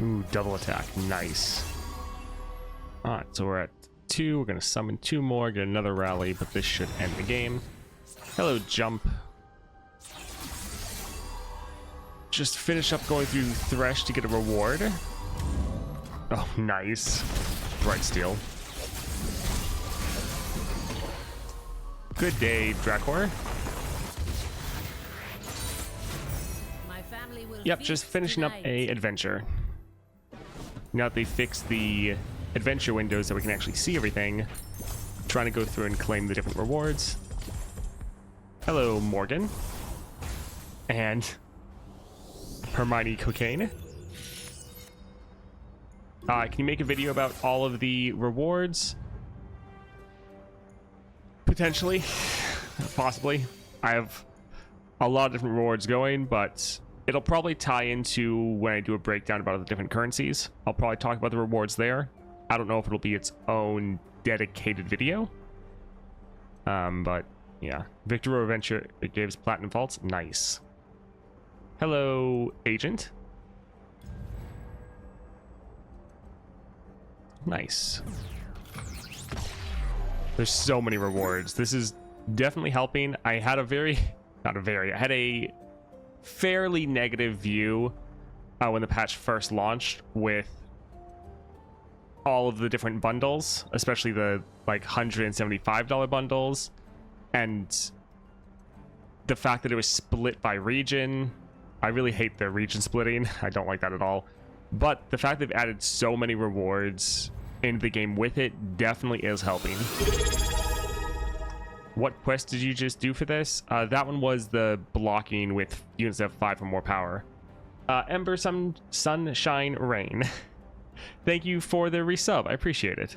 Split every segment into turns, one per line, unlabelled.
Ooh, double attack. Nice. Alright, so we're at 2. We're going to summon 2 more, get another rally, but this should end the game. Hello, Jump. Just finish up going through Thresh to get a reward. Oh, nice. Bright Steel. Good day, Drakor. Yep, just finishing up a adventure. Now that they fixed the adventure windows that we can actually see everything, trying to go through and claim the different rewards. Hello, Morgan. And Hermione Cocaine. Can you make a video about all of the rewards? Potentially. Possibly. I have a lot of different rewards going, but it'll probably tie into when I do a breakdown about the different currencies. I'll probably talk about the rewards there. I don't know if it'll be its own dedicated video. But yeah. Victor Adventure, it gives Platinum Vaults. Nice. Hello, Agent. Nice. There's so many rewards. This is definitely helping. I had I had a fairly negative view when the patch first launched with all of the different bundles, especially the like $175 bundles, and the fact that it was split by region. I really hate the region splitting. I don't like that at all. But the fact they've added so many rewards into the game with it definitely is helping. What quest did you just do for this? That one was the blocking with units that have 5 or more power. Ember Sunshine Rain. Thank you for the resub. I appreciate it.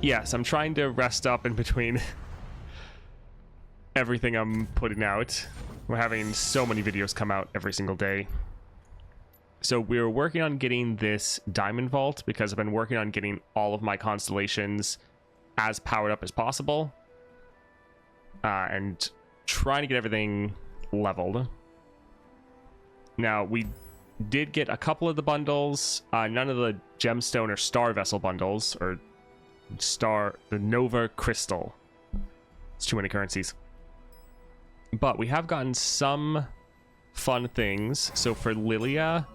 Yes, I'm trying to rest up in between everything I'm putting out. We're having so many videos come out every single day. So we're working on getting this diamond vault because I've been working on getting all of my constellations as powered up as possible. And trying to get everything leveled. Now, we did get a couple of the bundles. None of the gemstone or star vessel bundles, or the Nova Crystal. It's too many currencies. But we have gotten some fun things. So for Lilia,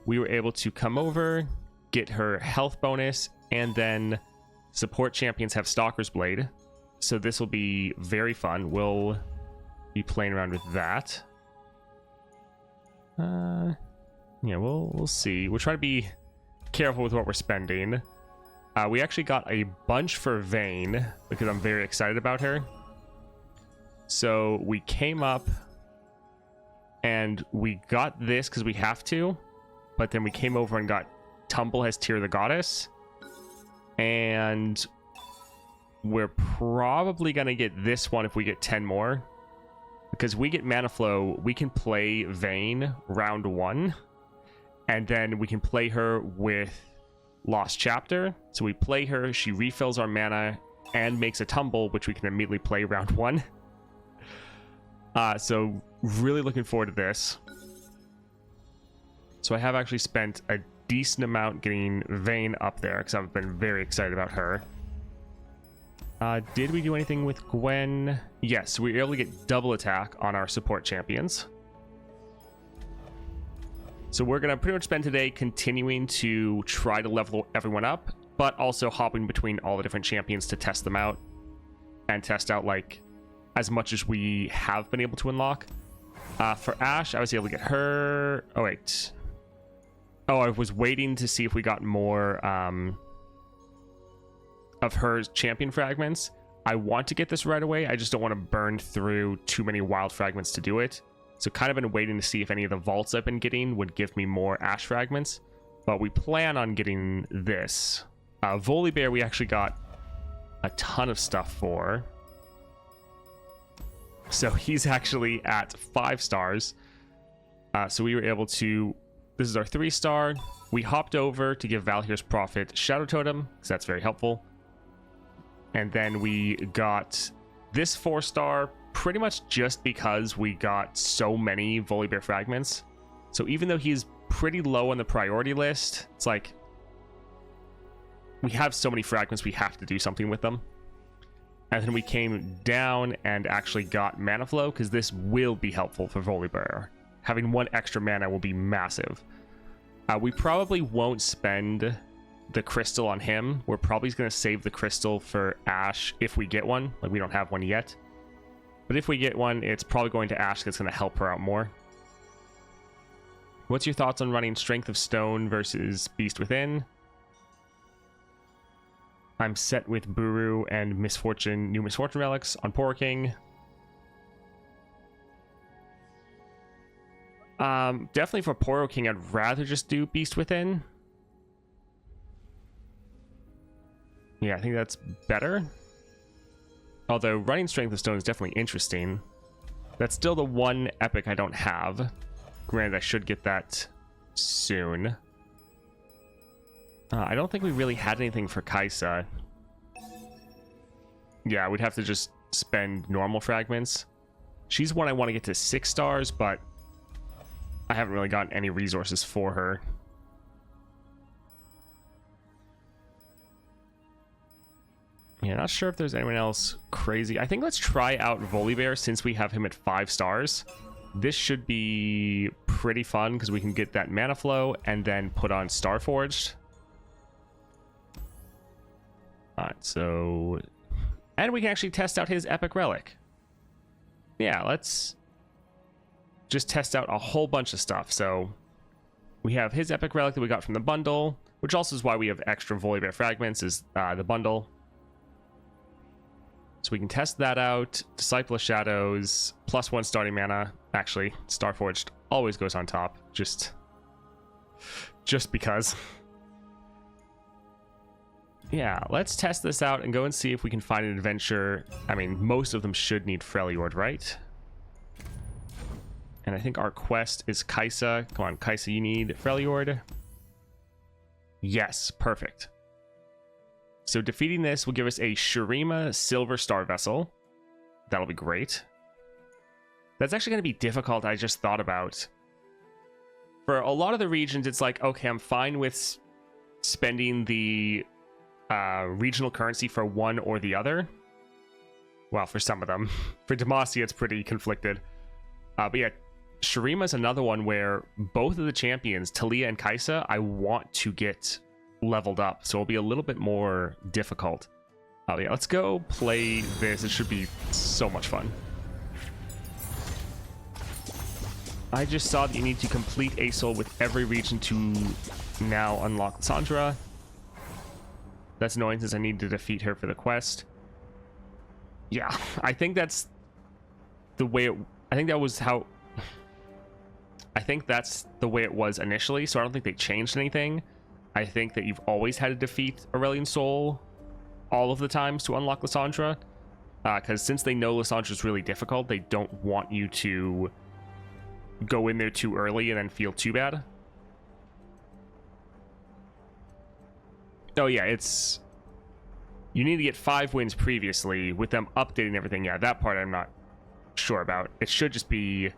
we were able to come over, get her health bonus, and then support champions have Stalker's Blade. So this will be very fun. We'll be playing around with that. Yeah, we'll see. We'll try to be careful with what we're spending. We actually got a bunch for Vayne because I'm very excited about her. So we came up and we got this because we have to, but then we came over and got Tumble has Tear the Goddess, and we're probably gonna get this one if we get 10 more, because we get Mana Flow. We can play Vayne round 1, and then we can play her with Lost Chapter. So we play her, she refills our mana and makes a Tumble, which we can immediately play round 1. So really looking forward to this. So I have actually spent a decent amount getting Vayne up there because I've been very excited about her. Did we do anything with Gwen? Yes, we were able to get double attack on our support champions. So we're going to pretty much spend today continuing to try to level everyone up, but also hopping between all the different champions to test them out and test out like as much as we have been able to unlock. For Ashe, I was able to get her. Oh, wait. Oh, I was waiting to see if we got more of her champion fragments. I want to get this right away. I just don't want to burn through too many wild fragments to do it. So kind of been waiting to see if any of the vaults I've been getting would give me more Ashe fragments. But we plan on getting this. Volibear, we actually got a ton of stuff for. So he's actually at 5 stars. So we were able to... This is our 3-star. We hopped over to give Valhyr's Prophet Shadow Totem, because that's very helpful. And then we got this 4-star pretty much just because we got so many Volibear fragments. So even though he's pretty low on the priority list, it's like we have so many fragments, we have to do something with them. And then we came down and actually got mana flow, because this will be helpful for Volibear. Having 1 extra mana will be massive. We probably won't spend the crystal on him. We're probably going to save the crystal for Ashe if we get one. Like, we don't have one yet. But if we get one, it's probably going to Ashe. That's going to help her out more. What's your thoughts on running Strength of Stone versus Beast Within? I'm set with Buru and New Misfortune Relics on Poro King. Definitely for Poro King, I'd rather just do Beast Within. Yeah, I think that's better. Although running Strength of Stone is definitely interesting. That's still the one epic I don't have. Granted, I should get that soon. I don't think we really had anything for Kaisa. Yeah, we'd have to just spend normal fragments. She's one I want to get to 6 stars, but I haven't really gotten any resources for her. Yeah, not sure if there's anyone else crazy. I think let's try out Volibear since we have him at 5 stars. This should be pretty fun because we can get that mana flow and then put on Starforged. Alright, so... And we can actually test out his epic relic. Yeah, let's just test out a whole bunch of stuff. So we have his epic relic that we got from the bundle, which also is why we have extra Volibear fragments, is the bundle. So we can test that out. Disciple of Shadows, +1 starting mana. Actually, Starforged always goes on top, just because. Yeah, let's test this out and go and see if we can find an adventure. I mean, most of them should need Freljord, right? And I think our quest is Kaisa. Come on, Kaisa, you need Freljord. Yes, perfect. So defeating this will give us a Shurima Silver Star Vessel. That'll be great. That's actually going to be difficult, I just thought about. For a lot of the regions, it's like, okay, I'm fine with spending the regional currency for one or the other. Well, for some of them. For Demacia, it's pretty conflicted. But yeah, Shurima's another one where both of the champions, Talia and Kaisa, I want to get leveled up, so it'll be a little bit more difficult. Yeah, let's go play this. It should be so much fun. I just saw that you need to complete a soul with every region to now unlock Lissandra. That's annoying since I need to defeat her for the quest. Yeah, I think that's the way it... I think that was how... I think that's the way it was initially, so I don't think they changed anything. I think that you've always had to defeat Aurelion Soul all of the times to unlock Lissandra. Because since they know Lissandra's really difficult, they don't want you to go in there too early and then feel too bad. Oh yeah, it's... You need to get 5 wins previously with them updating everything. Yeah, that part I'm not sure about. It should just be...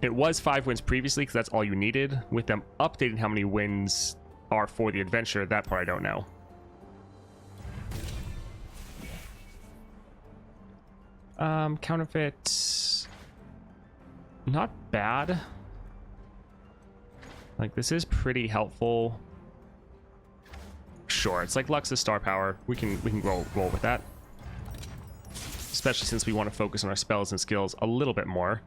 It was 5 wins previously because that's all you needed. With them updating how many wins are for the adventure, that part I don't know. Counterfeit... Not bad. Like, this is pretty helpful. Sure, it's like Lux's star power. We can roll with that. Especially since we want to focus on our spells and skills a little bit more.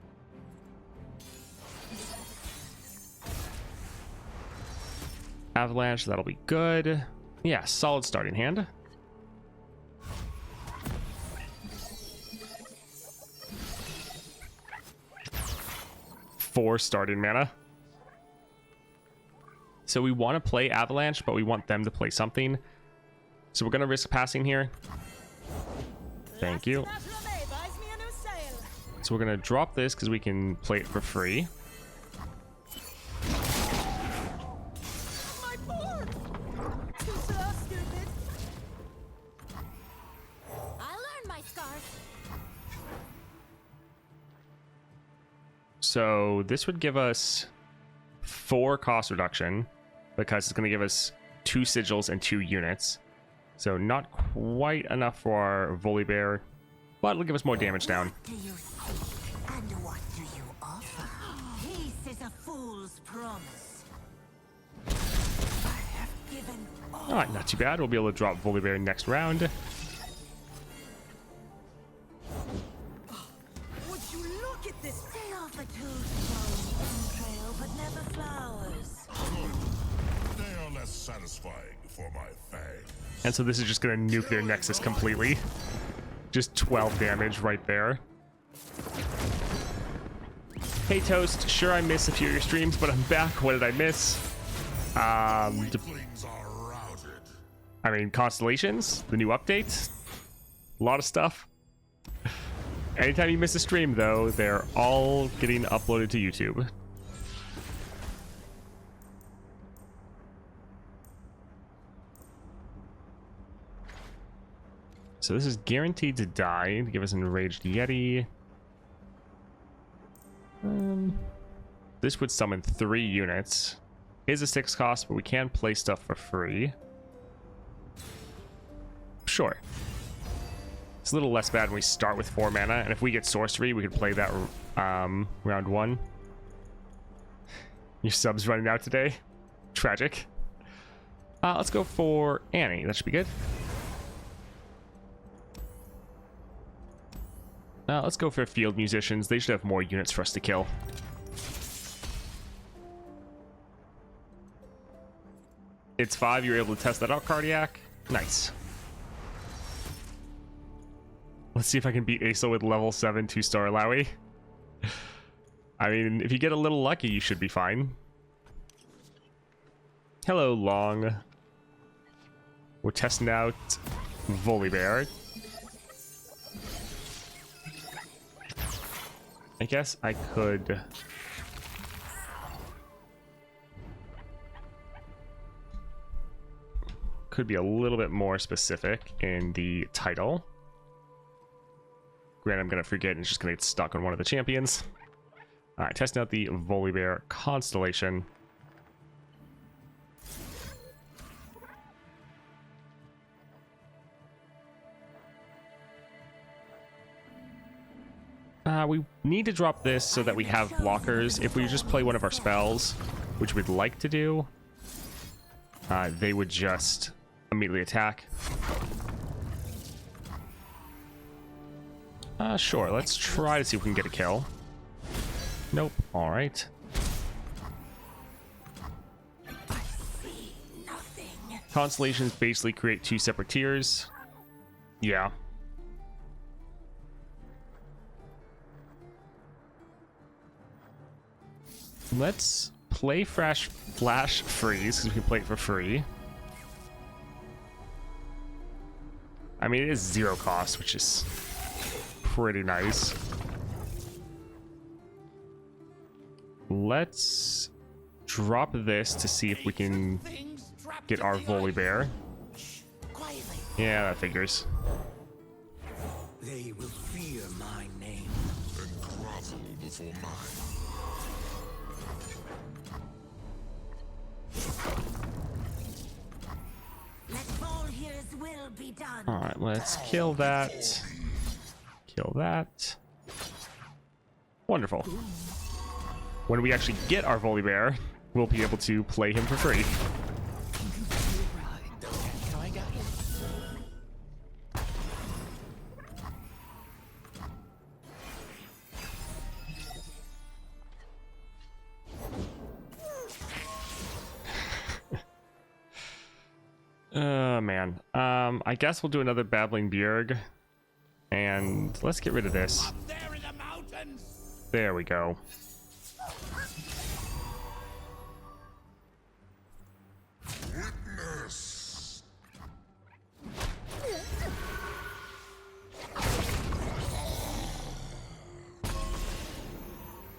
Avalanche, that'll be good. Yeah, solid starting hand. Four starting mana. So we want to play Avalanche, but we want them to play something. So we're going to risk passing here. Thank you. So we're going to drop this because we can play it for free. So this would give us 4 cost reduction because it's going to give us 2 sigils and 2 units. So not quite enough for our Volibear, but it'll give us more damage down.
What do you think? And what do you offer? Peace is a fool's promise. I have given all.
Alright, not too bad. We'll be able to drop Volibear next round.
Would you look at this? They offer tools trail, but never flowers.
They are less satisfying for my fangs.
And so this is just going to nuke their Nexus completely. Just 12 damage right there. Hey Toast, sure I missed a few of your streams, but I'm back. What did I miss?
Weaklings are routed.
I mean, Constellations, the new update. A lot of stuff. Anytime you miss a stream, though, they're all getting uploaded to YouTube. So this is guaranteed to die to give us an Enraged Yeti. This would summon 3 units. Is a 6 cost, but we can play stuff for free. Sure. It's a little less bad when we start with 4 mana, and if we get sorcery, we could play that round 1. Your sub's running out today. Tragic. Let's go for Annie. That should be good. Let's go for Field Musicians. They should have more units for us to kill. It's 5. You're able to test that out, Cardiac. Nice. Let's see if I can beat Asa with level 7 2-star Lowy. I mean, if you get a little lucky, you should be fine. Hello, Long. We're testing out Volibear. I guess I could... Could be a little bit more specific in the title. Granted, I'm going to forget and it's just going to get stuck on one of the champions. Alright, testing out the Volibear Constellation. We need to drop this so that we have blockers. If we just play one of our spells, which we'd like to do, they would just immediately attack. Sure, let's try to see if we can get a kill. Nope. Alright. Constellations basically create 2 separate tiers. Yeah. Let's play Flash Freeze, because we can play it for free. I mean, it is 0 cost, which is pretty nice. Let's drop this to see if we can get our Volibear. Yeah, that figures.
They will fear my name
And grovel before mine.
Let Volhir's will be done.
Alright, let's kill that. Kill that. Wonderful. When we actually get our Volibear, we'll be able to play him for free. Man. I guess we'll do another Babbling Bjerg. And let's get rid of this.
there in the mountains.
There we go.
Witness.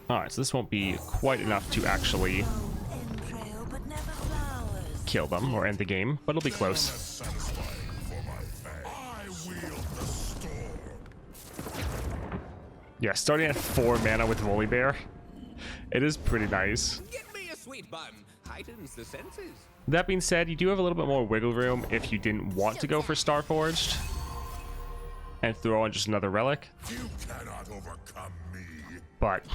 Alright, so this won't be quite enough to actually kill them or end the game, but it'll be close.
Satisfying for my fangs. I wield the storm.
Yeah, starting at 4 mana with Volibear. It is pretty nice.
Get me a sweet bun. Heightens the senses.
That being said, you do have a little bit more wiggle room if you didn't want to go for Starforged and throw on just another relic.
You cannot overcome me.
But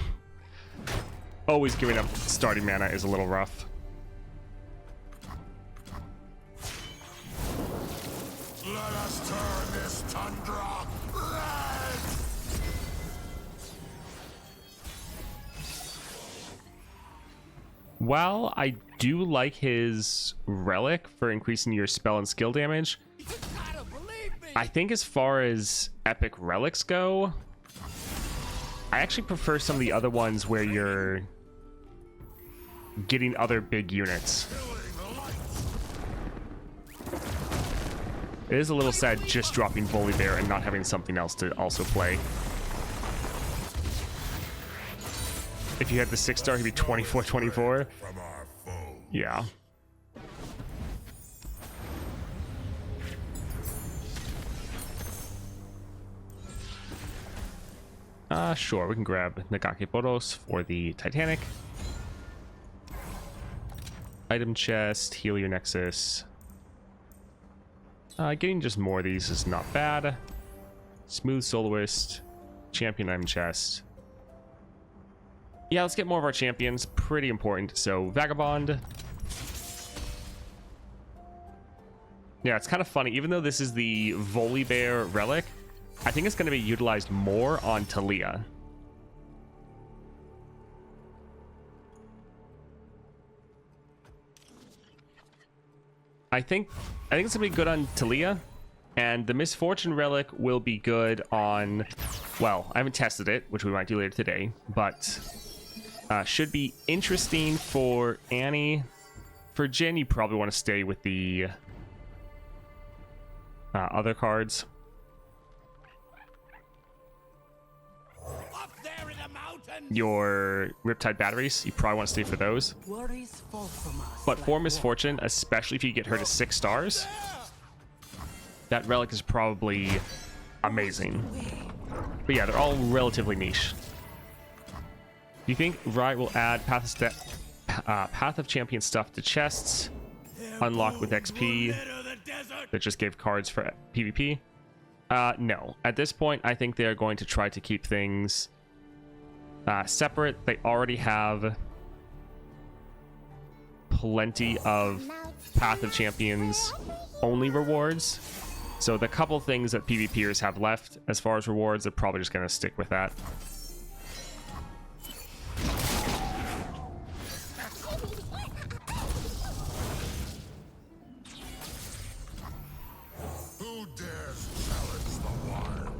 always giving up starting mana is a little rough.
Let us turn this tundra red.
While I do like his relic for increasing your spell and skill damage,
You gotta believe me.
I think as far as epic relics go, I actually prefer some of the other ones where you're getting other big units. It is a little sad just dropping Volibear and not having something else to also play. If you had the 6-star, he'd be 24-24.
From our foe.
Yeah. Sure, we can grab Nagake Boros for the Titanic. Item chest, heal your Nexus. Getting just more of these is not bad. Smooth Soloist, champion item chest. Yeah, let's get more of our champions. Pretty important. So, Vagabond. Yeah, it's kind of funny. Even though this is the Volibear relic, I think it's going to be utilized more on Talia. I think it's going to be good on Talia. And the Misfortune relic will be good on... Well, I haven't tested it, which we might do later today. But... should be interesting for Annie. For Jin, you probably want to stay with the other cards.
Up there in the mountains.
Your Riptide batteries, you probably want to stay for those.
Worries fall from us.
But for Misfortune, especially if you get her to 6 stars, that relic is probably amazing. But yeah, they're all relatively niche. Do you think Riot will add Path of Champion stuff to chests, unlock with XP, that just gave cards for PvP? No. At this point, I think they're going to try to keep things separate. They already have plenty of Path of Champions only rewards. So the couple things that PvPers have left as far as rewards, they're probably just going to stick with that.
Who dares challenge the wild?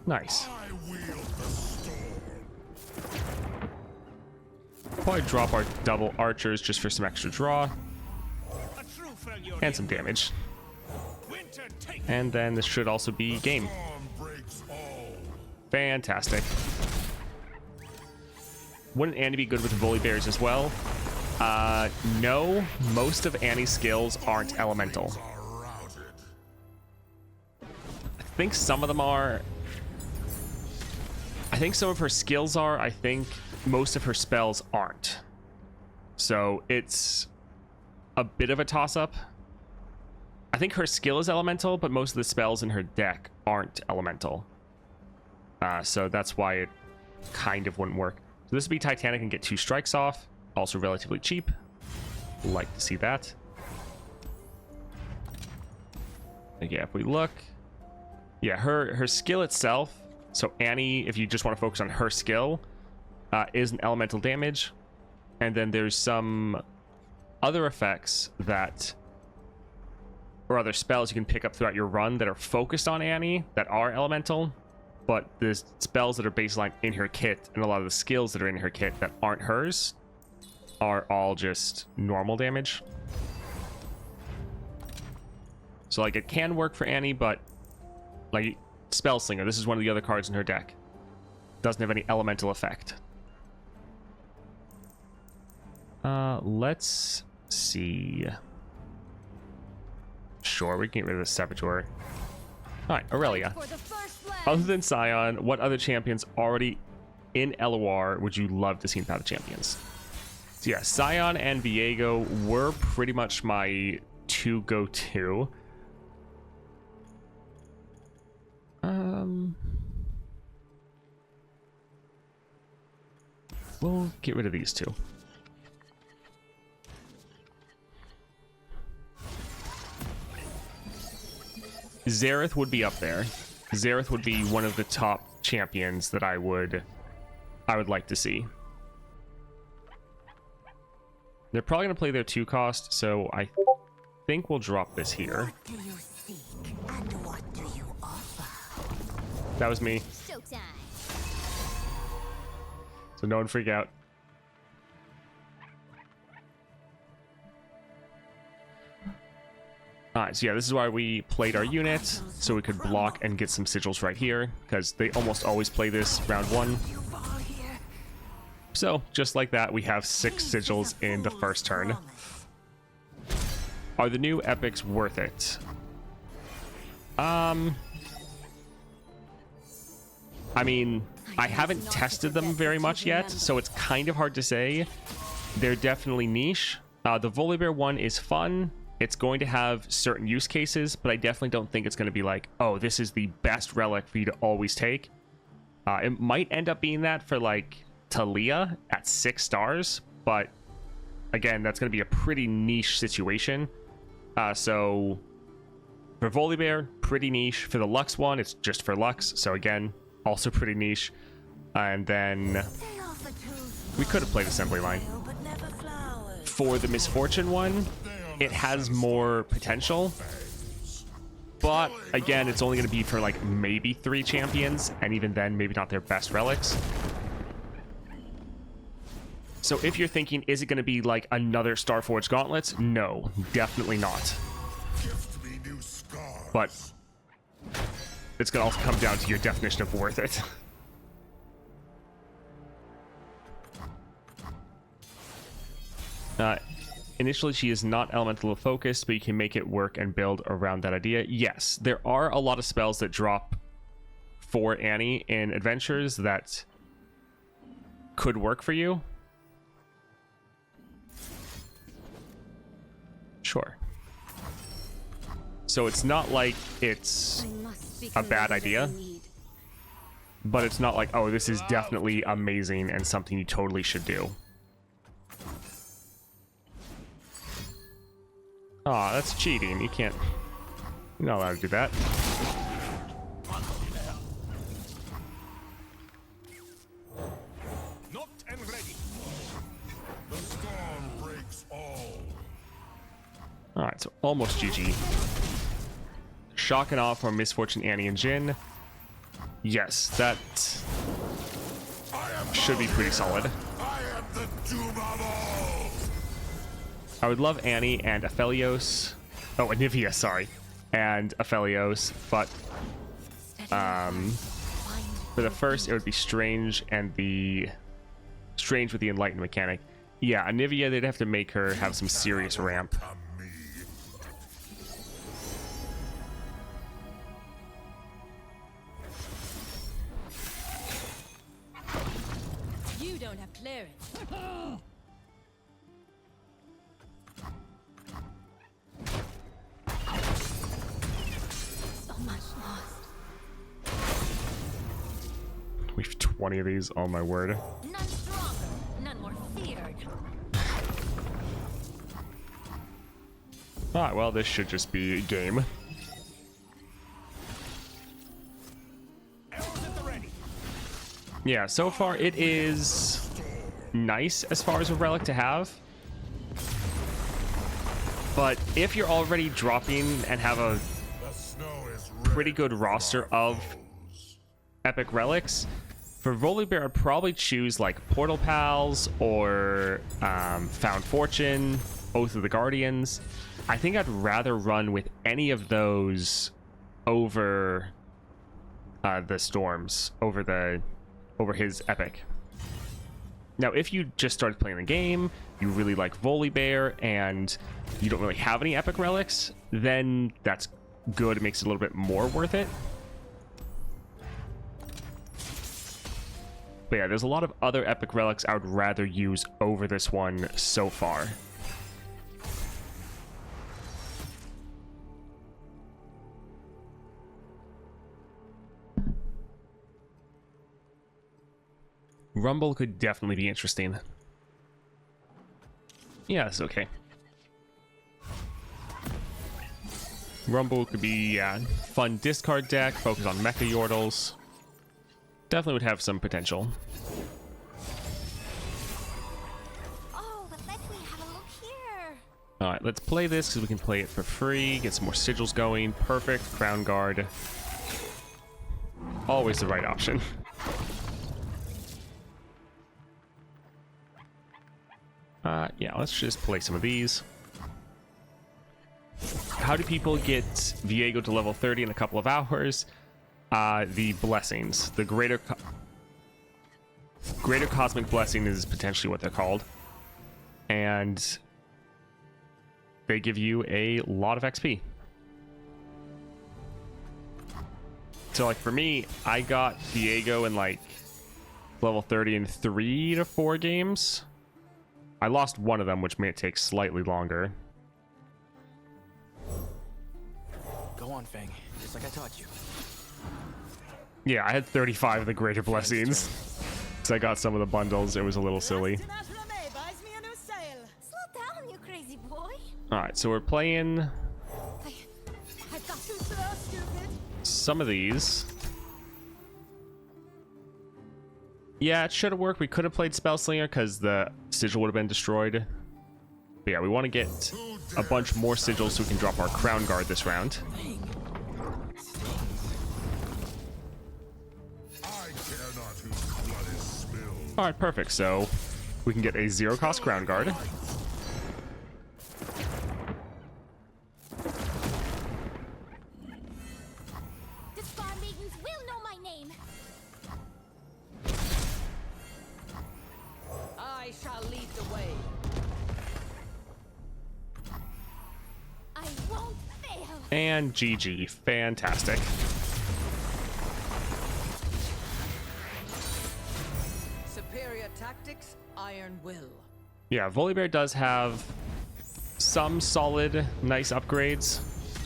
Nice.
I wield the storm.
Probably drop our double archers just for some extra draw
A true friend you're
and some damage.
Winter take.
And then this should also be game.
Storm breaks all.
Fantastic. Wouldn't Annie be good with Volibears as well? No. Most of Annie's skills aren't elemental.
Are routed.
I think some of them are. I think some of her skills are. I think most of her spells aren't. So it's a bit of a toss-up. I think her skill is elemental, but most of the spells in her deck aren't elemental. So that's why it kind of wouldn't work. So this would be Titanic and get 2 strikes off. Also relatively cheap. Like to see that. But yeah, if we look... Yeah, her skill itself... So Annie, if you just want to focus on her skill, is an elemental damage. And then there's some other effects that... Or other spells you can pick up throughout your run that are focused on Annie that are elemental. But the spells that are baseline in her kit and a lot of the skills that are in her kit that aren't hers are all just normal damage. So like it can work for Annie, but like Spellslinger, this is one of the other cards in her deck. Doesn't have any elemental effect. Let's see. Sure, we can get rid of the Saboteur. Alright, Aurelia.
For the first blade.
Other than Scion, what other champions already in LOR would you love to see in Path of Champions? So yeah, Scion and Viego were pretty much my two go-to. We'll get rid of these two. Xerath would be up there. Xerath would be one of the top champions that I would like to see. They're probably going to play their 2 cost, so I think we'll drop this here.
What do you seek and what do you offer?
That was me,
Showtime.
so no one freak out. Alright, so yeah, this is why we played our units, so we could block and get some sigils right here, because they almost always play this round 1.
You fall here.
So, just like that, we have 6 sigils in the first turn. Are the new epics worth it? I mean, I haven't tested them very much yet, so it's kind of hard to say. They're definitely niche. The Volibear one is fun. It's going to have certain use cases, but I definitely don't think it's going to be like, oh, this is the best relic for you to always take. It might end up being that for, like, Talia at 6 stars, but again, that's going to be a pretty niche situation. So for Volibear, pretty niche. For the Lux one, it's just for Lux, so again, also pretty niche. And then we could have played Assembly Line.
But never flowers.
For the Misfortune one, it has more potential, but again, it's only going to be for like maybe 3 champions, and even then, maybe not their best relics. So if you're thinking, is it going to be like another Starforged Gauntlets? No, definitely not.
Gift me new scars.
But it's going to also come down to your definition of worth it. Initially, she is not elemental focused, but you can make it work and build around that idea. Yes, there are a lot of spells that drop for Annie in adventures that could work for you. Sure. So it's not like it's a bad idea, but it's not like, oh, this is definitely amazing and something you totally should do. Aw, that's cheating. You can't... You're not allowed to do that.
Knocked and ready.
The storm breaks all.
Alright, so almost GG. Shock and Awe from Misfortune, Annie, and Jin. Yes, that should be pretty solid.
I am the doom of all.
I would love Annie and Aphelios. Oh, Anivia, sorry. And Aphelios, but for the first, it would be Strange and the Strange with the Enlightened mechanic. Yeah, Anivia, they'd have to make her have some serious ramp.
Me.
You don't have clearance. So much lost.
We have 20 of these, oh my word.
None stronger, none more feared.
Alright, well, this should just be a game.
Arrows at the ready.
Yeah, so far it is nice as far as a relic to have. But if you're already dropping and have a
The snow is
pretty good roster of epic relics, for Volibear I'd probably choose like Portal Pals or Found Fortune, Oath of the Guardians. I think I'd rather run with any of those over the Storms, over his epic. Now, if you just started playing the game, you really like Volibear, and you don't really have any epic relics, then that's good. It makes it a little bit more worth it. But yeah, there's a lot of other epic relics I would rather use over this one so far. Rumble could definitely be interesting. Yeah, that's okay. Rumble could be, yeah, fun discard deck, focus on mecha yordles. Definitely would have some potential.
Oh, but let me have a look here.
Alright, let's play this because we can play it for free, get some more sigils going. Perfect, Crown Guard. Always the right option. Yeah, let's just play some of these. How do people get Viego to level 30 in a couple of hours? The blessings. The greater cosmic blessing is potentially what they're called. And they give you a lot of XP. So like for me, I got Viego in like level 30 in 3 to 4 games. I lost one of them, which may take slightly longer.
Go on, Fang. Just like I taught you.
Yeah, I had 35 of the greater blessings. So I got some of the bundles. It was a little silly.
Slow down, you crazy boy.
Alright, so we're playing
I've got too slow, stupid.
some of these. Yeah, it should have worked. We could have played Spellslinger because the sigil would have been destroyed. But yeah, we want to get a bunch more sigils so we can drop our Crown Guard this round. Alright, perfect. So we can get a 0-cost Crown Guard.
The Star Maidens will know my name.
I shall lead the way.
I won't fail.
And GG. Fantastic.
Superior tactics, iron will.
Yeah, Volibear does have some solid, nice upgrades.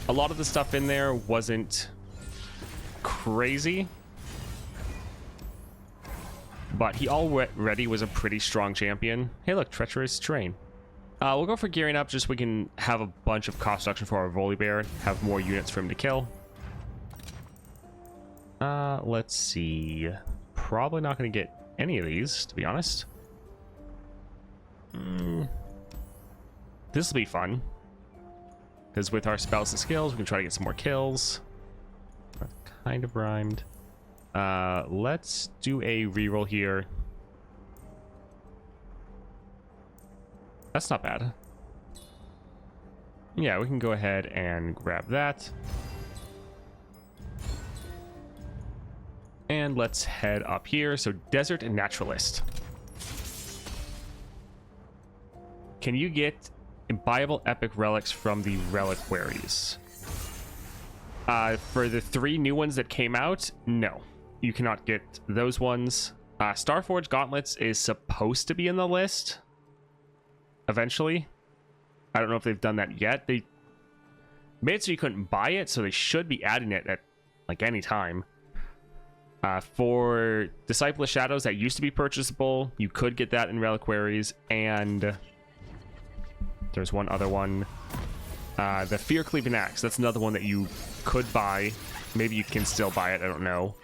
A lot of the stuff in there wasn't crazy, but he already was a pretty strong champion. Hey, look, treacherous terrain. We'll go for gearing up just so we can have a bunch of cost reduction for our Volibear, have more units for him to kill. Let's see. Probably not going to get any of these, to be honest. This will be fun, because with our spells and skills, we can try to get some more kills. Kind of rhymed. Let's do a reroll here. That's not bad. Yeah, we can go ahead and grab that. And let's head up here. So Desert and Naturalist. Can you get buyable epic relics from the reliquaries? For the 3 new ones that came out, no. You cannot get those ones. Starforge Gauntlets is supposed to be in the list eventually. I don't know if they've done that yet. They made it so you couldn't buy it, so they should be adding it at like any time. For Disciple of Shadows, that used to be purchasable. You could get that in reliquaries, and there's one other one. The Fear Cleaving Axe, that's another one that you could buy. Maybe you can still buy it, I don't know.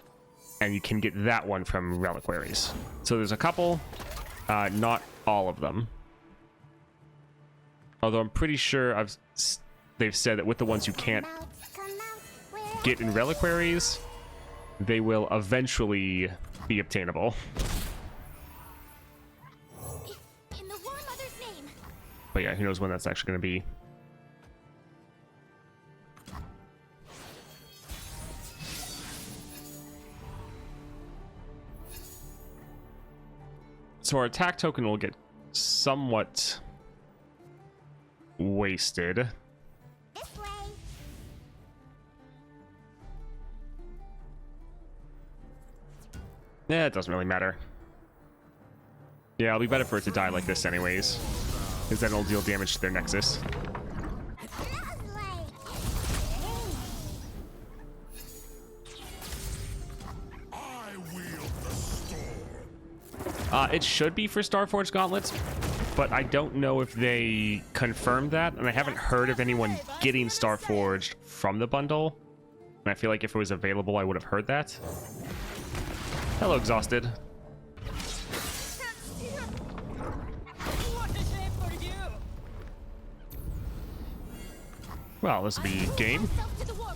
And you can get that one from reliquaries. So there's a couple, not all of them. Although I'm pretty sure they've said that with the ones you can't get in reliquaries, they will eventually be obtainable.
In the War Mother's name.
But yeah, who knows when that's actually going to be. So our attack token will get somewhat wasted.
This way.
Yeah, it doesn't really matter. Yeah, it'll be better for it to die like this anyways, because then it'll deal damage to their Nexus.
I wield the storm.
It should be for Starforged Gauntlets, but I don't know if they confirmed that, and I haven't heard of anyone getting Starforged from the bundle. And I feel like if it was available, I would have heard that. Hello, Exhausted.
What a shame for you!
Well, this will be game.
Yourself to the war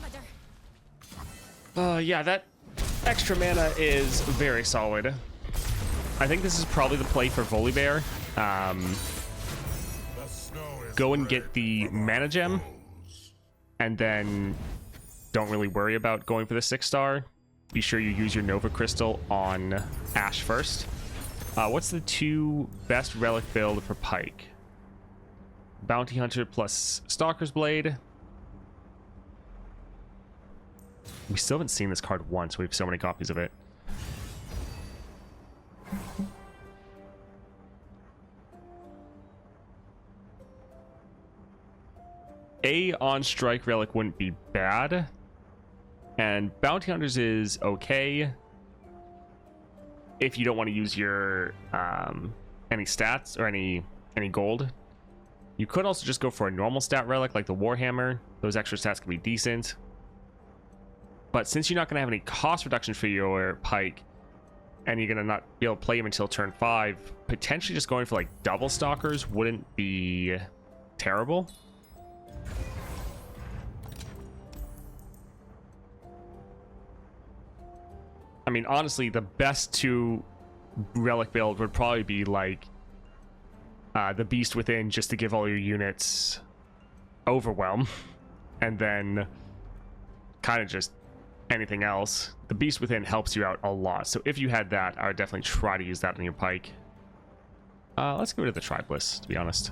mother.
Yeah, that extra mana is very solid. I think this is probably the play for Volibear.
The snow is
Go and
gray
get the
from our
mana gem,
foes.
and then don't really worry about going for the 6-star. Be sure you use your Nova Crystal on Ashe first. What's the 2 best relic build for Pyke? Bounty Hunter plus Stalker's Blade. We still haven't seen this card once. We have so many copies of it. A on strike relic wouldn't be bad, and Bounty Hunters is okay if you don't want to use your any stats or any gold. You could also just go for a normal stat relic like the Warhammer. Those extra stats can be decent, but since you're not going to have any cost reduction for your Pyke, and you're going to not be able to play him until turn 5, potentially just going for like double stalkers wouldn't be terrible. I mean, honestly, the best 2 relic build would probably be like the Beast Within, just to give all your units overwhelm, and then kind of just anything else. The Beast Within helps you out a lot, so if you had that, I would definitely try to use that on your Pyke. Let's get rid of the Tribeless, to be honest.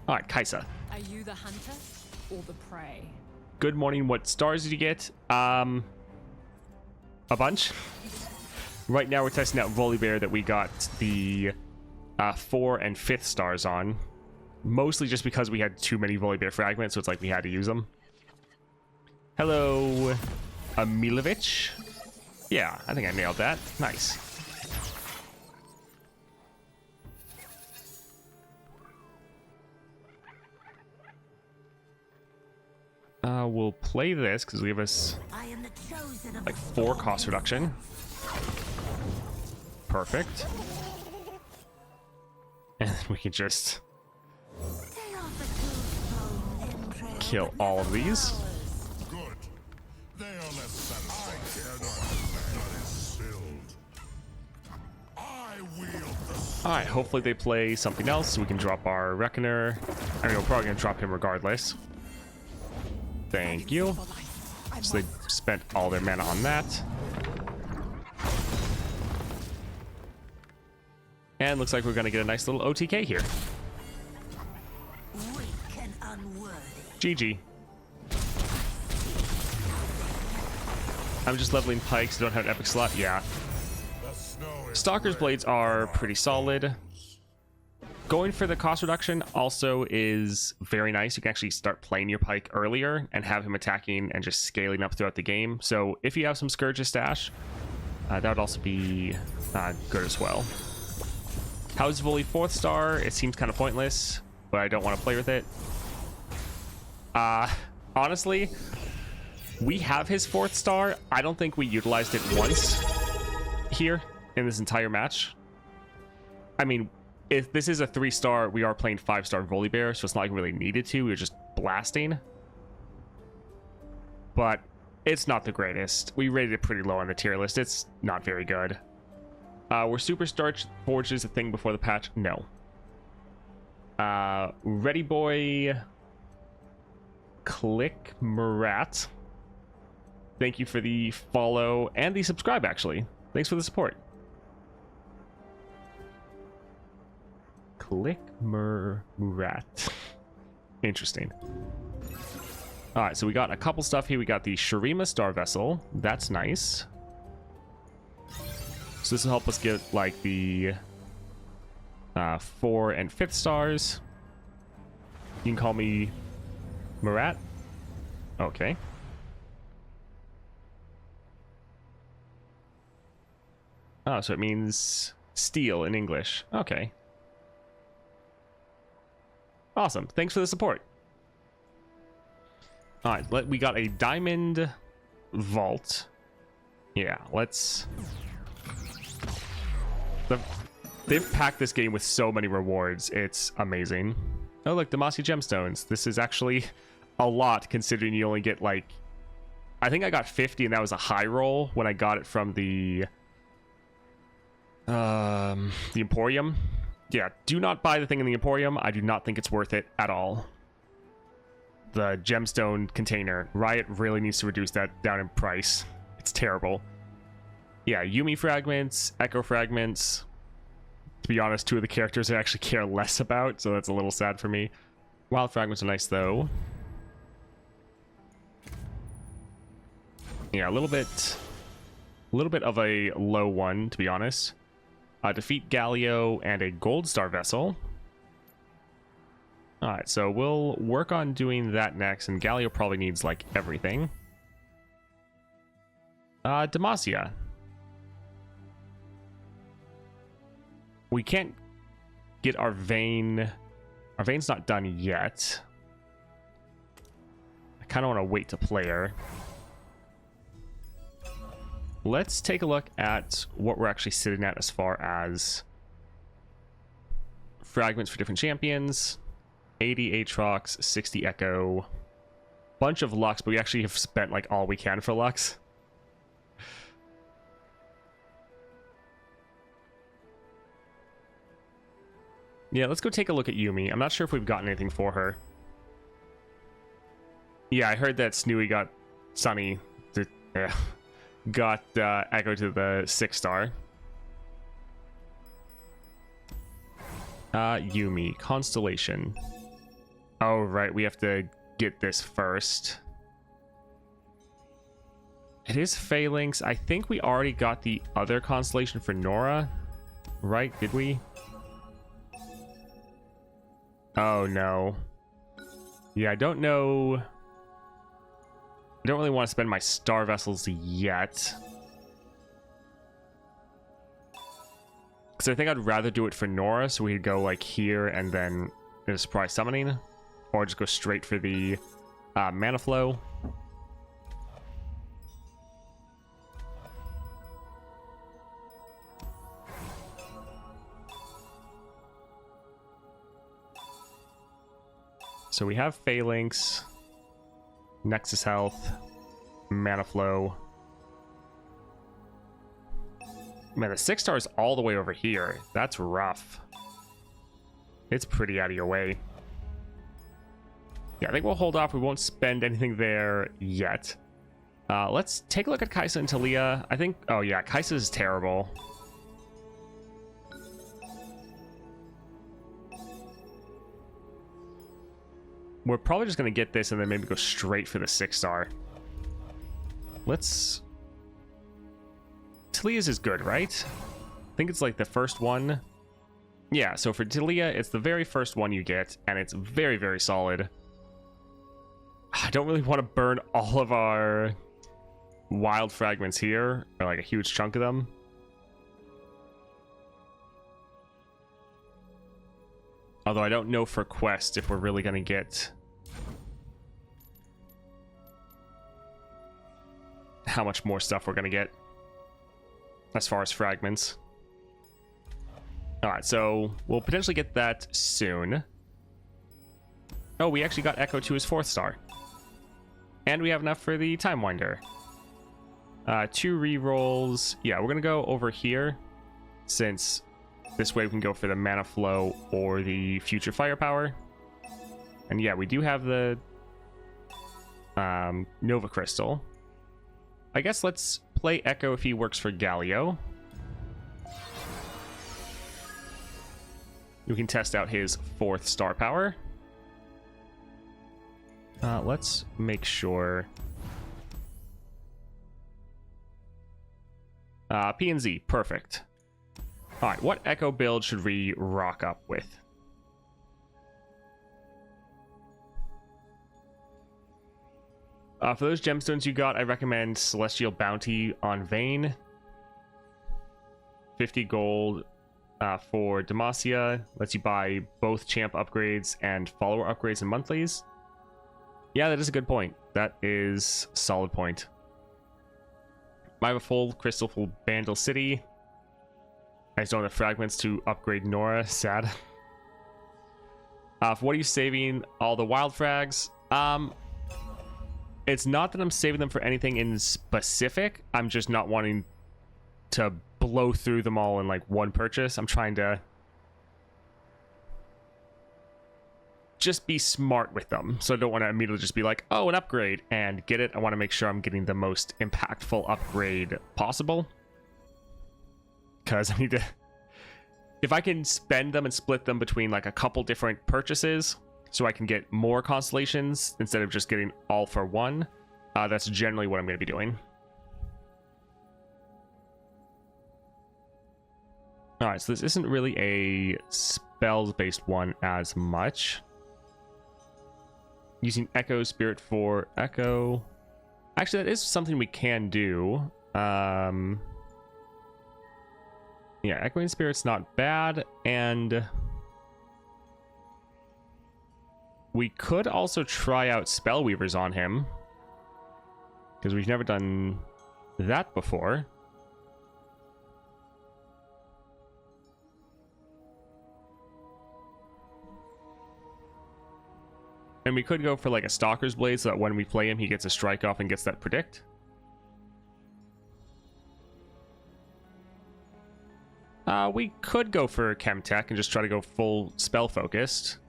All right, Kaisa.
Are you the hunter or the prey?
Good morning. What stars did you get? A bunch. Right now we're testing out Volibear that we got the 4 and 5th stars on. Mostly just because we had too many Volibear fragments, so it's like we had to use them. Hello, Amilovich. Yeah, I think I nailed that. Nice. We'll play this because we have us
I am the chosen of
like
the
4 cost reduction. Perfect. And then we can just
They offer to foam entrails,
kill
but
all
never
of these.
flowers.
Good. They are less satisfying. I care not. Blood is spilled. I wield the
Alright, hopefully they play something else so we can drop our Reckoner. I mean, we're probably going to drop him regardless. Thank you. So they spent all their mana on that. And looks like we're going to get a nice little OTK here.
Weak and unworthy.
GG. I'm just leveling Pikes, don't have an epic slot. Yeah.
the snow is
Stalker's
gray
Blades are
from our
pretty solid. Going for the cost reduction also is very nice. You can actually start playing your Pyke earlier and have him attacking and just scaling up throughout the game. So if you have some Scourge's stash, that would also be good as well. How's Voli 4th star? It seems kind of pointless, but I don't want to play with it. Honestly, we have his 4th star. I don't think we utilized it once here in this entire match. I mean, if this is a 3-star, we are playing 5-star Volibear, so it's not like we really needed to. We were just blasting. But it's not the greatest. We rated it pretty low on the tier list. It's not very good. Were Super Forges a thing before the patch? No. Ready Boy Click Murat. Thank you for the follow and the subscribe, actually. Thanks for the support. Click Murat. Interesting. Alright, so we got a couple stuff here. We got the Shurima Star Vessel. That's nice. So this will help us get like the 4 and 5th stars. You can call me Murat. Okay. Oh, so it means steel in English. Okay. Awesome. Thanks for the support. All right, we got a diamond vault. Yeah, let's... They've packed this game with so many rewards. It's amazing. Oh, look, Demacia gemstones. This is actually a lot considering you only get like... I think I got 50 and that was a high roll when I got it from the Emporium. Yeah, do not buy the thing in the Emporium. I do not think it's worth it at all. The gemstone container. Riot really needs to reduce that down in price. It's terrible. Yeah, Yuumi fragments, Ekko fragments. To be honest, 2 of the characters I actually care less about, so that's a little sad for me. Wild fragments are nice, though. Yeah, a little bit of a low one, to be honest. Defeat Galio and a gold star vessel. Alright, so we'll work on doing that next, and Galio probably needs, like, everything. Demacia. We can't get our Vayne... Our Vayne's not done yet. I kind of want to wait to play her. Let's take a look at what we're actually sitting at as far as fragments for different champions. 80 Aatrox, 60 Ekko, bunch of Lux, but we actually have spent like all we can for Lux. Yeah, let's go take a look at Yuumi. I'm not sure if we've gotten anything for her. Yeah, I heard that Snooey got Sunny to, got Ekko to the 6-star. Yuumi, Constellation. Oh, right, we have to get this first. It is Phalanx. I think we already got the other Constellation for Nora. Right, did we? Oh, no. Yeah, I don't know. I don't really want to spend my star vessels yet. Because I think I'd rather do it for Nora, so we could go like here and then a surprise summoning. Or just go straight for the mana flow. So we have Phalanx, Nexus Health, Mana Flow. Man, the 6-star is all the way over here. That's rough. It's pretty out of your way. Yeah, I think we'll hold off. We won't spend anything there yet. Let's take a look at Kai'Sa and Talia. I think... Oh, yeah, Kai'Sa is terrible. We're probably just going to get this and then maybe go straight for the 6-star. Let's... Talia's is good, right? I think it's like the first one. Yeah, so for Talia, it's the very first one you get, and it's very, very solid. I don't really want to burn all of our wild fragments here, or like a huge chunk of them. Although I don't know for Quest if we're really going to get... how much more stuff we're going to get as far as fragments. Alright, so we'll potentially get that soon. Oh, we actually got Ekko to his 4th star. And we have enough for the Time Winder. 2 rerolls. Yeah, we're going to go over here, since this way we can go for the Mana Flow or the Future Firepower. And yeah, we do have the Nova Crystal. I guess let's play Ekko if he works for Galio. We can test out his 4th star power. Let's make sure. P and Z, perfect. All right, what Ekko build should we rock up with? For those gemstones you got, I recommend Celestial Bounty on Vayne. 50 gold for Demacia. Lets you buy both champ upgrades and follower upgrades and monthlies. Yeah, that is a good point. That is a solid point. I have a full crystal full Bandle City. I just don't have the fragments to upgrade Nora. Sad. For what are you saving all the wild frags? It's not that I'm saving them for anything in specific. I'm just not wanting to blow through them all in like one purchase. I'm trying to just be smart with them. So I don't want to immediately just be like, oh, an upgrade and get it. I want to make sure I'm getting the most impactful upgrade possible. Because I need to... If I can spend them and split them between like a couple different purchases so I can get more constellations instead of just getting all for one, that's generally what I'm going to be doing. Alright, so this isn't really a spells-based one as much. Using Ekko Spirit for Ekko. Actually, that is something we can do. Yeah, Echoing Spirit's not bad, and we could also try out Spellweavers on him, because we've never done that before. And we could go for like a Stalker's Blade so that when we play him, he gets a strike off and gets that predict. We could go for Chemtech and just try to go full spell focused.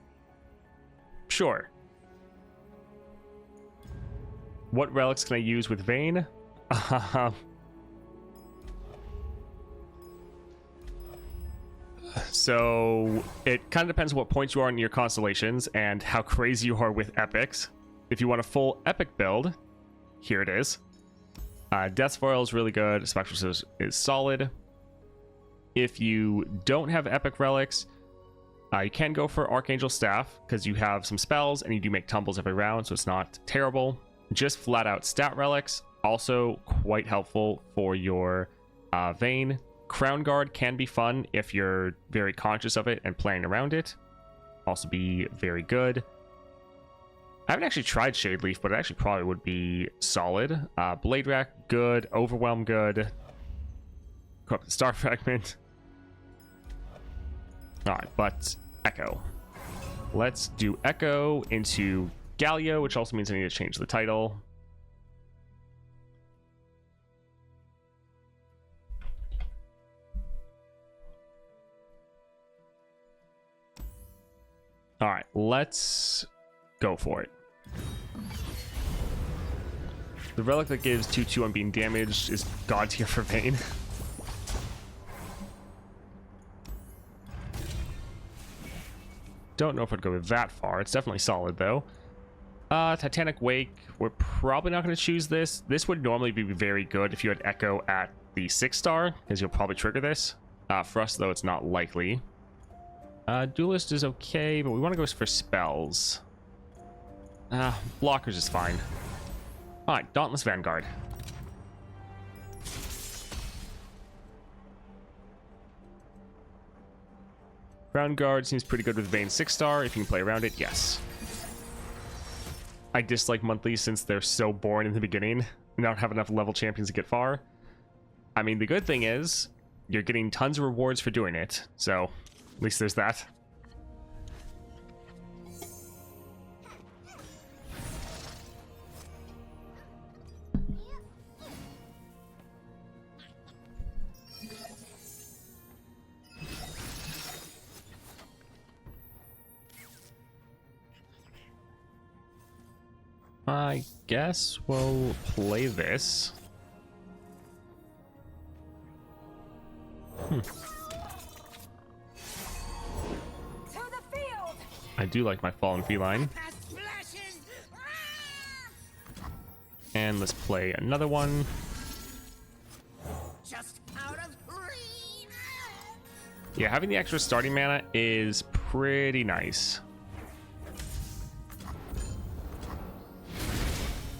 Sure. What relics can I use with Vayne? So it kind of depends what points you are in your constellations and how crazy you are with epics. If you want a full epic build, here it is. Death's Foil is really good. Spectral Scissors is solid. If you don't have epic relics, you can go for Archangel Staff because you have some spells and you do make tumbles every round, so it's not terrible. Just flat out stat relics, also quite helpful for your Vayne. Crown Guard can be fun if you're very conscious of it and playing around it. Also be very good. I haven't actually tried Shade Leaf, but it actually probably would be solid. Blade Rack, good. Overwhelm, good. Corrupted Star Fragment. Alright, but Ekko. Let's do Ekko into Galio, which also means I need to change the title. Alright, let's go for it. The relic that gives 2/2 on being damaged is god tier for Vayne. Don't know if I'd go that far. It's definitely solid though. Titanic Wake, we're probably not going to choose this. This would normally be very good if you had Ekko at the 6-star, because you'll probably trigger this. For us though, it's not likely. Duelist is okay, but we want to go for spells. Blockers is fine. Alright, Dauntless Vanguard. Ground Guard seems pretty good with Vayne 6-star. If you can play around it, yes. I dislike monthlies since they're so boring in the beginning and don't have enough level champions to get far. I mean, the good thing is you're getting tons of rewards for doing it, so at least there's that. I guess we'll play this.
To the field.
I do like my Fallen Feline. And let's play another one.
Just out of reach.
Yeah, having the extra starting mana is pretty nice.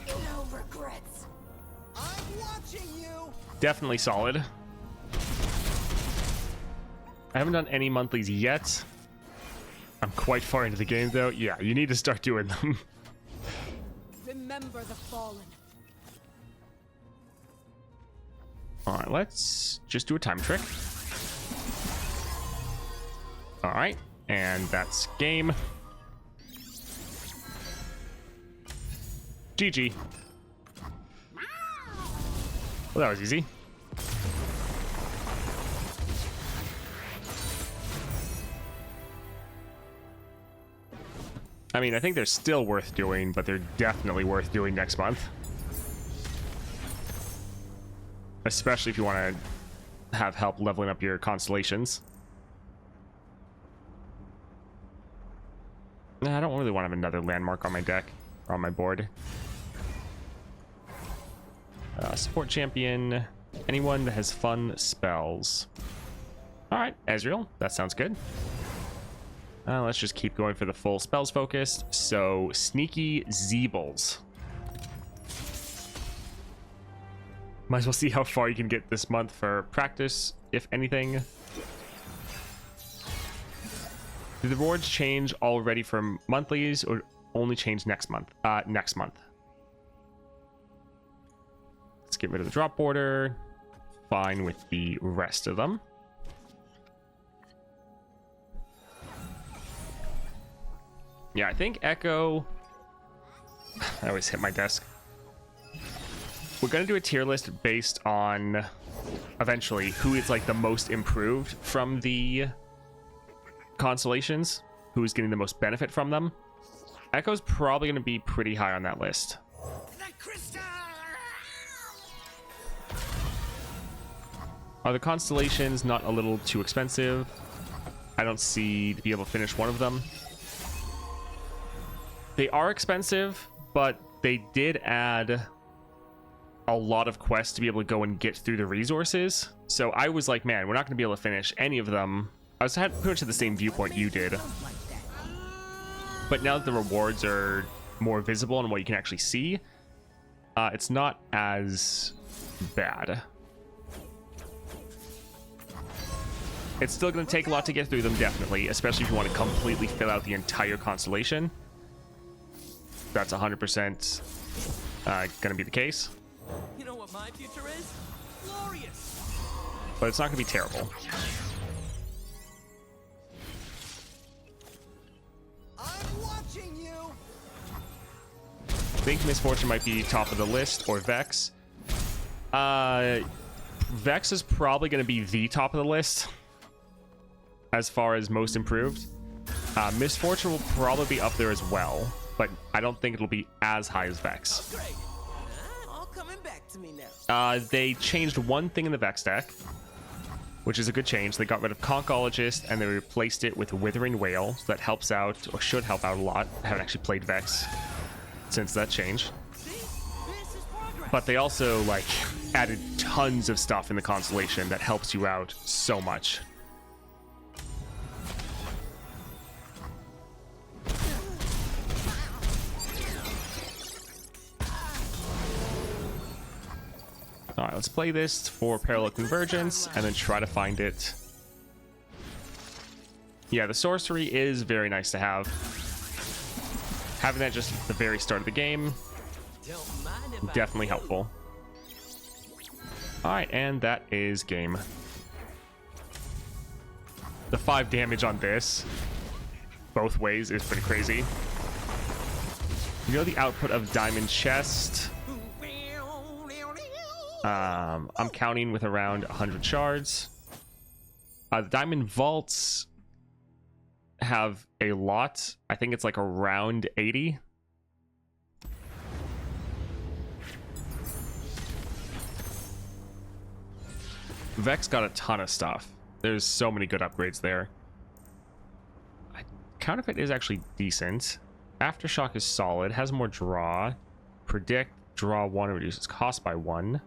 No regrets.
I'm watching you.
Definitely solid. I haven't done any monthlies yet. I'm quite far into the game though. Yeah, you need to start doing them.
Remember the fallen.
Alright, let's just do a time trick. Alright, and that's game. GG. Well, that was easy. I mean, I think they're still worth doing, but they're definitely worth doing next month. Especially if you want to have help leveling up your constellations. Nah, I don't really want to have another landmark on my deck, or on my board. Support champion. Anyone that has fun spells. Alright, Ezreal. That sounds good. Let's just keep going for the full spells focused. So, Sneaky Zeebles. Might as well see how far you can get this month for practice, if anything. Do the rewards change already from monthlies, or only change next month? Next month. Let's get rid of the drop border. Fine with the rest of them. Yeah, I think Ekko... I always hit my desk. We're going to do a tier list based on, eventually, who is like the most improved from the constellations, who's getting the most benefit from them. Ekko's probably going to be pretty high on that list.
The crystal.
Are the constellations not a little too expensive? I don't see to be able to finish one of them. They are expensive, but they did add a lot of quests to be able to go and get through the resources. So I was like, man, we're not going to be able to finish any of them. Had pretty much the same viewpoint you did. But now that the rewards are more visible and what you can actually see, it's not as bad. It's still going to take a lot to get through them, definitely, especially if you want to completely fill out the entire constellation. That's 100% going to be the case.
You know what my future is? Glorious.
But it's not going to be terrible.
I'm watching you.
I think Misfortune might be top of the list, or Vex. Vex is probably going to be the top of the list as far as most improved. Misfortune will probably be up there as well, but I don't think it'll be as high as Vex.
Oh, great. All coming back to me now.
They changed one thing in the Vex deck, which is a good change. They got rid of Concologist and they replaced it with Withering Whale. So that helps out, or should help out a lot. I haven't actually played Vex since that change.
See? This is progress.
But they also like added tons of stuff in the Constellation that helps you out so much. All right, let's play this for Parallel Convergence and then try to find it. Yeah, the sorcery is very nice to have. Having that just at the very start of the game,
Don't mind if I
definitely
do.
helpful. All right, and that is game. The 5 damage on this, both ways, is pretty crazy. You know the output of Diamond Chest. I'm counting with around 100 shards. The Diamond Vaults have a lot. I think it's like around 80. Vex got a ton of stuff. There's so many good upgrades there. Counterfeit is actually decent. Aftershock is solid. Has more draw. Predict, draw 1, reduces cost by 1.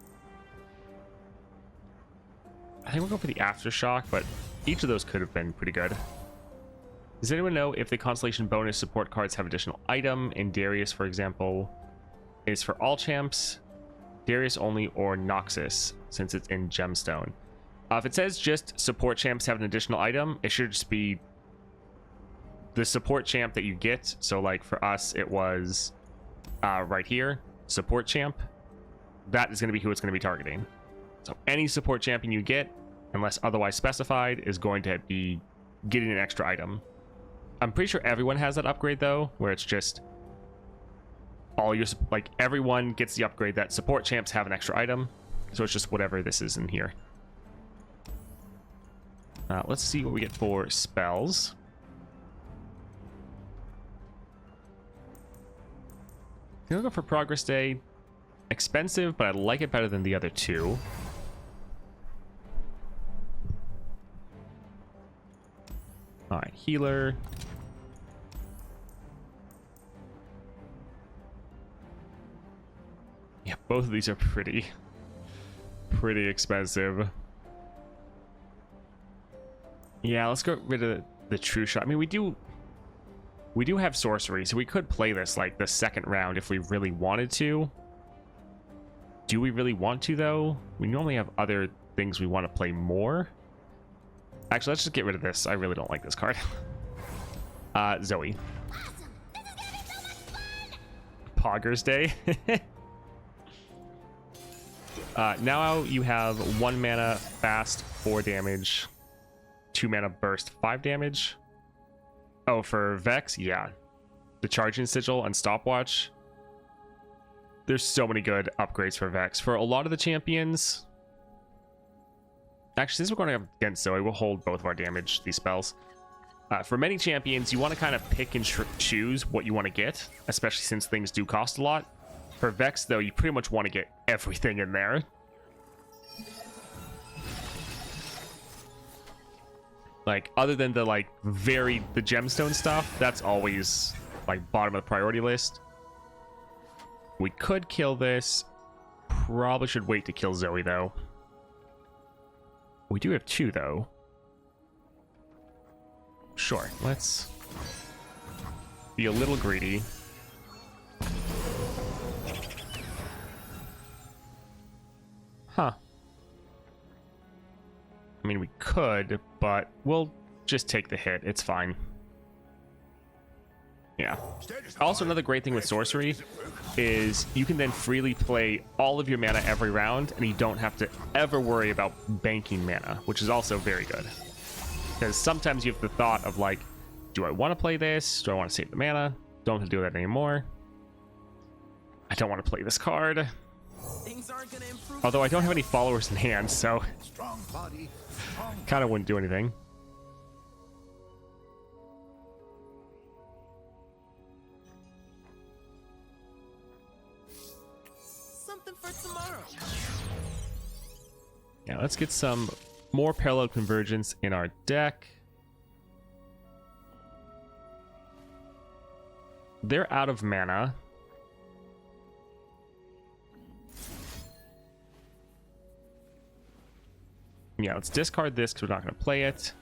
I think we'll go for the Aftershock, but Each of those could have been pretty good. Does anyone know if the Constellation bonus support cards have additional item? In Darius, for example, is for all champs, Darius only, or Noxus, since it's in Gemstone. If it says just support champs have an additional item, it should just be the support champ that you get. So like for us, it was right here, support champ. That is going to be who it's going to be targeting. So any support champion you get, unless otherwise specified, is going to be getting an extra item. I'm pretty sure everyone has that upgrade though, where it's just all your, like, everyone gets the upgrade that support champs have an extra item. So it's just whatever this is in here. Let's see what we get for spells. Gonna go for Progress Day. Expensive, but I like it better than the other two. All right, healer. Yeah, both of these are pretty expensive. Yeah, let's get rid of the true shot. I mean, we do have sorcery, so we could play this like the second round if we really wanted to. Do we really want to though? We normally have other things we want to play more. Actually, let's just get rid of this. I really don't like this card. Zoe. Poggers Day. Now you have 1 mana fast 4 damage, 2 mana burst 5 damage. Oh, for Vex, yeah. The charging sigil and stopwatch. There's so many good upgrades for Vex. For a lot of the champions, actually, since we're going up against Zoe, we'll hold both of our damage, these spells. For many champions, you want to kind of pick and choose what you want to get, especially since things do cost a lot. For Vex, though, you pretty much want to get everything in there. Like, other than the, like, the gemstone stuff, that's always, like, bottom of the priority list. We could kill this. Probably should wait to kill Zoe, though. We do have 2, though. Sure, let's be a little greedy. Huh. I mean, we could, but we'll just take the hit. It's fine. Yeah. Also, another great thing with sorcery is you can then freely play all of your mana every round, and you don't have to ever worry about banking mana, which is also very good. Because sometimes you have the thought of like, do I want to play this? Do I want to save the mana? Don't have to do that anymore. I don't want to play this card. Although I don't have any followers in hand, so kind of wouldn't do anything.
Something for tomorrow.
Yeah, let's get some more parallel convergence in our deck. They're out of mana. Yeah, let's discard this because we're not going to play it.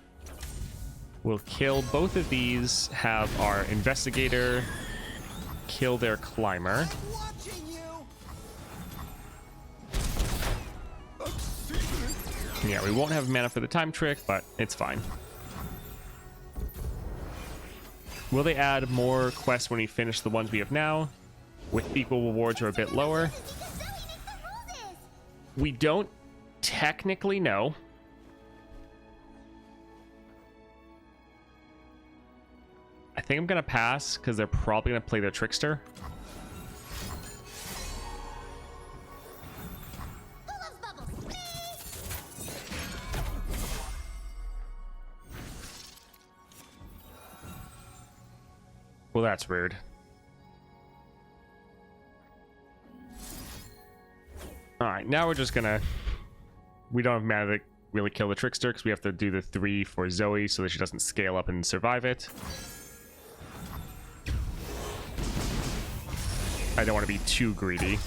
We'll kill both of these, have our investigator kill their climber. Yeah, we won't have mana for the time trick, but it's fine. Will they add more quests when we finish the ones we have now? With equal rewards or a bit lower? We don't technically know. I think I'm going to pass because they're probably going to play their trickster. Well, that's weird. Alright, now we're just gonna... We don't have mana to really kill the trickster because we have to do the 3 for Zoe so that she doesn't scale up and survive it. I don't want to be too greedy.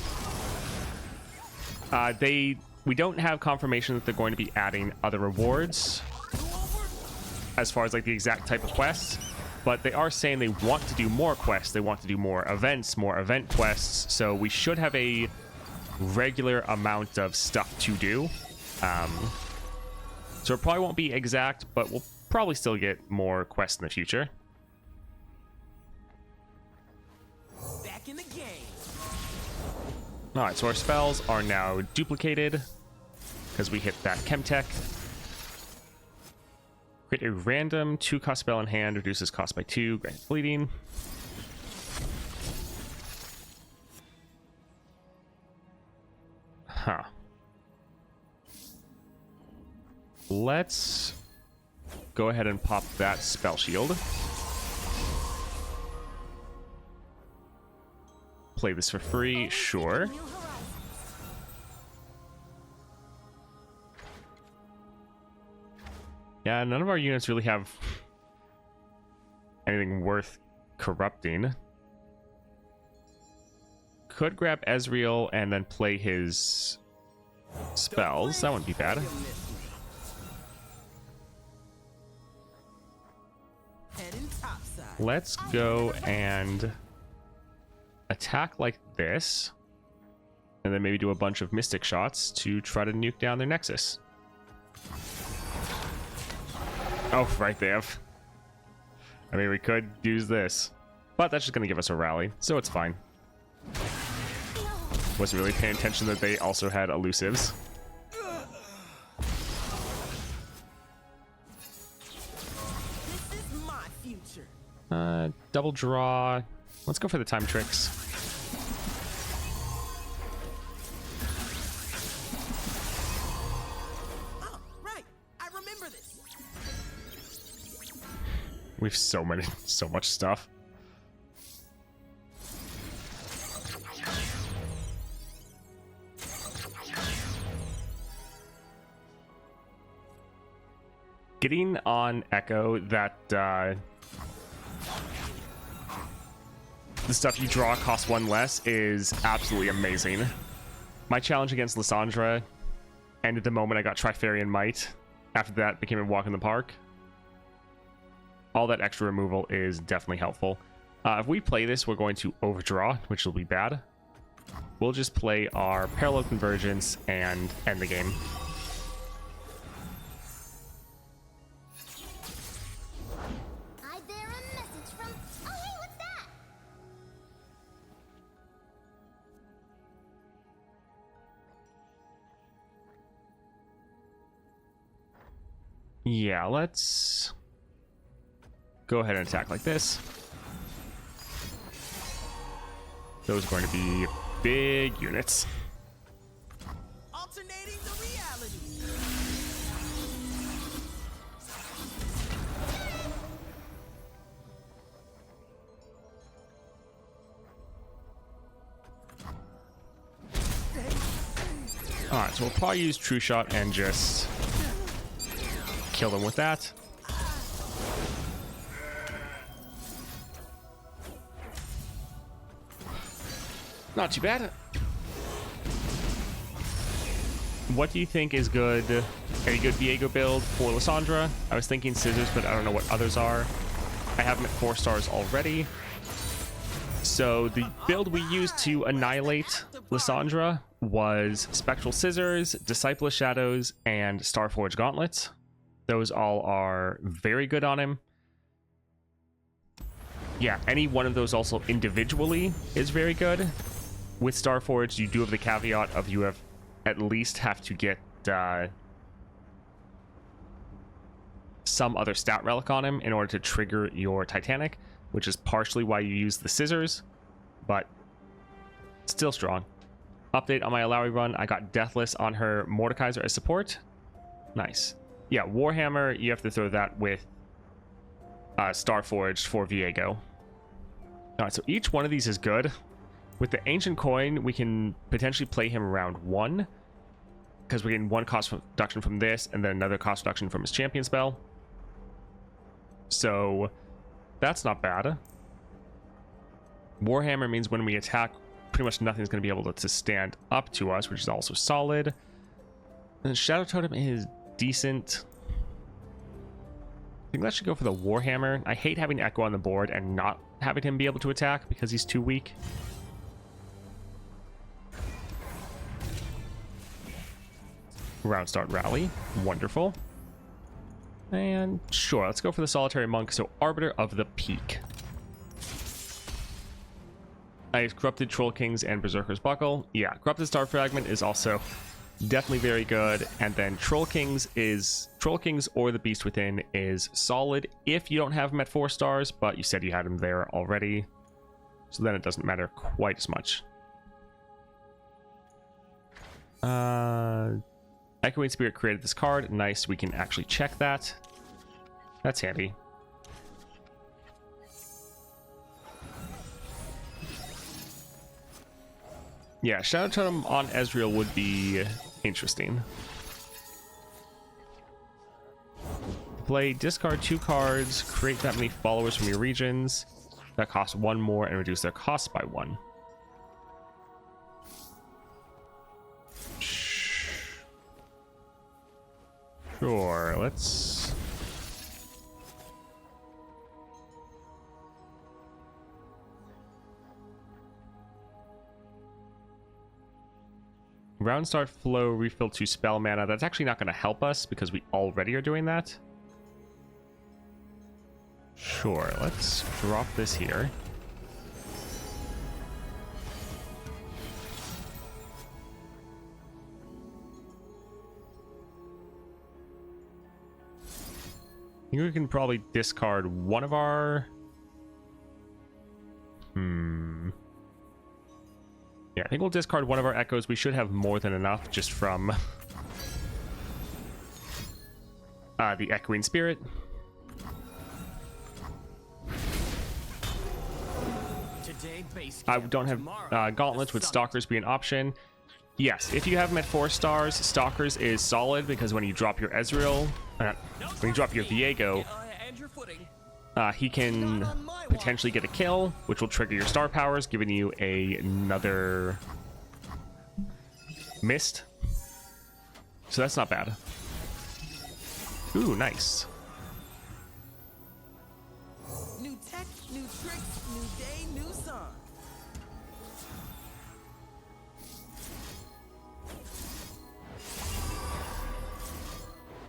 We don't have confirmation that they're going to be adding other rewards. as far as like the exact type of quests, but they are saying they want to do more quests. They want to do more events, more event quests. So we should have a regular amount of stuff to do. So it probably won't be exact, but we'll probably still get more quests in the future.
Back in the game.
Alright, so our spells are now duplicated because we hit that Chemtech. Create a random 2-cost spell in hand, reduces cost by 2, grants bleeding. Huh. Let's go ahead and pop that spell shield. Play this for free, sure. Yeah, none of our units really have anything worth corrupting. Could grab Ezreal and then play his spells. That wouldn't be bad. Let's go and attack like this, and then maybe do a bunch of Mystic shots to try to nuke down their Nexus. Oh, right, they have. I mean, we could use this, but that's just going to give us a rally, so it's fine. Wasn't really paying attention that they also had elusives. Double draw. Let's go for the time tricks.
Oh, right. I remember this.
We've so much stuff. Getting on Ekko that the stuff you draw costs 1 less is absolutely amazing. My challenge against Lysandra ended the moment I got Trifarian Might. After that, became a walk in the park. All that extra removal is definitely helpful. If we play this, we're going to overdraw, which will be bad. We'll just play our Parallel Convergence and end the game.
I bear a message from... Oh, hey, what's that?
Yeah, let's go ahead and attack like this. Those are going to be big units.
Alternating the reality.
Alright, so we'll probably use True Shot and just kill them with that. Not too bad. What do you think is good? A good Viego build for Lysandra? I was thinking scissors, but I don't know what others are. I have them at 4 stars already. So the build we used to annihilate Lysandra was Spectral Scissors, Disciple of Shadows, and Starforge Gauntlets. Those all are very good on him. Yeah, any one of those also individually is very good. With Starforged, you do have the caveat of you have at least have to get some other stat relic on him in order to trigger your Titanic, which is partially why you use the scissors, but still strong. Update on my Alawi run, I got Deathless on her Mordekaiser as support. Nice. Yeah, Warhammer, you have to throw that with Starforged for Viego. Alright, so each one of these is good. With the Ancient Coin, we can potentially play him around 1, because we're getting 1 cost reduction from this, and then another cost reduction from his champion spell. So, that's not bad. Warhammer means when we attack, pretty much nothing's going to be able to stand up to us, which is also solid. And Shadow Totem is decent. think that should go for the Warhammer. I hate having Ekko on the board and not having him be able to attack because he's too weak. Round start rally. Wonderful. And sure, let's go for the Solitary Monk. So Arbiter of the Peak. I Corrupted Troll Kings and Berserker's Buckle. Yeah, Corrupted Star Fragment is also definitely very good. And then Troll Kings or the Beast Within is solid if you don't have him at 4 stars, but you said you had him there already. So then it doesn't matter quite as much. Echoing Spirit created this card. Nice, we can actually check that. That's handy. Yeah, Shadow Totem on Ezreal would be interesting. Play, discard 2 cards, create that many followers from your regions that cost 1 more and reduce their cost by 1. Sure, let's... Round start flow, refill 2 spell mana. That's actually not going to help us because we already are doing that. Sure, let's drop this here. I think we can probably discard one of our... Yeah, I think we'll discard one of our Echoes. We should have more than enough just from the Echoing Spirit. I don't have Gauntlets. Would Stalkers be an option? Yes, if you have him at 4 stars, Stalkers is solid because when you drop your Ezreal, when you drop your Viego, he can potentially get a kill, which will trigger your star powers, giving you another mist. So that's not bad. Ooh, nice.
New tech, new tricks, new day, new song.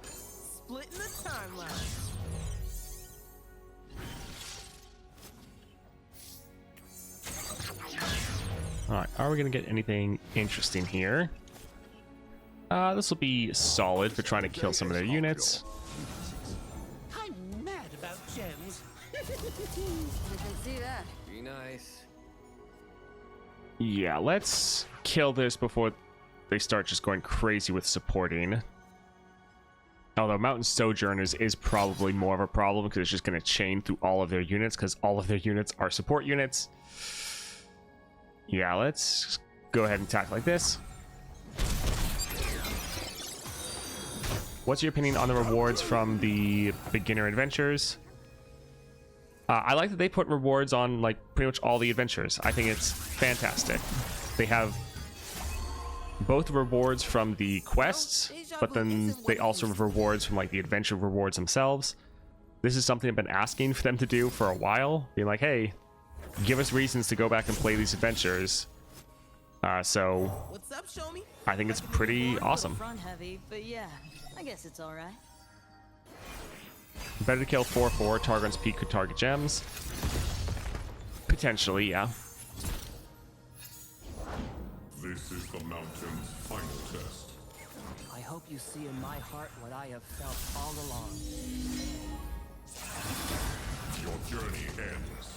Splitting the timeline.
Alright, are we going to get anything interesting here? This will be solid for trying to kill some of their units.
I'm mad about gems.
Did they see that?
Be nice.
Yeah, let's kill this before they start just going crazy with supporting. Although Mountain Sojourners is probably more of a problem because it's just going to chain through all of their units because all of their units are support units. Yeah, let's go ahead and attack like this. What's your opinion on the rewards from the beginner adventures? I like that they put rewards on like pretty much all the adventures. I think it's fantastic. They have both rewards from the quests, but then they also have rewards from like the adventure rewards themselves. This is something I've been asking for them to do for a while, being like, hey, give us reasons to go back and play these adventures. So
What's up, show me?
I think it's pretty awesome.
Front heavy, but yeah, I guess it's all right.
Better to kill 4/4. Targon's Peak could target gems. Potentially, yeah.
This is the mountain's final test.
I hope you see in my heart what I have felt all along.
Your journey ends.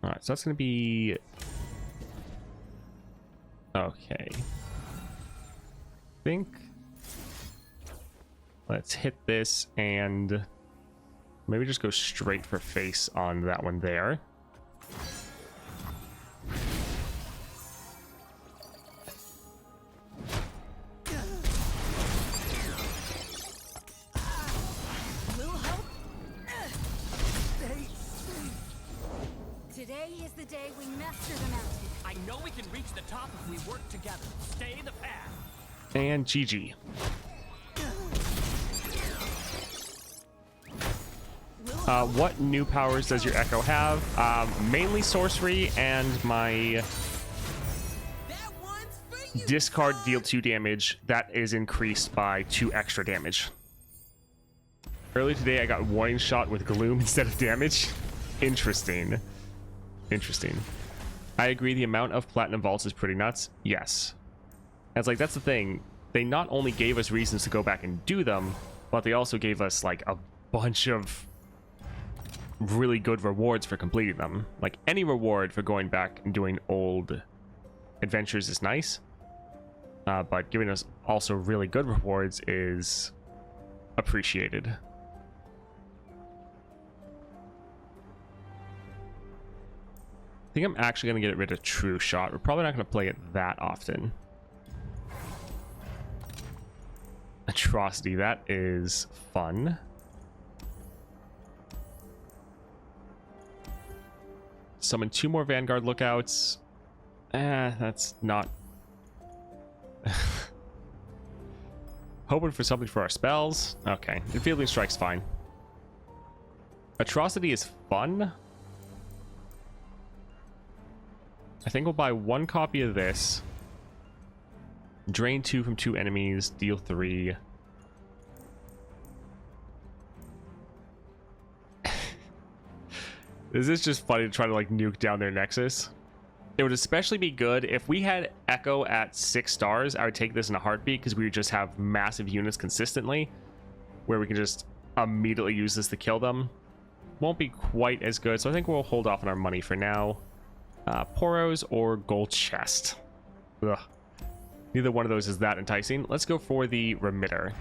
Alright, so that's going to be... Okay. I think... Let's hit this and maybe just go straight for face on that one there.
Today is the day we master the mountain.
I know we can reach the top if we work together. Stay the path.
And GG. What new powers does your Ekko have? Mainly sorcery and my discard deal 2 damage. That is increased by 2 extra damage. Earlier today, I got warning shot with gloom instead of damage. Interesting. Interesting. I agree, the amount of platinum vaults is pretty nuts. Yes. It's like, that's the thing. They not only gave us reasons to go back and do them, but they also gave us like a bunch of really good rewards for completing them. Like, any reward for going back and doing old adventures is nice, but giving us also really good rewards is appreciated. I think I'm actually going to get rid of True Shot. We're probably not going to play it that often. Atrocity, that is fun. Summon 2 more Vanguard Lookouts. That's not... Hoping for something for our spells. Okay, Fielding Strike's fine. Atrocity is fun. I think we'll buy 1 copy of this. Drain 2 from 2 enemies, deal 3. This is just funny to try to like nuke down their Nexus. It would especially be good if we had Ekko at 6 stars. I would take this in a heartbeat because we would just have massive units consistently where we can just immediately use this to kill them. Won't be quite as good, so I think we'll hold off on our money for now. Poros or gold chest. Ugh. Neither one of those is that enticing. Let's go for the remitter.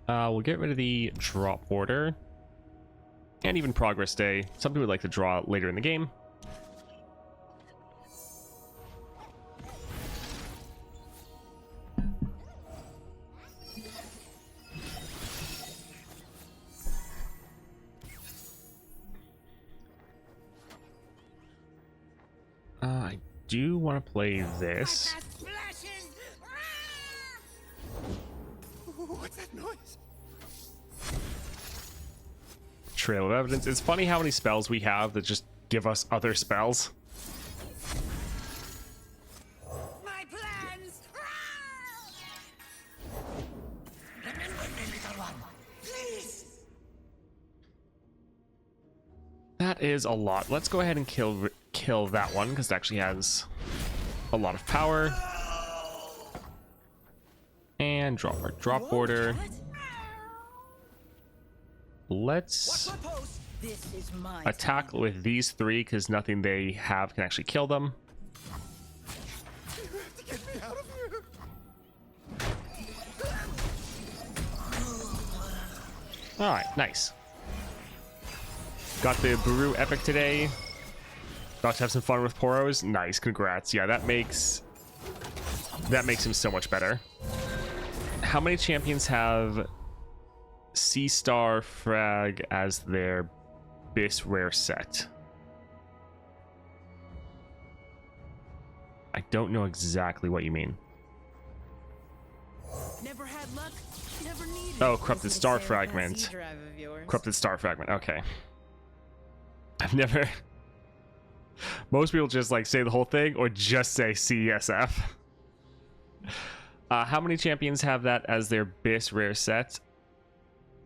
We'll get rid of the drop order and even progress day. Some people would like to draw later in the game. I do want to play this.
What's that noise?
Trail of Evidence. It's funny how many spells we have that just give us other spells.
My plans! Remember me, little one. Please!
That is a lot. Let's go ahead and kill that one because it actually has a lot of power. And drop our drop border. Let's
This is my
attack with these 3 because nothing they have can actually kill them.
You have to get me out of here.
All right, nice. Got the Baru Epic today. Got to have some fun with Poros. Nice, congrats. Yeah, that makes him so much better. How many champions have Sea Star Frag as their Bis rare set? I don't know exactly what you mean.
Never had luck, never needed.
Oh, Corrupted Star Fragment. Corrupted Star Fragment, okay. I've never... Most people just like say the whole thing or just say CSF. How many champions have that as their Bis rare set?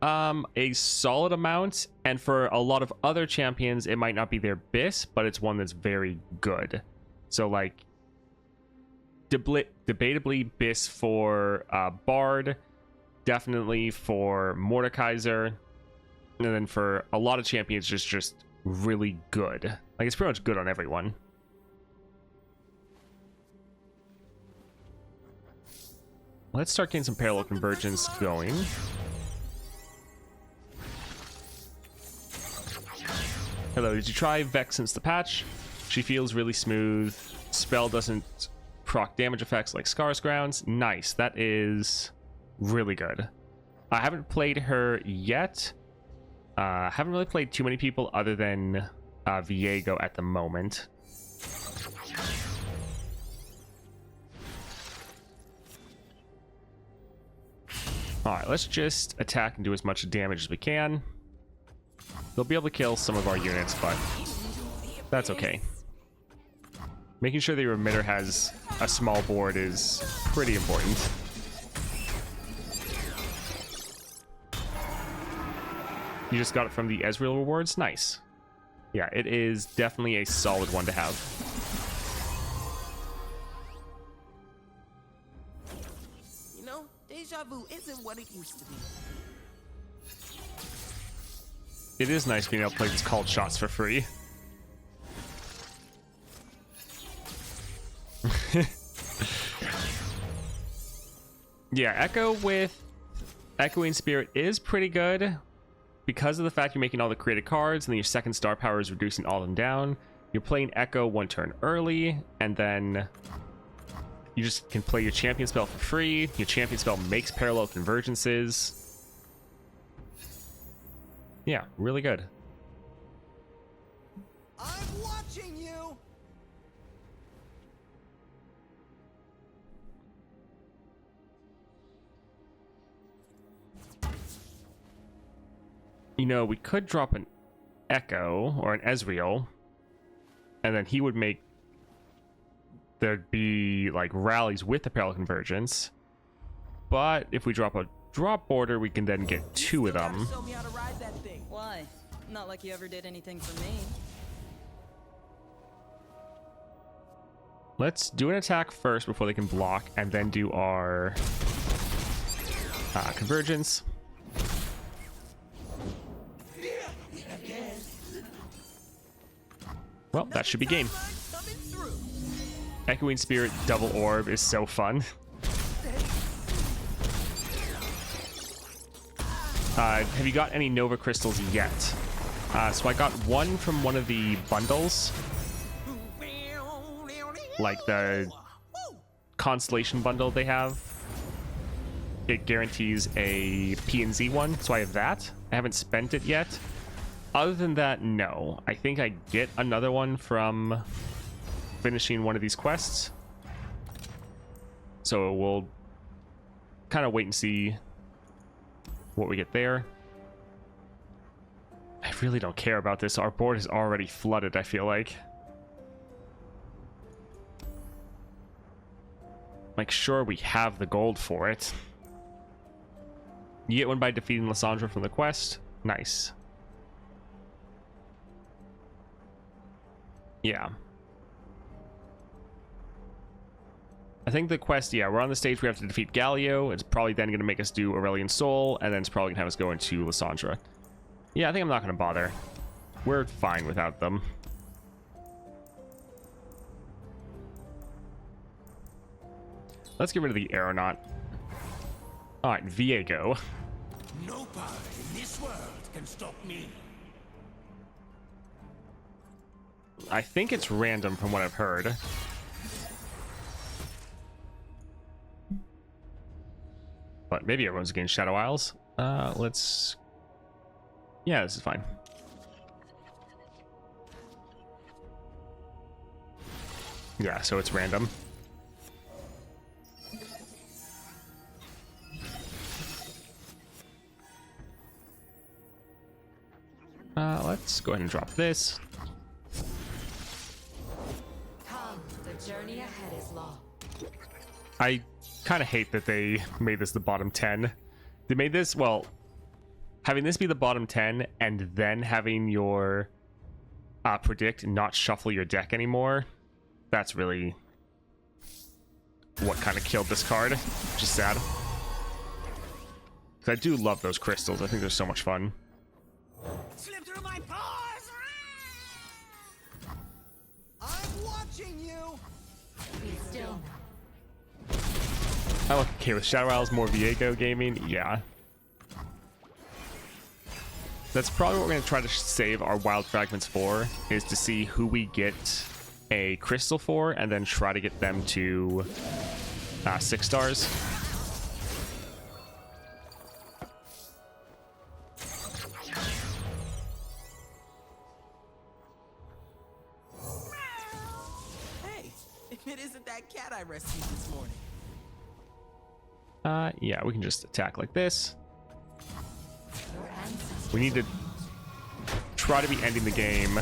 A solid amount, and for a lot of other champions, it might not be their Bis, but it's one that's very good. So like, debatably Bis for Bard, definitely for Mordekaiser, and then for a lot of champions, just really good. Like, it's pretty much good on everyone. Let's start getting some parallel convergence going. Hello, did you try Vex since the patch? She feels really smooth. Spell doesn't proc damage effects like Scar's Grounds. Nice, that is really good. I haven't played her yet. Haven't really played too many people other than Viego at the moment. Alright, let's just attack and do as much damage as we can. They'll be able to kill some of our units, but that's okay. Making sure the emitter has a small board is pretty important. You just got it from the Ezreal rewards? Nice. Yeah, it is definitely a solid one to have.
You know, deja vu isn't what it used to be.
It is nice being able to play these called shots for free. Yeah, Ekko with Echoing Spirit is pretty good. Because of the fact you're making all the created cards and then your second star power is reducing all of them down, you're playing Ekko one turn early, and then you just can play your champion spell for free. Your champion spell makes parallel convergences. Yeah, really good.
I'm watching you.
You know, we could drop an Ekko or an Ezreal, and then he would make there'd be like rallies with the parallel convergence. But if we drop a drop border, we can then get two of them.
Show me how to ride that thing.
Why? Not like you ever did anything for me.
Let's do an attack first before they can block, and then do our convergence. Well, that should be game. Echoing Spirit double orb is so fun. Have you got any Nova crystals yet? So I got one from one of the bundles, like the Constellation bundle they have. It guarantees a P and Z one, so I have that. I haven't spent it yet. Other than that, no. I think I get another one from finishing one of these quests. So we'll kind of wait and see what we get there. I really don't care about this. Our board is already flooded, I feel like. Like, sure, we have the gold for it. You get one by defeating Lysandra from the quest. Nice. Yeah. I think the quest, yeah, we're on the stage we have to defeat Galio. It's probably then going to make us do Aurelian Soul, and then it's probably going to have us go into Lysandra. Yeah, I think I'm not going to bother. We're fine without them. Let's get rid of the aeronaut. Alright, Viego.
No power in this world can stop me.
I think it's random from what I've heard. But maybe everyone's against Shadow Isles. Let's... Yeah, this is fine. Yeah, so it's random. Let's go ahead and drop this.
Come, the journey ahead is long.
I kind of hate that they made this the bottom 10. They made this, well, having this be the bottom 10 and then having your predict not shuffle your deck anymore, that's really what kind of killed this card, which is sad. Because I do love those crystals. I think they're so much fun.
Slip through my pores. I'm watching you.
Be still now.
I'm okay with Shadow Isles, more Viego gaming. Yeah. That's probably what we're going to try to save our Wild Fragments for, is to see who we get a crystal for, and then try to get them to 6 stars. Yeah, we can just attack like this. We need to try to be ending the game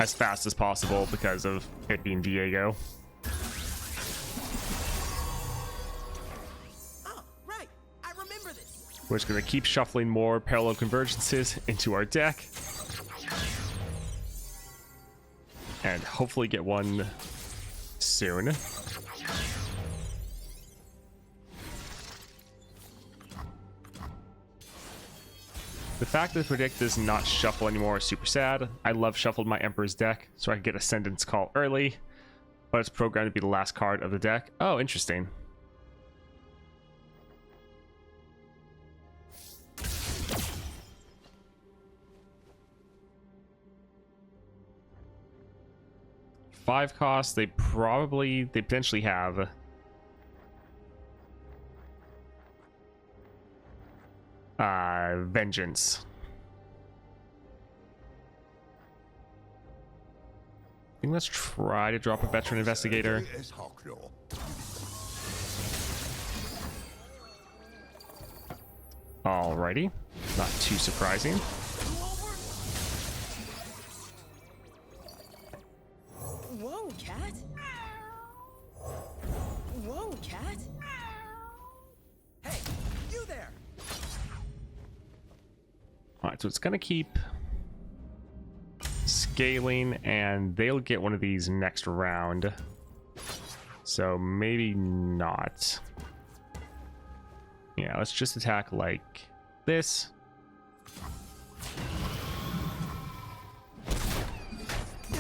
as fast as possible because of it being Viego.
Oh, right. I remember this.
We're just going to keep shuffling more parallel convergences into our deck. And hopefully get one soon. The fact that Predict does not shuffle anymore is super sad. I love shuffled my Emperor's deck so I could get Ascendant's Call early, but it's programmed to be the last card of the deck. Oh, interesting. Five costs, they potentially have Vengeance. I think let's try to drop a Veteran Investigator. Alrighty, not too surprising.
Whoa, cat. Whoa, cat.
Hey, you there.
Alright, so it's gonna keep scaling, and they'll get one of these next round. So maybe not. Yeah, let's just attack like this.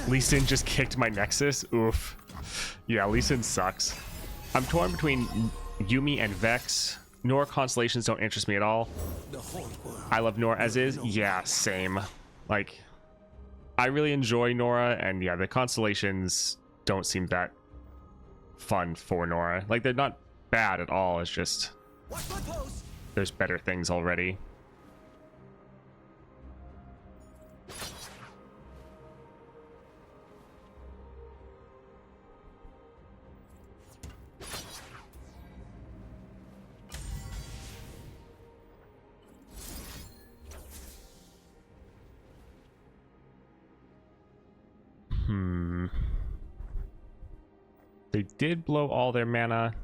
Lee Sin just kicked my Nexus. Oof. Yeah, Lee Sin sucks. I'm torn between Yuumi and Vex. Nora Constellations don't interest me at all. I love Nora as is. Yeah, same. Like, I really enjoy Nora, and yeah, the Constellations don't seem that fun for Nora. Like, they're not bad at all. It's just there's better things already. They did blow all their mana.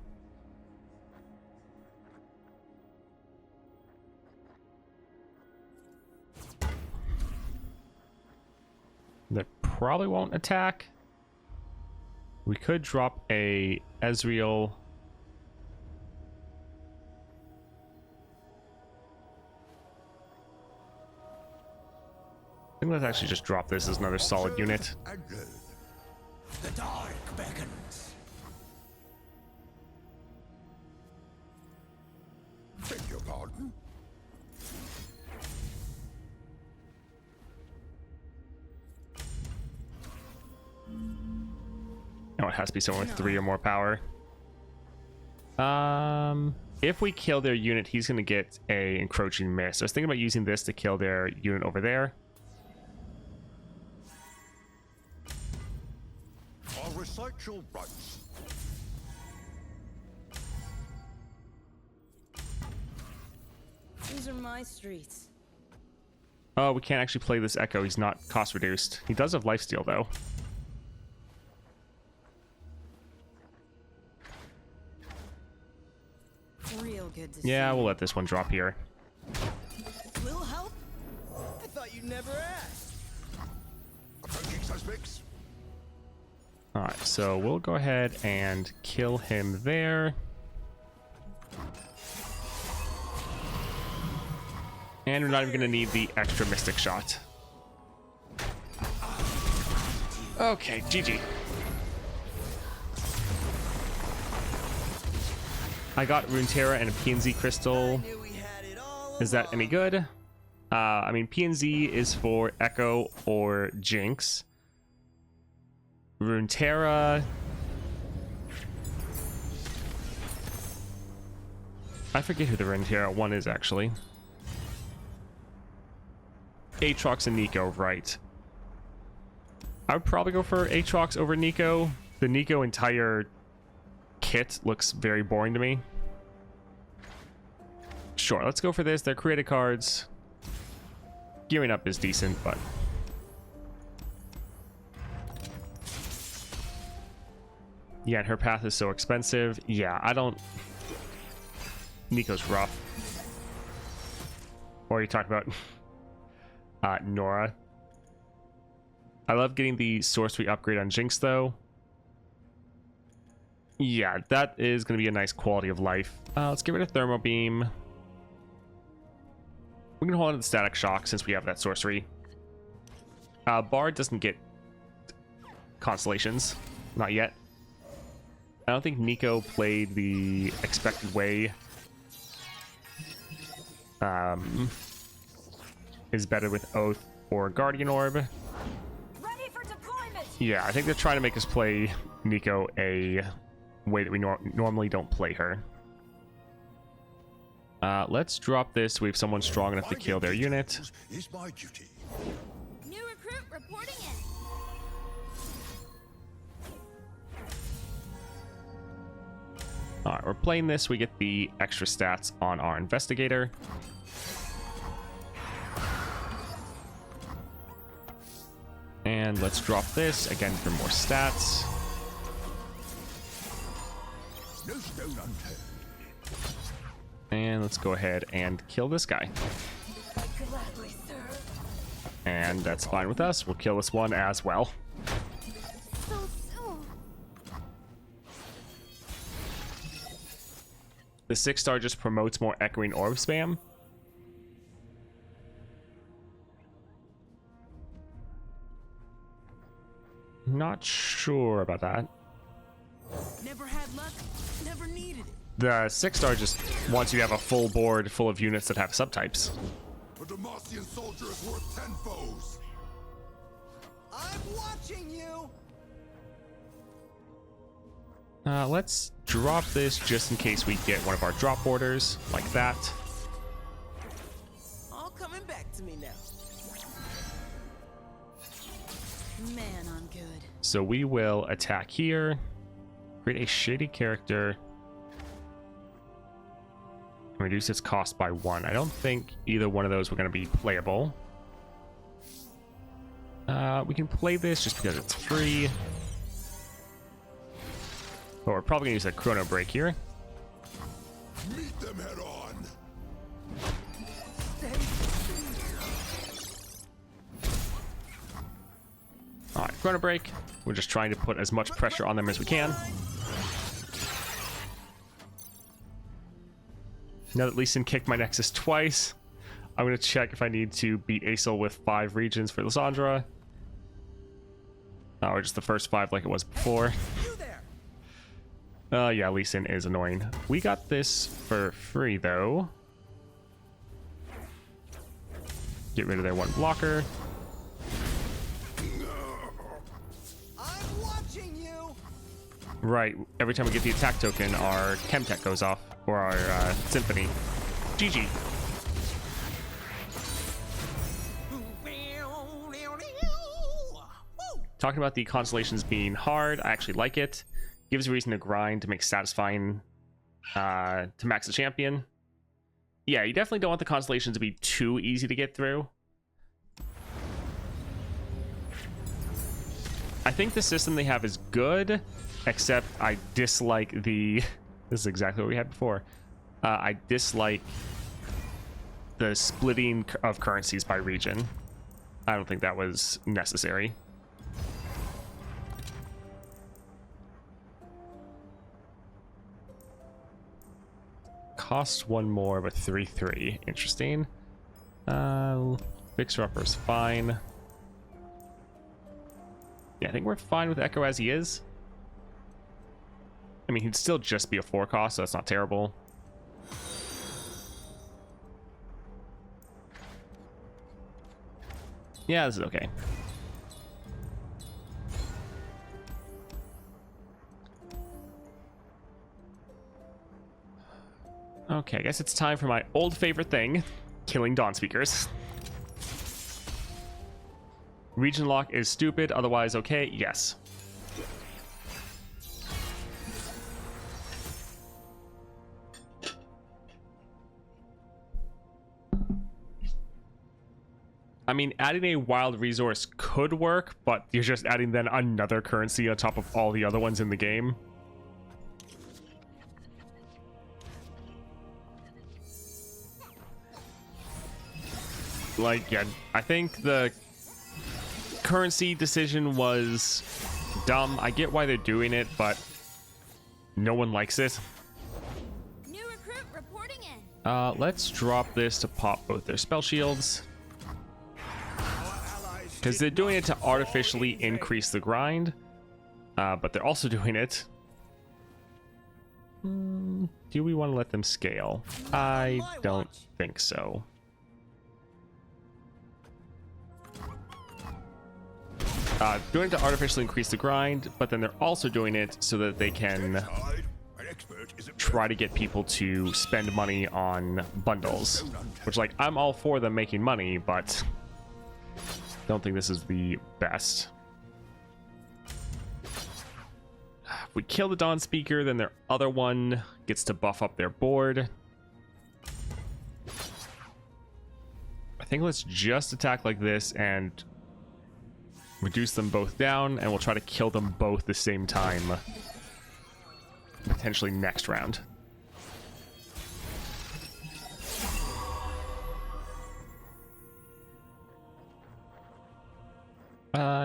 They probably won't attack. We could drop a Ezreal. I think let's actually just drop this as another solid unit.
The dark beckons.
Beg your pardon?
Oh, it has to be someone with 3 or more power. If we kill their unit, he's going to get a encroaching miss. I was thinking about using this to kill their unit over there.
I'll recite your rights.
These are my streets.
Oh, we can't actually play this Ekko. He's not cost reduced. He does have lifesteal, though.
Real good to
Yeah,
see.
we'll let this one drop here.
Little help? I thought you'd never ask.
Approaching suspects.
Alright, so we'll go ahead and kill him there. And we're not even going to need the extra Mystic Shot. Okay, GG. I got Runeterra and a PNZ Crystal.
Knew we had it all
Is that any good? I mean, PNZ is for Ekko or Jinx. Runeterra. I forget who the Runeterra one is, actually. Aatrox and Nico, right. I would probably go for Aatrox over Nico. The Nico entire kit looks very boring to me. Sure, let's go for this. They're created cards. Gearing up is decent, but... yeah, and her path is so expensive. Yeah, I don't... Nico's rough. Or you talk about Nora. I love getting the sorcery upgrade on Jinx, though. Yeah, that is going to be a nice quality of life. Let's get rid of Thermo Beam. We can hold on to the Static Shock since we have that sorcery. Bard doesn't get Constellations. Not yet. I don't think Nico played the expected way. Is better with Oath or Guardian Orb.
Ready for deployment.
Yeah, I think they're trying to make us play Nico a way that we normally don't play her. Let's drop this. We have someone strong enough to kill their unit.
Is my duty.
New recruit reporting in.
Alright, we're playing this. We get the extra stats on our investigator. And let's drop this again for more stats.
No stone unturned.
And let's go ahead and kill this guy.
Gladly, sir.
And that's fine with us. We'll kill this one as well.
So soon.
The 6-star just promotes more Echoing Orb spam. Not sure about that.
Never had luck, never needed it.
The 6-star just wants you to have a full board full of units that have subtypes.
A Demacian soldier is worth 10 foes.
I'm watching you.
Let's drop this just in case we get one of our drop borders like that.
All coming back to me now.
Man, I'm good.
So we will attack here, create a shady character, and reduce its cost by 1. I don't think either one of those were going to be playable. We can play this just because it's free. But we're probably going to use a chrono break here.
Meet them head on.
Alright, chrono break. We're just trying to put as much pressure on them as we can. Now that Lee Sin kicked my Nexus twice, I'm going to check if I need to beat Acel with 5 regions for Lysandra. Or just the first 5 like it was before.
You there.
Yeah, Lee Sin is annoying. We got this for free, though. Get rid of their 1 blocker.
I'm watching you.
Right, every time we get the attack token, our Chem Tech goes off. Or our Symphony. GG. Talking about the Constellations being hard, I actually like it. Gives a reason to grind to make satisfying to max the champion. Yeah, you definitely don't want the Constellations to be too easy to get through. I think the system they have is good, except I dislike the... This is exactly what we had before. I dislike the splitting of currencies by region. I don't think that was necessary. Cost 1 more, but 3/3. Interesting. Fixer Upper's fine. Yeah, I think we're fine with Ekko as he is. I mean, he'd still just be a 4 cost, so that's not terrible. Yeah, this is okay. Okay, I guess it's time for my old favorite thing, killing Dawn Speakers. Region lock is stupid, otherwise okay, yes. I mean, adding a wild resource could work, but you're just adding then another currency on top of all the other ones in the game. Like, yeah, I think the currency decision was dumb. I get why they're doing it, but no one likes it.
New recruit reporting in.
Let's drop this to pop both their spell shields. Because they're doing it to artificially increase the grind. But they're also doing it... do we want to let them scale? I don't think so. Doing it to artificially increase the grind, but then they're also doing it so that they can try to get people to spend money on bundles. Which, like, I'm all for them making money, but don't think this is the best. If we kill the Dawn Speaker, then their other one gets to buff up their board. I think let's just attack like this and reduce them both down, and we'll try to kill them both the same time. Potentially next round.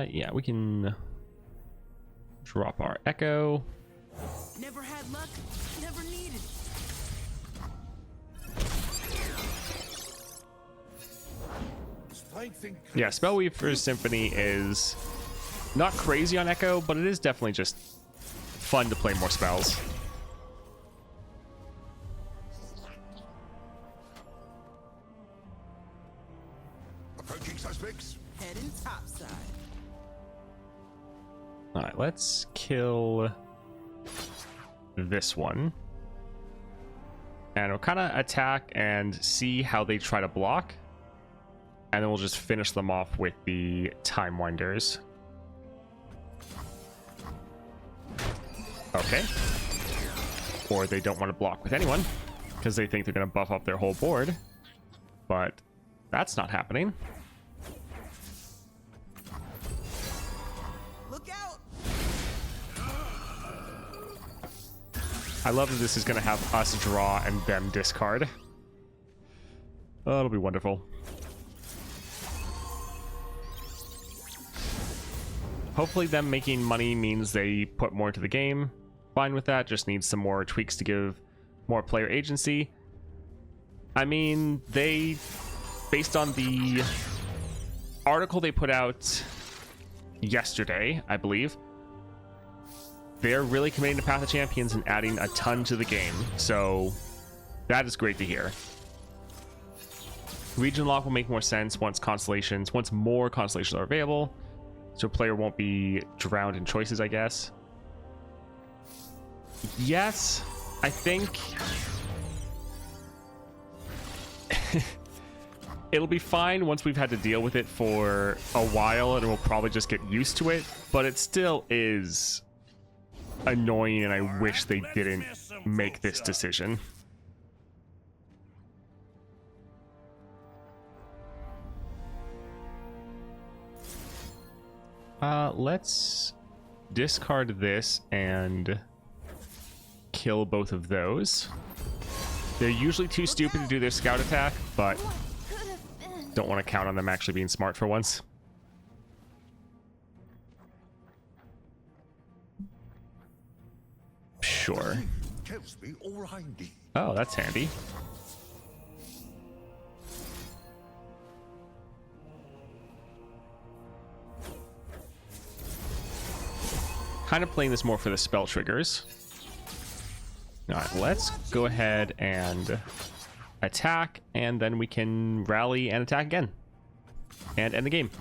Yeah, we can drop our Ekko.
Never had luck, never needed.
Yeah, Spellweaver's Symphony is not crazy on Ekko, but it is definitely just fun to play more spells.
Approaching suspects.
Heading topside.
Alright, let's kill this one. And we'll kind of attack and see how they try to block. And then we'll just finish them off with the Time Winders. Okay. Or they don't want to block with anyone because they think they're going to buff up their whole board. But that's not happening.
Look out!
I love that this is going to have us draw and them discard. Oh, it'll be wonderful. Hopefully them making money means they put more into the game. Fine with that, just need some more tweaks to give more player agency. I mean, they, based on the article they put out yesterday, I believe, they're really committing to Path of Champions and adding a ton to the game. So that is great to hear. Region lock will make more sense once more constellations are available. So a player won't be drowned in choices, I guess. Yes, I think it'll be fine once we've had to deal with it for a while, and we'll probably just get used to it. But it still is annoying, and I wish they didn't make this decision. Let's discard this and kill both of those. They're usually too stupid to do their scout attack, but don't want to count on them actually being smart for once. Sure. Oh, that's handy. Kind of playing this more for the spell triggers. Alright, let's go ahead and attack, and then we can rally and attack again. And end the game.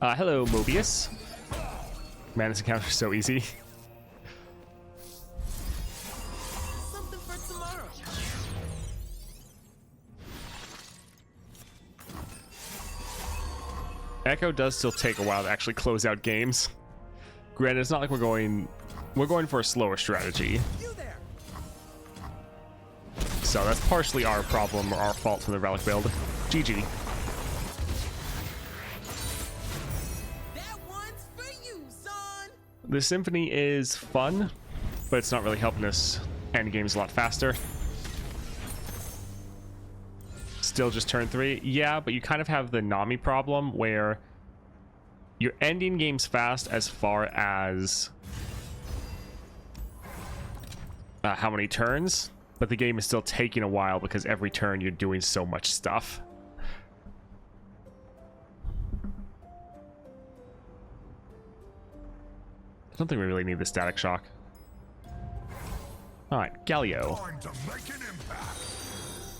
Hello, Mobius. Man, this encounter is so easy.
Something for tomorrow.
Ekko does still take a while to actually close out games. Granted, it's not like we're going for a slower strategy.
You there.
So that's partially our problem or our fault for the Relic build. GG.
That one's for you, son.
The Symphony is fun, but it's not really helping us end games a lot faster. Still just turn 3. Yeah, but you kind of have the Nami problem where you're ending games fast as far as how many turns, but the game is still taking a while because every turn you're doing so much stuff. I don't think we really need the static shock. Alright, Galio.
Time to make an impact.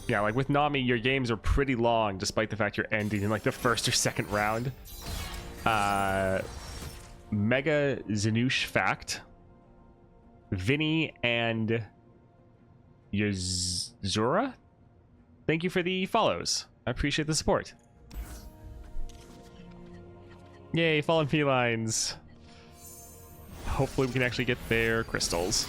Yeah, like with Nami, your games are pretty long, despite the fact you're ending in like the first or second round. Mega Zenoosh Fact. Vinny and Yazura, thank you for the follows. I appreciate the support. Yay, fallen felines. Hopefully we can actually get their crystals.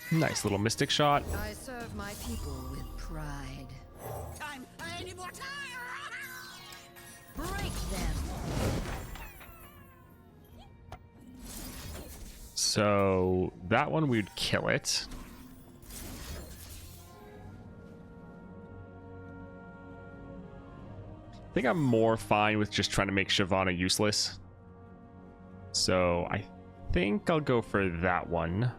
Nice little mystic shot.
I serve my people with pride.
Time. I need more time.
Break them.
So that one we'd kill it. I think I'm more fine with just trying to make Shyvana useless. So I think I'll go for that one.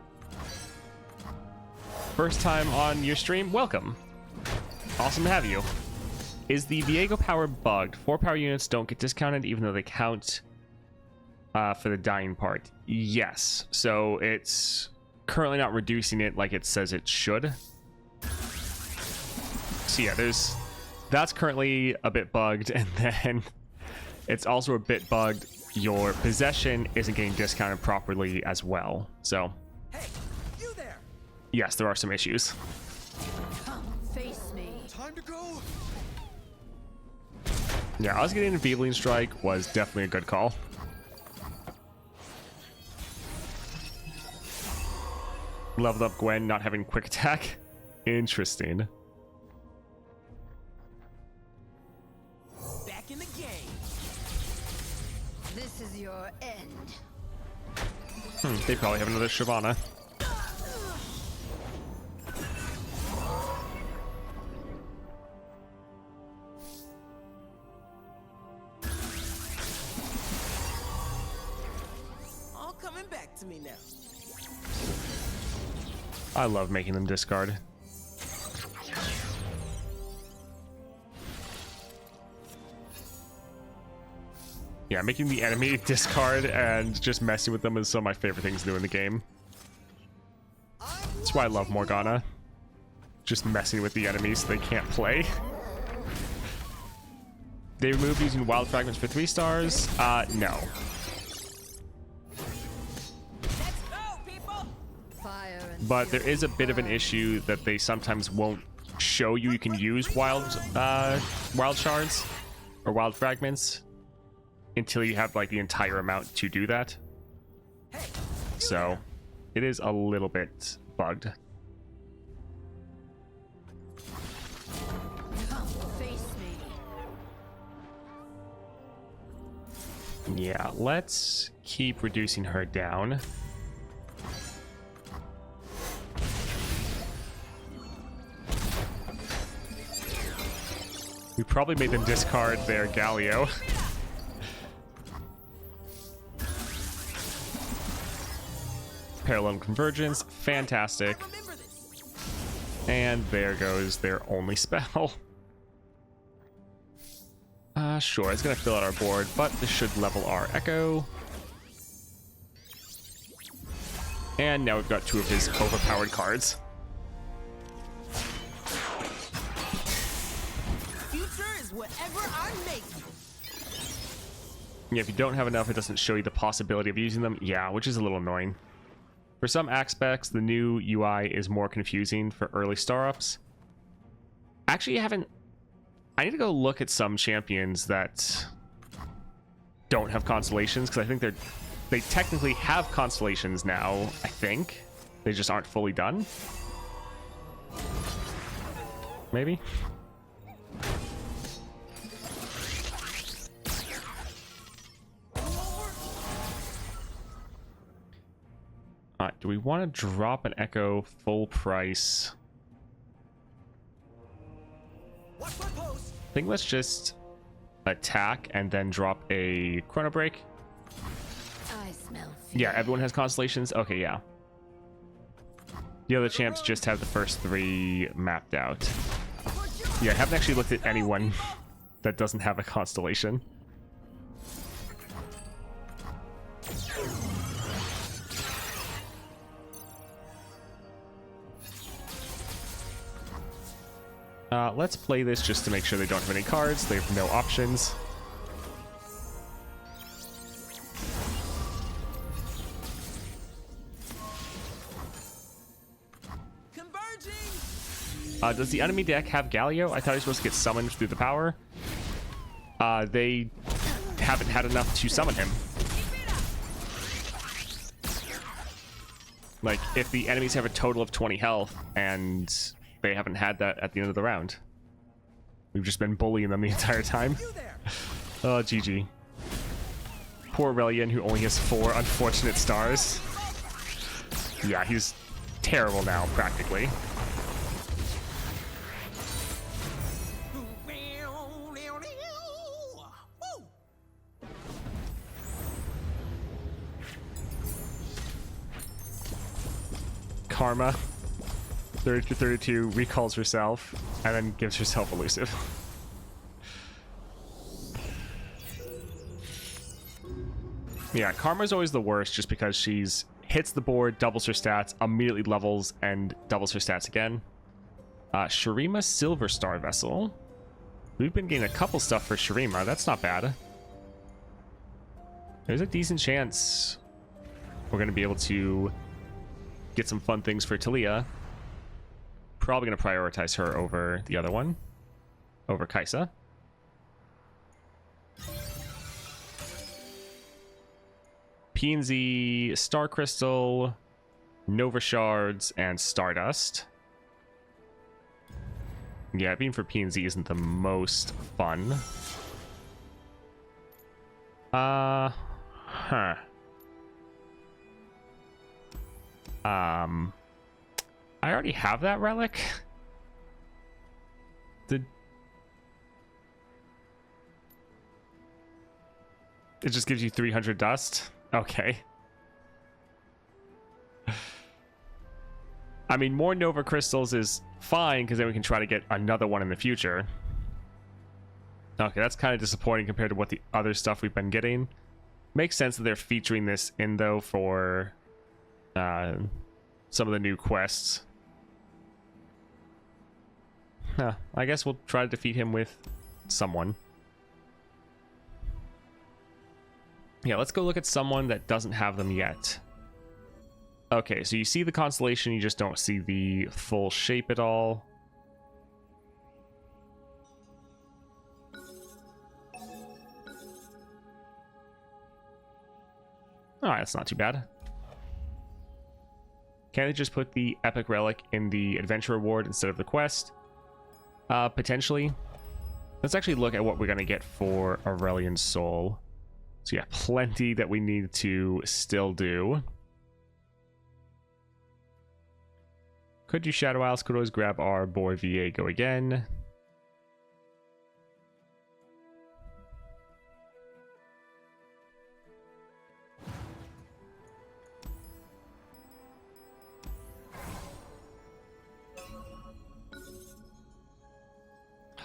First time on your stream, welcome. Awesome to have you. Is the Viego power bugged? 4 power units don't get discounted even though they count for the dying part. Yes. So it's currently not reducing it like it says it should. So yeah, that's currently a bit bugged, and then it's also a bit bugged. Your possession isn't getting discounted properly as well. So
Hey, you there?
yes, there are some issues.
Come face me.
Time to go.
Yeah, us getting a Veveling Strike was definitely a good call. Leveled up Gwen not having quick attack. Interesting.
Back in the game.
This is your end.
They probably have another Shyvana.
All coming back to me now.
I love making them discard. Yeah, making the enemy discard and just messing with them is some of my favorite things to do in the game. That's why I love Morgana. Just messing with the enemies so they can't play. They removed using wild fragments for 3 stars? No.
Let's go, people.
Fire and
But there is a bit of an issue that they sometimes won't show you can use wild shards or wild fragments until you have like the entire amount to do that. So it is a little bit bugged.
come face me.
Yeah, let's keep reducing her down. We probably made them discard their Galio. Parallel Convergence, fantastic.
Remember this.
And there goes their only spell. Sure, it's gonna fill out our board, but this should level our Ekko. And now we've got 2 of his overpowered cards.
Future is whatever I make it.
Yeah, if you don't have enough, it doesn't show you the possibility of using them. Yeah, which is a little annoying. For some aspects, the new UI is more confusing for early star-ups. Actually, I need to go look at some champions that don't have constellations, because I think they technically have constellations now, I think. They just aren't fully done. Maybe? Alright, do we want to drop an Ekko full price?
Watch my post.
I think let's just attack and then drop a chrono break.
I smell fear.
Yeah, everyone has constellations. Okay, yeah. The other champs just have the first 3 mapped out. Yeah, I haven't actually looked at anyone that doesn't have a constellation. Let's play this just to make sure they don't have any cards. They have no options.
Converging.
Does the enemy deck have Galio? I thought he was supposed to get summoned through the power. They haven't had enough to summon him. Like, if the enemies have a total of 20 health and they haven't had that at the end of the round. We've just been bullying them the entire time. Oh, GG. Poor Relian, who only has 4 unfortunate stars. Yeah, he's terrible now, practically. Karma. 30-32 recalls herself and then gives herself elusive. Yeah, Karma's always the worst just because she's hits the board, doubles her stats, immediately levels, and doubles her stats again. Shurima Silver Star Vessel. We've been getting a couple stuff for Shurima. That's not bad. There's a decent chance we're going to be able to get some fun things for Talia. Probably going to prioritize her over the other one. Over Kaisa. P&Z, Star Crystal, Nova Shards, and Stardust. Yeah, being for P&Z isn't the most fun. Huh. I already have that relic. It just gives you 300 dust? Okay. I mean, more Nova Crystals is fine, because then we can try to get another one in the future. Okay, that's kind of disappointing compared to what the other stuff we've been getting. Makes sense that they're featuring this in, though, for some of the new quests. Huh, I guess we'll try to defeat him with someone. Yeah, let's go look at someone that doesn't have them yet. Okay, so you see the constellation, you just don't see the full shape at all. Alright, that's not too bad. Can they just put the epic relic in the adventure reward instead of the quest? Potentially. Let's actually look at what we're going to get for Aurelian's Soul. So yeah, plenty that we need to still do. Could do Shadow Isles, could always grab our boy Viego again.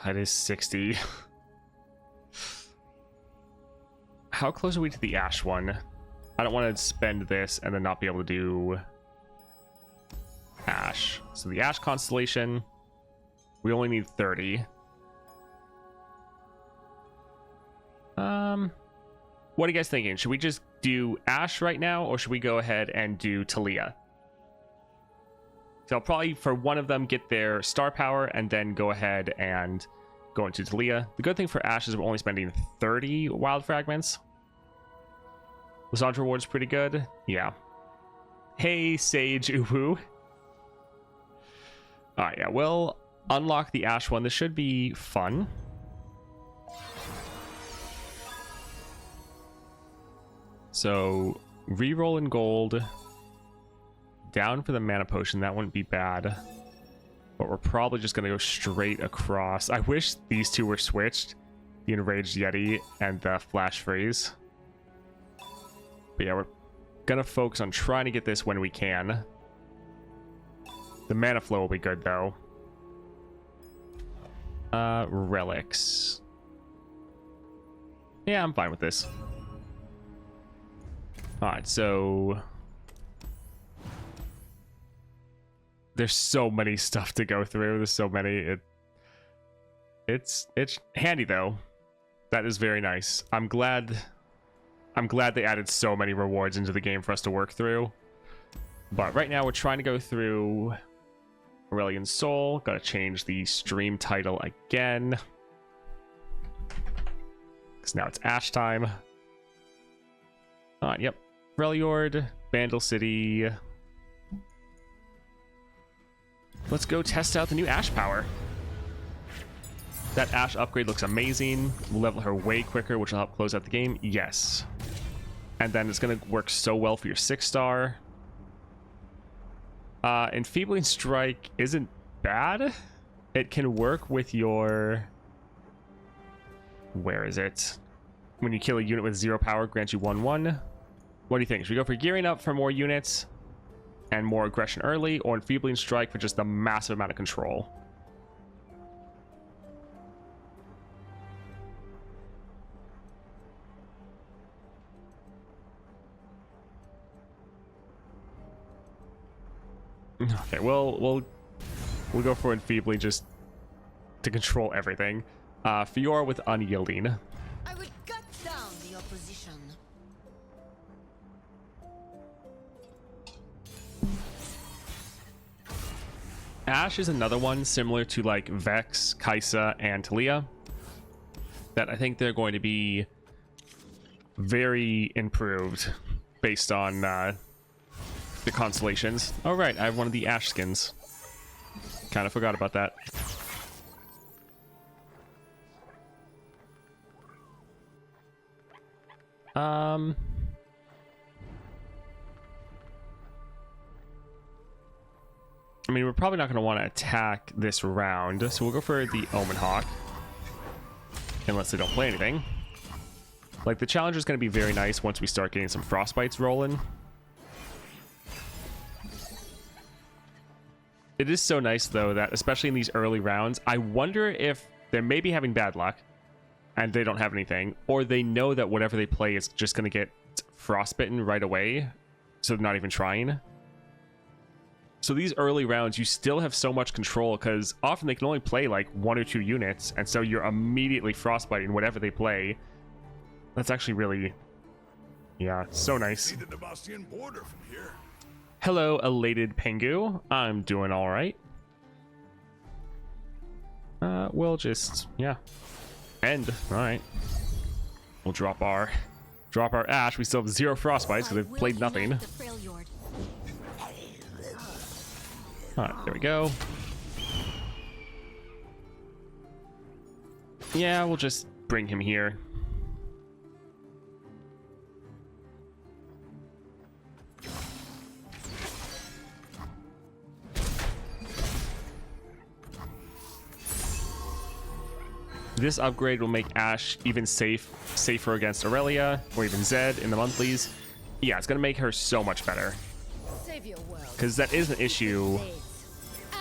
That is 60. How close are we to the Ashe one? I don't want to spend this and then not be able to do Ashe. So the Ashe Constellation, we only need 30. What are you guys thinking? Should we just do Ashe right now, or should we go ahead and do Talia? they'll probably, for one of them, get their star power and then go ahead and go into Talia. The good thing for Ashe is we're only spending 30 wild fragments. Massage reward's pretty good. Yeah. Hey, Sage Uwu. Alright, yeah, we'll unlock the Ashe one. This should be fun. So, reroll in gold. Down for the mana potion. That wouldn't be bad. But we're probably just going to go straight across. I wish these two were switched. The Enraged Yeti and the Flash Freeze. But yeah, we're going to focus on trying to get this when we can. The mana flow will be good, though. Relics. Yeah, I'm fine with this. Alright, so... There's so many stuff to go through. There's so many. It's handy, though. That is very nice. I'm glad they added so many rewards into the game for us to work through. But right now, we're trying to go through Aurelian Soul. Gotta change the stream title again. Because now it's Ashe time. Yep. Freljord, Vandal City. Let's go test out the new Ashe power. That Ashe upgrade looks amazing. We'll level her way quicker, which will help close out the game. Yes. And then it's going to work so well for your 6-star. Enfeebling Strike isn't bad. It can work with your... Where is it? When you kill a unit with 0 power, grants you 1/1. What do you think? Should we go for gearing up for more units and more aggression early, or Enfeebling Strike for just a massive amount of control? Okay, we'll go for Enfeebling just to control everything. Fiora with Unyielding.
I would cut down the opposition.
Ashe is another one similar to like Vex, Kaisa, and Talia that I think they're going to be very improved based on the Constellations. Oh right, I have one of the Ashe skins. Kind of forgot about that. I mean, we're probably not going to want to attack this round, so we'll go for the Omen Hawk. Unless they don't play anything. Like, the Challenger is going to be very nice once we start getting some Frostbites rolling. It is so nice, though, that especially in these early rounds, I wonder if they're maybe having bad luck and they don't have anything, or they know that whatever they play is just going to get frostbitten right away, so they're not even trying. So these early rounds, you still have so much control, because often they can only play like 1 or 2 units, and so you're immediately frostbiting whatever they play. That's actually really, yeah, so nice.
See the Devastian border from here.
Hello, elated Pengu. I'm doing all right. We'll just, yeah, end. All right. We'll drop our Ashe. We still have 0 frostbites because they've played nothing. Alright, there we go. Yeah, we'll just bring him here. This upgrade will make Ashe even safer against Aurelia, or even Zed in the monthlies. Yeah, it's gonna make her so much better. Because that is an issue.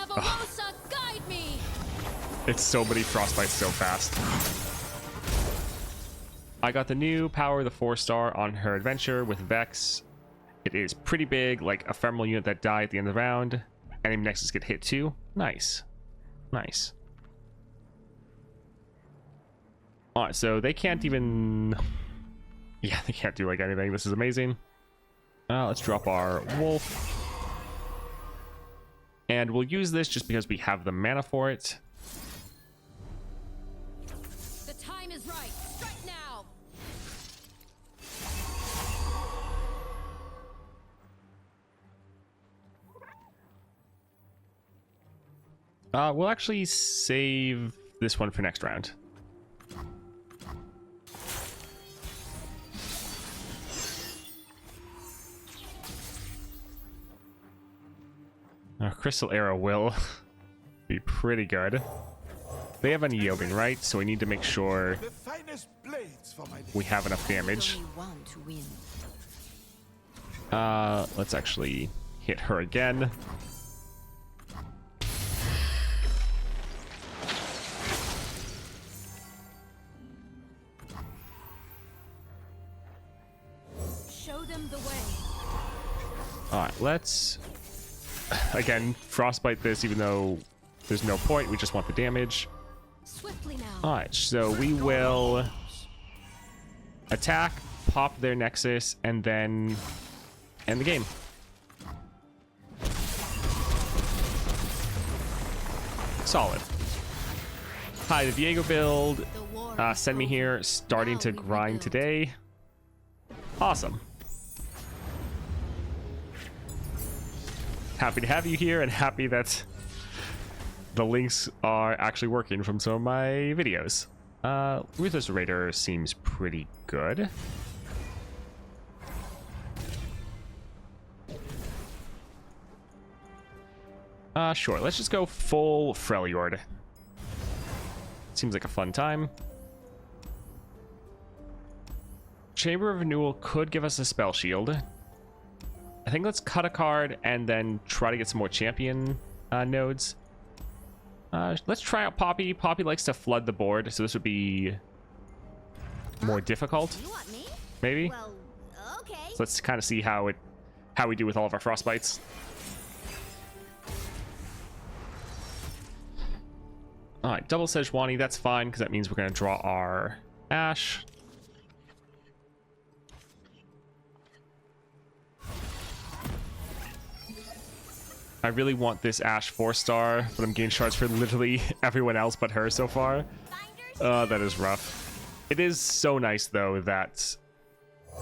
Guide me.
It's so many frostbites so fast. I got the new power, the 4-star on her adventure with Vex. It is pretty big, like ephemeral unit that die at the end of the round. Enemy nexus get hit too. Nice. Nice. Alright, so they can't even... Yeah, they can't do like anything. This is amazing. Let's drop our wolf. And we'll use this just because we have the mana for it.
The time is right. Strike now.
We'll actually save this one for next round. Crystal Arrow will be pretty good. They have unyielding, right? So we need to make sure
The finest blades for my
we have enough damage.
Only one to win.
Let's actually hit her again.
Show them the way.
Alright, let's again frostbite this, even though there's no point. We just want the damage.
Swiftly now.
Alright, so we will attack, pop their Nexus, and then end the game. Solid. Hi, the Viego build.
The war
Send me here. Starting to grind today. Awesome. Happy to have you here, and happy that the links are actually working from some of my videos. Ruthless Raider seems pretty good. Sure, let's just go full Freljord. Seems like a fun time. Chamber of Renewal could give us a spell shield. I think let's cut a card and then try to get some more champion nodes. Let's try out Poppy. Poppy likes to flood the board, so this would be more difficult,
You want me?
maybe.
Well, okay.
So let's kind of see how we do with all of our frostbites. All right, double Sejuani, that's fine because that means we're going to draw our Ashe. I really want this Ashe 4-star, but I'm getting shards for literally everyone else but her so far. That is rough. It is so nice, though, that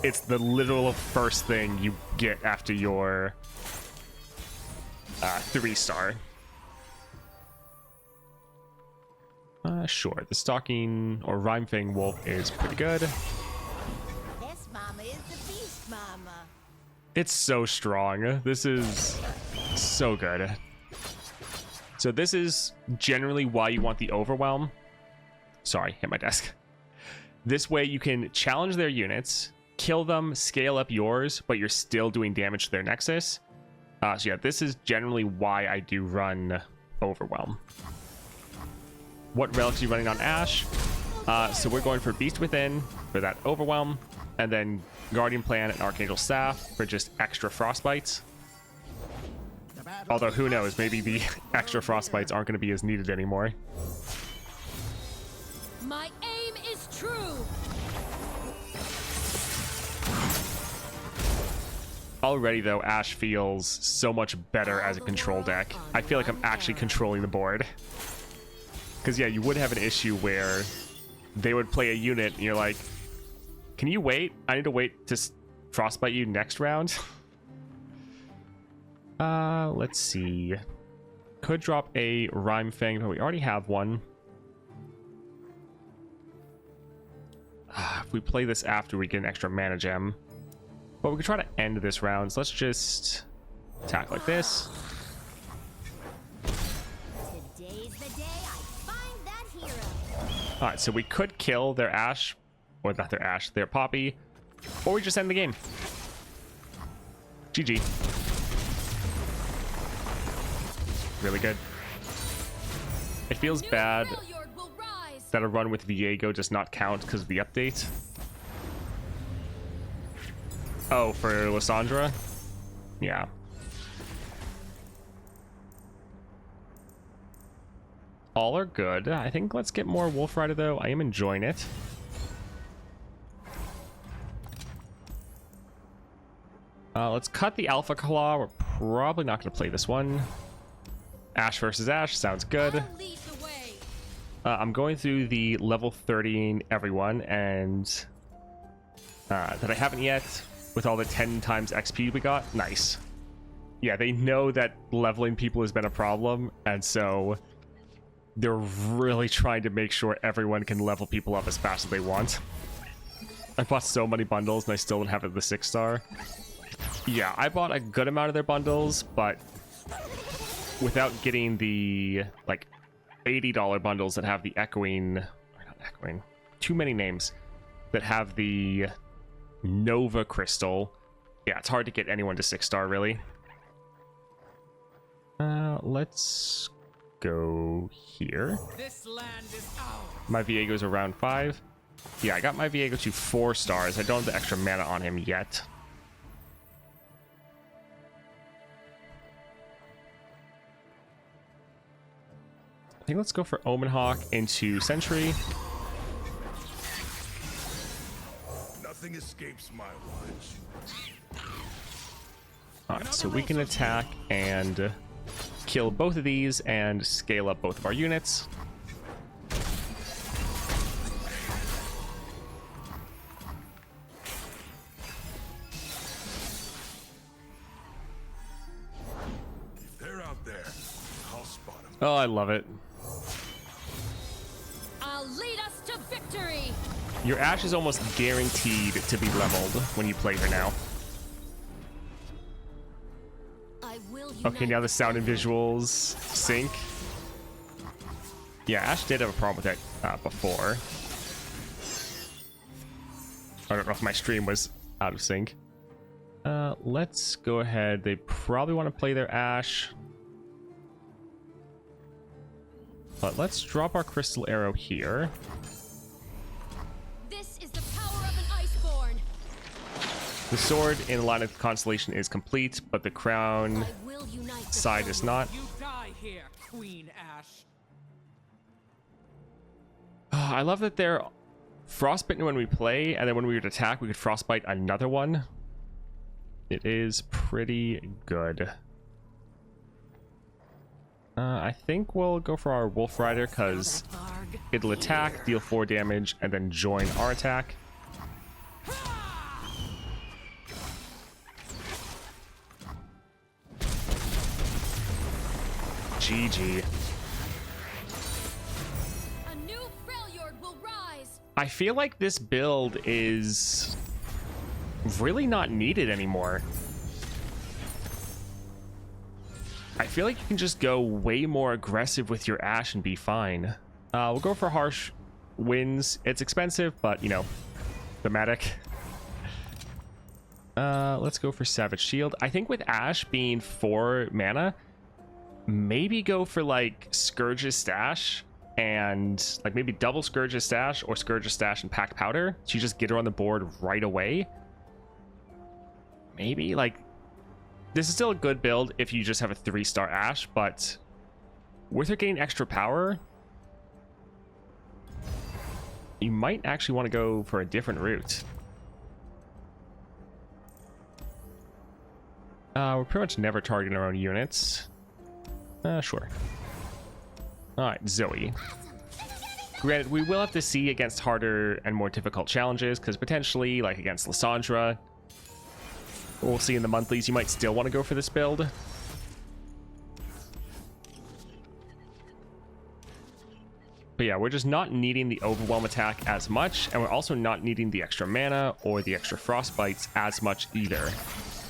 it's the literal first thing you get after your 3-star. Sure, the Stalking or Rhymefang Wolf is pretty good.
This mama is the beast mama.
It's so strong. This is so good. So this is generally why you want the Overwhelm. Sorry, hit my desk. This way you can challenge their units, kill them, scale up yours, but you're still doing damage to their Nexus. So yeah, this is generally why I do run Overwhelm. What relics are you running on Ashe? So we're going for Beast Within for that Overwhelm, and then Guardian Plan and Archangel Staff for just extra frostbites. Although who knows, maybe the extra frostbites aren't going to be as needed anymore.
My aim is true.
Already though, Ashe feels so much better as a control deck. I feel like I'm actually controlling the board. Because yeah, you would have an issue where they would play a unit and you're like, can you wait? I need to wait to frostbite you next round. Let's see. Could drop a Rhymefang, but we already have one. If we play this after, we get an extra mana gem. But we could try to end this round, so let's just attack like this.
Today's the day I find that hero.
Alright, so we could kill their Ashe, or not their Ashe, their Poppy, or we just end the game. GG. Really good. It feels bad
Freljord will rise.
that a run with Viego does not count because of the update. Oh, for Lysandra? Yeah. All are good. I think let's get more Wolf Rider, though. I am enjoying it. Let's cut the Alpha Claw. We're probably not going to play this one. Ashe versus Ashe sounds good.
I'll lead the way.
I'm going through the level 30 everyone, and that I haven't yet with all the 10 times XP we got. Nice. Yeah, they know that leveling people has been a problem, and so they're really trying to make sure everyone can level people up as fast as they want. I bought so many bundles and I still don't have it the 6-star. Yeah, I bought a good amount of their bundles, but without getting the like $80 bundles that have the too many names, that have the Nova crystal. Yeah, it's hard to get anyone to 6-star really. Let's go here.
This land is ours.
My Viego's around 5. Yeah, I got my Viego to 4 stars. I don't have the extra mana on him yet. I think let's go for Omen Hawk into Sentry.
Nothing escapes my watch.
Alright, so we can attack and kill both of these and scale up both of our units.
If they're out there, I'll spot them.
Oh, I love it.
I'll lead us to victory.
Your Ashe is almost guaranteed to be leveled when you play her now.
I will
Okay, now the sound and visuals sync. Yeah, Ashe did have a problem with that before. I don't know if my stream was out of sync. Let's go ahead. They probably want to play their Ashe. But let's drop our crystal arrow here.
This is the power of an Iceborn.
The sword in the line of Constellation is complete, but the crown
I will unite the
side is not.
You die here, Queen Ashe.
I love that they're frostbitten when we play, and then when we would attack, we could frostbite another one. It is pretty good. I think we'll go for our Wolf Rider because it'll attack, deal 4 damage, and then join our attack. GG.
A new Freljord will rise.
I feel like this build is really not needed anymore. I feel like you can just go way more aggressive with your Ashe and be fine. We'll go for Harsh Winds. It's expensive, but, you know, thematic. Let's go for Savage Shield. I think with Ashe being 4 mana, maybe go for, like, Scourge's Stash and, like, maybe double Scourge's Stash or Scourge's Stash and Packed Powder. So you just get her on the board right away. Maybe, like... This is still a good build if you just have a 3-star Ashe, but with her getting extra power, you might actually want to go for a different route. We're pretty much never targeting our own units. Sure. Alright, Zoe. Granted, we will have to see against harder and more difficult challenges, because potentially, like against Lysandra, we'll see in the monthlies, you might still want to go for this build. But yeah, we're just not needing the overwhelm attack as much, and we're also not needing the extra mana or the extra frostbites as much either.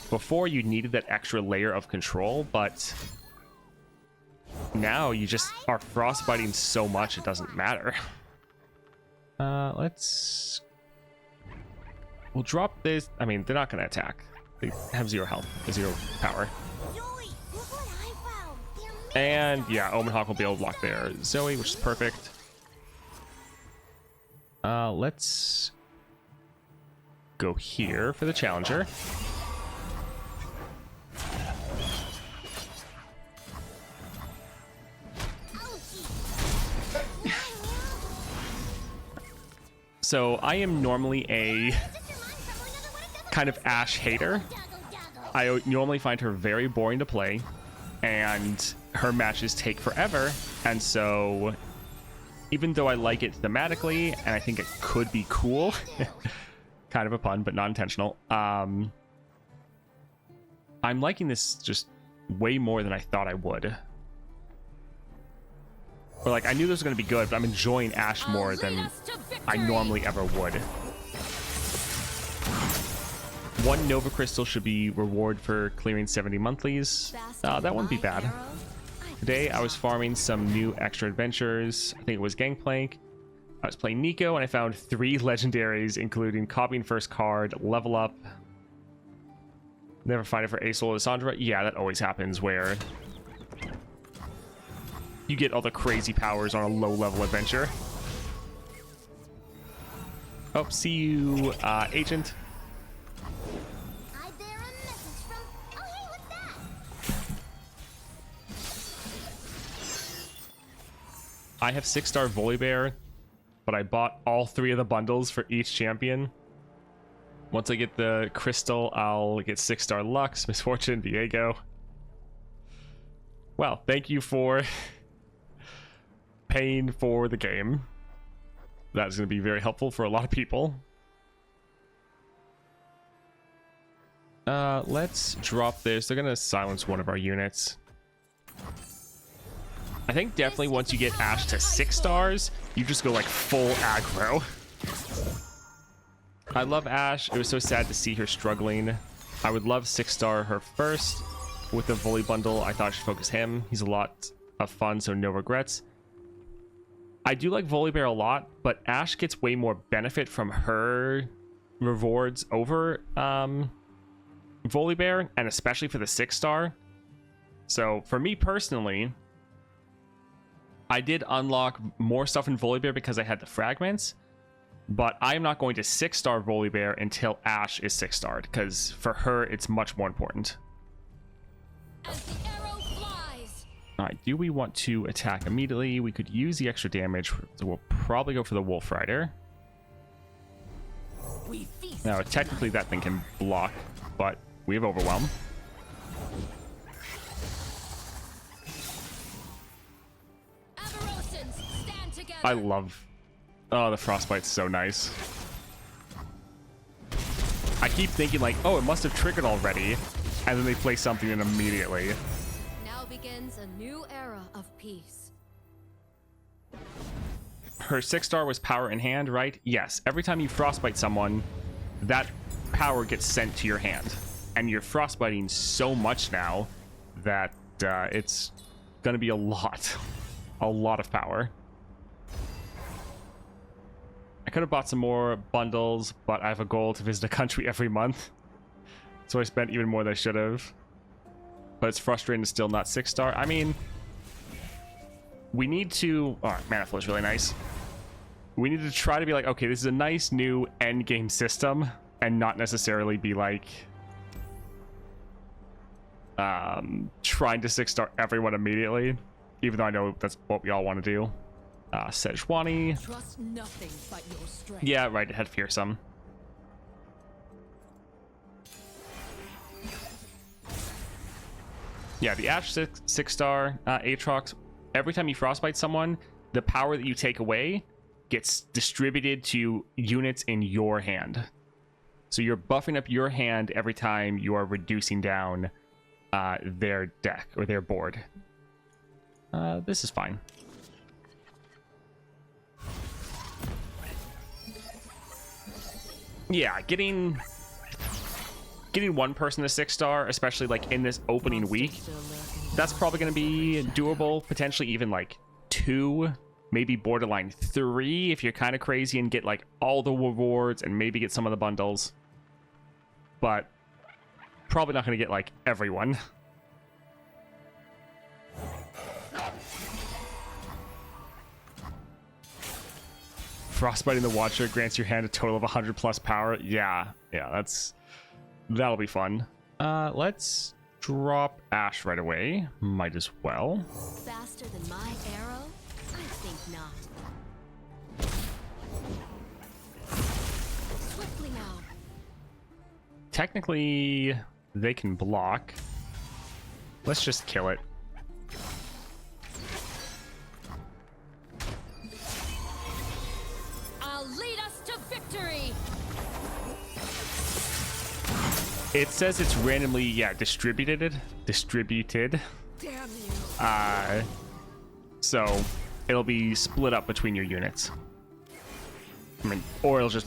Before, you needed that extra layer of control, but now you just are frostbiting so much it doesn't matter. We'll drop this. I mean, they're not going to attack. They have 0 health, 0 power.
Joey, look what I found.
And yeah, Omen Hawk will be able to block their Zoe, which is perfect. Let's go here for the challenger. So I am normally a kind of Ashe hater. I normally find her very boring to play. and her matches take forever. And so even though I like it thematically and I think it could be cool, kind of a pun but not intentional, I'm liking this just way more than I thought I would. Or like, I knew this was going to be good, but I'm enjoying Ashe more than I normally ever would. One Nova Crystal should be reward for clearing 70 monthlies. That wouldn't be bad. Today I was farming some new extra adventures. I think it was Gangplank. I was playing Nico and I found 3 legendaries, including copying first card, level up. Never find it for Ace or Lissandra. Yeah, that always happens where you get all the crazy powers on a low-level adventure. Oh, see you, Agent.
I bear a message from. Oh, hey, what's that?
I have 6-star Volibear, but I bought all 3 of the bundles for each champion. Once I get the crystal, I'll get 6-star Lux, Misfortune, Viego. Well, thank you for paying for the game. That's going to be very helpful for a lot of people. Let's drop this. They're going to silence one of our units. I think definitely once you get Ashe to 6 stars, you just go like full aggro. I love Ashe. It was so sad to see her struggling. I would love 6-star her first. With the Voli bundle, I thought I should focus him. He's a lot of fun, so no regrets. I do like Volibear a lot, but Ashe gets way more benefit from her rewards over Volibear, and especially for the 6-star. So for me personally, I did unlock more stuff in Volibear because I had the fragments, but I am not going to 6-star Volibear until Ashe is 6-starred, because for her it's much more important.
As the arrow flies.
All right, do we want to attack immediately? We could use the extra damage, so we'll probably go for the Wolf Rider.
We feast.
Now, technically that thing can block, but we have Overwhelm.
Aspirations, stand together.
I love... Oh, the Frostbite's so nice. I keep thinking like, oh, it must have triggered already, and then they play something in immediately.
Now begins a new era of peace.
Her 6-star was power in hand, right? Yes. Every time you frostbite someone, that power gets sent to your hand. And you're frostbiting so much now that it's going to be a lot. A lot of power. I could have bought some more bundles, but I have a goal to visit a country every month. So I spent even more than I should have. But it's frustrating to still not 6-star. I mean, we need to... Oh, Mana Flow is really nice. We need to try to be like, okay, this is a nice new end game system, and not necessarily be like trying to 6-star everyone immediately, even though I know that's what we all want to do. Sejuani.
Trust nothing but your strength.
Yeah, right, it had Fearsome. Yeah, the Ashe 6-star Aatrox, every time you frostbite someone, the power that you take away gets distributed to units in your hand. So you're buffing up your hand every time you are reducing down their deck or their board. This is fine. Yeah, getting one person to 6-star, especially like in this opening week, that's probably going to be doable. Potentially even like 2, maybe borderline 3 if you're kind of crazy and get like all the rewards and maybe get some of the bundles. But probably not going to get like everyone. Frostbiting the Watcher grants your hand a total of 100 plus power. Yeah, that'll be fun. Let's drop Ashe right away. Might as well.
Faster than my arrow? I think not. Swiftly now.
Technically, they can block. Let's just kill it.
I'll lead us to victory.
It says it's randomly, yeah, distributed.
Damn you.
So it'll be split up between your units. I mean, or it'll just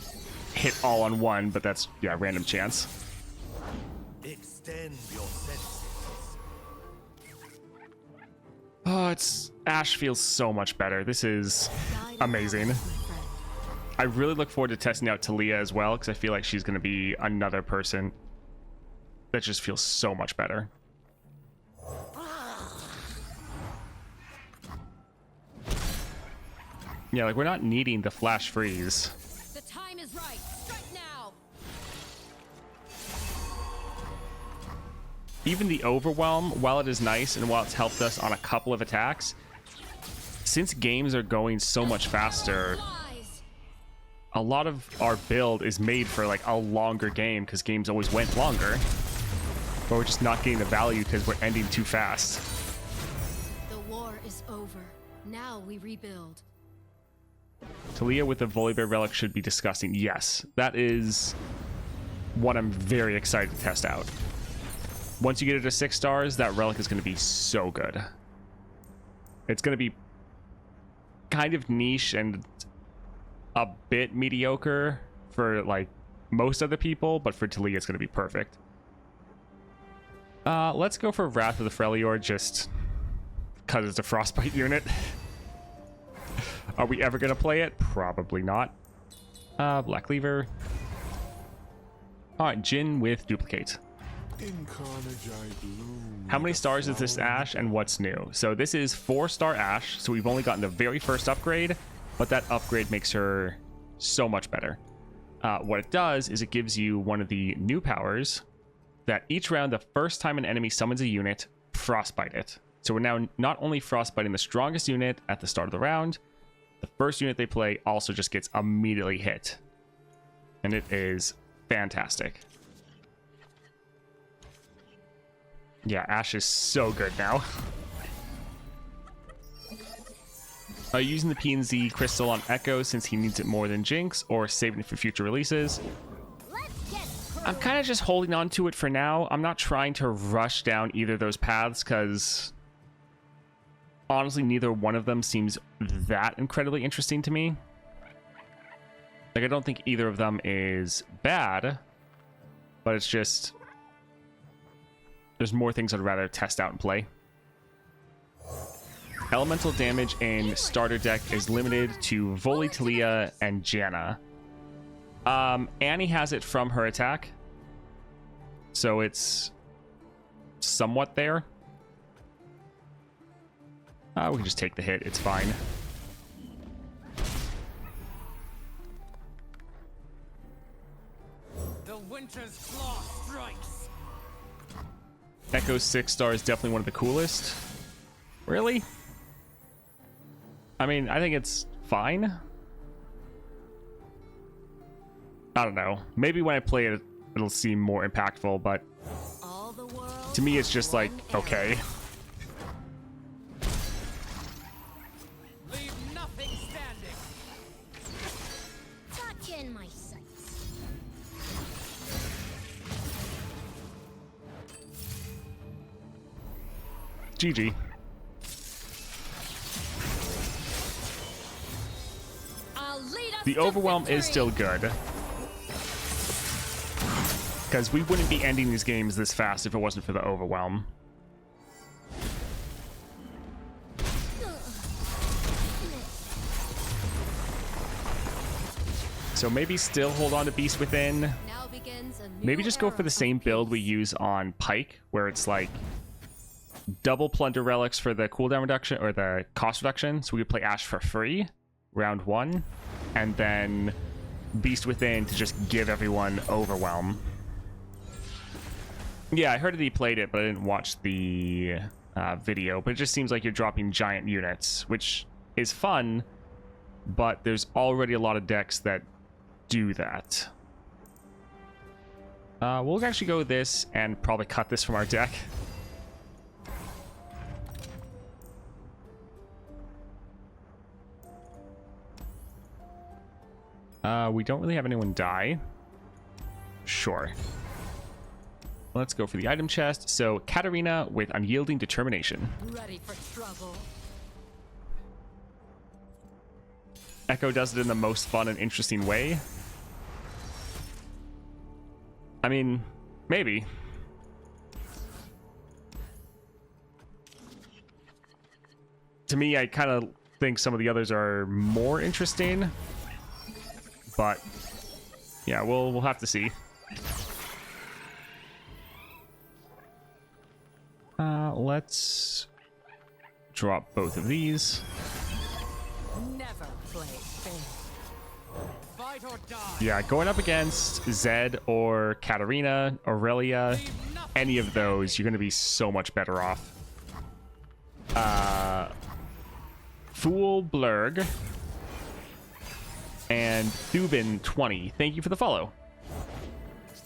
hit all on one, but that's, yeah, random chance.
Extend your senses.
Oh, Ashe feels so much better. This is amazing. I really look forward to testing out Talia as well, because I feel like she's going to be another person that just feels so much better. Yeah, like we're not needing the flash freeze.
The time is right. Strike now.
Even the overwhelm, while it is nice and while it's helped us on a couple of attacks, since games are going so much faster,
Lies.
a lot of our build is made for like a longer game because games always went longer. But we're just not getting the value because we're ending too fast.
The war is over. Now we rebuild.
Talia with the Volibear relic should be disgusting. Yes, that is what I'm very excited to test out. Once you get it to 6 stars, that relic is going to be so good. It's going to be kind of niche and a bit mediocre for like most other people, but for Talia it's going to be perfect. Let's go for Wrath of the Freljord just because it's a frostbite unit. Are we ever going to play it? Probably not. Black Cleaver. Alright, Jin with Duplicate.
In carnage I bloom.
How many
like a
stars is this
flower.
Ashe and what's new? So this is 4-star Ashe, so we've only gotten the very first upgrade, but that upgrade makes her so much better. What it does is it gives you one of the new powers that each round, the first time an enemy summons a unit, frostbite it. So we're now not only frostbiting the strongest unit at the start of the round, the first unit they play also just gets immediately hit. And it is fantastic. Yeah, Ashe is so good now. Are you using the P&Z crystal on Ekko since he needs it more than Jinx, or saving it for future releases?
Let's get
I'm kind of just holding on to it for now. I'm not trying to rush down either of those paths because honestly, neither one of them seems that incredibly interesting to me. Like, I don't think either of them is bad, but it's just there's more things I'd rather test out and play. Elemental damage in starter deck is limited to Voli, Talia, and Janna. Annie has it from her attack, so it's somewhat there. We can just take the hit, it's fine.
The winter's claw strikes.
Ekko's 6-star is definitely one of the coolest. Really? I mean, I think it's fine. I don't know. Maybe when I play it, it'll seem more impactful, but
All the world
to me, it's just like, okay.
Leave nothing standing.
gotcha in my sights.
GG.
I'll lead us
The
to
overwhelm is
victory.
still good. Because we wouldn't be ending these games this fast if it wasn't for the overwhelm. So maybe still hold on to Beast Within.
Now begins a new
Maybe just go
era
for the
of
same build we
peace.
use on Pyke, where it's like double plunder relics for the cooldown reduction or the cost reduction. So we could play Ashe for free, round 1, and then Beast Within to just give everyone overwhelm. Yeah, I heard that he played it, but I didn't watch the video. But it just seems like you're dropping giant units, which is fun, but there's already a lot of decks that do that. We'll actually go with this and probably cut this from our deck. We don't really have anyone die. Sure. Let's go for the item chest. So, Katarina with Unyielding Determination.
Ready for trouble.
Ekko does it in the most fun and interesting way. I mean, maybe. To me, I kind of think some of the others are more interesting. But, yeah, we'll have to see. Let's drop both of these.
Never play fair.
Fight or die.
Yeah, going up against Zed or Katarina, Aurelia, any of those, you're going to be so much better off. Fool Blurg and Thubin20, thank you for the follow.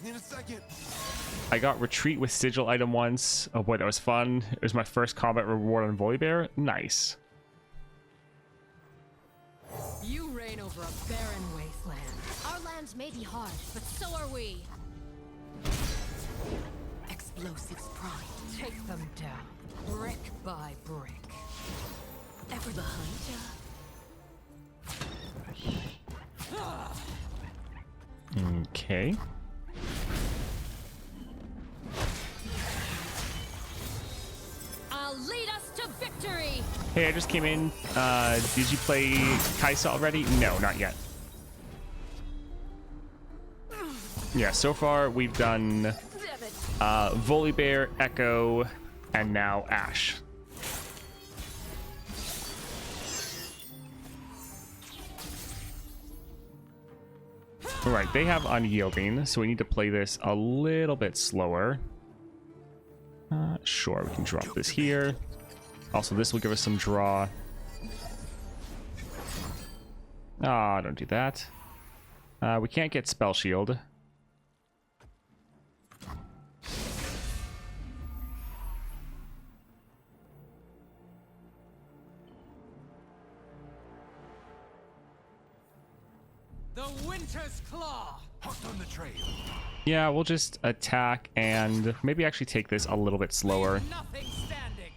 Need a second.
I got Retreat with Sigil item once. Oh boy, that was fun. It was my first combat reward on Volibear. Nice.
You reign over a barren wasteland.
Our lands may be hard, but so are we.
Explosives prime. Take them down, brick by brick.
Ever behind ya?
Okay.
I'll lead us to victory.
Hey, I just came in. Did you play Kaisa already? No, not yet. Yeah, so far we've done Volibear, Ekko, and now Ashe. Alright, they have Unyielding, so we need to play this a little bit slower. Sure, we can drop this here. Also, this will give us some draw. Ah, don't do that. We can't get Spell Shield.
The Winter's Claw.
Hot on the trail.
Yeah, we'll just attack and maybe actually take this a little bit slower.
Nothing standing.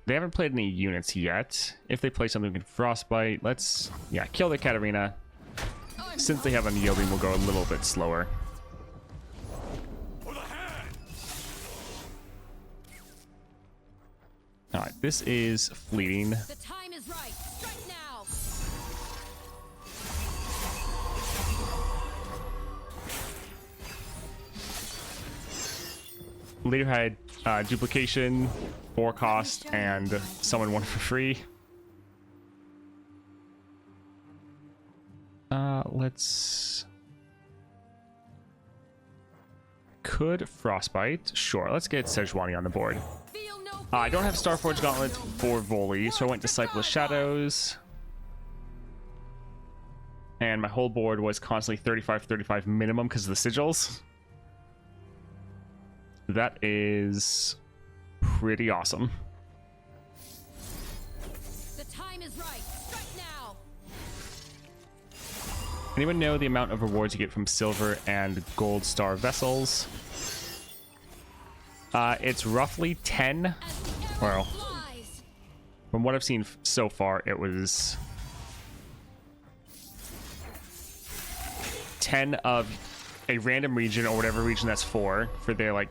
They haven't played any units yet. If they play something with Frostbite, let's, yeah, kill the Katarina. Since they have Unyielding, we'll go a little bit slower. Alright, this is fleeting.
The time is right. Strike now.
Later had duplication, 4 cost, and summon 1 for free. Let's... Could Frostbite? Sure, let's get Sejuani on the board. I don't have Starforge Gauntlet for Voli, so I went Disciple Shadows. And my whole board was constantly 35-35 minimum because of the sigils. That is pretty awesome.
The time is right. Strike now.
Anyone know the amount of rewards you get from silver and gold star vessels? It's roughly 10. Well, from what I've seen so far, it was 10 of a random region or whatever region that's for their like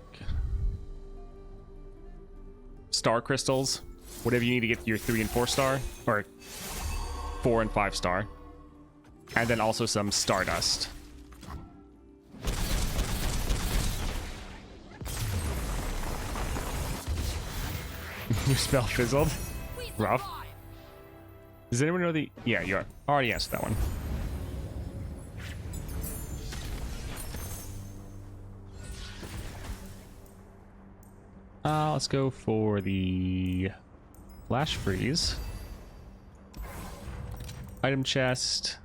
star crystals, whatever you need to get your 3 and 4 star, or 4 and 5 star, and then also some stardust. Your spell fizzled. Rough. Does anyone know the... Yeah, you already answered that one. Let's go for the Flash Freeze. Item chest.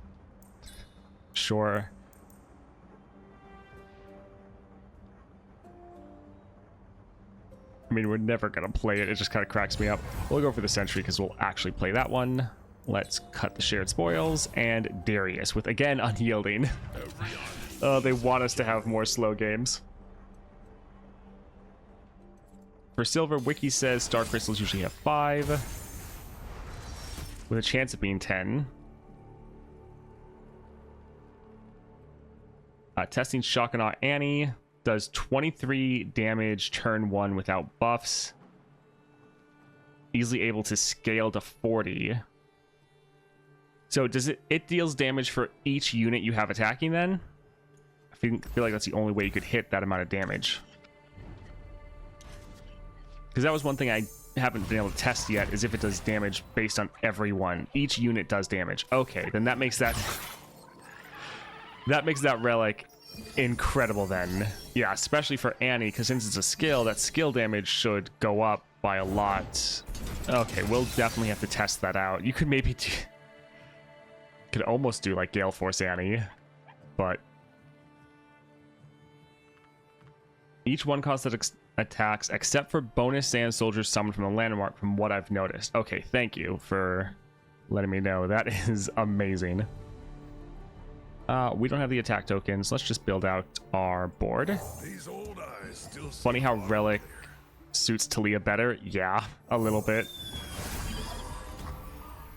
Sure. I mean, we're never gonna play it. It just kind of cracks me up. We'll go for the Sentry because we'll actually play that one. Let's cut the shared spoils, and Darius with, again, unyielding. Oh, they want us to have more slow games. For silver, Wiki says star crystals usually have 5, with a chance of being 10. Testing Shockanaut Annie does 23 damage turn 1 without buffs. Easily able to scale to 40. So does it deals damage for each unit you have attacking then? I feel like that's the only way you could hit that amount of damage. Because that was one thing I haven't been able to test yet, is if it does damage based on everyone. Each unit does damage. Okay, then that makes that relic incredible then. Yeah, especially for Annie, because since it's a skill, that skill damage should go up by a lot. Okay, we'll definitely have to test that out. You could maybe do... Could almost do like Gale Force Annie, but each one costs that attacks except for bonus sand soldiers summoned from the landmark, from what I've noticed. Okay, thank you for letting me know. That is amazing. We don't have the attack tokens. Let's just build out our board.
These old eyes still
Funny how Relic suits Talia better. Yeah, a little bit.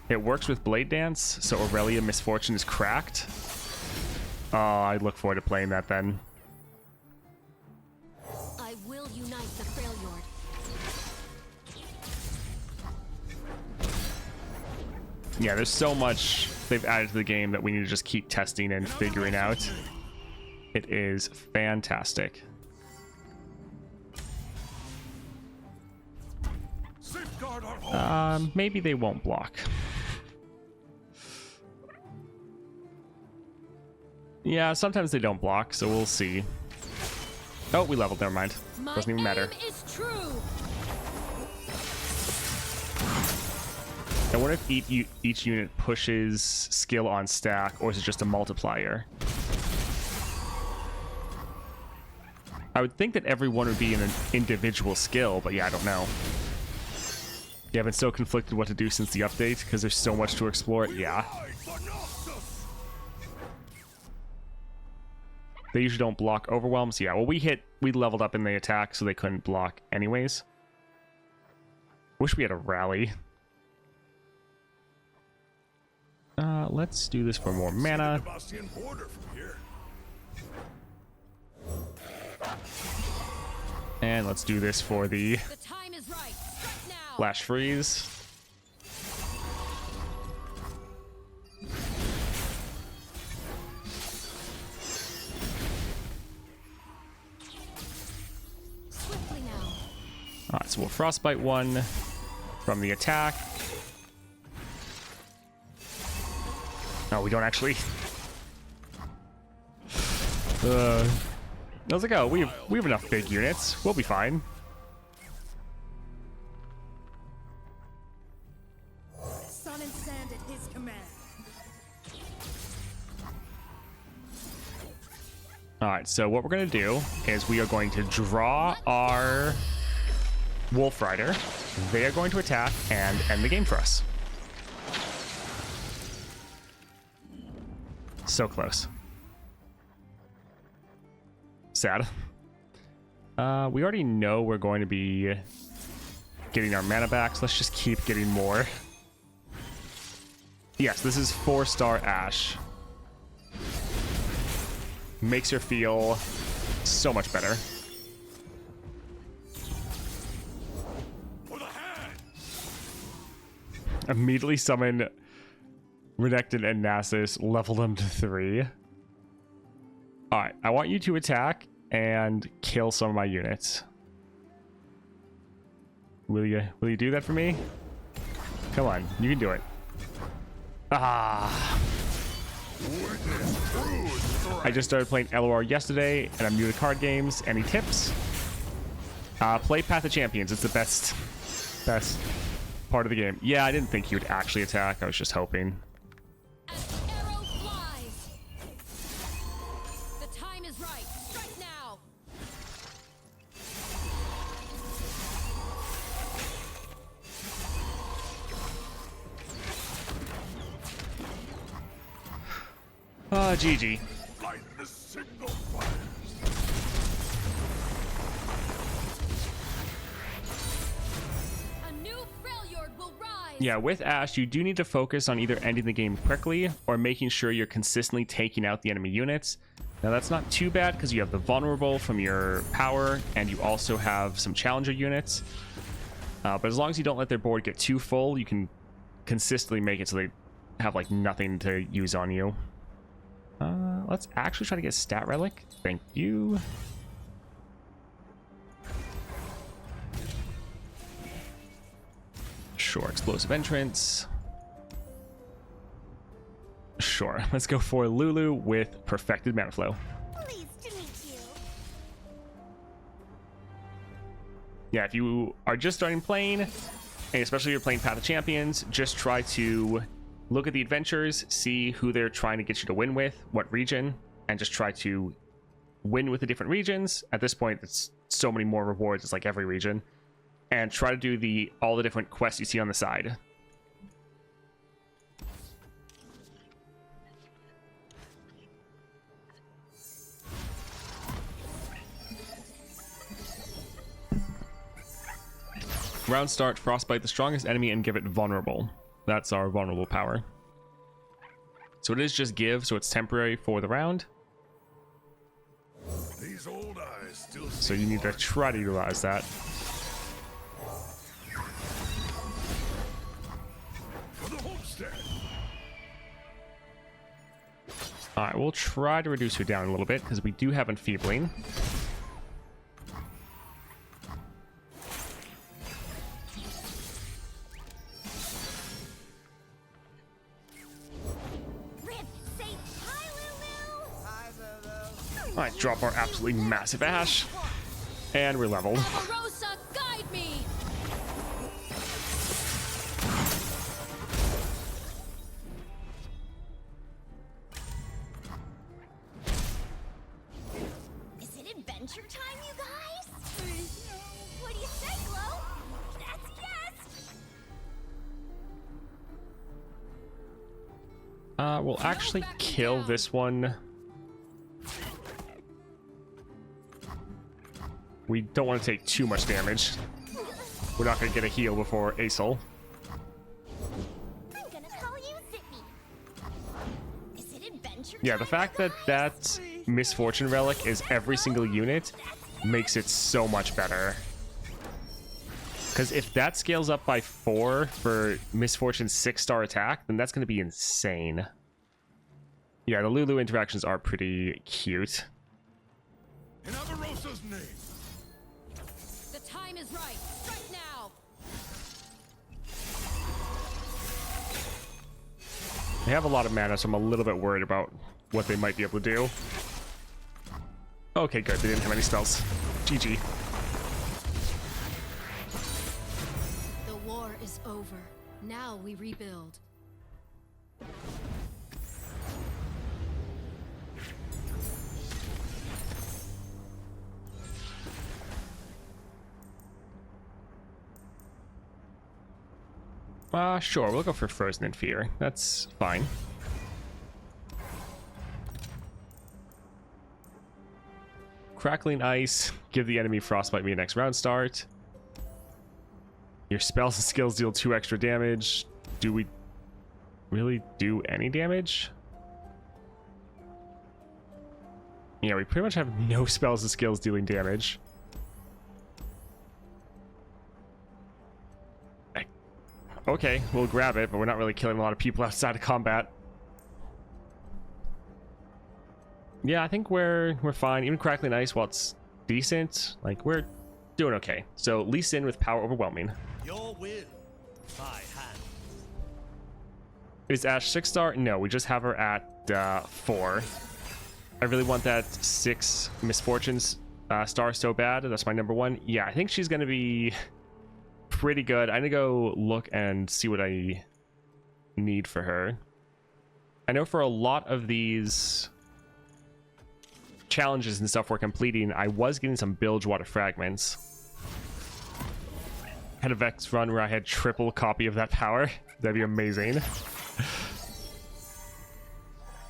It works with Blade Dance, so Aurelia Misfortune is cracked. Oh, I look forward to playing that then.
I will unite the Freljord.
Yeah, there's so much they've added to the game that we need to just keep testing and figuring out. It is fantastic.
safeguard our home.
Maybe they won't block. Yeah, sometimes they don't block, so we'll see. Oh, we leveled, never mind.
My
Doesn't even matter.
aim is true.
I wonder if each unit pushes skill on stack, or is it just a multiplier? I would think that every one would be an individual skill, but yeah, I don't know. Yeah, I've been so conflicted what to do since the update, because there's so much to explore. Yeah. They usually don't block overwhelms. Yeah, well, we leveled up in the attack, so they couldn't block anyways. Wish we had a rally. Let's do this for more mana. And let's do this for the
time is right. Strike now.
Flash Freeze.
Swiftly now.
Alright, so we'll Frostbite one from the attack. No, we don't actually. How's it go? We have enough big units. We'll be fine.
Sun and sand at his command.
Alright, so what we're going to do is we are going to draw our Wolf Rider. They are going to attack and end the game for us. So close. Sad. We already know we're going to be getting our mana back, so let's just keep getting more. Yes, this is 4-star Ashe. Makes her feel so much better.
For the hand.
Immediately summon Renekton and Nasus, level them to 3. Alright, I want you to attack and kill some of my units. Will you do that for me? Come on, you can do it. Ah. I just started playing LOR yesterday, and I'm new to card games. Any tips? Play Path of Champions. It's the best part of the game. Yeah, I didn't think he would actually attack. I was just hoping.
As the arrow flies. The time is right. Strike now.
GG.
Light the signal fires.
A new Freljord will rise.
Yeah, with Ashe, you do need to focus on either ending the game quickly or making sure you're consistently taking out the enemy units. Now, that's not too bad because you have the vulnerable from your power, and you also have some challenger units. But as long as you don't let their board get too full, you can consistently make it so they have like nothing to use on you. Let's actually try to get stat relic. Thank you. Sure, explosive entrance. Sure, let's go for Lulu with perfected mana flow.
Pleased to meet you.
Yeah, if you are just starting playing, and especially if you're playing Path of Champions, just try to look at the adventures, see who they're trying to get you to win with, what region, and just try to win with the different regions. At this point, it's so many more rewards, it's like every region. And try to do all the different quests you see on the side. Round start, frostbite the strongest enemy and give it vulnerable. That's our vulnerable power. So it is just give, so it's temporary for the round.
These old eyes still
So you need to try to utilize that.
for the homestead.
Alright, we'll try to reduce her down a little bit because we do have enfeebling.
Rip, say hi, Lulu.
Hi, Lulu.
Alright, drop our absolutely massive Ashe. And we're leveled.
Rosa, guide me.
Is it adventure time, you guys? What do you say, Glow? That's yes.
We'll actually kill this one. We don't want to take too much damage. We're not going to get a heal before Acel.
I'm gonna call you Zippy. Is it adventure
Yeah, the
time,
fact
you
that
guys?
that misfortune relic is every single unit makes it so much better. Because if that scales up by 4 for misfortune 6-star attack, then that's going to be insane. Yeah, the Lulu interactions are pretty cute.
In Avarosa's name.
The time is right. Strike now.
They have a lot of mana, so I'm a little bit worried about what they might be able to do. Okay, good. They didn't have any spells. GG.
The war is over. Now we rebuild.
Sure, we'll go for Frozen in Fear. That's fine. Crackling Ice. Give the enemy Frostbite me next round start. Your spells and skills deal 2 extra damage. Do we really do any damage? Yeah, we pretty much have no spells and skills dealing damage. Okay, we'll grab it, but we're not really killing a lot of people outside of combat. Yeah, I think we're fine. Even Crackling Ice, while it's decent, like, we're doing okay. So, Lee Sin with Power Overwhelming.
Your will, my hand.
Is Ashe 6-star? No, we just have her at 4. I really want that 6 Misfortunes star so bad. That's my number 1. Yeah, I think she's going to be pretty good. I'm gonna go look and see what I need for her. I know for a lot of these challenges and stuff we're completing, I was getting some Bilgewater fragments. Had a Vex run where I had triple copy of that power. That'd be amazing.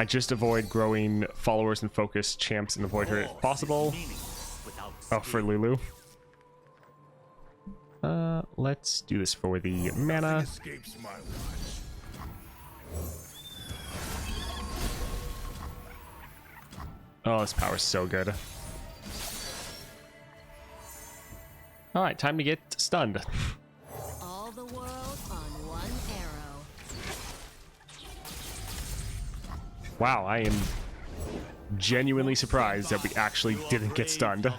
I just avoid growing followers and focus champs and avoid her if possible. Oh, for Lulu. Let's do this for the mana.
Escapes my watch.
Oh, this power's so good. Alright, time to get stunned.
All the world on one arrow.
Wow, I am genuinely surprised that we actually didn't get stunned.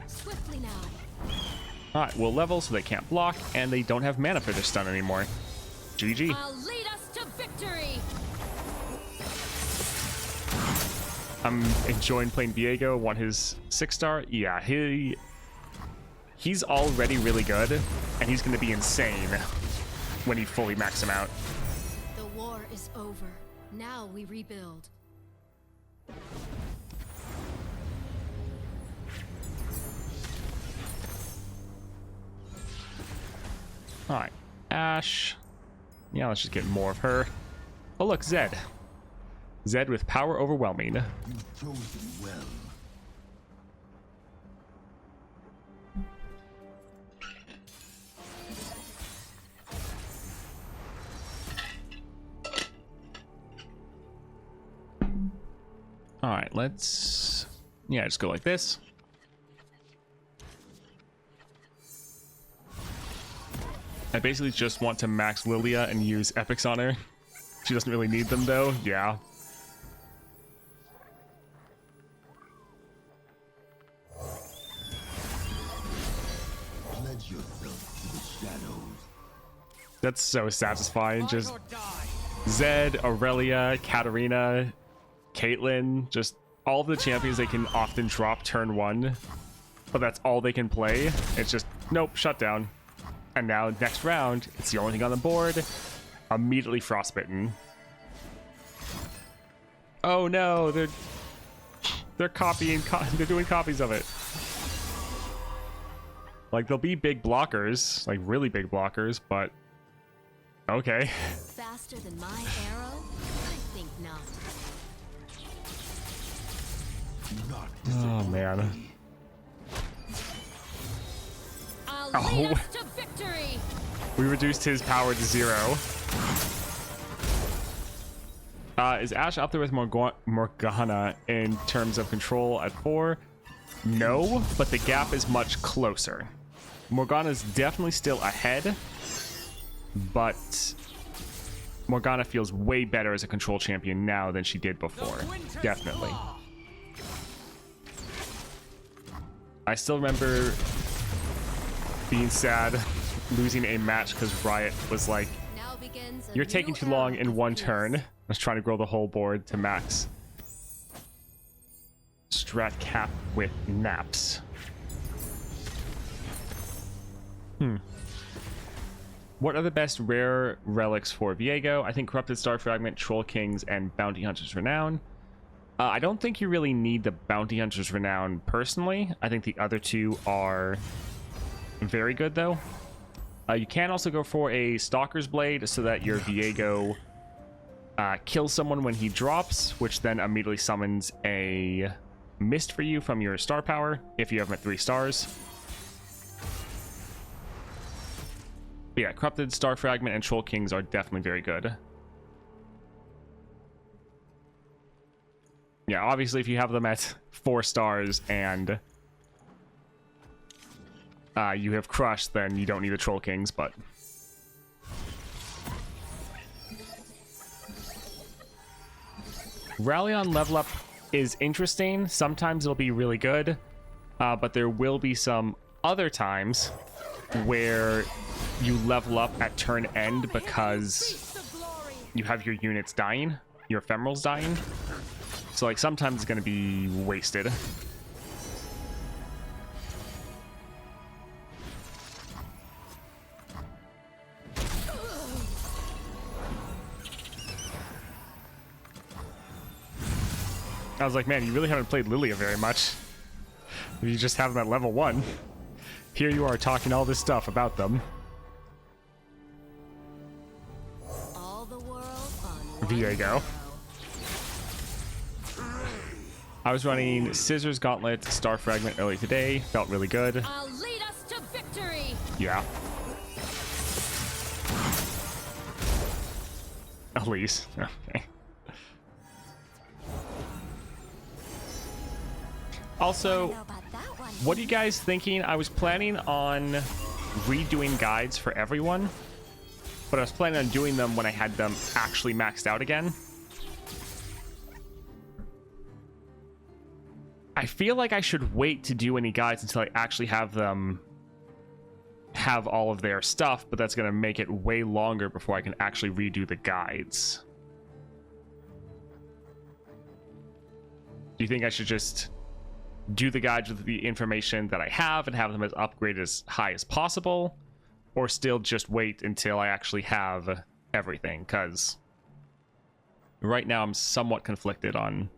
Swiftly now.
Alright, we'll level so they can't block, and they don't have mana for their stun anymore. GG.
I'll lead us to victory.
I'm enjoying playing Viego, won his 6-star. Yeah, he's already really good, and he's going to be insane when you fully max him out.
The war is over. Now we rebuild.
Alright, Ashe. Yeah, let's just get more of her. Oh look, Zed. Zed with power overwhelming.
You've chosen well.
Alright, let's... Yeah, just go like this. I basically just want to max Lilia and use epics on her. She doesn't really need them though, yeah.
Pledge yourself to the shadows.
That's so satisfying. Just
Or die.
Zed, Aurelia, Katarina, Caitlyn, just all of the champions they can often drop turn 1, but that's all they can play. It's just, nope, shut down. And now next round, it's the only thing on the board. Immediately frostbitten. Oh no, they're copying, they're doing copies of it. Like, they'll be big blockers, like really big blockers, but okay.
Faster than my arrow? I think not.
Not
Oh man.
I'll
Oh.
lead us to victory.
We reduced his power to 0. Is Ashe up there with Morgana in terms of control at 4? No, but the gap is much closer. Morgana's definitely still ahead, but Morgana feels way better as a control champion now than she did before. Definitely. I still remember being sad losing a match because Riot was like,
Now begins a
you're taking
new
too long
era
in
of
one
peace.
turn. I was trying to grow the whole board to max strat cap with naps. What are the best rare relics for Viego? I think Corrupted Star Fragment, Troll Kings, and Bounty Hunter's Renown. I don't think you really need the Bounty Hunter's Renown personally. I think the other two are very good though. You can also go for a Stalker's Blade so that your Viego kills someone when he drops, which then immediately summons a mist for you from your star power if you have him at 3 stars. But yeah, Corrupted Star Fragment and Troll Kings are definitely very good. Yeah, obviously if you have them at 4 stars and you have Crush, then you don't need the Troll Kings, but... Rally on level up is interesting. Sometimes it'll be really good, but there will be some other times where you level up at turn end because you have your units dying, your ephemerals dying. So like sometimes it's going to be wasted. I was like, man, you really haven't played Lilia very much. You just have them at level 1. Here you are talking all this stuff about them.
All the world on one
Viego.
arrow.
I was running Scissors Gauntlet, Star Fragment early today. Felt really good.
I'll lead us to victory.
Yeah. At least. Okay. Also, what are you guys thinking? I was planning on redoing guides for everyone, but I was planning on doing them when I had them actually maxed out again. I feel like I should wait to do any guides until I actually have them have all of their stuff, but that's going to make it way longer before I can actually redo the guides. Do you think I should just do the guides with the information that I have and have them as upgraded as high as possible, or still just wait until I actually have everything? Because right now I'm somewhat conflicted on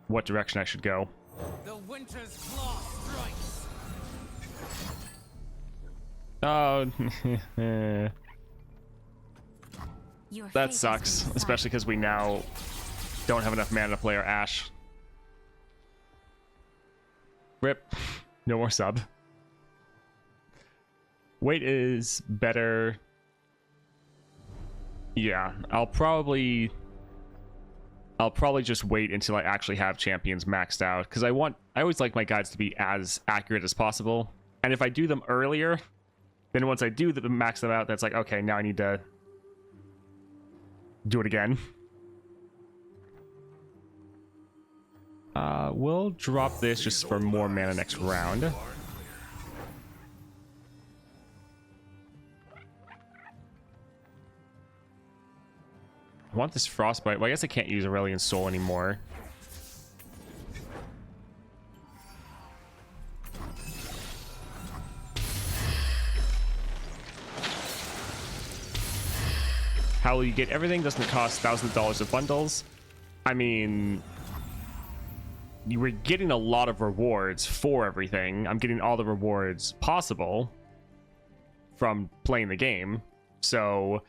what direction I should go.
The winter's claw strikes.
Oh,
Your fate
that
has
sucks,
been
especially because we now don't have enough mana to play our Ashe. Rip. No more sub. Wait is better. Yeah, I'll probably just wait until I actually have champions maxed out, because I always like my guides to be as accurate as possible. And if I do them earlier, then once I do max them out, that's like, okay, now I need to do it again. We'll drop this just for more mana next round. I want this Frostbite. Well, I guess I can't use Aurelian Soul anymore. How will you get everything? Doesn't cost thousands of dollars of bundles. I mean, you were getting a lot of rewards for everything. I'm getting all the rewards possible from playing the game. So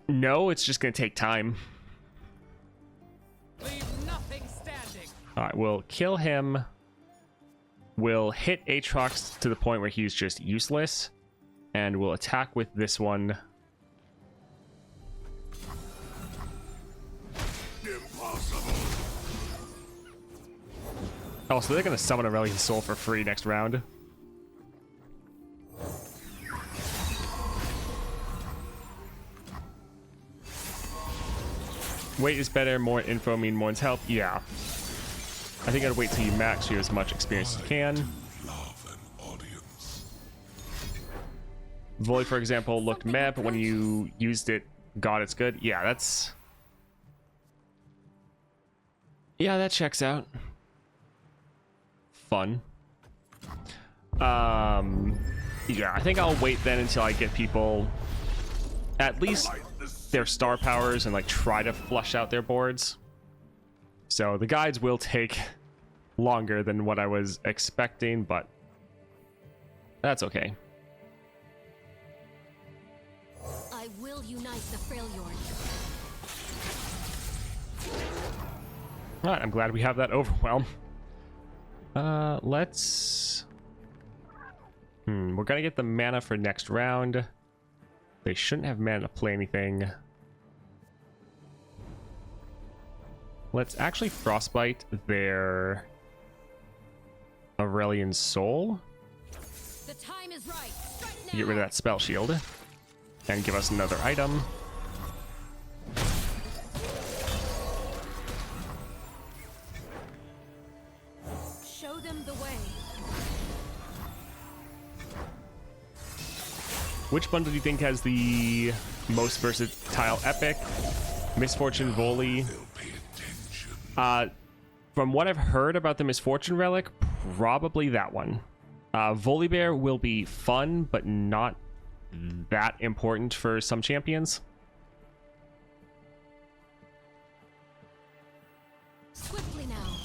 no, it's just going to take time.
Leave nothing standing.
All right, we'll kill him. We'll hit Aatrox to the point where he's just useless. And we'll attack with this one.
Impossible.
Oh, so they're going to summon Aurelian Soul for free next round. Wait is better, more info mean more help. Yeah. I think I'd wait till you max you as much experience as you can.
Love an audience.
Voli, for example, looked meh, but when you used it, God, it's good. Yeah, that's... Yeah, that checks out. Fun. Yeah, I think I'll wait then until I get people at least their star powers and like try to flush out their boards. So the guides will take longer than what I was expecting, but that's okay.
I will unite the Freljord.
All right, I'm glad we have that overwhelm. Let's... we're gonna get the mana for next round. They shouldn't have mana to play anything. Let's actually Frostbite their Aurelian Soul.
The time is right. Strike now.
To get rid of that spell shield. And give us another item.
Show them the way.
Which bundle do you think has the most versatile epic? Misfortune, Voli. From what I've heard about the Misfortune Relic, probably that one. Volibear will be fun, but not that important for some champions.
Swiftly now.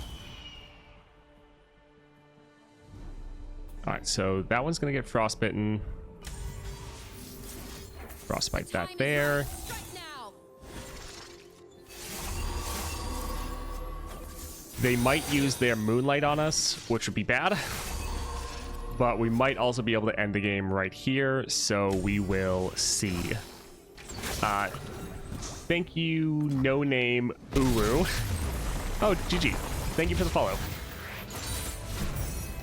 Alright, so that one's going to get frostbitten. Frostbite that there.
Strike now.
They might use their Moonlight on us, which would be bad. But we might also be able to end the game right here, so we will see. Thank you, no name Uru. Oh, GG. Thank you for the follow.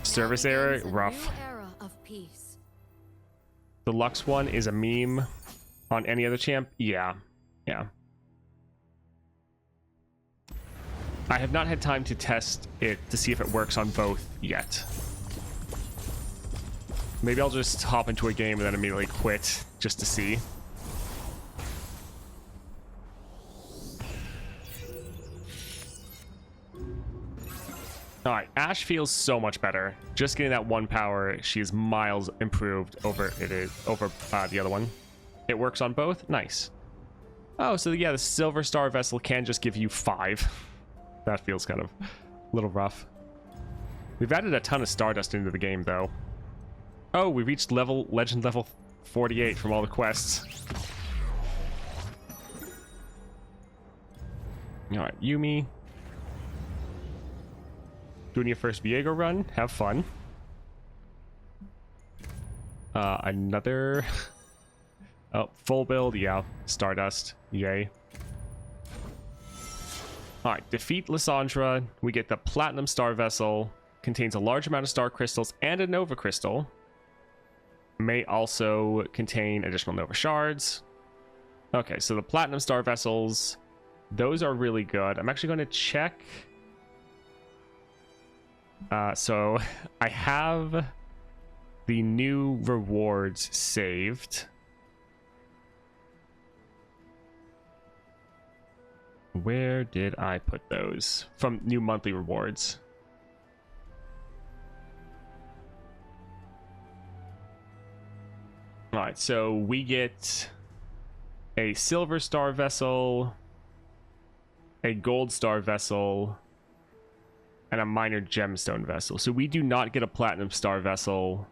Service error, rough.
New era of peace.
The Lux one is a meme on any other champ. Yeah. I have not had time to test it to see if it works on both yet. Maybe I'll just hop into a game and then immediately quit just to see. Alright, Ashe feels so much better. Just getting that one power, she is miles improved over the other one. It works on both? Nice. Oh, so yeah, the Silver Star Vessel can just give you 5. That feels kind of a little rough. We've added a ton of Stardust into the game, though. Oh, we reached legend level 48 from all the quests. Alright, Yumi. Doing your first Viego run. Have fun. Another... Oh, full build. Yeah, Stardust. Yay. Alright, defeat Lysandra. We get the Platinum Star Vessel. Contains a large amount of Star Crystals and a Nova Crystal. May also contain additional Nova Shards. Okay, so the Platinum Star Vessels, those are really good. I'm actually going to check. So I have the new rewards saved. Where did I put those? From new monthly rewards. Alright, so we get a Silver Star Vessel, a Gold Star Vessel, and a Minor Gemstone Vessel. So we do not get a Platinum Star Vessel.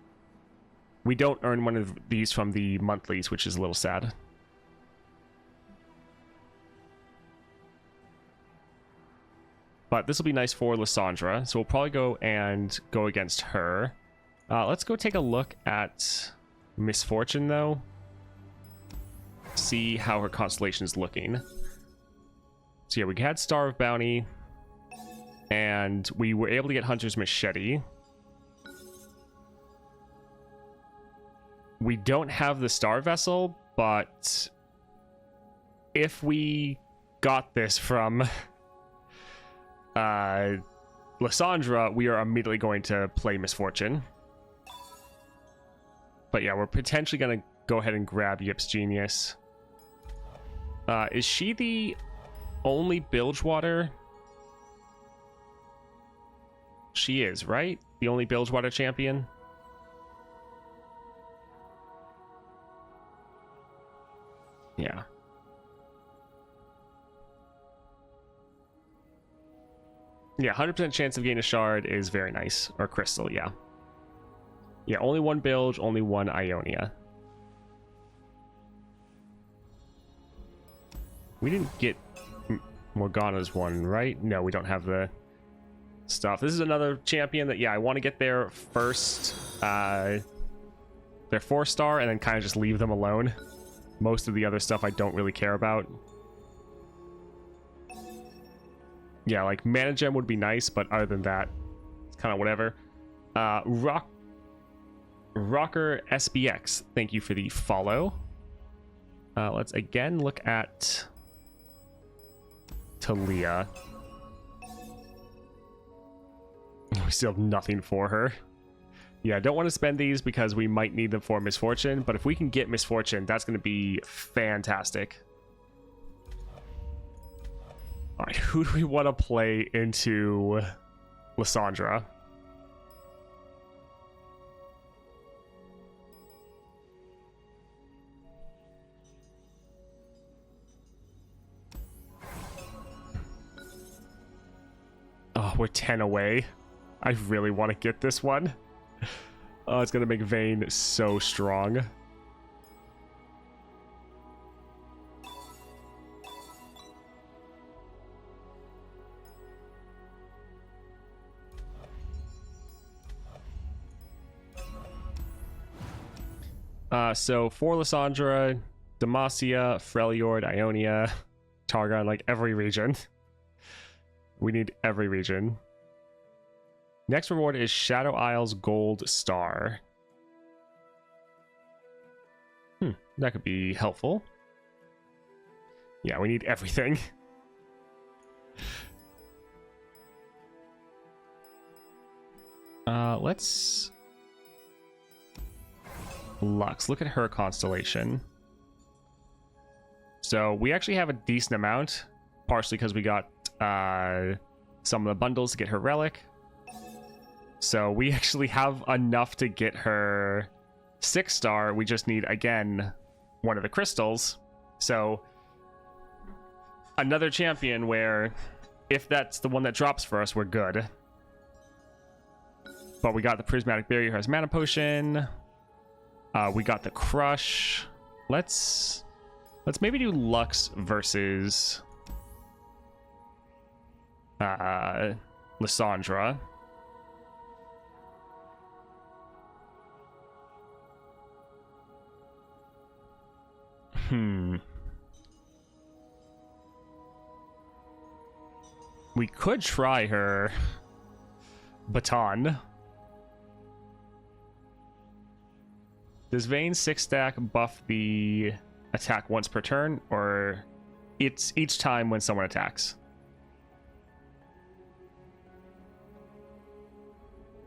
We don't earn one of these from the monthlies, which is a little sad. But this will be nice for Lysandra, so we'll probably go against her. Let's go take a look at Misfortune, though. See how her constellation is looking. So yeah, we had Star of Bounty, and we were able to get Hunter's Machete. We don't have the Star Vessel, but if we got this from Lysandra, we are immediately going to play Misfortune. But yeah, we're potentially going to go ahead and grab Yip's Genius. Is she the only Bilgewater? She is, right? The only Bilgewater champion? Yeah. Yeah, 100% chance of getting a shard is very nice. Or crystal, yeah. Yeah, only one Bilge, only one Ionia. We didn't get Morgana's one, right? No, we don't have the stuff. This is another champion that, yeah, I want to get their first, their 4-star, and then kind of just leave them alone. Most of the other stuff I don't really care about. Yeah, like Mana Gem would be nice, but other than that, it's kind of whatever. Rocker SBX, thank you for the follow. Let's again look at Talia. We still have nothing for her. Yeah, I don't want to spend these because we might need them for Misfortune, but if we can get Misfortune, that's going to be fantastic. Alright, who do we want to play into Lysandra? Oh, we're 10 away. I really want to get this one. Oh, it's going to make Vayne so strong. So for Lysandra, Demacia, Freljord, Ionia, Targon, like every region. We need every region. Next reward is Shadow Isles Gold Star. That could be helpful. Yeah, we need everything. Let's... Lux, look at her constellation. So we actually have a decent amount, partially because we got some of the bundles to get her relic. So we actually have enough to get her 6-star. We just need, again, one of the crystals. So another champion where if that's the one that drops for us, we're good. But we got the prismatic barrier, has mana potion. We got the crush. Let's maybe do Lux versus Lysandra. We could try her baton. Does Vayne 6-stack buff the attack once per turn, or it's each time when someone attacks?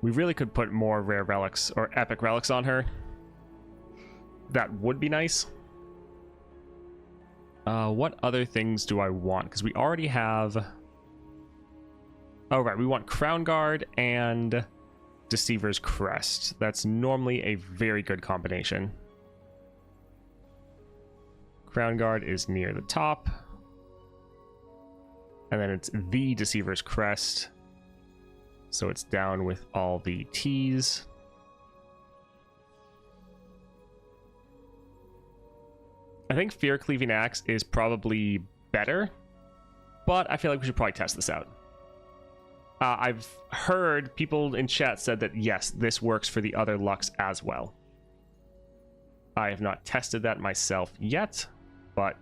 We really could put more rare relics or epic relics on her. That would be nice. What other things do I want? Because we already have... Oh, right. We want Crown Guard and Deceiver's Crest. That's normally a very good combination. Crown Guard is near the top. And then it's the Deceiver's Crest. So it's down with all the T's. I think Fear Cleaving Axe is probably better, but I feel like we should probably test this out. I've heard people in chat said that yes, this works for the other Lux as well. I have not tested that myself yet, but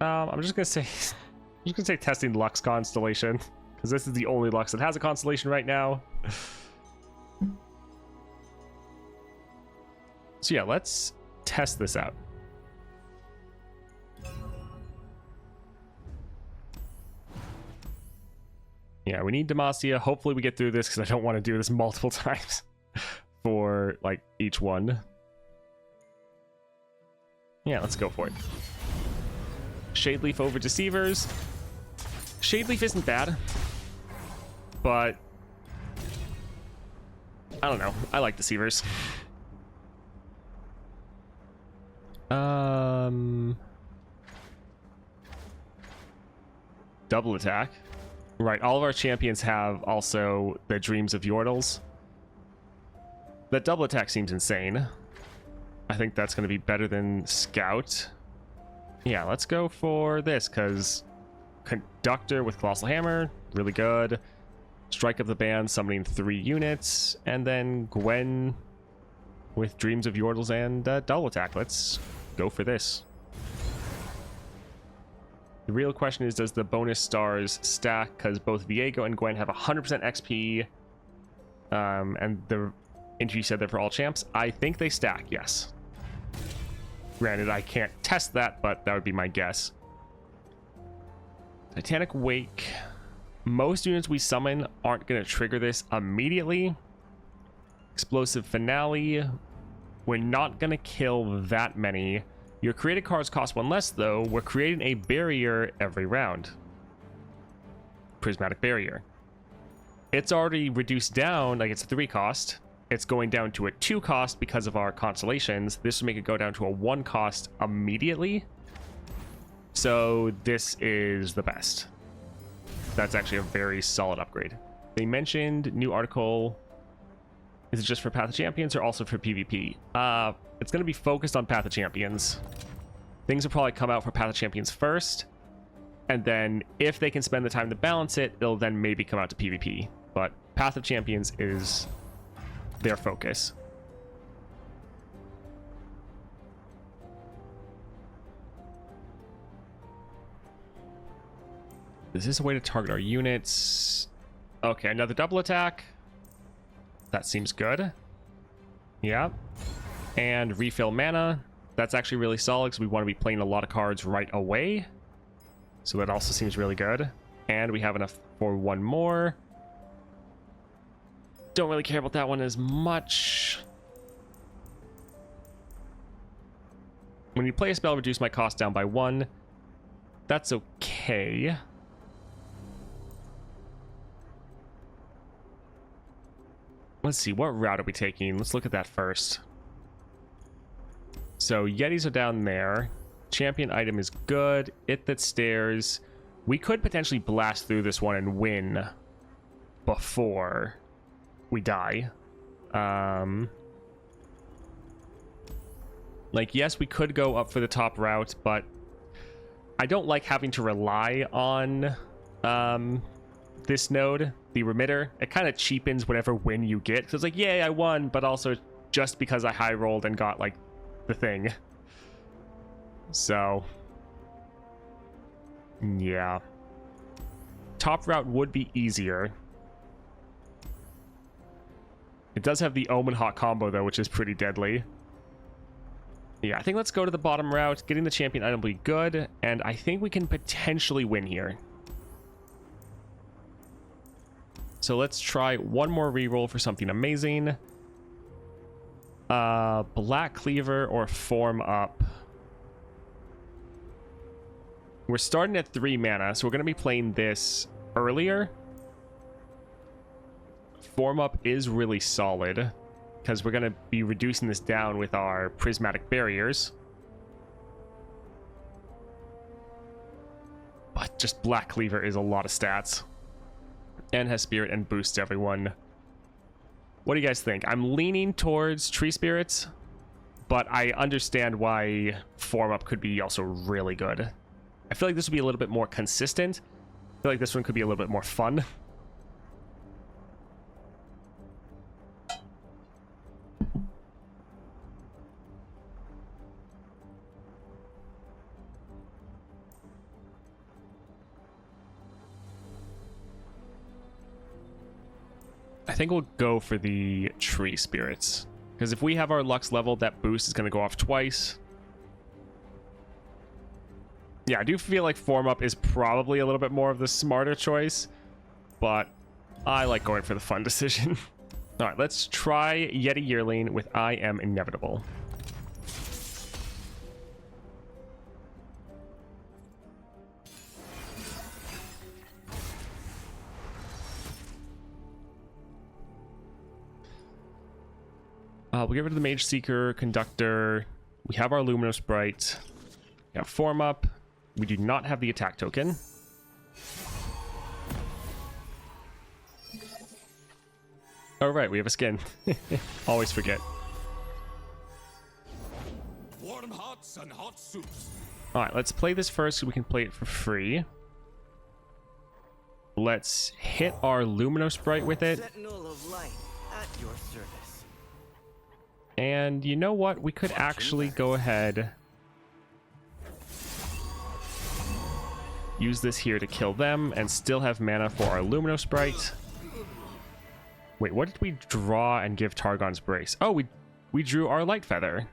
I'm just gonna say testing Lux Constellation, because this is the only Lux that has a constellation right now. So yeah, let's test this out. Yeah, we need Demacia. Hopefully we get through this, because I don't want to do this multiple times for like each one. Yeah, let's go for it. Shadeleaf over Deceivers. Shadeleaf isn't bad, but I don't know. I like Deceivers. Double attack. Right, all of our champions have also the Dreams of Yordles. That double attack seems insane. I think that's going to be better than Scout. Yeah, let's go for this, because Conductor with Colossal Hammer, really good. Strike of the Band, summoning 3 units. And then Gwen with Dreams of Yordles and double attack. Let's go for this. The real question is, does the bonus stars stack? Because both Viego and Gwen have 100% XP. And the interview said they're for all champs. I think they stack, yes. Granted, I can't test that, but that would be my guess. Titanic Wake. Most units we summon aren't going to trigger this immediately. Explosive Finale. We're not going to kill that many. Your created cards cost 1 less, though. We're creating a barrier every round. Prismatic Barrier. It's already reduced down, like it's a 3 cost. It's going down to a 2 cost because of our Constellations. This will make it go down to a 1 cost immediately. So this is the best. That's actually a very solid upgrade. They mentioned new article. Is it just for Path of Champions or also for PvP? It's going to be focused on Path of Champions. Things will probably come out for Path of Champions first. And then if they can spend the time to balance it, it'll then maybe come out to PvP. But Path of Champions is their focus. Is this a way to target our units? Okay, another double attack. That seems good. Yeah. And refill mana. That's actually really solid because we want to be playing a lot of cards right away. So that also seems really good. And we have enough for one more. Don't really care about that one as much. When you play a spell, reduce my cost down by 1. That's okay. Let's see, what route are we taking? Let's look at that first. So Yetis are down there. Champion item is good. It that stares. We could potentially blast through this one and win before we die. Like, yes, we could go up for the top route, but I don't like having to rely on this node, the remitter. It kind of cheapens whatever win you get. So it's like, yay, I won, but also just because I high rolled and got like the thing. So yeah, top route would be easier. It does have the Omen Hawk combo though, which is pretty deadly. Yeah, I think let's go to the bottom route. Getting the champion item will be good, and I think we can potentially win here. So let's try one more reroll for something amazing. Black Cleaver or Form Up. We're starting at 3 mana, so we're going to be playing this earlier. Form Up is really solid, because we're going to be reducing this down with our prismatic barriers. But just Black Cleaver is a lot of stats. And has spirit and boosts everyone. What do you guys think? I'm leaning towards Tree Spirits, but I understand why Form Up could be also really good. I feel like this would be a little bit more consistent. I feel like this one could be a little bit more fun. I think we'll go for the Tree Spirits, because if we have our Lux level, that boost is going to go off twice. Yeah, I do feel like Form Up is probably a little bit more of the smarter choice, but I like going for the fun decision. All right, let's try Yeti Yearling with I Am Inevitable. We'll get rid of the Mage Seeker, Conductor. We have our Luminous Bright. We have Form Up. We do not have the attack token. Oh, right, we have a skin. Always forget.
Warm hearts and hot soups.
Alright, let's play this first so we can play it for free. Let's hit our Luminous Bright with it.
Sentinel of light at your service.
And you know what? We could actually go ahead. Use this here to kill them and still have mana for our Luminous Bright. Wait, what did we draw and give Targon's Brace? Oh, we drew our Light Feather.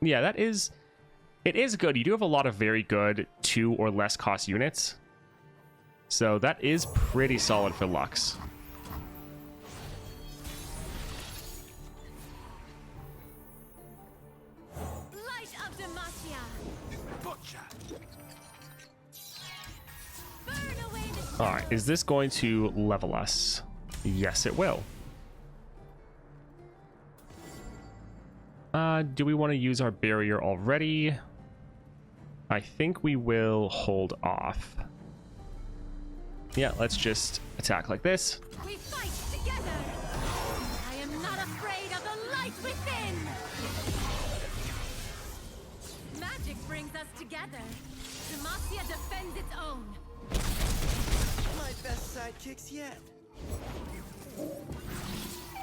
Yeah, that is... It is good. You do have a lot of very good 2 or less cost units. So that is pretty solid for Lux. Alright, is this going to level us? Yes, it will. Do we want to use our barrier already? I think we will hold off. Yeah, let's just attack like this.
We fight together. I am not afraid of the light within. Magic brings us together. Demacia defends its own.
My best sidekicks yet.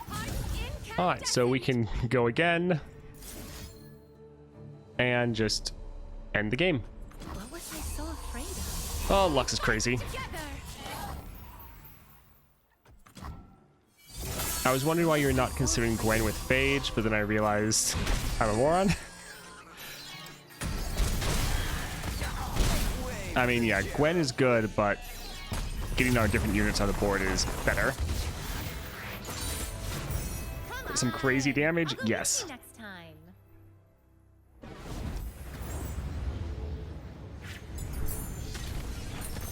Heart
Alright, so we can go again and just end the game.
What was I so afraid of?
Oh, Lux is crazy. I was wondering why you're not considering Gwen with Phage, but then I realized I'm a moron. I mean, yeah, Gwen is good, but getting our different units on the board is better. Some crazy damage? Yes.
Next time.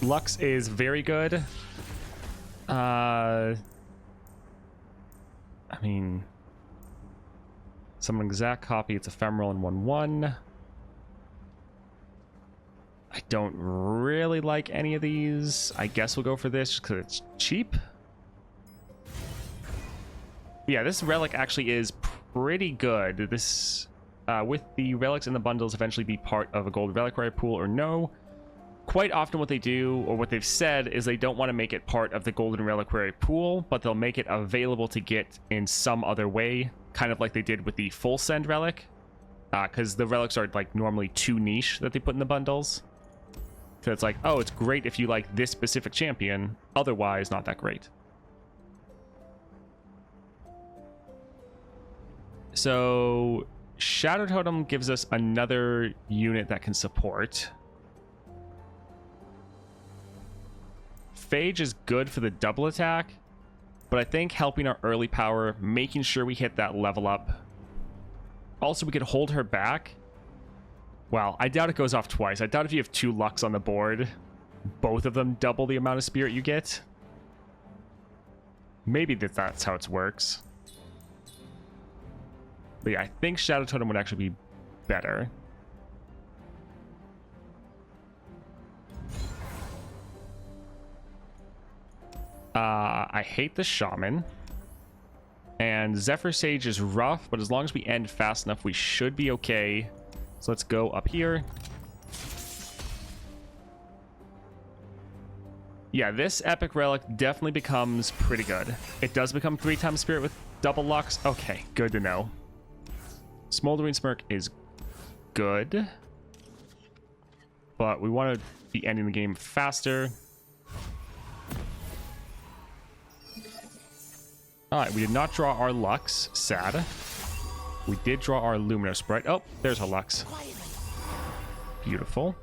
Lux is very good. I mean, some exact copy. It's ephemeral and 1/1. I don't really like any of these. I guess we'll go for this just because it's cheap. Yeah, this relic actually is pretty good. This, with the relics in the bundles, eventually be part of a gold reliquary pool or no. Quite often what they do, or what they've said, is they don't want to make it part of the golden reliquary pool, but they'll make it available to get in some other way, kind of like they did with the full send relic, because the relics are like normally too niche that they put in the bundles. So it's like, oh, it's great if you like this specific champion, otherwise not that great. So Shadow Totem gives us another unit that can support. Phage is good for the double attack, but I think helping our early power, making sure we hit that level up. Also, we could hold her back. Well, I doubt it goes off twice. I doubt if you have 2 Lux on the board, both of them double the amount of spirit you get. Maybe that's how it works. But yeah, I think Shadow Totem would actually be better. I hate the Shaman. And Zephyr Sage is rough, but as long as we end fast enough, we should be okay. So let's go up here. Yeah, this epic relic definitely becomes pretty good. It does become 3 times spirit with double Lux. Okay, good to know. Smoldering Smirk is good, but we want to be ending the game faster. Alright, we did not draw our Lux. Sad. We did draw our Luminous Sprite. Oh, there's our Lux. Beautiful.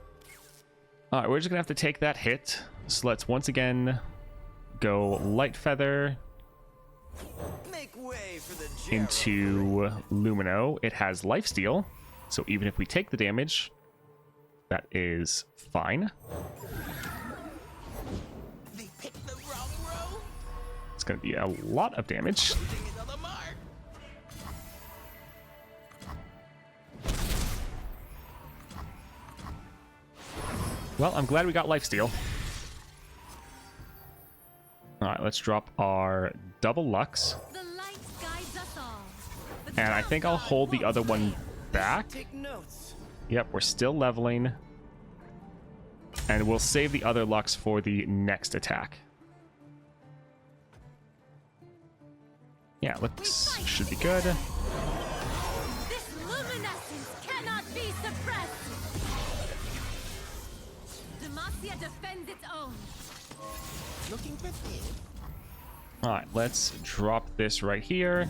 Alright, we're just gonna have to take that hit. So let's once again go Light Feather
Make way for the
into Lumino. It has Lifesteal, so even if we take the damage, that is fine.
They picked the wrong row.
It's going to be a lot of damage.
Everything is on the mark.
Well, I'm glad we got Lifesteal. Alright, let's drop our double Lux.
The light guides us all.
And I think I'll hold the other one back.
Take notes.
Yep, we're still leveling. And we'll save the other Lux for the next attack. Yeah, looks should be good.
This luminescence cannot be suppressed. Demacia defends its own.
Looking prepared.
Alright, let's drop this right here.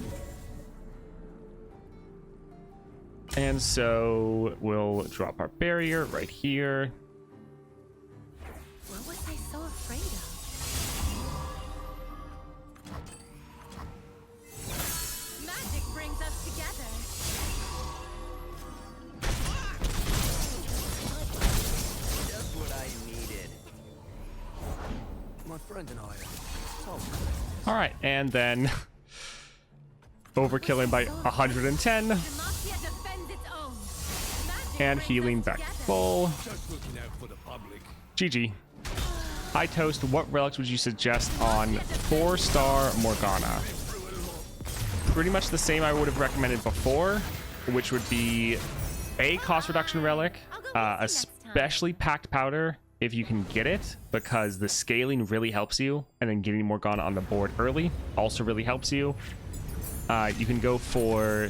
And so we'll drop our barrier right here.
What was I so afraid of?
Magic brings us together.
Just what I needed. My friend and I are
Alright, and then overkilling by 110
Demacia defends its own. Magic
and
brings
healing
us
back
together.
full.
Just looking out for the public.
GG. High Toast, what relics would you suggest on 4-star Morgana? Pretty much the same I would have recommended before, which would be a cost reduction relic, especially packed powder if you can get it, because the scaling really helps you, and then getting Morgana on the board early also really helps you. You can go for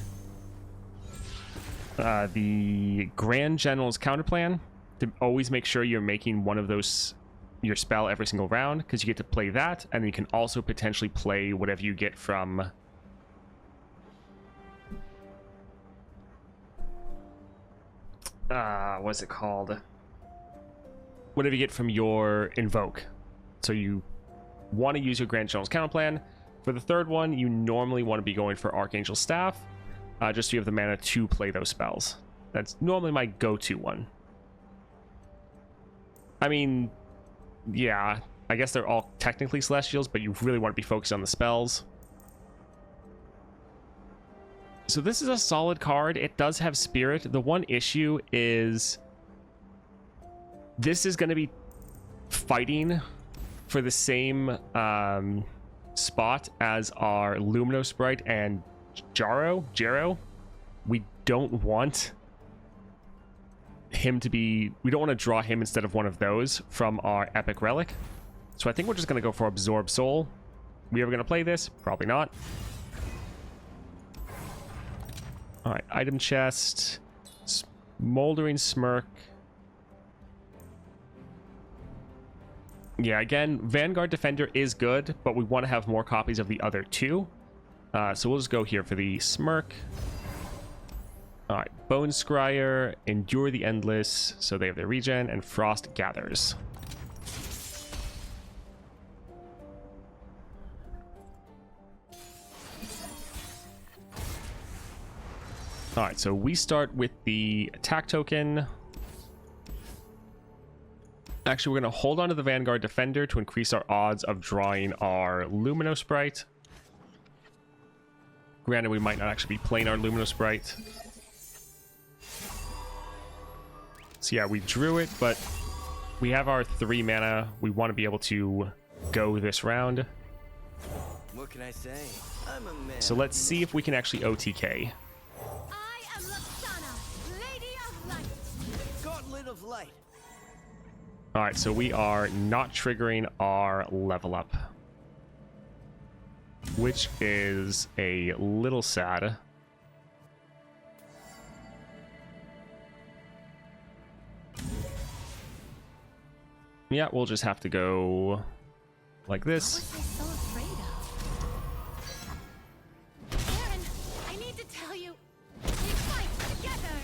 the Grand General's counter plan to always make sure you're making one of those your spell every single round, because you get to play that, and you can also potentially play whatever you get from what's it called? Whatever you get from your invoke. So you want to use your Grand General's counter plan. For the third one, you normally want to be going for Archangel Staff, just so you have the mana to play those spells. That's normally my go-to one. I mean, yeah, I guess they're all technically Celestials, but you really want to be focused on the spells. So this is a solid card. It does have Spirit. The one issue is this is going to be fighting for the same spot as our Lumino Sprite and Jaro. We don't want him to be... We don't want to draw him instead of one of those from our Epic Relic. So I think we're just going to go for Absorb Soul. We ever going to play this? Probably not. Alright, item chest. Smoldering Smirk. Yeah, again, Vanguard Defender is good, but we want to have more copies of the other two. So we'll just go here for the Smirk. Alright, Bone Scryer, Endure the Endless, so they have their regen, and Frost Gathers. Alright, so we start with the attack token. Actually, we're going to hold on to the Vanguard Defender to increase our odds of drawing our Lumino Sprite. Granted, we might not actually be playing our Lumino Sprite. So yeah, we drew it, but we have our 3 mana. We want to be able to go this round.
What can I say? I'm a man.
So let's see if we can actually OTK.
I am Luxana, Lady of Light.
Gauntlet of Light.
Alright, so we are not triggering our level up, which is a little sad. Yeah, we'll just have to go like this.
What was I so afraid of? Aaron, I need to tell you, we fight together.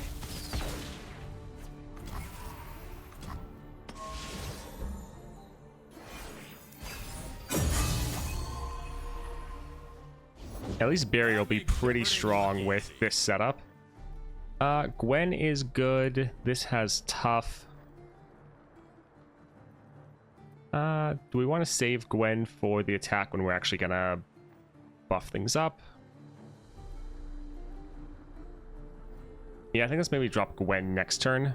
At least Barry will be pretty strong with this setup. Gwen is good. This has tough. Do we want to save Gwen for the attack when we're actually gonna buff things up? Yeah, I think let's maybe drop Gwen next turn.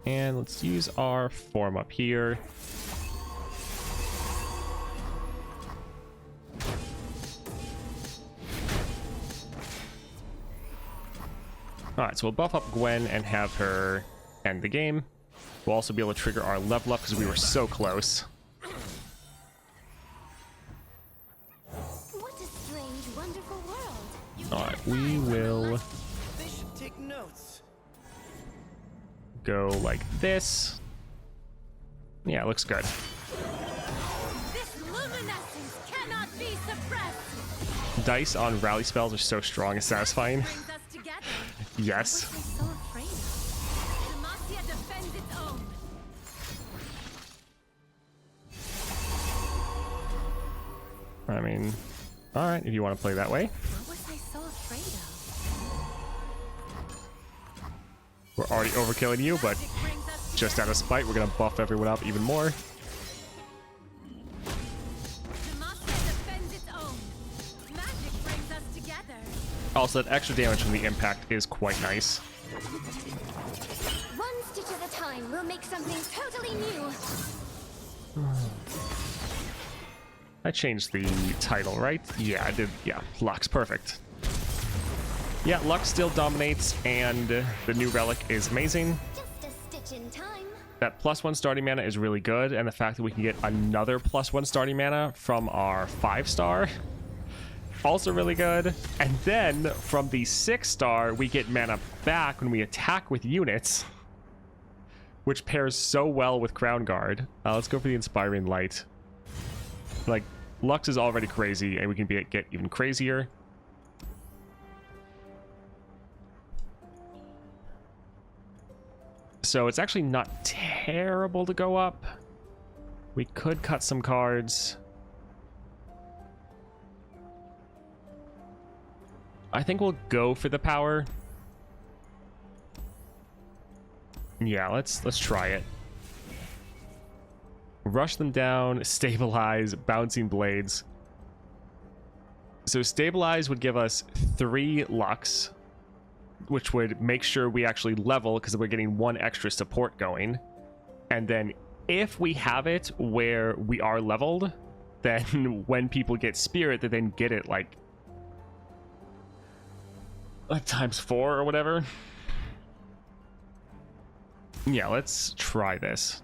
And let's use our form up here. Alright, so we'll buff up Gwen and have her end the game. We'll also be able to trigger our level up because we were so close.
What a strange, wonderful world.
Alright, we will
They should take notes.
go like this. Yeah, it looks good.
This luminescence cannot be suppressed.
Dice on rally spells are so strong and satisfying.
Brings us together.
Yes.
What was I so afraid of? Demacia defends its own.
I mean, alright, if you want to play that way.
What was I so afraid of?
We're already overkilling you, but
Magic brings us
just out of spite, we're going to buff everyone up even more.
Demacia defends its own. Magic brings us together.
Also, that extra damage from the impact is quite nice.
One stitch at a time, we'll make something totally new.
I changed the title, right? Yeah, I did. Yeah, Lux, perfect. Yeah, Lux still dominates, and the new relic is amazing.
Just Just in time.
That +1 starting mana is really good, and the fact that we can get another +1 starting mana from our 5-star, also really good. And then from the 6-star, we get mana back when we attack with units, which pairs so well with Crown Guard. Let's go for the Inspiring Light. Like, Lux is already crazy, and we can get even crazier. So it's actually not terrible to go up. We could cut some cards. I think we'll go for the power. Yeah, let's try it. Rush them down, stabilize, bouncing blades. So stabilize would give us 3 Lux, which would make sure we actually level because we're getting 1 extra support going. And then if we have it where we are leveled, then when people get spirit, they then get it like ×4 or whatever. Yeah, let's try this.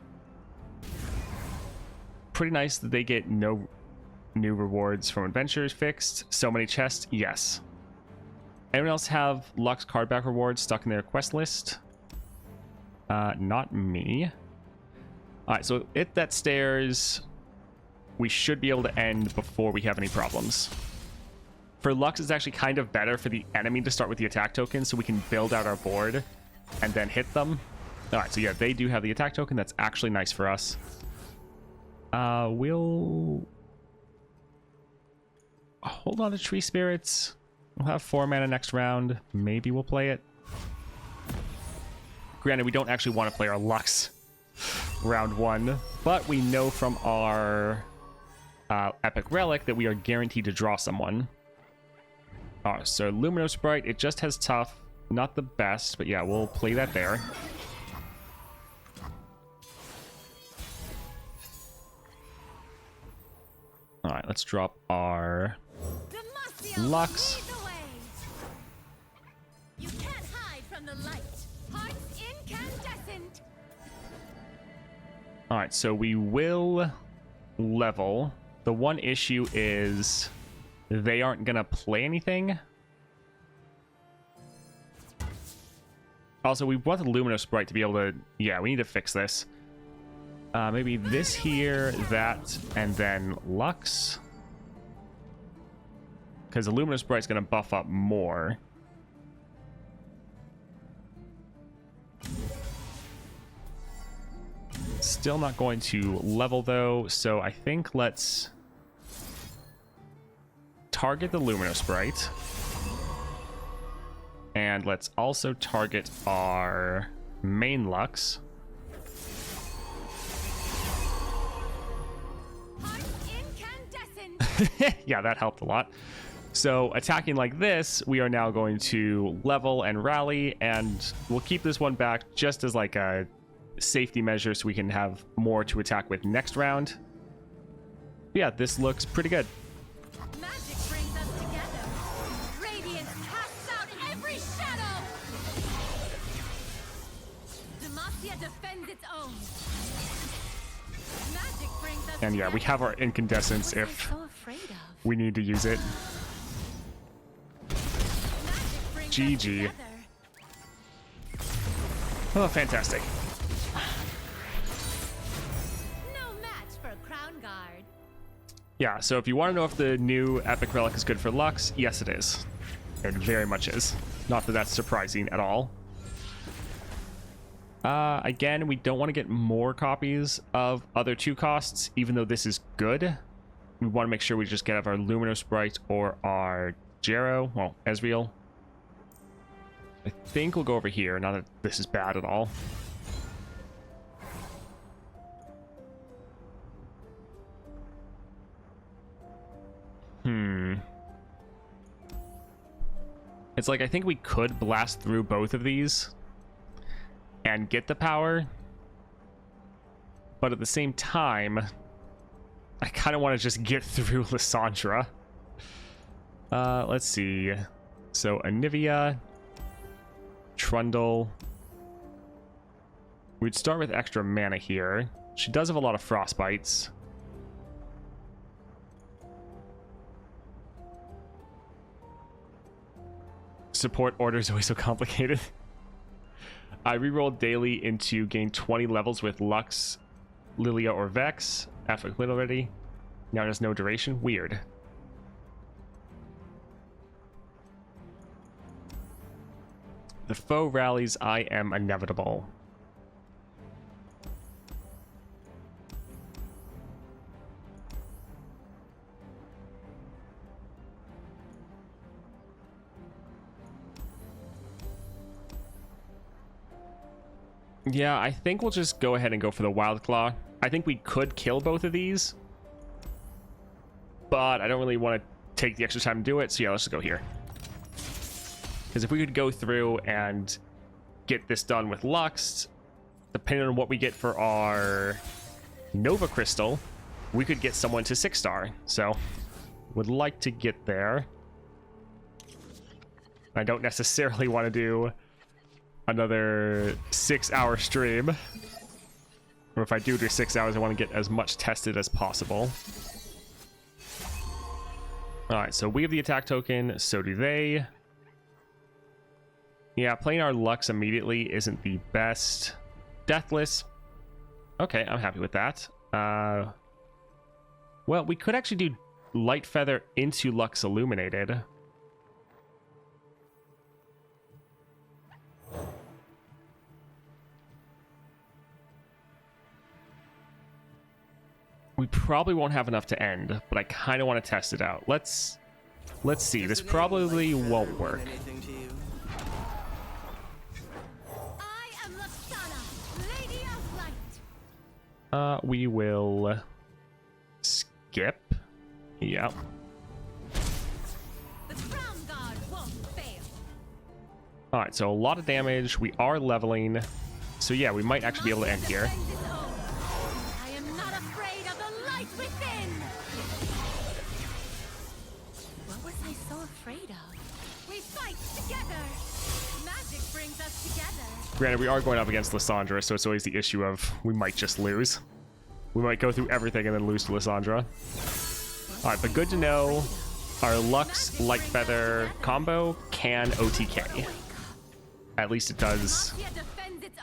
Pretty nice that they get no new rewards from adventures fixed. So many chests, yes. Anyone else have Lux card back rewards stuck in their quest list? Not me. Alright, so if that stairs, we should be able to end before we have any problems. For Lux, it's actually kind of better for the enemy to start with the attack token so we can build out our board and then hit them. Alright, so yeah, they do have the attack token. That's actually nice for us. We'll hold on to Tree Spirits. We'll have 4 mana next round. Maybe we'll play it. Granted, we don't actually want to play our Lux round 1, but we know from our Epic Relic that we are guaranteed to draw someone. So Lumino Sprite, it just has tough. Not the best, but yeah, we'll play that there. Alright, let's drop our Lux.
You can't hide from the light. Hearts incandescent.
Alright, so we will level. The one issue is they aren't gonna play anything. Also, we want the Lumino Sprite to be able to... Yeah, we need to fix this. Maybe this here, that, and then Lux. Because the Lumino Sprite's going to buff up more. Still not going to level, though, so I think let's target the Lumino Sprite. And let's also target our main Lux. Yeah, that helped a lot. So attacking like this, we are now going to level and rally, and we'll keep this one back just as like a safety measure so we can have more to attack with next round. Yeah, this looks pretty good.
Magic brings us together. Radiance casts out every shadow. Demacia defends its own. Magic brings us
And yeah, we have our incandescence if we need to use it. GG. Oh, fantastic.
No match for Crown Guard.
Yeah, so if you want to know if the new Epic Relic is good for Lux, yes it is. It very much is. Not that that's surprising at all. Again, we don't want to get more copies of other 2 costs, even though this is good. We want to make sure we just get our Lumino Sprite or our Jero, well, Ezreal. I think we'll go over here, not that this is bad at all. It's like, I think we could blast through both of these and get the power. But at the same time, I kind of want to just get through Lysandra. Let's see. So, Anivia, Trundle, We'd start with extra mana here. She does have a lot of frostbites. Support order is always so complicated. I rerolled daily into gain 20 levels with Lux, Lilia, or Vex. After I quit already. Now there's no duration. Weird. The foe rallies. I am inevitable. Yeah, I think we'll just go ahead and go for the Wild Claw. I think we could kill both of these, but I don't really want to take the extra time to do it, so yeah, let's just go here. Because if we could go through and get this done with Lux, depending on what we get for our Nova Crystal, we could get someone to 6-star. So, would like to get there. I don't necessarily want to do another 6-hour stream. Or if I do 6 hours, I want to get as much tested as possible. Alright, so we have the attack token, so do they. Yeah, playing our Lux immediately isn't the best. Deathless. Okay, I'm happy with that. Well, we could actually do Light Feather into Lux Illuminated. We probably won't have enough to end, but I kind of want to test it out. Let's see. This probably won't work.
I am Luxana, Lady of Light.
We will skip. Yep.
The crown guard won't fail.
All right, so a lot of damage. We are leveling. So yeah, we might actually be able to end here.
I am not afraid of the light within. What was I so afraid of? We fight together. Magic brings us together.
Granted, we are going up against Lysandra, so it's always the issue of we might just lose. We might go through everything and then lose to Lysandra. All right, but good to know. Our Lux Light Feather combo can OTK. At least it does
Defends its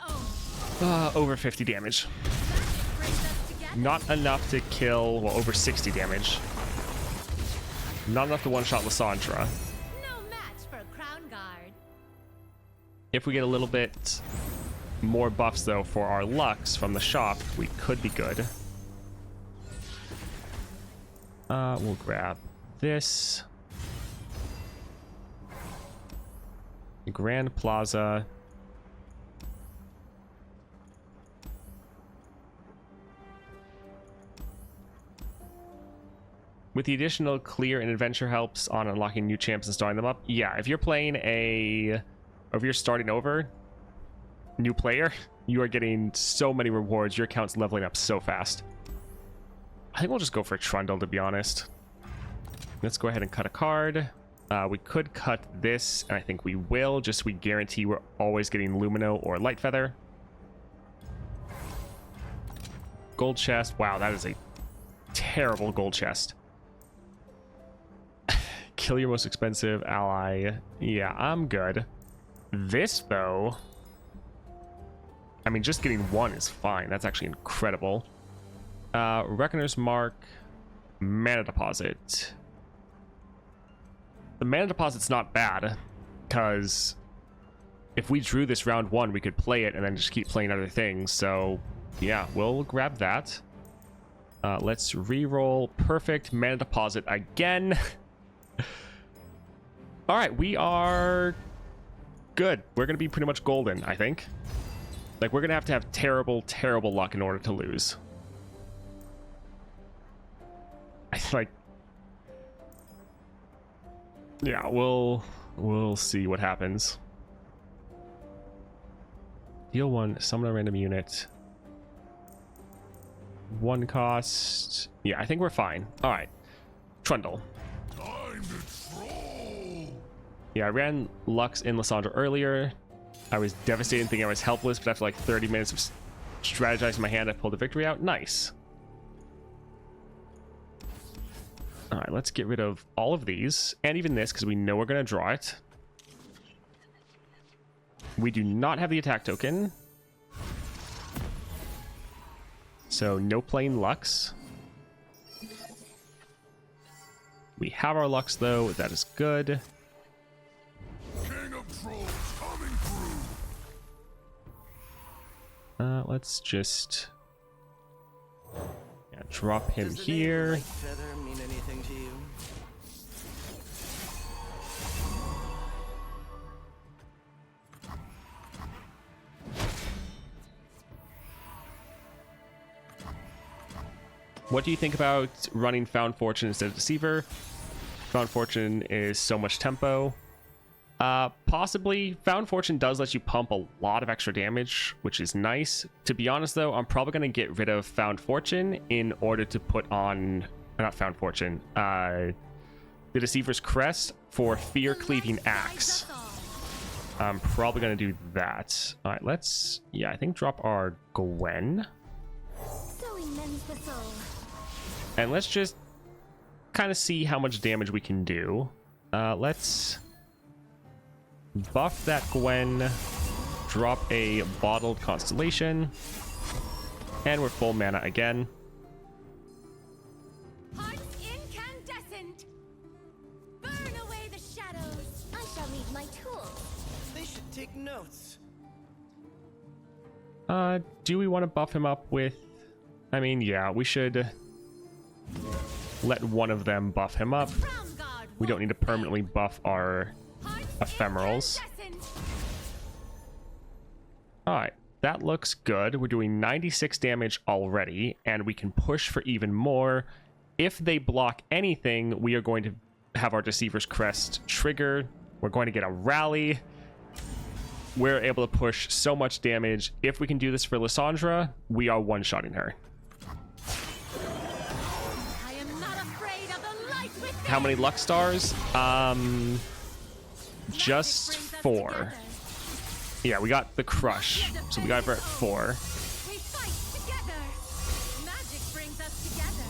own.
over 50 damage.
Magic brings us together.
Not enough to kill, well, over 60 damage. Not enough to one-shot Lysandra.
No match for crown guard.
If we get a little bit more buffs, though, for our Lux from the shop, we could be good. We'll grab this. Grand Plaza. With the additional clear and adventure helps on unlocking new champs and starting them up. Yeah, if you're playing or if you're starting over, new player, you are getting so many rewards. Your account's leveling up so fast. I think we'll just go for Trundle, to be honest. Let's go ahead and cut a card. We could cut this, and I think we will, just so we guarantee we're always getting Lumino or Light Feather. Gold chest. Wow, that is a terrible gold chest. Kill your most expensive ally. Yeah, I'm good. This, though... I mean, just getting one is fine. That's actually incredible. Reckoner's Mark. Mana Deposit. The Mana Deposit's not bad, because if we drew this round one, we could play it and then just keep playing other things. So, yeah, we'll grab that. Let's re-roll. Perfect. Mana Deposit again. All right, we are good. We're going to be pretty much golden, I think. Like, we're going to have terrible, terrible luck in order to lose. Yeah, we'll see what happens. Deal one, summon a random unit. One cost. Yeah, I think we're fine. All right, Trundle.
Time to troll.
Yeah, I ran Lux in Lysandra earlier. I was devastated thinking I was helpless, but after like 30 minutes of strategized in my hand, I pulled a victory out. Nice. All right, let's get rid of all of these, and even this, because we know we're going to draw it. We do not have the attack token. So no plain Lux. We have our Lux, though. That is good.
King of trolls coming through.
Let's just drop him here.
Does the name Feather mean anything to you?
What do you think about running Found Fortune instead of Deceiver? Found Fortune is so much tempo. Possibly. Found Fortune does let you pump a lot of extra damage, which is nice. To be honest, though, I'm probably going to get rid of Found Fortune in order to put on... Not Found Fortune. The Deceiver's Crest for Fear Cleaving Axe. I'm probably going to do that. All right, let's... Yeah, I think drop our Gwen. And let's just kind of see how much damage we can do. Let's buff that Gwen, drop a bottled Constellation, and we're full mana again.
Hearts incandescent! Burn away the shadows! I shall need my tools.
They should take notes.
Do we want to buff him up with... I mean, yeah, we should let one of them buff him up. We don't need to permanently buff our ephemerals. Alright, that looks good. We're doing 96 damage already, and we can push for even more. If they block anything, we are going to have our Deceiver's Crest trigger. We're going to get a rally. We're able to push so much damage. If we can do this for Lysandra, we are one-shotting her.
I am not afraid of the light within.
How many Lux stars? Just 4. Yeah, we got the Crush, so we got her at 4.
We fight together. Magic brings us together.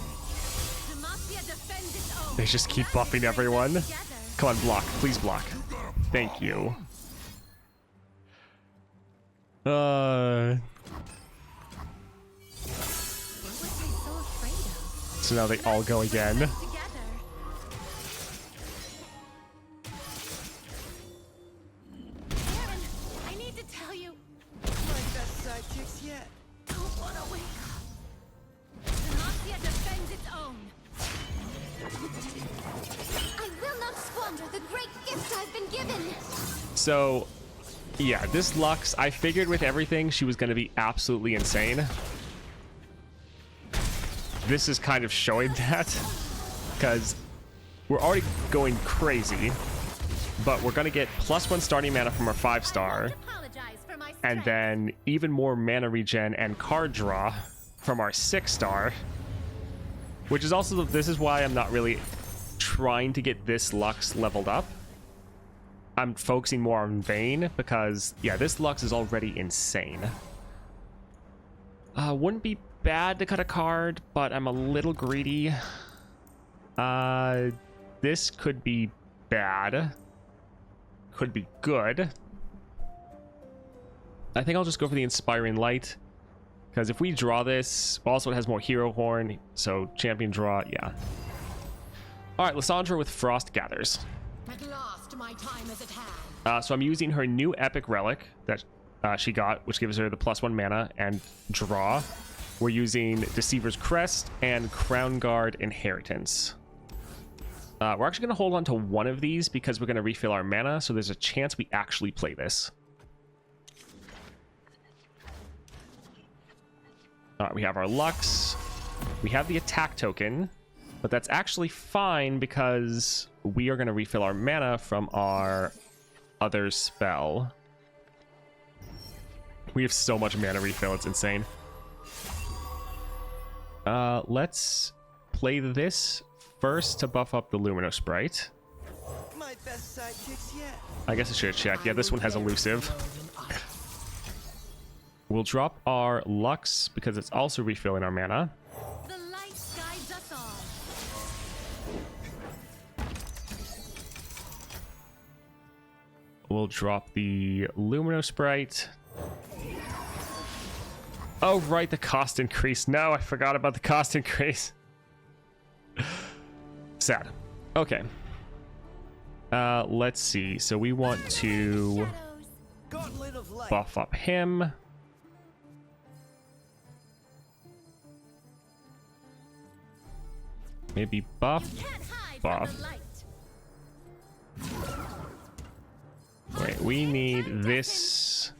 Demacia defends its own.
They just keep buffing everyone. Come on, block. Please block. Thank you.
What was I so afraid of?
So now they all go again.
Together. Aaron, I need to tell you.
My best sidekicks yet.
Don't want to wake up. Demacia defends its own. I will not squander the great gift I've been given.
So, yeah, this Lux, I figured with everything she was going to be absolutely insane. This is kind of showing that, because we're already going crazy, but we're going to get +1 starting mana from our 5-star, and then even more mana regen and card draw from our 6-star, which is also, this is why I'm not really trying to get this Lux leveled up. I'm focusing more on Vayne because, yeah, this Lux is already insane. Wouldn't be bad to cut a card, but I'm a little greedy. This could be bad. Could be good. I think I'll just go for the Inspiring Light, because if we draw this, also it has more Hero Horn, so champion draw, yeah. Alright, Lysandra with Frost Gathers.
At last, my time is at hand.
So I'm using her new epic relic that she got, which gives her the +1 mana and draw. We're using Deceiver's Crest and Crown Guard Inheritance. We're actually going to hold on to one of these because we're going to refill our mana, so there's a chance we actually play this. Alright, we have our Lux. We have the attack token, but that's actually fine because we are going to refill our mana from our other spell. We have so much mana refill, it's insane. Let's play this first to buff up the Lumino Sprite.
My best sidekicks yet.
I guess I should have checked. Yeah, this one has elusive. We'll drop our Lux because it's also refilling our mana.
The light guides us all.
We'll drop the Lumino Sprite. Oh, right, the cost increase. No, I forgot about the cost increase. Sad. Okay. Let's see. So we want to
Gauntlet of light.
buff up him. Maybe buff.
Can't hide
Buff.
from the light.
Wait, we need this.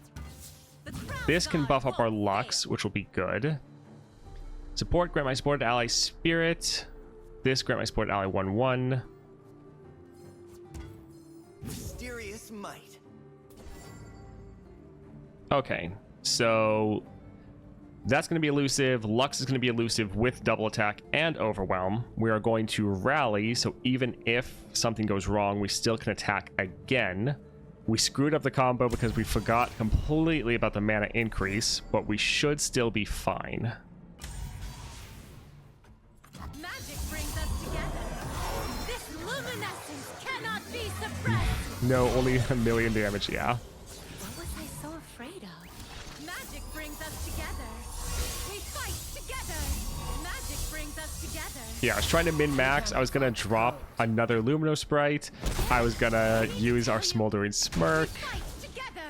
The crown
This can
god
buff up our
won't
Lux, which will be good. Support, grant my supported ally Spirit. This, grant my supported ally 1/1.
Mysterious might.
Okay, so that's going to be elusive. Lux is going to be elusive with double attack and overwhelm. We are going to rally, so even if something goes wrong, we still can attack again. We screwed up the combo because we forgot completely about the mana increase, but we should still be fine.
Magic brings us together. This luminescence cannot be suppressed.
No, only 1,000,000 damage, yeah.
What was I so afraid of? Magic brings us together. We fight together. Magic brings us together.
Yeah, I was trying to min-max. I was going to drop another Lumino Sprite. I was going to use our Smoldering Smirk.
Fight together.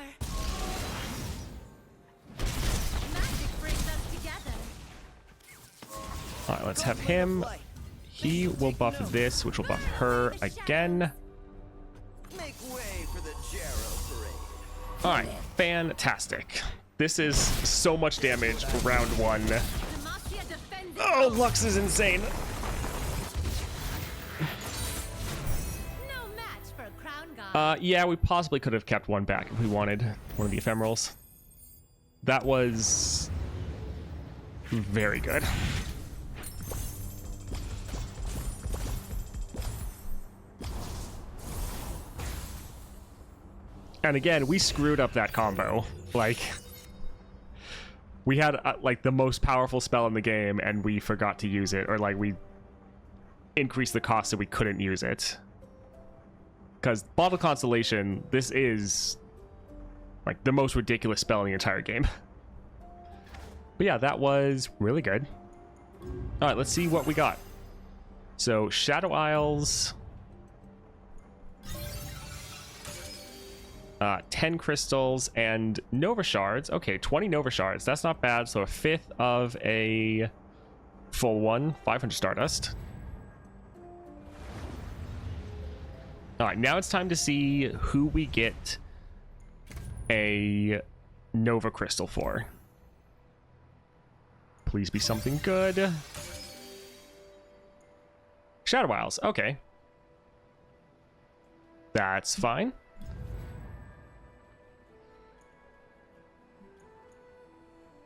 Magic brings us together.
Alright, let's have him. He will buff this, which will buff her again.
Make way for the Jarrow parade.
Alright, fantastic. This is so much damage for round one.
Demacia defends it.
Oh, Lux is insane.
No match for a crown god.
Yeah, we possibly could have kept one back if we wanted one of the ephemerals. That was very good. And again, we screwed up that combo. Like, we had like the most powerful spell in the game and we forgot to use it, or like we increased the cost so we couldn't use it. Because Bottle Constellation, this is like the most ridiculous spell in the entire game. But yeah, that was really good. All right, let's see what we got. So Shadow Isles, 10 crystals and Nova Shards. Okay, 20 Nova Shards. That's not bad. So a fifth of a full one, 500 Stardust. All right, now it's time to see who we get a Nova Crystal for. Please be something good. Shadow Isles. Okay. That's fine.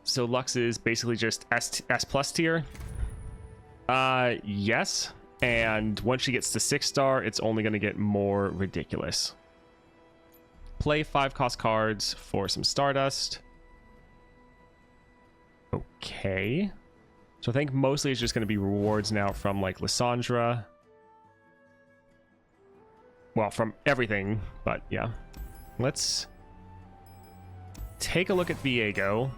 So Lux is basically just S plus tier. Yes. And once she gets to 6-star, it's only going to get more ridiculous. Play 5 cost cards for some Stardust. Okay. So I think mostly it's just going to be rewards now from like Lysandra. Well, from everything, but yeah. Let's take a look at Viego.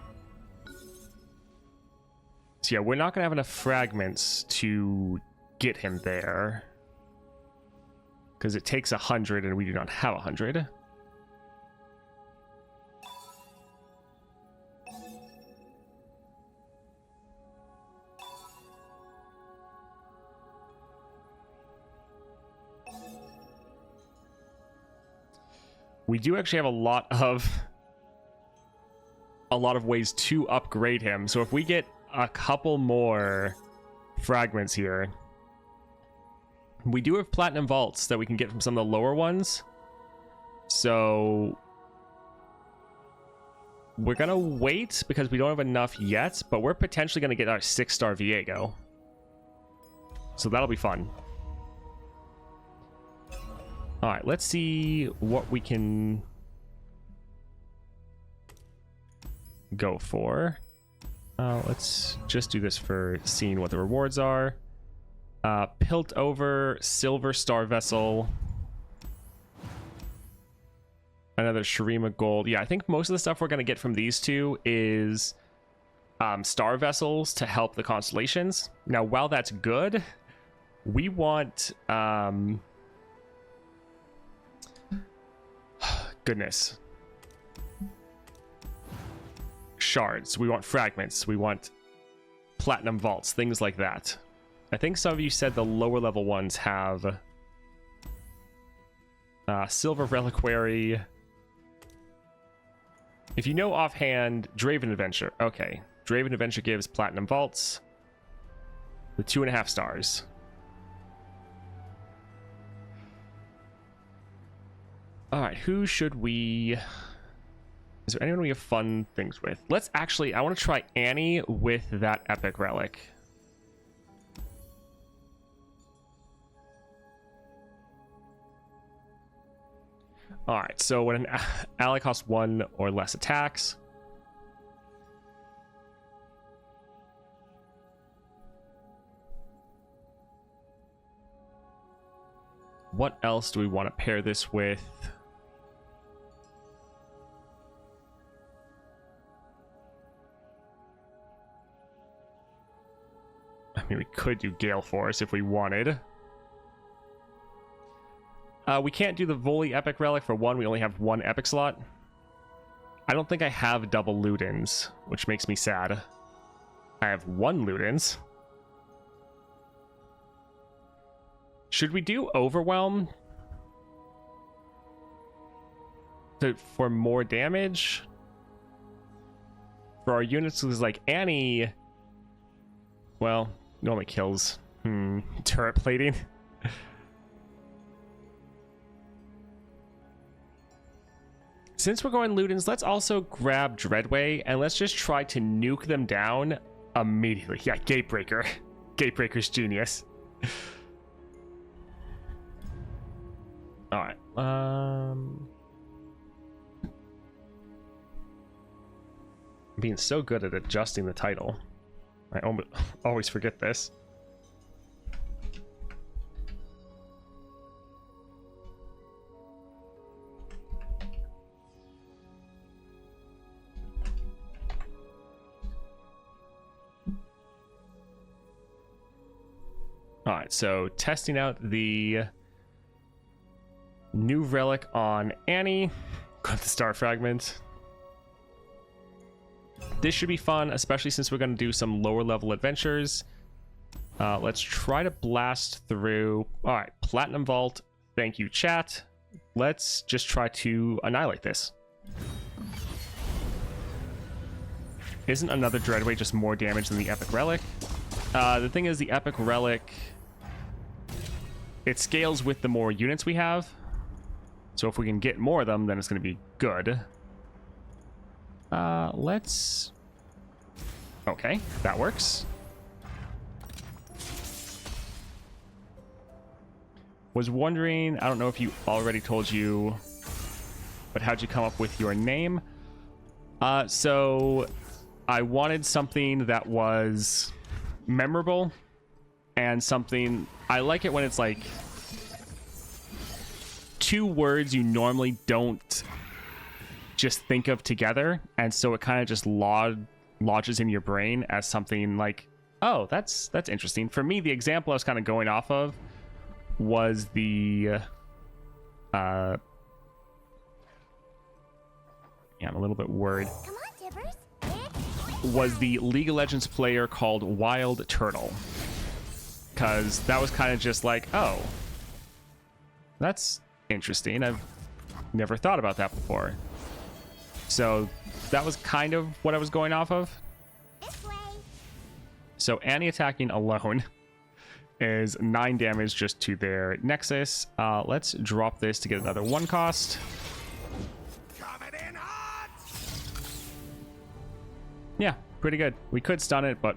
So yeah, we're not going to have enough fragments to get him there. Because it takes 100 and we do not have 100. We do actually have a lot of ways to upgrade him. So if we get a couple more fragments here, we do have platinum vaults that we can get from some of the lower ones. So we're gonna wait because we don't have enough yet, but we're potentially gonna get our 6-star Viego. So that'll be fun. All right, let's see what we can go for. Let's just do this for seeing what the rewards are. Pilt over, silver star vessel. Another Shurima gold. Yeah, I think most of the stuff we're going to get from these two is star vessels to help the constellations. Now, while that's good, we want... goodness. Shards. We want fragments. We want platinum vaults. Things like that. I think some of you said the lower level ones have silver reliquary. If you know offhand, Draven Adventure. Okay. Draven Adventure gives platinum vaults with 2.5 stars. Alright, who should we... Is there anyone we have fun things with? Let's actually... I want to try Annie with that epic relic. Alright, so when an ally costs 1 or less attacks... What else do we want to pair this with? I mean, we could do Gale Force if we wanted. We can't do the Voli Epic Relic for 1. We only have 1 Epic slot. I don't think I have double Ludens, which makes me sad. I have 1 Ludens. Should we do Overwhelm? For more damage? For our units, because like Annie... Well, normally kills. Turret plating. Since we're going Ludens, let's also grab Dreadway and let's just try to nuke them down immediately. Yeah, Gatebreaker. Gatebreaker's genius. Alright. I'm being so good at adjusting the title. I always forget this. Alright, so testing out the new relic on Annie. Got the star fragment. This should be fun, especially since we're going to do some lower level adventures. Let's try to blast through. Alright, Platinum Vault. Thank you, chat. Let's just try to annihilate this. Isn't another Dreadway just more damage than the Epic Relic? The thing is, the Epic Relic... It scales with the more units we have. So if we can get more of them, then it's going to be good. Let's... Okay, that works. Was wondering, I don't know if you already told you, but how'd you come up with your name? So I wanted something that was memorable and something... I like it when it's like 2 words you normally don't just think of together, and so it kind of just lodges in your brain as something like, oh, that's interesting. For me, the example I was kind of going off of was the yeah, I'm a little bit worried.
Come on, Tibbers.
Was the League of Legends player called Wild Turtle, because that was kind of just like, oh, that's interesting. I've never thought about that before. So that was kind of what I was going off of.
This way.
So Annie attacking alone is 9 damage just to their Nexus. Let's drop this to get another 1 cost.
Coming in hot!
Yeah, pretty good. We could stun it, but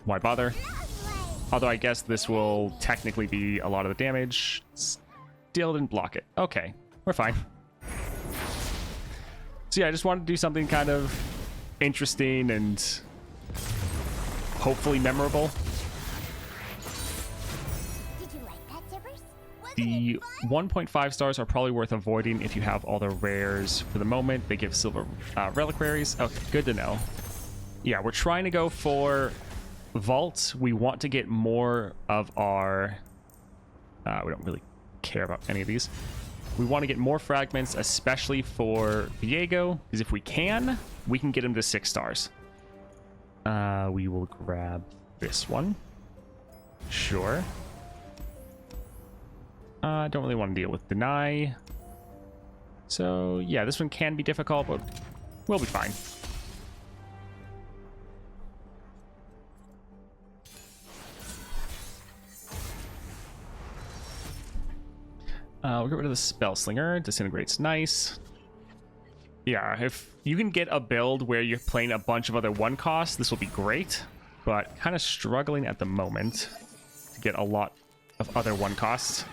why bother? Although I guess this will technically be a lot of the damage. Still didn't block it. Okay, we're fine. So yeah, I just wanted to do something kind of interesting and hopefully memorable.
Did you like that, Tibbers? Wasn't
The
it fun?
1.5 stars are probably worth avoiding if you have all the rares for the moment. They give silver reliquaries. Okay, good to know. Yeah, we're trying to go for vault. We want to get more of our... we don't really care about any of these. We want to get more fragments, especially for Viego, because if we can get him to 6 stars. We will grab this one. Sure. I don't really want to deal with deny. So, yeah, this one can be difficult, but we'll be fine. We'll get rid of the Spell Slinger. Disintegrate's nice. Yeah, if you can get a build where you're playing a bunch of other one costs, this will be great. But kind of struggling at the moment to get a lot of other one costs.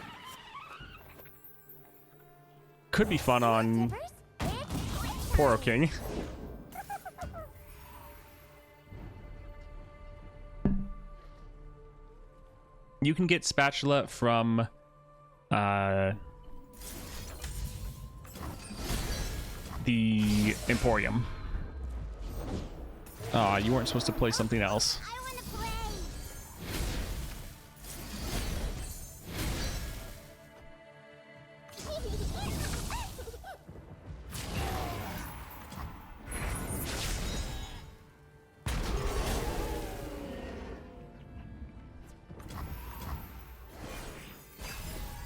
Could be fun on Poro King. You can get Spatula from the Emporium. Aw, you weren't supposed to play something else.
I want to play.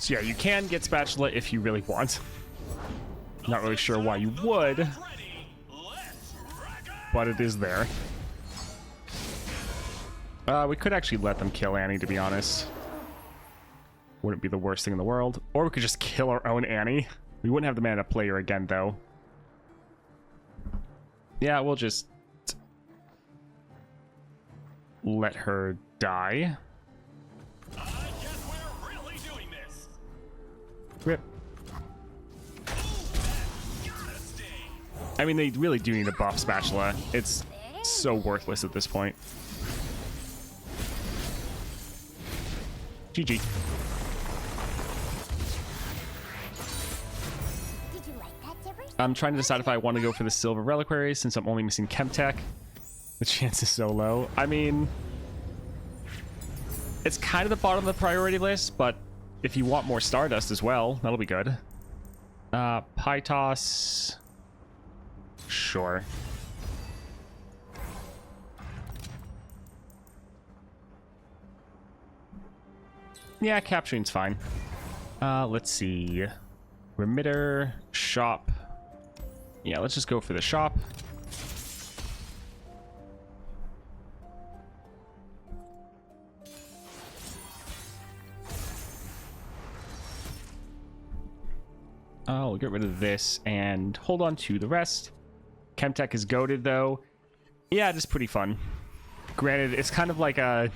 So yeah, you can get Spatula if you really want. Not really sure why you would, but it is there. We could actually let them kill Annie, to be honest. Wouldn't be the worst thing in the world. Or we could just kill our own Annie. We wouldn't have the mana to play her again, though. Yeah, we'll just let her die. Rip. I mean, they really do need a buff Spatula. It's so worthless at this point. GG.
Did you like that, Tibbers?
I'm trying to decide if I want to go for the silver reliquary since I'm only missing Chemtech. The chance is so low. I mean, it's kind of the bottom of the priority list, but if you want more Stardust as well, that'll be good. Pytos. Sure. Yeah, capturing's fine. Let's see. Remitter, shop. Yeah, let's just go for the shop. We'll get rid of this and hold on to the rest. Chemtech is goated though. Yeah, it is pretty fun. Granted, it's kind of like a...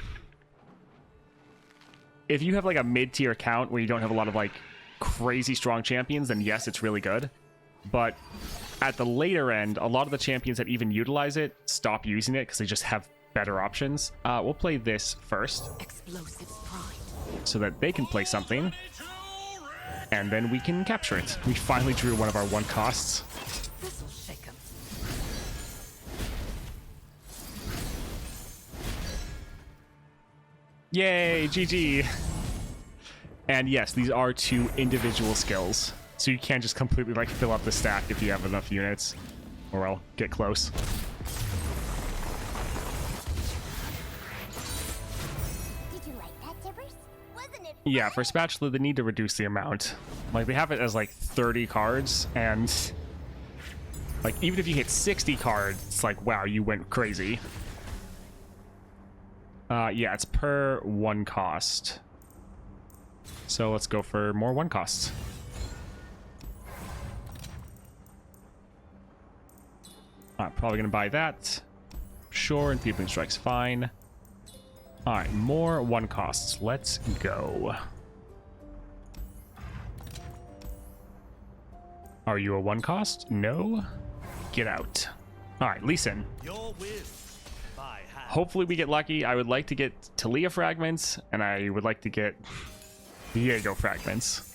If you have like a mid-tier account where you don't have a lot of like crazy strong champions, then yes, it's really good. But at the later end, a lot of the champions that even utilize it stop using it because they just have better options. We'll play this first.
Explosives pride.
So that they can play something. And then we can capture it. We finally drew one of our one costs.
This'll shake 'em.
Yay, GG. And yes, these are 2 individual skills. So you can't just completely like fill up the stack if you have enough units. Or well, get close.
Did you like that, Tibbers? Wasn't it?
Yeah, for Spatula, they need to reduce the amount. Like, they have it as like 30 cards, and like, even if you hit 60 cards, it's like, wow, you went crazy. Yeah, it's per 1 cost. So let's go for more 1 costs. Probably gonna buy that. Sure, and Peopling Strike's fine. Alright, more 1 costs. Let's go. Are you a 1 cost? No? Get out. All right, Lee Sin.
Your will by hand.
Hopefully we get lucky. I would like to get Talia fragments, and I would like to get Viego fragments.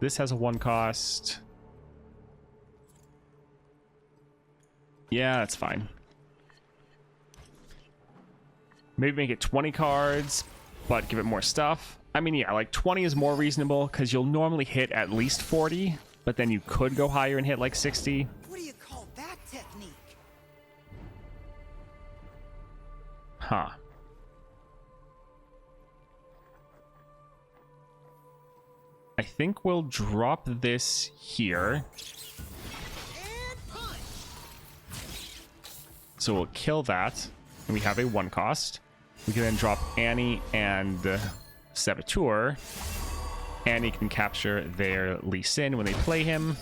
This has a 1 cost. Yeah, that's fine. Maybe make it 20 cards, but give it more stuff. I mean, yeah, like 20 is more reasonable because you'll normally hit at least 40, but then you could go higher and hit like 60.
What do you call that technique?
Huh. I think we'll drop this here.
And punch.
So we'll kill that, and we have a 1 cost. We can then drop Annie and Saboteur. Annie can capture their Lee Sin when they play him.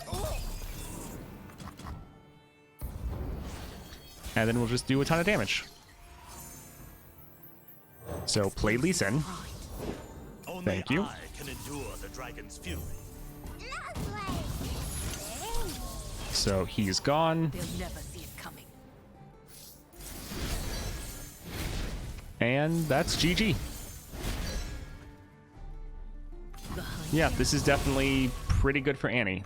And then we'll just do a ton of damage. So play Lee Sin.
Only
Thank you.
I can endure the dragon's fury.
So he's gone.
They'll never see it coming.
And that's GG. Yeah, this is definitely pretty good for Annie.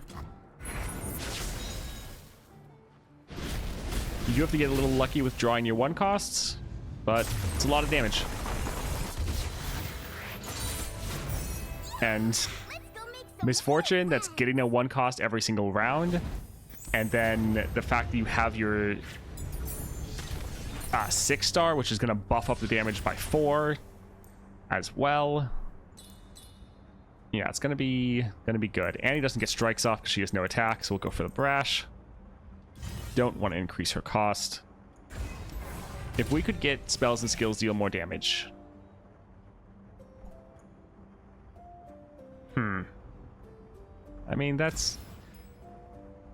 You do have to get a little lucky with drawing your 1 costs, but it's a lot of damage. And misfortune, that's getting a 1 cost every single round. And then the fact that you have your 6-star, which is going to buff up the damage by 4 as well. Yeah, it's gonna be good. Annie doesn't get strikes off because she has no attack, so we'll go for the brash. Don't want to increase her cost. If we could get spells and skills deal more damage. I mean, that's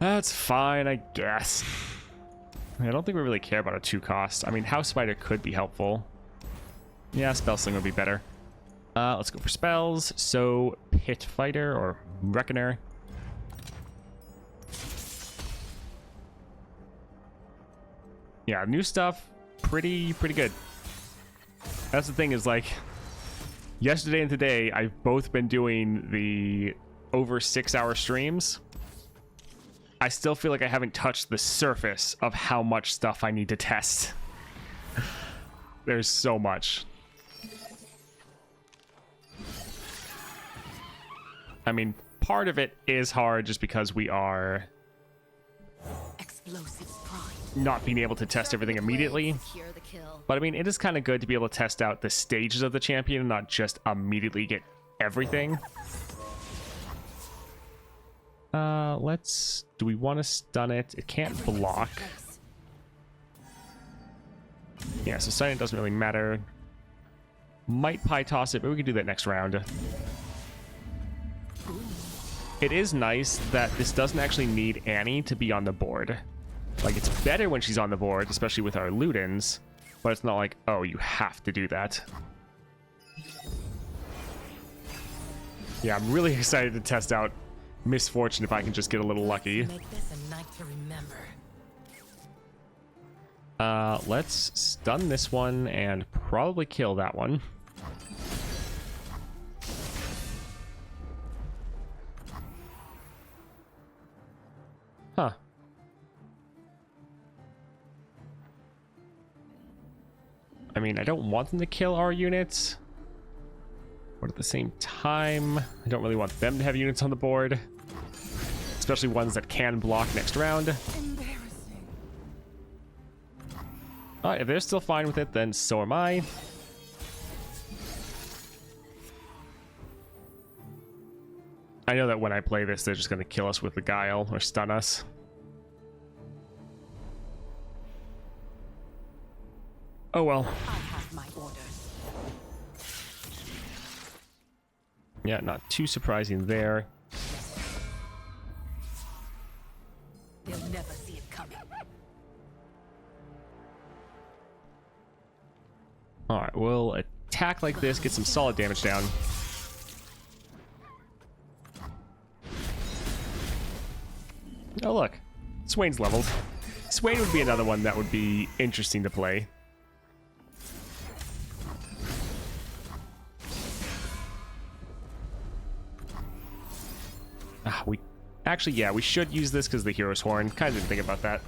fine, I guess. I don't think we really care about a 2 cost. I mean, House Spider could be helpful. Yeah, Spell Sling would be better. Let's go for spells. So, Pit Fighter or Reckoner. Yeah, new stuff, pretty good. That's the thing is, like, yesterday and today, I've both been doing the over 6-hour streams. I still feel like I haven't touched the surface of how much stuff I need to test. There's so much. I mean, part of it is hard just because we are not being able to test everything immediately. But I mean, it is kind of good to be able to test out the stages of the champion and not just immediately get everything. Do we want to stun it? It can't block. Yeah, so stunning doesn't really matter. Might pie toss it, but we can do that next round. It is nice that this doesn't actually need Annie to be on the board. Like, it's better when she's on the board, especially with our Ludens, but it's not like, oh, you have to do that. Yeah, I'm really excited to test out Misfortune if I can just get a little lucky.
Make this a night to remember.
Let's stun this one and probably kill that one. Huh. I mean, I don't want them to kill our units, but at the same time, I don't really want them to have units on the board, especially ones that can block next round. Alright, if they're still fine with it, then so am I. I know that when I play this, they're just going to kill us with the Guile or stun us. Oh well.
I have my orders.
Yeah, not too surprising there.
They'll never see it coming.
Alright, we'll attack like this, get some solid damage down. Oh, look. Swain's leveled. Swain would be another one that would be interesting to play. We actually, yeah, we should use this because of the Hero's Horn. Kind of didn't think about that.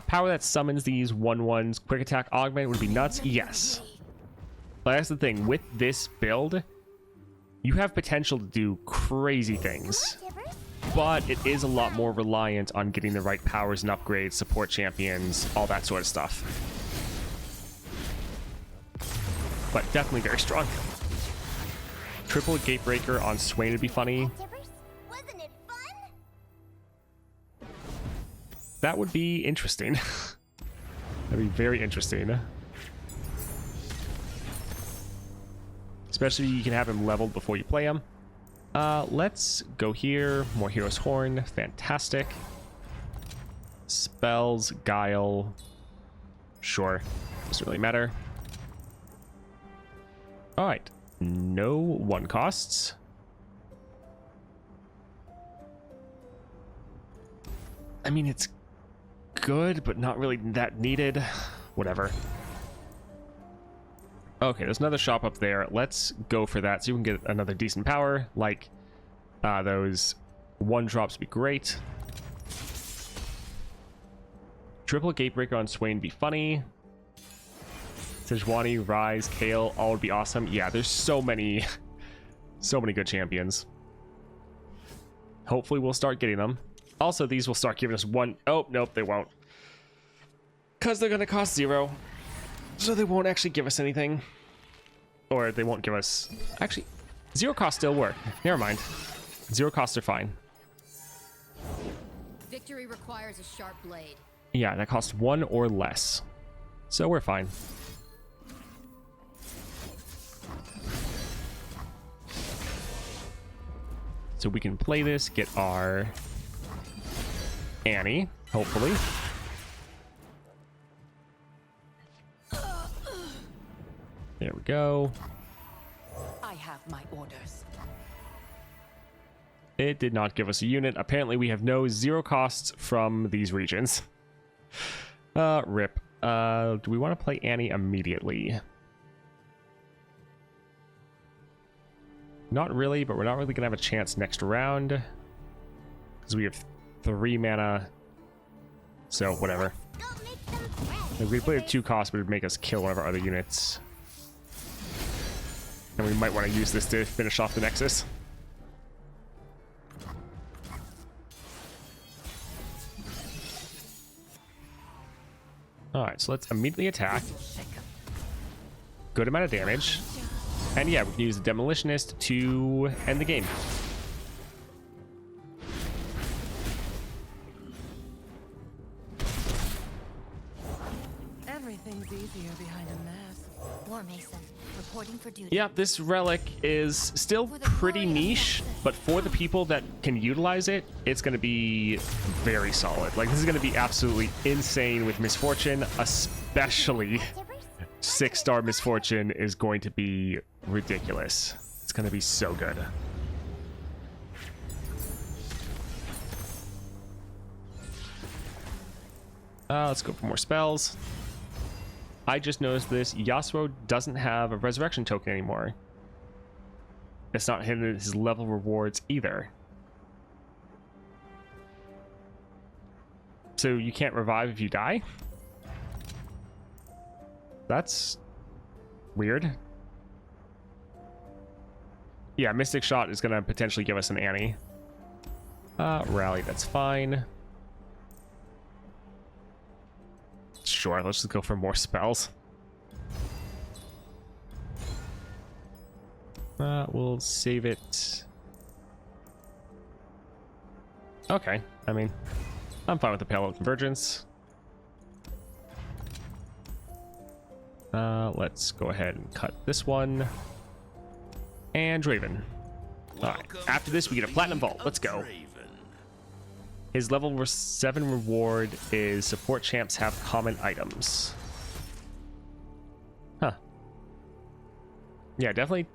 Power that summons these 1/1s. Quick attack augment would be nuts. Yes. But that's the thing. With this build, you have potential to do crazy things. But it is a lot more reliant on getting the right powers and upgrades, support champions, all that sort of stuff. But definitely very strong. Triple Gatebreaker on Swain would be funny.
Wasn't it fun?
That would be interesting. That'd be very interesting. Especially you can have him leveled before you play him. Let's go here. More Hero's Horn. Fantastic. Spells, Guile. Sure. Doesn't really matter. Alright. No 1 costs. I mean, it's good, but not really that needed. Whatever. Okay, there's another shop up there. Let's go for that so you can get another decent power. Like, those 1-drops would be great. Triple Gatebreaker on Swain would be funny. Sejuani, Rise, Kale, all would be awesome. Yeah, there's so many good champions. Hopefully we'll start getting them. Also, these will start giving us 1... Oh, nope, they won't. Because they're going to cost 0. So they won't actually give us anything. Or they won't give us... Actually, 0 costs still work. Never mind. 0 costs are fine.
Victory requires a sharp blade.
Yeah, that costs 1 or less. So we're fine. So we can play this, get our Annie, hopefully. There we go.
I have my orders.
It did not give us a unit. Apparently we have no 0 costs from these regions. Rip. Do we want to play Annie immediately? Not really, but we're not really going to have a chance next round. Because we have 3 mana. So, whatever. If we played 2 costs, it would make us kill one of our other units. And we might want to use this to finish off the Nexus. Alright, so let's immediately attack. Good amount of damage. And yeah, we can use the Demolitionist to end the game.
Everything's easier behind a mask.
War Mason, reporting for duty.
Yeah, this relic is still pretty niche, but for the people that can utilize it, it's going to be very solid. Like, this is going to be absolutely insane with Misfortune, especially 6-star Misfortune is going to be ridiculous. It's going to be so good. Let's go for more spells. I just noticed this. Yasuo doesn't have a resurrection token anymore. It's not hidden in his level rewards either. So you can't revive if you die? That's weird. Yeah, Mystic Shot is going to potentially give us an Annie. Rally, that's fine. Sure, let's just go for more spells. We'll save it. Okay, I mean, I'm fine with the Pale of Convergence. Let's go ahead and cut this one. And Draven. Alright, after this we get a Platinum Vault. Let's go. His level 7 reward is support champs have common items. Huh. Yeah, definitely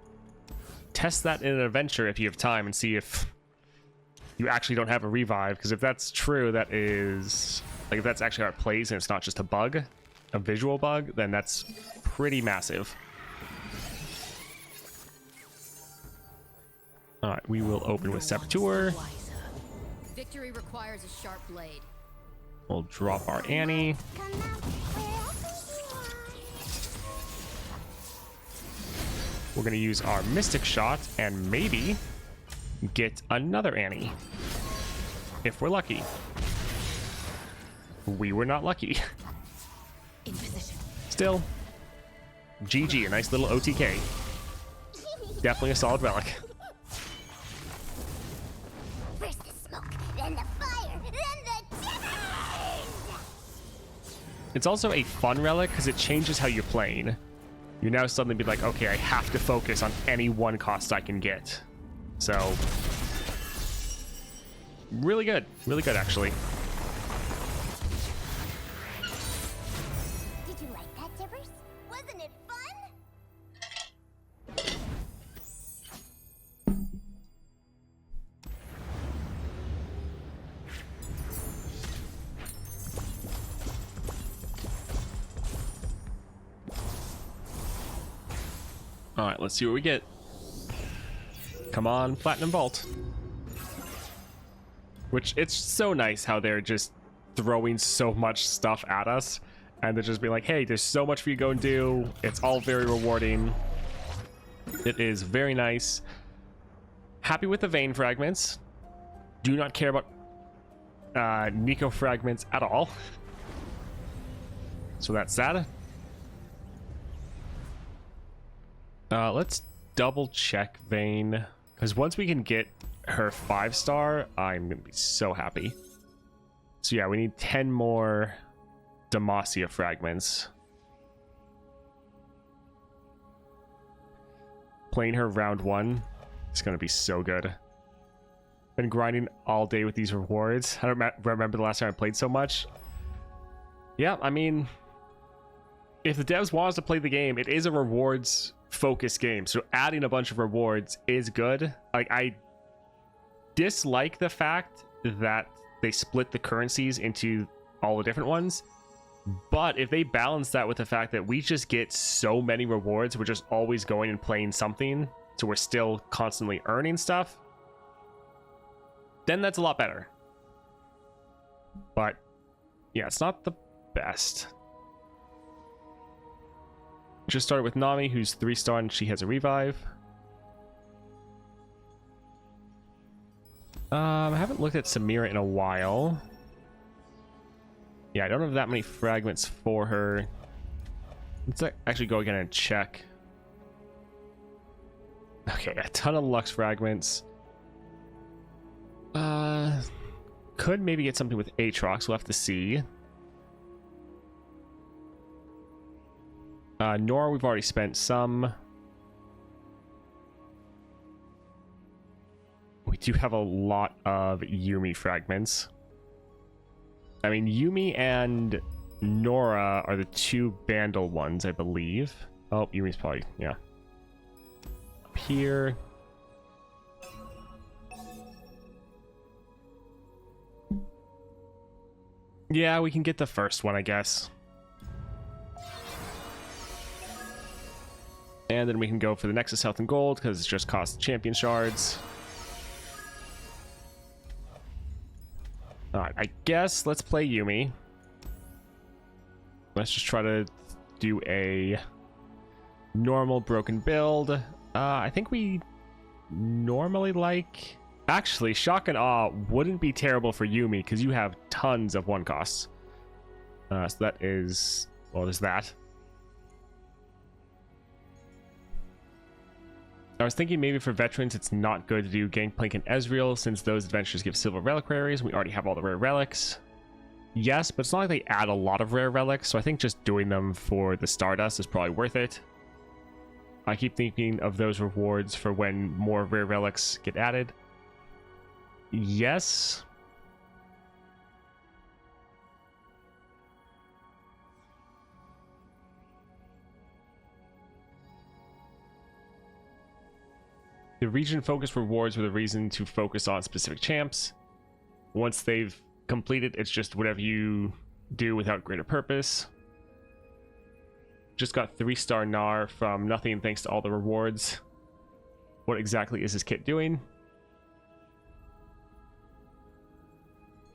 test that in an adventure if you have time and see if you actually don't have a revive, because if that's true, that is like if that's actually how it plays and it's not just a bug, a visual bug, then that's pretty massive. All right, we will open with Saboteur.
Victory requires a sharp blade.
We'll drop our Annie. We're gonna use our Mystic Shot and maybe get another Annie if we're lucky. We were not lucky.
In position.
Still, GG, a nice little OTK. Definitely a solid relic.
First the smoke, then the fire, then the challenge!
It's also a fun relic because it changes how you're playing. You now suddenly be like, okay, I have to focus on any one cost I can get. So, really good actually.
Did you like that, Tibbers? Wasn't it fun?
All right, let's see what we get. Come on, Platinum Vault. Which, it's so nice how they're just throwing so much stuff at us. And they're just being like, hey, there's so much for you to go and do. It's all very rewarding. It is very nice. Happy with the Vayne fragments. Do not care about Nico fragments at all. So that's sad. Let's double check Vayne, because once we can get her 5-star, I'm gonna be so happy. So yeah, we need 10 more Demacia fragments. Playing her round 1 is gonna be so good. Been grinding all day with these rewards. I don't remember the last time I played so much. Yeah, I mean, if the devs want us to play the game, it is a rewards focused game, so adding a bunch of rewards is good. Like, I dislike the fact that they split the currencies into all the different ones, but if they balance that with the fact that we just get so many rewards, we're just always going and playing something, so we're still constantly earning stuff, then that's a lot better. But yeah, it's not the best. Just started with Nami, who's 3-star and she has a revive. I haven't looked at Samira in a while. Yeah, I don't have that many fragments for her. Let's actually go again and check. Okay, a ton of Lux fragments. Could maybe get something with Aatrox, we'll have to see. Nora, we've already spent some. We do have a lot of Yuumi fragments. I mean, Yuumi and Nora are the 2 Bandle ones, I believe. Oh, Yuumi's probably, yeah. Up here. Yeah, we can get the first one, I guess. And then we can go for the Nexus Health and Gold, because it's just cost champion shards. Alright, I guess let's play Yuumi. Let's just try to do a normal broken build. I think we normally like... Actually, Shock and Awe wouldn't be terrible for Yuumi, because you have tons of 1 costs. So that is... well, there's that. I was thinking maybe for veterans it's not good to do Gangplank and Ezreal, since those adventures give silver reliquaries. We already have all the rare relics. Yes, but it's not like they add a lot of rare relics, so I think just doing them for the Stardust is probably worth it. I keep thinking of those rewards for when more rare relics get added. Yes. The region focus rewards were the reason to focus on specific champs. Once they've completed, it's just whatever you do without greater purpose. Just got 3-star Gnar from nothing thanks to all the rewards. What exactly is this kit doing?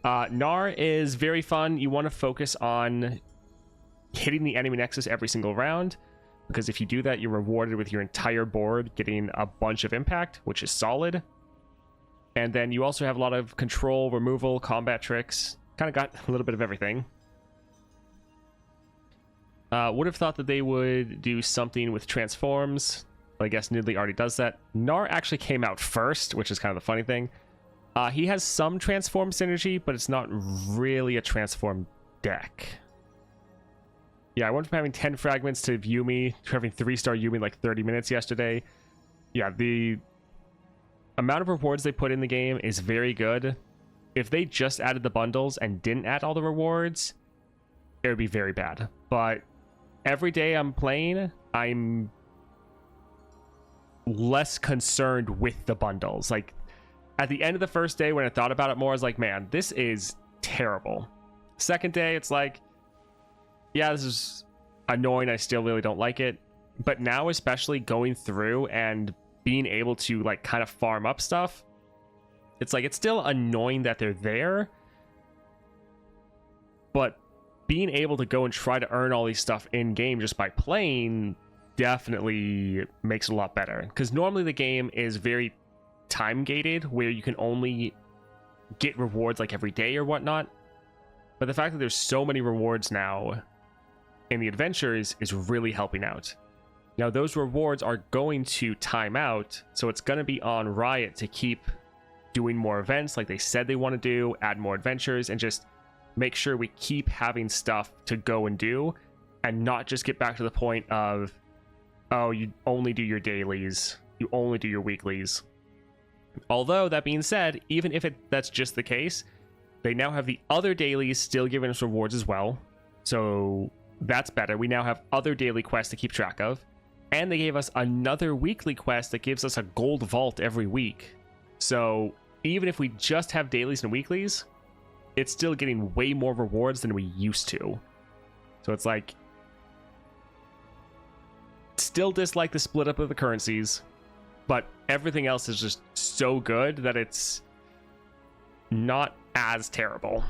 Gnar is very fun. You want to focus on hitting the enemy nexus every single round, because if you do that, you're rewarded with your entire board getting a bunch of impact, which is solid. And then you also have a lot of control, removal, combat tricks. Kind of got a little bit of everything. Would have thought that they would do something with transforms, but I guess Nidalee already does that. Gnar actually came out first, which is kind of the funny thing. He has some transform synergy, but it's not really a transform deck. Yeah, I went from having 10 fragments to Yumi to having 3-star Yumi in like 30 minutes yesterday. Yeah, the amount of rewards they put in the game is very good. If they just added the bundles and didn't add all the rewards, it would be very bad. But every day I'm playing, I'm less concerned with the bundles. Like, at the end of the first day, when I thought about it more, I was like, man, this is terrible. Second day, it's like, yeah, this is annoying. I still really don't like it. But now, especially going through and being able to like kind of farm up stuff, it's like, it's still annoying that they're there, but being able to go and try to earn all these stuff in game just by playing definitely makes it a lot better. Because normally the game is very time gated, where you can only get rewards like every day or whatnot. But the fact that there's so many rewards now in the adventures is really helping out. Now those rewards are going to time out, so it's going to be on Riot to keep doing more events like they said they want to do, add more adventures, and just make sure we keep having stuff to go and do, and not just get back to the point of, oh, you only do your dailies, you only do your weeklies. Although, that being said, even if that's just the case, they now have the other dailies still giving us rewards as well. So that's better. We now have other daily quests to keep track of. And they gave us another weekly quest that gives us a gold vault every week. So even if we just have dailies and weeklies, it's still getting way more rewards than we used to. So it's like, still dislike the split up of the currencies, but everything else is just so good that it's not as terrible.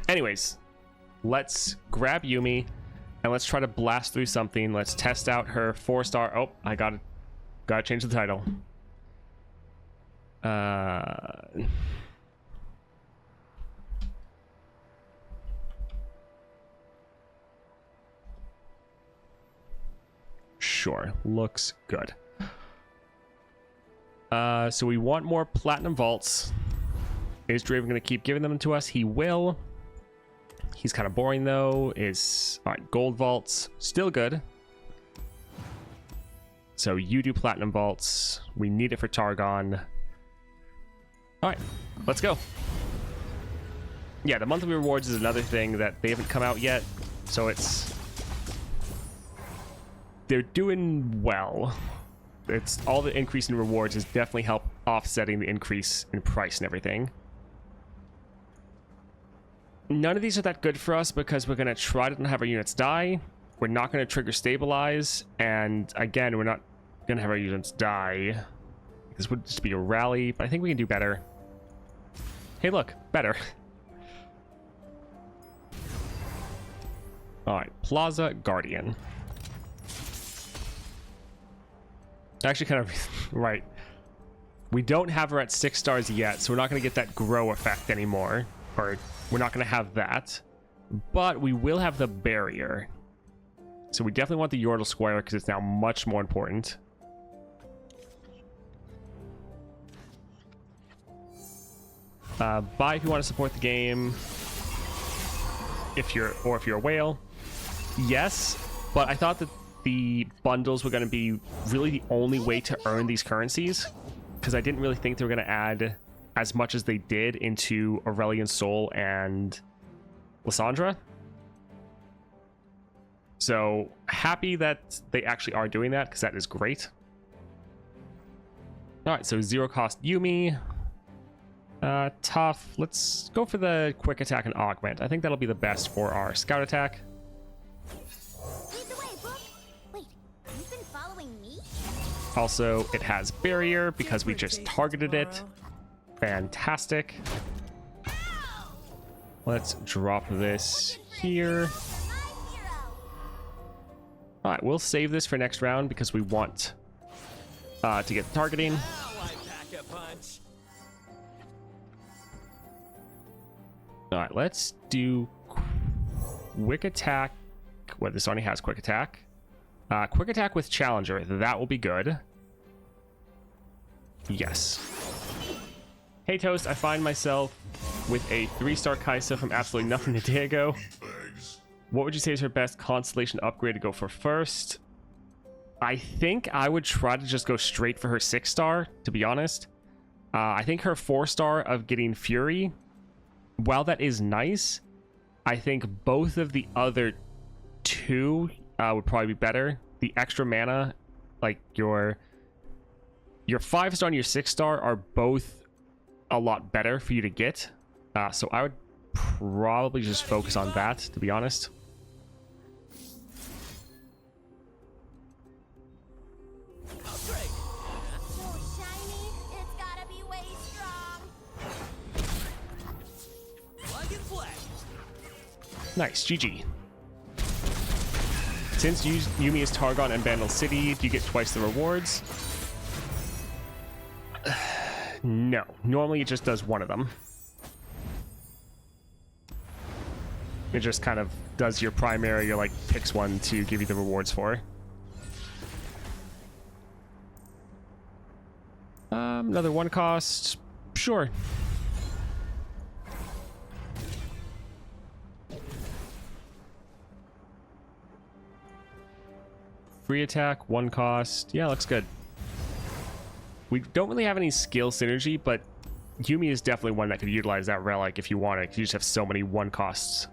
Anyways, let's grab Yumi and let's try to blast through something. Let's test out her 4-star. Oh, I gotta change the title. Sure, looks good. So we want more platinum vaults. Is Draven going to keep giving them to us? He will. He's kind of boring though. All right, gold vaults, still good. So you do platinum vaults. We need it for Targon. All right, let's go. Yeah, the monthly rewards is another thing that they haven't come out yet. So they're doing well. It's all the increase in rewards has definitely helped offsetting the increase in price and everything. None of these are that good for us because we're going to try to not have our units die. We're not going to trigger stabilize. And again, we're not going to have our units die. This would just be a rally, but I think we can do better. Hey, look, better. All right, Plaza Guardian. Actually, kind of right. We don't have her at 6 stars yet, so we're not going to get that grow effect anymore. Or we're not going to have that. But we will have the barrier. So we definitely want the Yordle Squire because it's now much more important. Buy if you want to support the game. If you're a whale. Yes, but I thought that the bundles were going to be really the only way to earn these currencies, because I didn't really think they were going to add as much as they did into Aurelian Soul and Lysandra. So happy that they actually are doing that, because that is great. Alright, so 0 cost Yumi. Tough. Let's go for the quick attack and augment. I think that'll be the best for our scout attack.
Lead the way, book. Wait, you've been following me?
Also, it has barrier because we just targeted it. Fantastic. Let's drop this here.
My hero.
Alright, we'll save this for next round because we want to get the targeting.
Now I pack a punch.
Alright, let's do quick attack. Well, this already has quick attack. Quick attack with challenger. That will be good. Yes. Hey Toast, I find myself with a 3-star Kaisa from absolutely nothing to Viego. What would you say is her best Constellation upgrade to go for first? I think I would try to just go straight for her 6-star, to be honest. I think her 4-star of getting Fury, while that is nice, I think both of the other 2 would probably be better. The extra mana, like your 5-star and your 6-star are both a lot better for you to get. So I would probably just focus on that, to be honest.
So shiny, it's gotta be way strong.
Plug and play.
Nice, GG. Since Yumi is Targon and Bandle City, do you get twice the rewards? No. Normally it just does one of them. It just kind of does your primary, or like picks one to give you the rewards for. Another 1 cost. Sure. Free attack, 1 cost. Yeah, looks good. We don't really have any skill synergy, but Yumi is definitely one that could utilize that relic if you want it, because you just have so many 1 costs.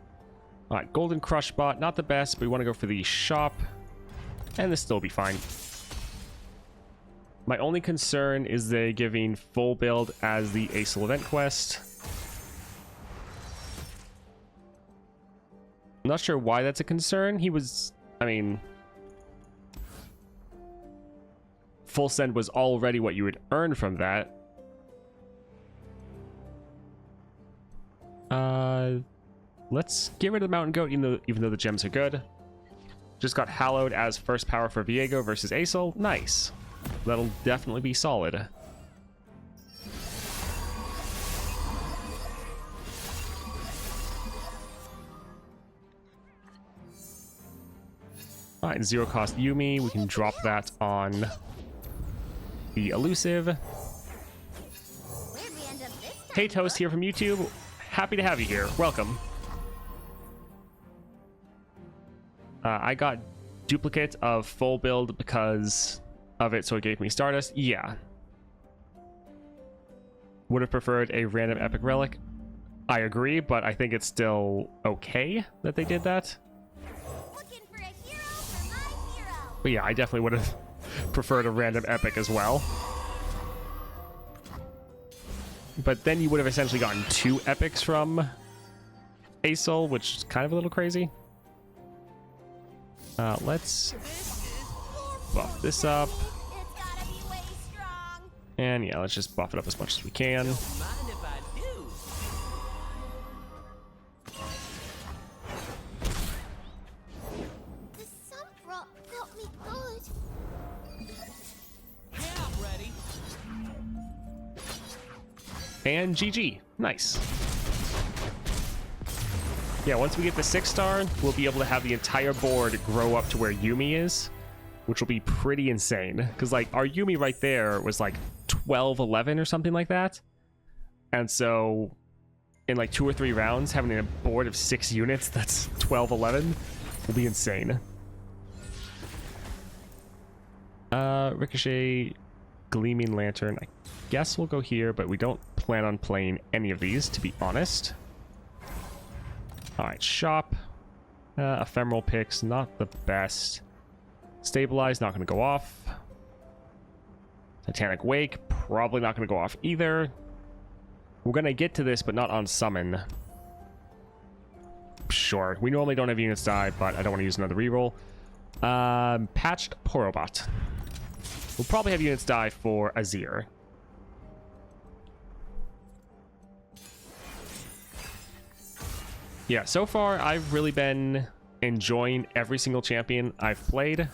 Alright, Golden Crush Bot, not the best, but we want to go for the shop, and this still will be fine. My only concern is they giving full build as the Asel event quest. I'm not sure why that's a concern. He was, I mean, full send was already what you would earn from that. Let's get rid of the Mountain Goat, even though the gems are good. Just got hallowed as first power for Viego versus Asel. Nice. That'll definitely be solid. Alright, 0 cost Yumi. We can drop that on the elusive.
Where'd we end up this time?
Hey Toast here from YouTube. Happy to have you here. Welcome. I got duplicate of full build because of it, so it gave me Stardust. Yeah. Would have preferred a random epic relic. I agree, but I think it's still okay that they did that.
Looking for a hero for my hero.
But yeah, I definitely would have preferred a random epic as well. But then you would have essentially gotten 2 epics from Asel, which is kind of a little crazy. Let's buff this up.
It's gotta be way strong.
And yeah, let's just buff it up as much as we can.
Mind if I do?
The Sump Rock got me good.
Yeah, I'm ready.
And GG. Nice. Yeah, once we get the 6-star, we'll be able to have the entire board grow up to where Yumi is, which will be pretty insane. Because, like, our Yumi right there was, like, 12, 11 or something like that. And so, in, like, 2 or 3 rounds, having a board of 6 units that's 12, 11 will be insane. Ricochet, Gleaming Lantern. I guess we'll go here, but we don't plan on playing any of these, to be honest. Alright, shop. Ephemeral picks, not the best. Stabilize, not going to go off. Titanic Wake, probably not going to go off either. We're going to get to this, but not on summon. Sure. We normally don't have units die, but I don't want to use another reroll. Patched Porobot. We'll probably have units die for Azir. Yeah, so far I've really been enjoying every single champion I've played.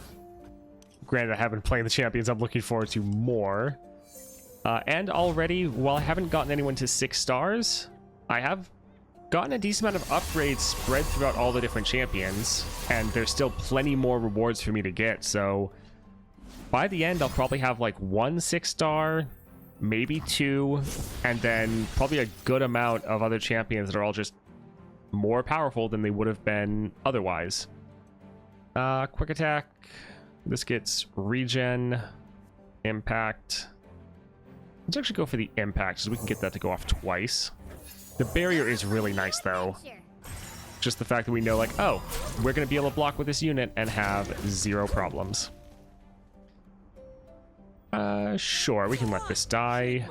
Granted, I haven't played the champions I'm looking forward to more. And already, while I haven't gotten anyone to 6 stars, I have gotten a decent amount of upgrades spread throughout all the different champions, and there's still plenty more rewards for me to get, so by the end I'll probably have like 1 6-star, maybe 2, and then probably a good amount of other champions that are all just more powerful than they would have been otherwise. Quick attack. This gets regen, impact. Let's actually go for the impact so we can get that to go off twice. The barrier is really nice though. Just the fact that we know, like, oh, we're going to be able to block with this unit and have 0 problems. Sure, we can let this die.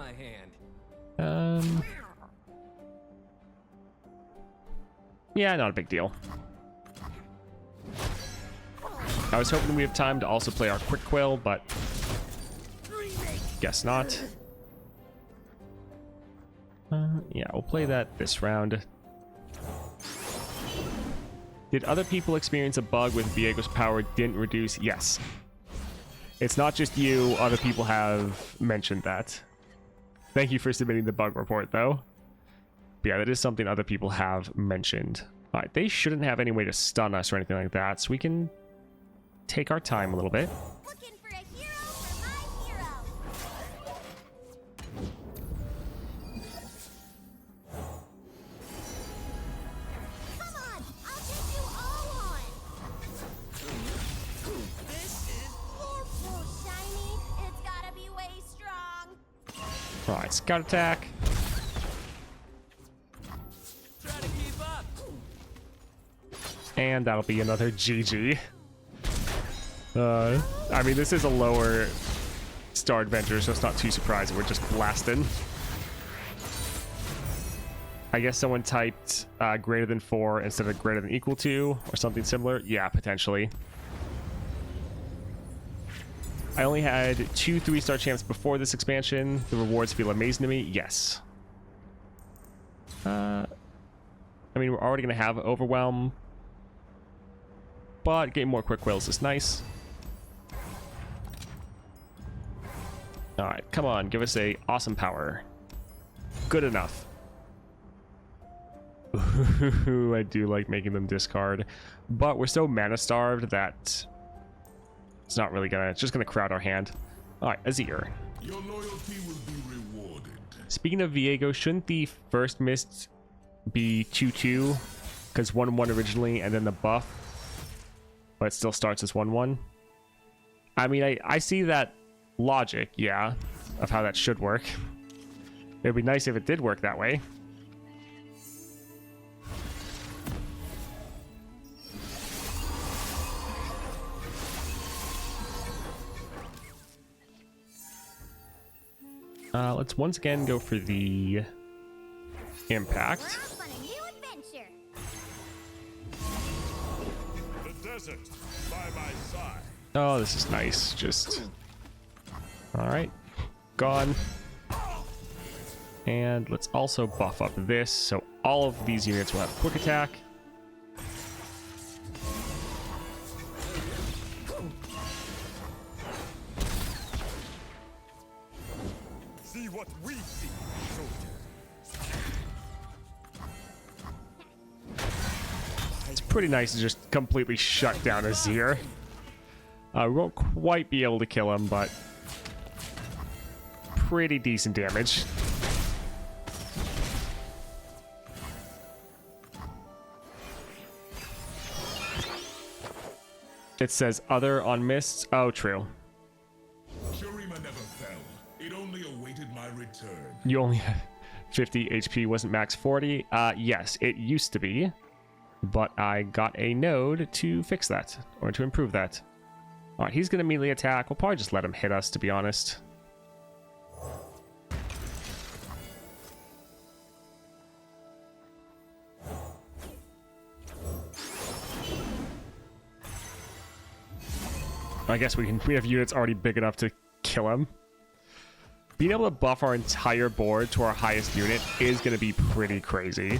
Yeah, not a big deal. I was hoping we have time to also play our Quick Quill, but guess not. Yeah, we'll play that this round. Did other people experience a bug with Viego's power didn't reduce? Yes. It's not just you, other people have mentioned that. Thank you for submitting the bug report, though. But yeah, that is something other people have mentioned. Alright, they shouldn't have any way to stun us or anything like that, so we can take our time a little bit.
Looking for a hero for my hero. Come on, I'll take you all on.
This is
So shiny, it's gotta be way strong.
Alright, scout attack.
try to keep up.
And that'll be another GG. I mean, this is a lower star adventure, so it's not too surprising. We're just blasting. I guess someone typed greater than 4 instead of greater than equal to, or something similar. Yeah, potentially. I only had 2 3-star champs before this expansion. The rewards feel amazing to me. Yes. I mean, we're already going to have Overwhelm, but getting more Quick Wills is nice. Alright, come on, give us a awesome power. Good enough. I do like making them discard, but we're so mana starved that it's not really gonna, it's just gonna crowd our hand. Alright, Azir.
Your loyalty will be rewarded.
Speaking of Viego, shouldn't the first mist be 2/2? Because 1/1 originally, and then the buff, but it still starts as 1/1. I mean, I see that logic, yeah, of how that should work. It would be nice if it did work that way. Let's once again go for the impact.
Off on a new adventure.
The desert by my side.
Oh, this is nice. Just... Alright. Gone. And let's also buff up this, so all of these units will have quick attack.
See what we see, soldier.
It's pretty nice to just completely shut down Azir. We won't quite be able to kill him, but pretty decent damage. It says other on mists. Oh, true.
Shurima never fell. It only awaited my return.
You only have 50 HP, wasn't max 40. Yes, it used to be, but I got a node to fix that, or to improve that. Alright, he's gonna immediately attack. We'll probably just let him hit us, to be honest. I guess we have units already big enough to kill him. Being able to buff our entire board to our highest unit is going to be pretty crazy.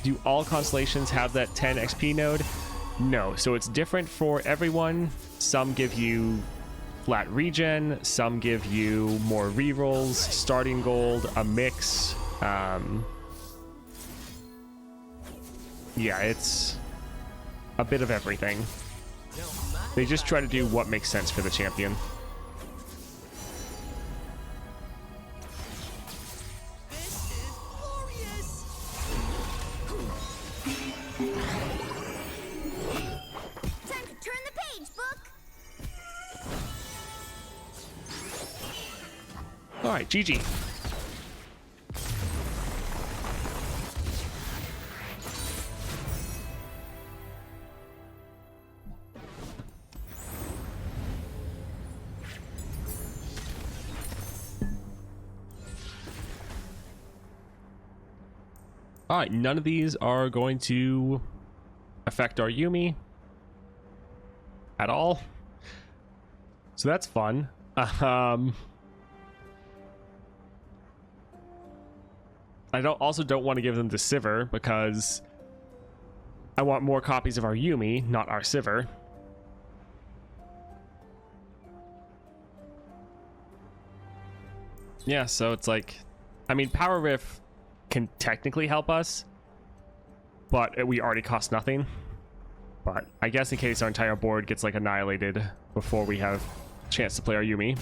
Do all constellations have that 10 XP node? No, so it's different for everyone. Some give you flat regen, some give you more rerolls, starting gold, a mix. Yeah, it's a bit of everything. They just try to do what makes sense for the champion.
Time to turn the page, book.
All right, GG. All right, none of these are going to affect our Yuumi at all. So that's fun. I also don't want to give them to Sivir because I want more copies of our Yuumi, not our Sivir. Yeah, so it's like, I mean, Power Riff can technically help us, but we already cost nothing. But I guess in case our entire board gets like annihilated before we have a chance to play our Yuumi.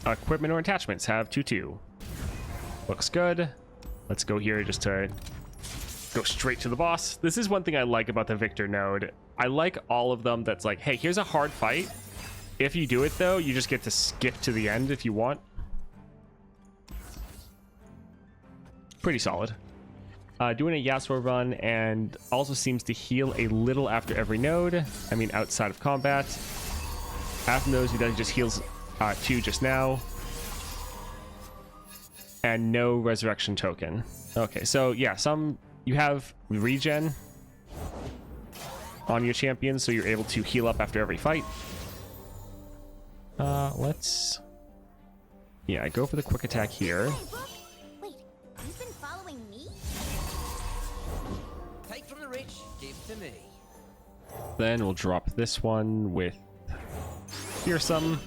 Equipment or attachments have 2/2. Looks good. Let's go here just to go straight to the boss. This is one thing I like about the Victor node. I like all of them that's like, hey, here's a hard fight. If you do it though, you just get to skip to the end if you want. Pretty solid. Doing a Yasuo run and also seems to heal a little after every node. I mean, outside of combat. After those, he just heals 2 just now. And no resurrection token. Okay, so yeah, you have regen on your champion, so you're able to heal up after every fight. Yeah, go for the quick attack here.
Hey, book. Wait, you've been following me?
Take from the rich, give to me.
Then we'll drop this one with fearsome.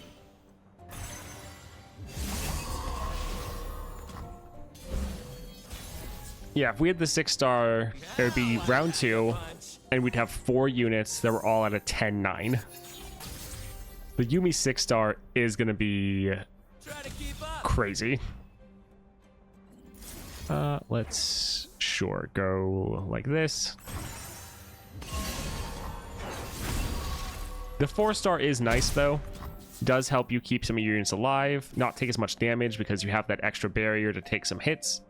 Yeah, if we had the 6-star, it would be round 2, and we'd have 4 units that were all at a 10-9. The Yuumi 6-star is going to be crazy. Let's go like this. The 4-star is nice though. Does help you keep some of your units alive, not take as much damage because you have that extra barrier to take some hits.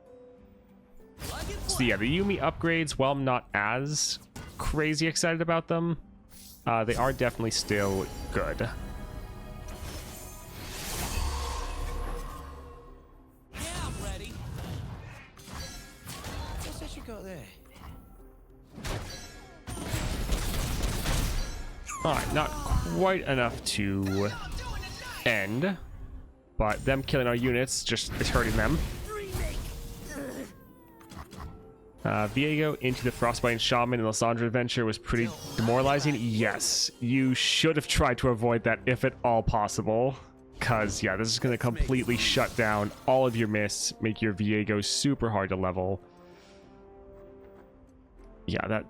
So yeah, the Yuumi upgrades, while I'm not as crazy excited about them, they are definitely still good.
Yeah, I'm ready. What's that you got there?
Alright, not quite enough to end, but them killing our units just is hurting them. Viego into the Frostbite Shaman and Lysandra adventure was pretty demoralizing. Yes, you should have tried to avoid that if at all possible. Because, yeah, this is going to completely shut down all of your miss, make your Viego super hard to level. Yeah, that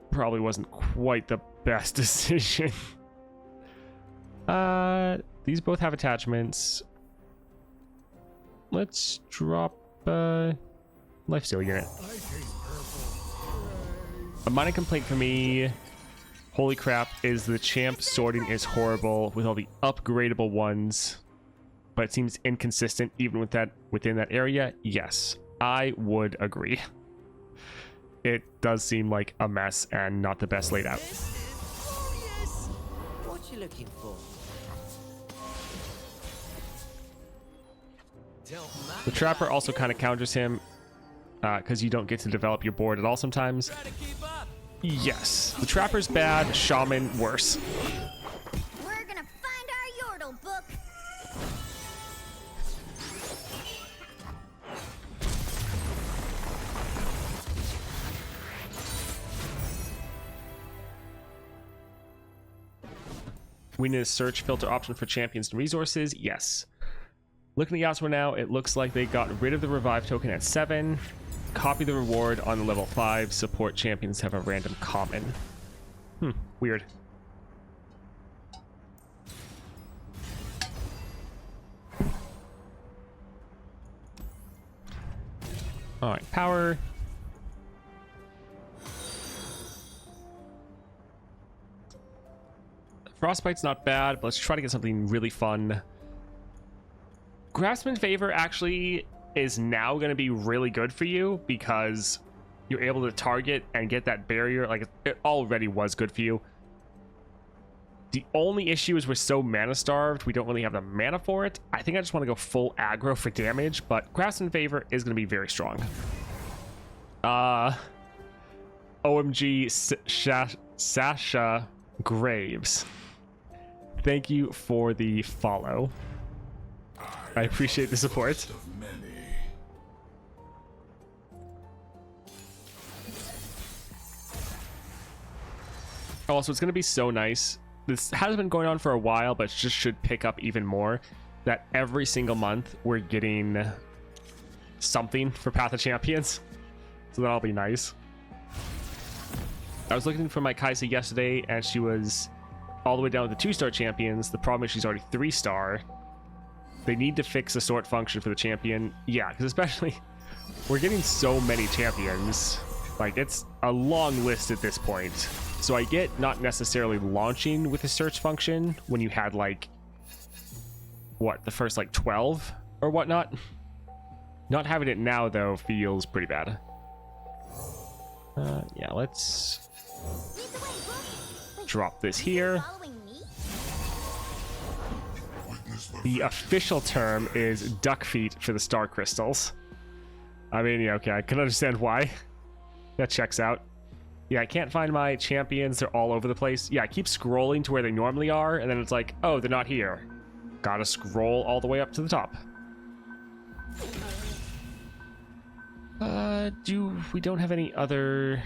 probably wasn't quite the best decision. These both have attachments. Let's drop Lifesteal unit. A minor complaint for me, holy crap, is the champ sorting is horrible with all the upgradable ones, but it seems inconsistent even with that within that area. Yes, I would agree. It does seem like a mess and not the best laid out.
This is glorious. What you looking for?
The Trapper also kind of counters him because you don't get to develop your board at all sometimes. Yes, the Trapper's bad, Shaman worse.
We're gonna find our Yordle book.
We need a search filter option for champions and resources. Yes. Looking at Yasuo now, it looks like they got rid of the revive token at 7. Copy the reward on the level 5. Support champions have a random common. Weird. Alright, power. Frostbite's not bad, but let's try to get something really fun. Craftsman Favor actually is now going to be really good for you because you're able to target and get that barrier. Like, it already was good for you. The only issue is we're so mana starved, we don't really have the mana for it. I think I just want to go full aggro for damage, but Craftsman Favor is going to be very strong. OMG Sasha Graves. Thank you for the follow. I appreciate the support. Also, it's going to be so nice. This has been going on for a while, but it just should pick up even more. That every single month we're getting something for Path of Champions. So that'll be nice. I was looking for my Kaisa yesterday, and she was all the way down to the 2-star champions. The problem is she's already 3-star. They need to fix the sort function for the champion. Yeah, because especially we're getting so many champions. Like, it's a long list at this point. So I get not necessarily launching with the search function when you had, like, what, the first, like, 12 or whatnot. Not having it now, though, feels pretty bad. Yeah, let's drop this here. The official term is duck feet for the star crystals. I mean, yeah, okay, I can understand why. That checks out. Yeah, I can't find my champions. They're all over the place. Yeah, I keep scrolling to where they normally are, and then it's like, oh, they're not here. Gotta scroll all the way up to the top. We don't have any other...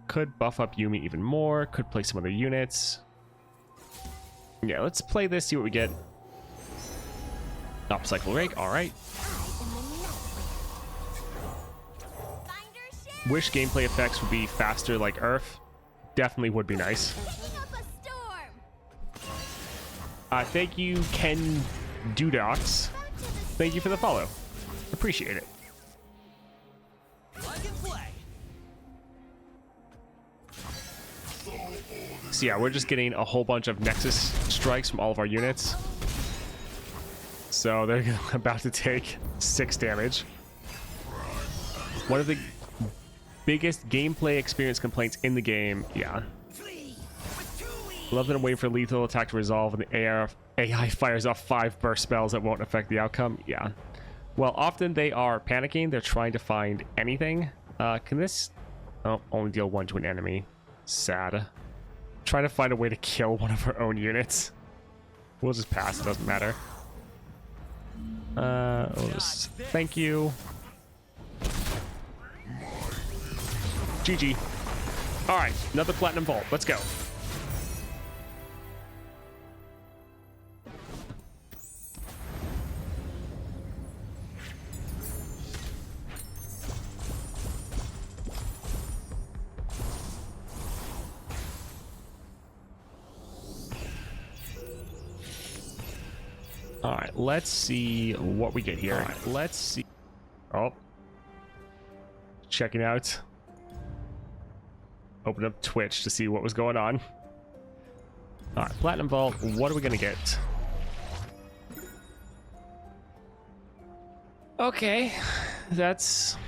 Could buff up Yumi even more. Could play some other units. Yeah, let's play this, see what we get. Upcycle Rake, alright. Wish gameplay effects would be faster like Earth. Definitely would be nice. Thank you, Ken Dudox. Thank you for the follow. Appreciate it. So yeah, we're just getting a whole bunch of Nexus strikes from all of our units. So they're about to take 6 damage. One of the biggest gameplay experience complaints in the game, yeah. Love that I'm waiting for lethal attack to resolve and the AI fires off 5 burst spells that won't affect the outcome. Yeah. Well, often they are panicking. They're trying to find anything. Can this... Oh, only deal 1 to an enemy. Sad. Trying to find a way to kill one of our own units. We'll just pass. It doesn't matter. We'll just... Thank you. GG. Alright, another Platinum Vault. Let's go. Alright, let's see what we get here. Alright, let's see. Oh. Checking out. Open up Twitch to see what was going on. Alright, Platinum Vault. What are we gonna get? Okay. That's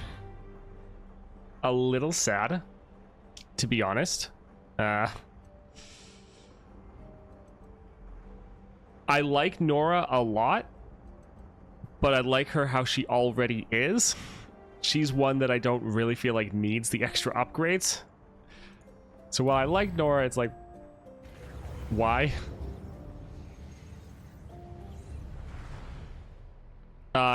a little sad, to be honest. I like Nora a lot, but I like her how she already is. She's one that I don't really feel like needs the extra upgrades. So while I like Nora, it's like, why?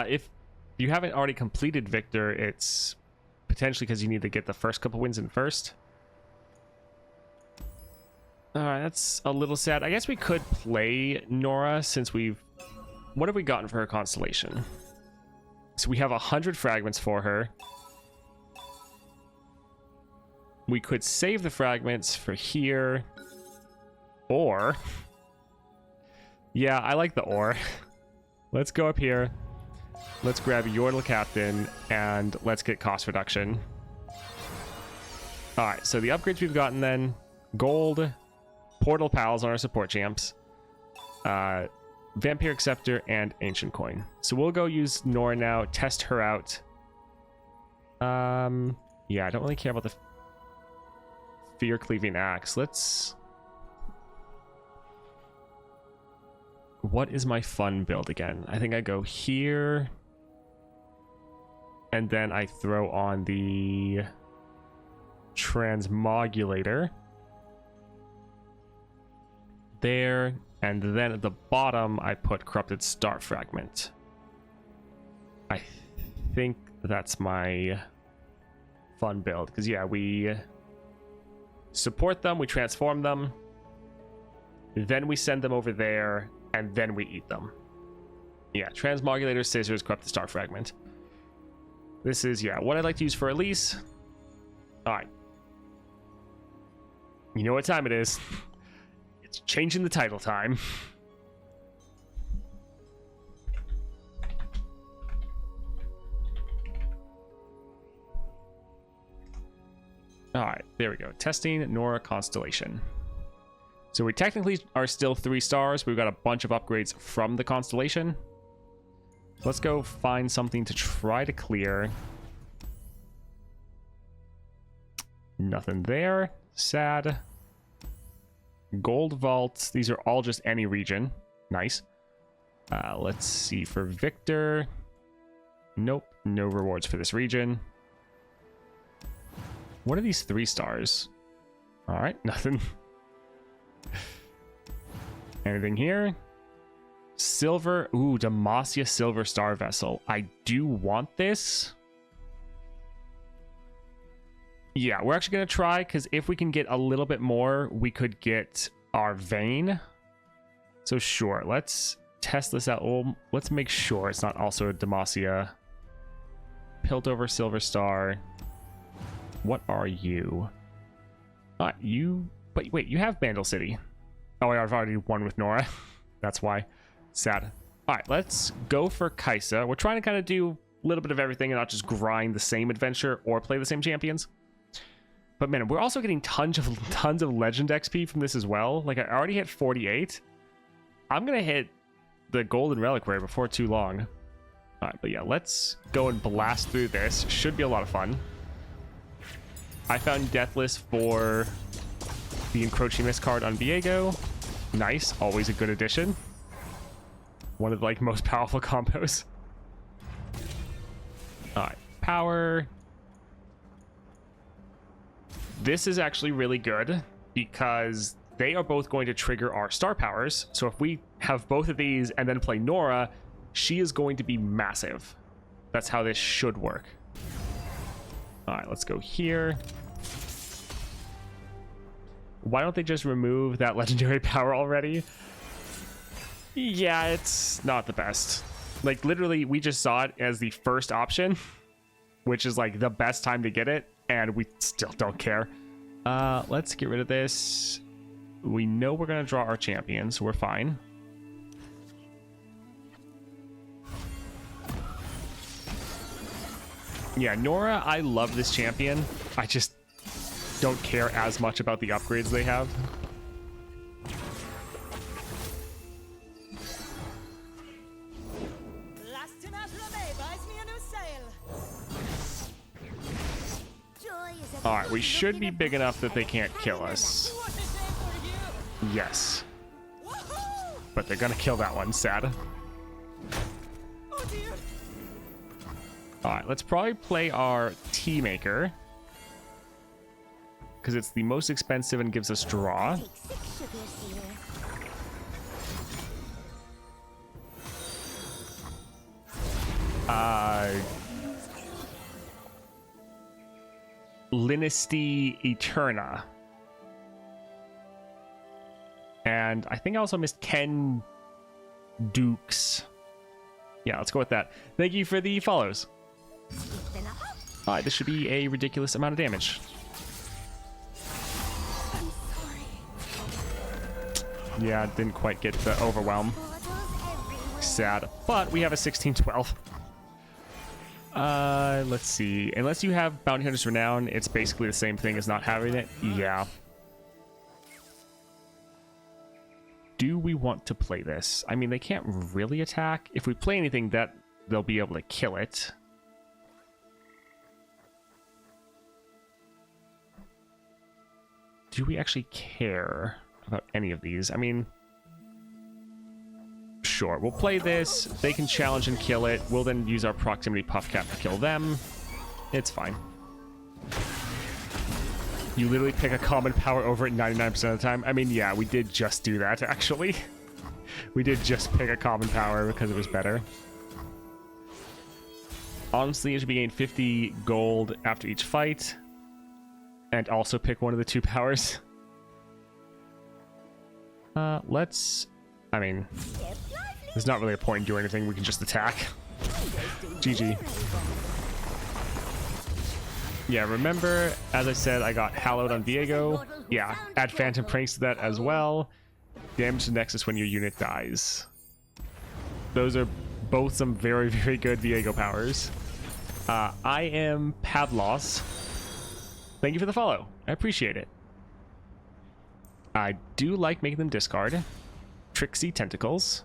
If you haven't already completed Victor, it's potentially because you need to get the first couple wins in first. Alright, that's a little sad. I guess we could play Nora since we've... What have we gotten for her Constellation? So we have 100 fragments for her. We could save the fragments for here. Or... Yeah, I like the or. Let's go up here. Let's grab your little captain, and let's get cost reduction. Alright, so the upgrades we've gotten then. Gold, Portal Pals on our support champs. Vampiric Scepter, and Ancient Coin. So we'll go use Nora now, test her out. Yeah, I don't really care about the Fear Cleaving Axe. Let's... What is my fun build again? I think I go here. And then I throw on the Transmogulator. There. And then at the bottom, I put Corrupted Star Fragment. I think that's my fun build. Because, yeah, we support them, we transform them. Then we send them over there, and then we eat them. Yeah, Transmogulator, Scissors, Corrupted Star Fragment. This is, yeah, what I'd like to use for Elise. Alright. You know what time it is. It's changing the title time. Alright, there we go. Testing Nora Constellation. So we technically are still 3 stars. We've got a bunch of upgrades from the Constellation. Let's go find something to try to clear. Nothing there. Sad. Gold vaults. These are all just any region. Nice. Let's see for Victor. Nope. No rewards for this region. What are these 3 stars? All right. Nothing. Anything here? Silver. Ooh, Demacia Silver Star Vessel. I do want this. Yeah, we're actually going to try, because if we can get a little bit more, we could get our Vayne. So sure, let's test this out. Well, let's make sure it's not also a Demacia. Piltover Silver Star. What are you? You... But wait, you have Bandle City. Oh, I've already won with Nora. That's why. Sad. Alright, let's go for Kaisa. We're trying to kind of do a little bit of everything and not just grind the same adventure or play the same champions. But man, we're also getting tons of legend XP from this as well. Like, I already hit 48. I'm gonna hit the golden reliquary before too long. Alright, but yeah, let's go and blast through this. Should be a lot of fun. I found Deathless for the Encroaching Mist card on Viego. Nice, always a good addition. One of the, like, most powerful combos. Alright, power. This is actually really good because they are both going to trigger our star powers. So if we have both of these and then play Nora, she is going to be massive. That's how this should work. Alright, let's go here. Why don't they just remove that legendary power already? Yeah, it's not the best. Like, literally, we just saw it as the first option, which is, like, the best time to get it, and we still don't care. Let's get rid of this. We know we're going to draw our champion, so we're fine. Yeah, Nora, I love this champion. I just don't care as much about the upgrades they have. Alright, we should be big enough that they can't kill us. Yes. but they're gonna kill that one. Sad.
Oh dear.
Alright, let's probably play our Tea Maker, because it's the most expensive and gives us draw.
Take 6 sugars here.
Linesty Eterna. And I think I also missed Ken Dukes. Yeah, let's go with that. Thank you for the follows.
Then up.
Alright, this should be a ridiculous amount of damage.
I'm sorry.
Yeah, didn't quite get the overwhelm.
Bottles everywhere.
Sad. But we have a 16-12. Let's see. Unless you have Bounty Hunter's Renown, it's basically the same thing as not having it. Yeah. Do we want to play this? I mean, they can't really attack. If we play anything, that they'll be able to kill it. Do we actually care about any of these? I mean, sure, we'll play this. They can challenge and kill it. We'll then use our proximity puff cap to kill them. It's fine. You literally pick a common power over it 99% of the time. I mean, yeah, we did just do that, actually. We did just pick a common power because it was better. Honestly, it should be gained 50 gold after each fight. And also pick one of the 2 powers. Let's... I mean, there's not really a point in doing anything. We can just attack. GG. Yeah, remember, as I said, I got Hallowed on Viego. Yeah, add Phantom Pranks to that as well. Damage to Nexus when your unit dies. Those are both some very, very good Viego powers. I am Pavlos. Thank you for the follow. I appreciate it. I do like making them discard. Tricksy Tentacles.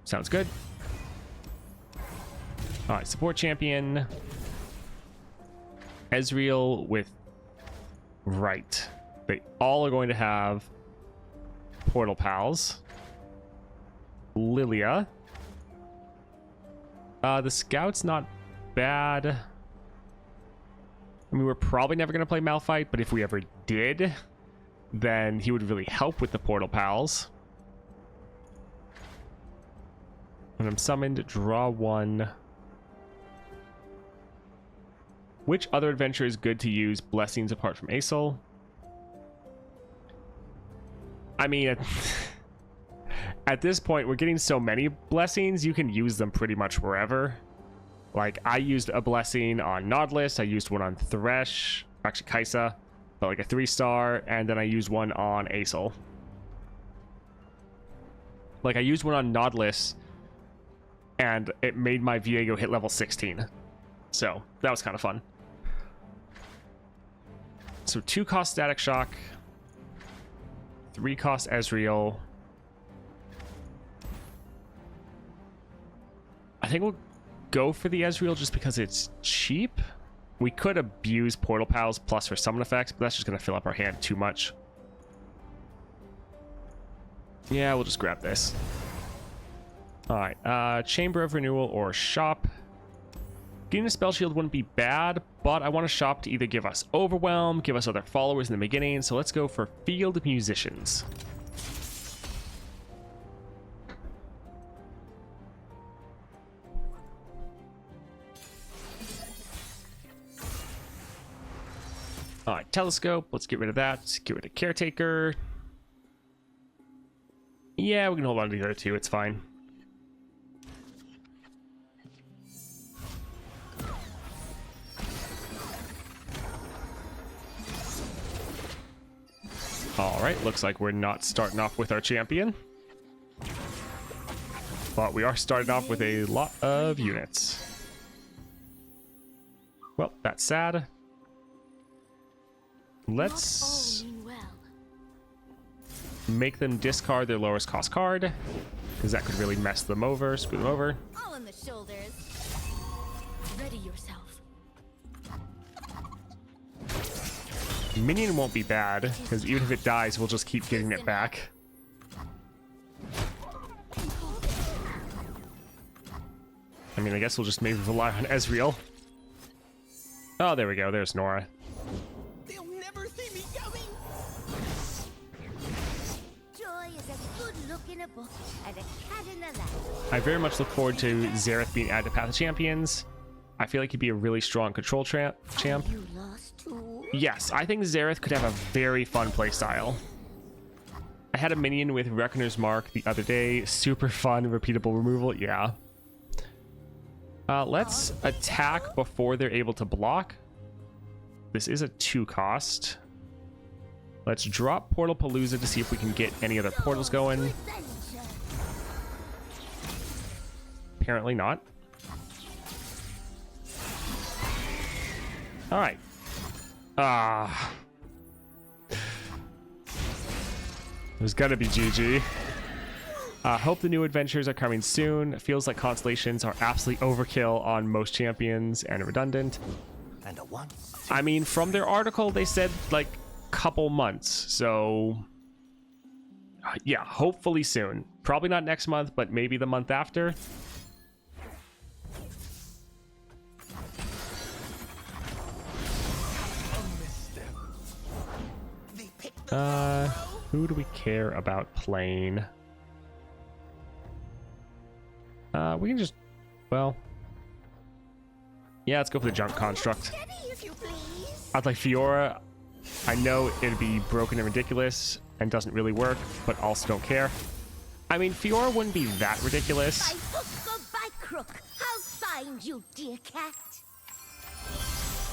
Sounds good. Alright, support champion. Ezreal with right. They all are going to have Portal Pals. Lilia. The Scout's not bad. I mean, we're probably never going to play Malphite, but if we ever did, then he would really help with the Portal Pals. When I'm summoned, draw 1. Which other adventure is good to use blessings apart from Asol? I mean, at this point, we're getting so many blessings, you can use them pretty much wherever. Like, I used a blessing on Nautilus, I used one on Thresh, actually Kaisa, but like a 3-star, and then I used one on Asol. Like, I used one on Nautilus, and it made my Viego hit level 16. So, that was kind of fun. So 2 cost Static Shock, 3 cost Ezreal. I think we'll go for the Ezreal just because it's cheap. We could abuse Portal Pals plus for summon effects, but that's just going to fill up our hand too much. Yeah, we'll just grab this. Alright, Chamber of Renewal or Shop. Getting a Spell Shield wouldn't be bad, but I want a shop to either give us Overwhelm, give us other followers in the beginning, so let's go for Field Musicians. Alright, Telescope, let's get rid of that. Get rid of Caretaker. Yeah, we can hold on to the other 2, it's fine. Alright, looks like we're not starting off with our champion. But we are starting off with a lot of units. Well, that's sad. Let's make them discard their lowest cost card, because that could really mess them over, screw them over.
All on the shoulders. Ready yourself.
Minion won't be bad, because even if it dies, we'll just keep getting it back. I mean, I guess we'll just maybe rely on Ezreal. Oh, there we go. There's Nora.
They'll never see me coming.
Joy is a good look in a book and a cat in a lap.
I very much look forward to Xerath being added to Path of Champions. I feel like he'd be a really strong control champ.
You lost too.
Yes, I think Xerath could have a very fun playstyle. I had a minion with Reckoner's Mark the other day. Super fun, repeatable removal. Yeah. Let's attack before they're able to block. This is a 2 cost. Let's drop Portal Palooza to see if we can get any other portals going. Apparently not. All right. There's gotta be GG. Hope the new adventures are coming soon. Feels like Constellations are absolutely overkill on most champions and redundant.
And a one.
I mean, from their article, they said like couple months. So yeah, hopefully soon. Probably not next month, but maybe the month after. Who do we care about playing? We can just, well, yeah, let's go for the junk construct. I'd like Fiora. I know it'd be broken and ridiculous and doesn't really work, but also don't care. I mean, Fiora wouldn't be that ridiculous.
By hook or by crook, I'll find you, dear cat.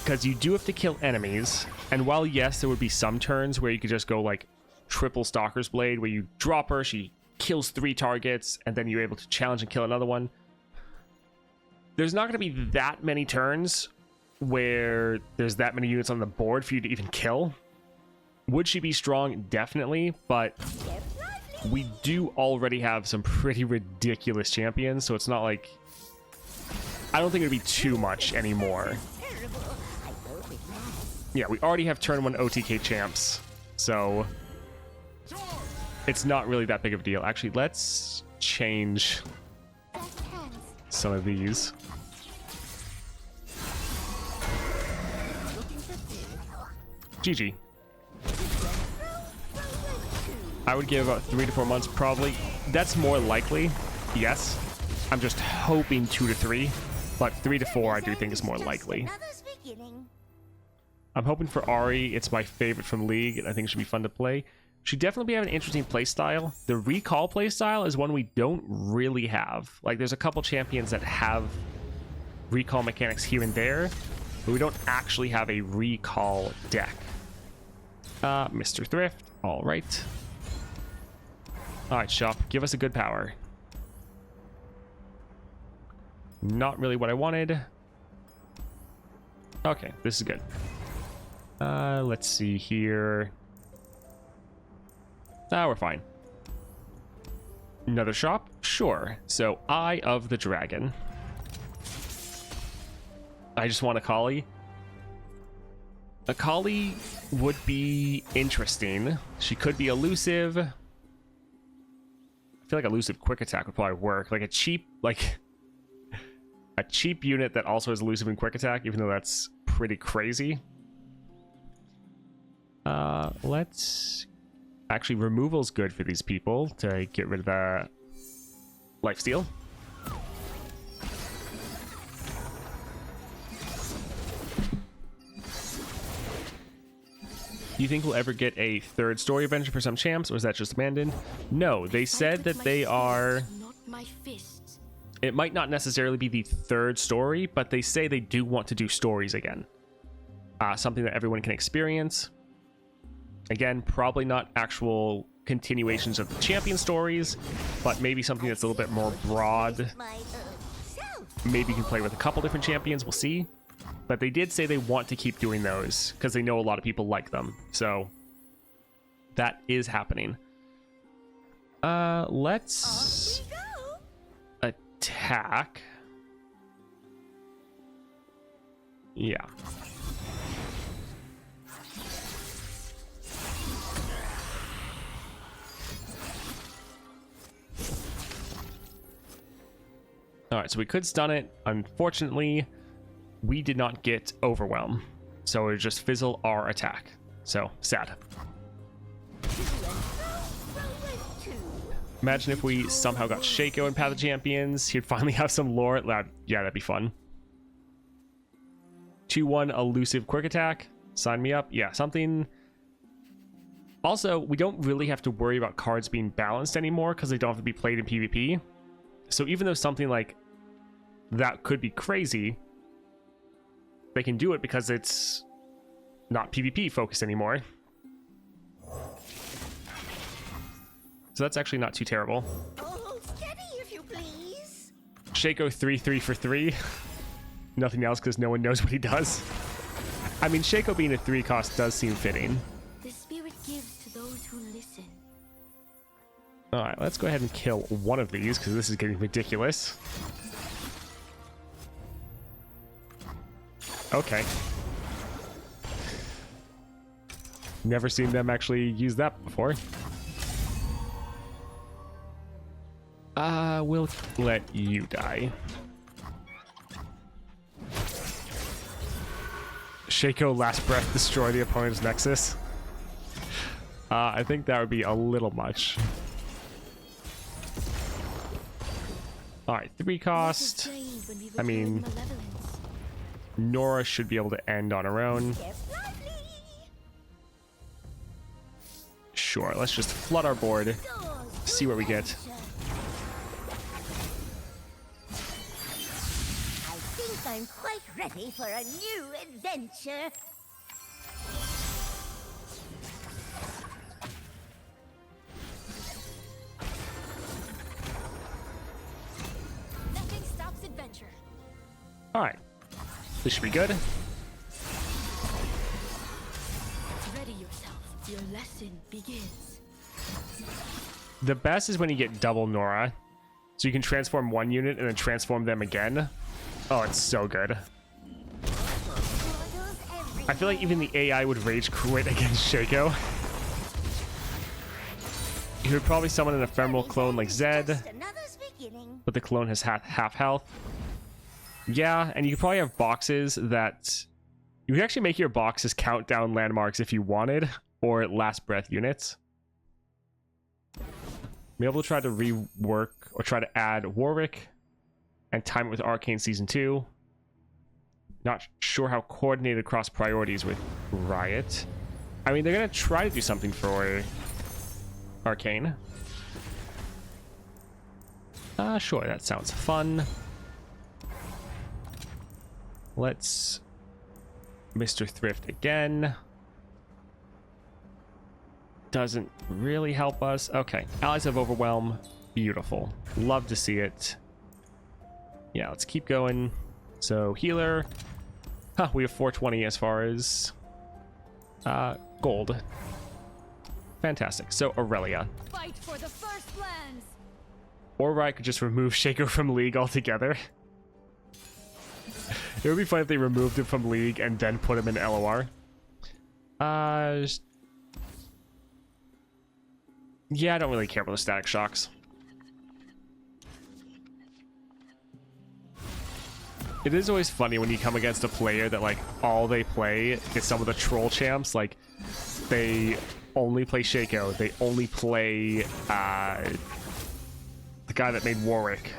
Because you do have to kill enemies, and while yes, there would be some turns where you could just go like triple Stalker's Blade, where you drop her, she kills 3 targets, and then you're able to challenge and kill another one. There's not going to be that many turns where there's that many units on the board for you to even kill. Would she be strong? Definitely, but we do already have some pretty ridiculous champions, so it's not like... I don't think it'd be too much anymore. Yeah, we already have turn 1 OTK champs, so it's not really that big of a deal. Actually, let's change some of these. GG. I would give about 3 to 4 months probably. That's more likely, yes. I'm just hoping 2 to 3, but 3 to 4 I do think is more likely. I'm hoping for Ahri. It's my favorite from League, and I think it should be fun to play. Should definitely have an interesting playstyle. The recall playstyle is one we don't really have. Like, there's a couple champions that have recall mechanics here and there, but we don't actually have a recall deck. Mr. Thrift. All right. All right, shop. Give us a good power. Not really what I wanted. Okay, this is good. Let's see here. We're fine. Another shop? Sure. So, Eye of the Dragon. I just want a Kali. A Kali would be interesting. She could be elusive. I feel like elusive quick attack would probably work. Like a cheap, a cheap unit that also has elusive and quick attack, even though that's pretty crazy. Let's... Actually, removal's good for these people to get rid of the lifesteal. Do you think we'll ever get a 3rd story adventure for some champs, or is that just abandoned? No, they said that they are...
Not my fists.
It might not necessarily be the 3rd story, but they say they do want to do stories again. Something that everyone can experience. Again, probably not actual continuations of the champion stories, but maybe something that's a little bit more broad. Maybe you can play with a couple different champions, we'll see. But they did say they want to keep doing those because they know a lot of people like them. So that is happening. Let's attack. Yeah. All right, so we could stun it. Unfortunately, we did not get Overwhelm. So it would just fizzle our attack. So, sad. Imagine if we somehow got Shaco in Path of Champions. He'd finally have some lore. Yeah, that'd be fun. 2-1 elusive quick attack. Sign me up. Yeah, something. Also, we don't really have to worry about cards being balanced anymore because they don't have to be played in PvP. So even though something like that could be crazy, they can do it because it's not PvP focused anymore. So that's actually not too terrible.
Oh, steady if you please.
Shaco 3-3 for 3. Nothing else because no one knows what he does. I mean, Shaco being a 3 cost does seem fitting.
The spirit gives to those who listen.
Alright, let's go ahead and kill one of these because this is getting ridiculous. Okay. Never seen them actually use that before. We'll let you die. Shaco last breath destroy the opponent's nexus. I think that would be a little much. Alright, 3 cost. I mean, Nora should be able to end on her own. Sure, let's just flood our board. See what we get.
I'm quite ready for a new adventure.
Nothing stops adventure.
Alright. This should be good.
Ready yourself. Your lesson begins.
The best is when you get double Nora. So you can transform one unit and then transform them again. Oh, it's so good. I feel like even the AI would rage quit against Shaco. He would probably summon an ephemeral clone like Zed, but the clone has half health. Yeah, and you could probably have boxes that... You could actually make your boxes count down landmarks if you wanted, or last breath units. Maybe we'll try to rework or try to add Warwick and time it with Arcane Season 2. Not sure how coordinated across priorities with Riot. I mean, they're going to try to do something for Arcane. Sure, that sounds fun. Let's Mr. Thrift again. Doesn't really help us. Okay, Allies of Overwhelm. Beautiful. Love to see it. Yeah, let's keep going. So, healer. Huh, we have 420 as far as gold. Fantastic. So, Aurelia.
Fight for the first lands.
Or I could just remove Shaco from League altogether. It would be fun if they removed him from League and then put him in LOR. Yeah, I don't really care about the static shocks. It is always funny when you come against a player that, like, all they play is some of the troll champs. Like, they only play Shaco. They only play, the guy that made Warwick.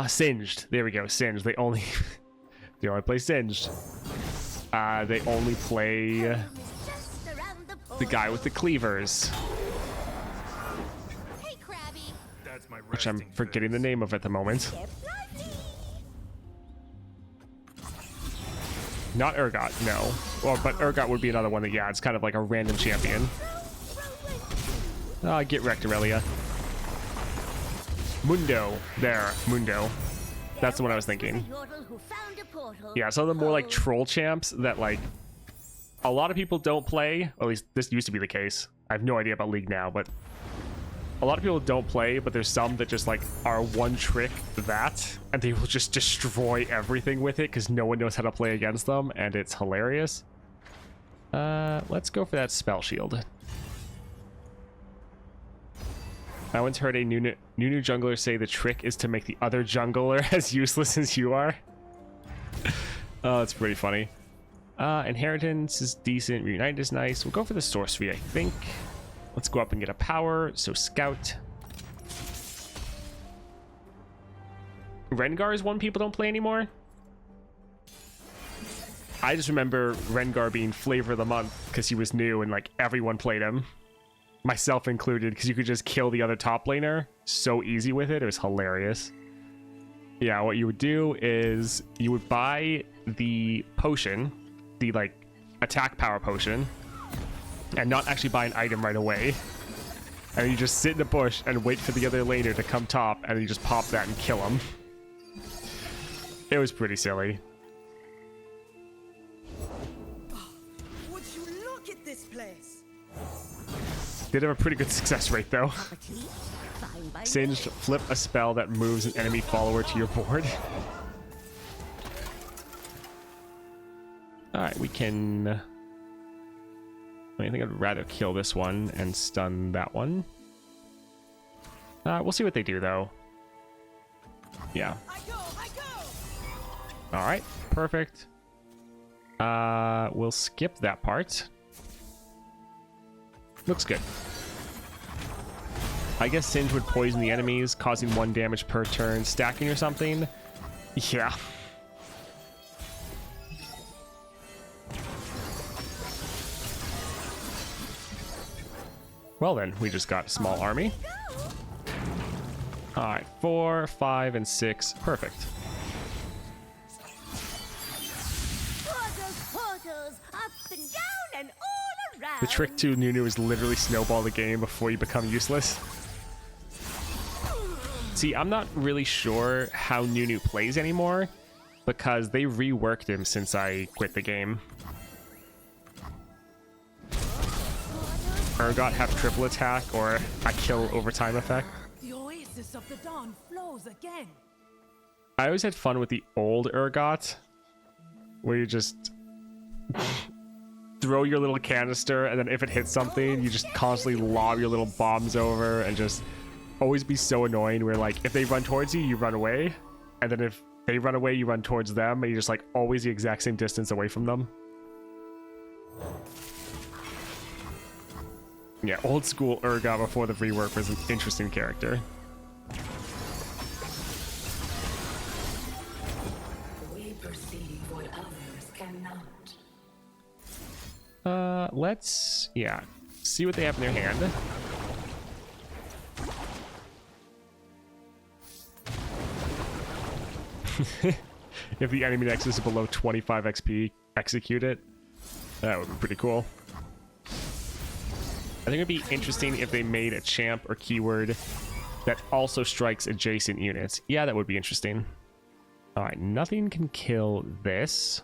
Singed. There we go, Singed. They only play Singed. They only play the guy with the cleavers.
Hey, Krabby.
Which I'm forgetting the name of at the moment. Not Urgot, no. Well, but Urgot would be another one that, yeah, it's kind of like a random champion. Get wrecked, Aurelia. Mundo. There, Mundo. That's the one I was thinking. Yeah, some of the more, like, troll champs that, like, a lot of people don't play. At least this used to be the case. I have no idea about League now, but a lot of people don't play, but there's some that just, like, are one trick that, and they will just destroy everything with it because no one knows how to play against them, and it's hilarious. Let's go for that spell shield. I once heard a Nunu jungler say the trick is to make the other jungler as useless as you are. Oh, that's pretty funny. Inheritance is decent. Reunite is nice. We'll go for the sorcery, I think. Let's go up and get a power. So scout. Rengar is one people don't play anymore. I just remember Rengar being flavor of the month because he was new and like everyone played him, myself included, because you could just kill the other top laner so easy with it. It was hilarious. Yeah, what you would do is you would buy the potion, the like attack power potion, and not actually buy an item right away. And you just sit in a bush and wait for the other laner to come top, and you just pop that and kill him. It was pretty silly.
Would you look at this place?
Did have a pretty good success rate though. Singed, flip a spell that moves an enemy follower to your board. Alright, we can... I think I'd rather kill this one and stun that one. We'll see what they do though. Yeah. Alright, perfect. We'll skip that part. Looks good. I guess Singe would poison the enemies, causing 1 damage per turn, stacking or something. Yeah. Well then, we just got a small army. Alright, 4, 5, and 6. Perfect.
Portals, up and down and all around.
The trick to Nunu is literally snowball the game before you become useless. See, I'm not really sure how Nunu plays anymore because they reworked him since I quit the game. Urgot have triple attack or a kill overtime effect.
The oasis of the dawn flows again.
I always had fun with the old Urgot, where you just throw your little canister, and then if it hits something, you just constantly lob your little bombs over, and just always be so annoying where, like, if they run towards you, you run away, and then if they run away, you run towards them, and you're just, like, always the exact same distance away from them. Yeah, old school Urgot before the rework was an interesting character.
We perceive what others cannot.
Let's, yeah, see what they have in their hand. If the enemy nexus is below 25 XP, execute it. That would be pretty cool. I think it'd be interesting if they made a champ or keyword that also strikes adjacent units. Yeah, that would be interesting. All right, nothing can kill this.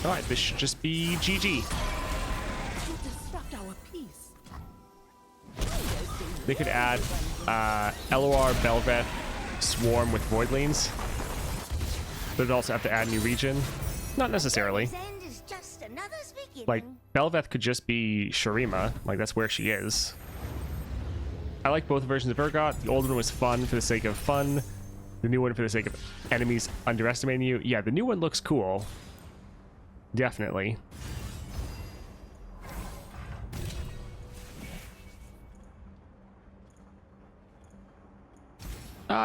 All right, this should just be GG. They could add LOR, Belveth, Swarm with Voidlings. They'd also have to add new region. Not necessarily. Like, Belveth could just be Shurima. Like, that's where she is. I like both versions of Urgot. The old one was fun for the sake of fun. The new one for the sake of enemies underestimating you. Yeah, the new one looks cool. Definitely.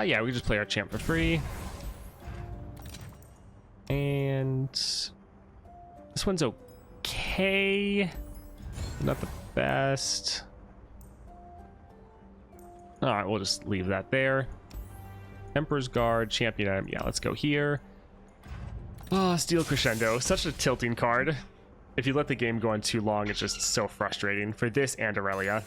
Yeah, we can just play our champ for free. And this one's okay. Not the best. All right, we'll just leave that there. Emperor's Guard, Champion item. Yeah, let's go here. Oh, Steel Crescendo. Such a tilting card. If you let the game go on too long, it's just so frustrating for this and Aurelia.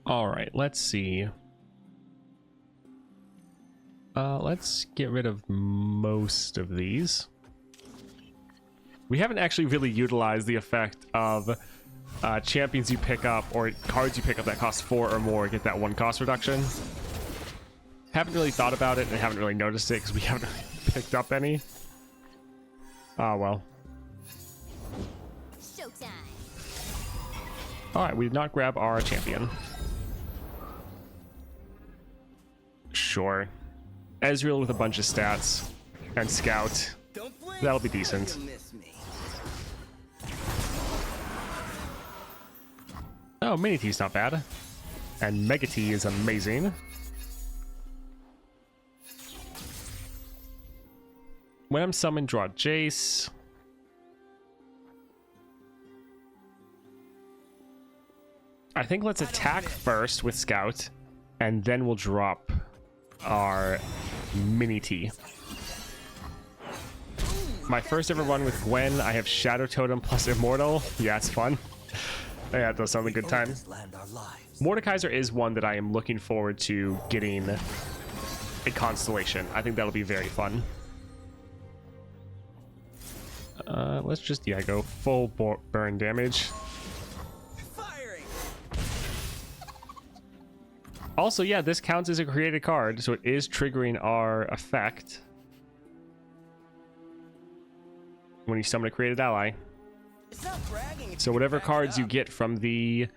All right, let's see. Let's get rid of most of these. We haven't actually really utilized the effect of champions you pick up or cards you pick up that cost 4 or more get that 1 cost reduction. Haven't really thought about it and haven't really noticed it because we haven't really picked up any. Oh well.
Showtime.
Alright, we did not grab our champion. Sure. Ezreal with a bunch of stats and Scout.
Don't blink.
That'll be decent.
You'll miss me.
Oh, Mini T's not bad. And Mega T is amazing. When I'm summoned, draw Jace. I think let's attack first with Scout, and then we'll drop our Mini T. My first ever run with Gwen, I have Shadow Totem plus Immortal. Yeah, it's fun. Yeah, it does sound like a good time. Mordekaiser is one that I am looking forward to getting a Constellation. I think that'll be very fun. Let's just, yeah, go full burn damage.
Firing.
Also, yeah, this counts as a created card, so it is triggering our effect when you summon a created ally.
It's not bragging if
So
you
whatever
back it
cards you
up.
get from the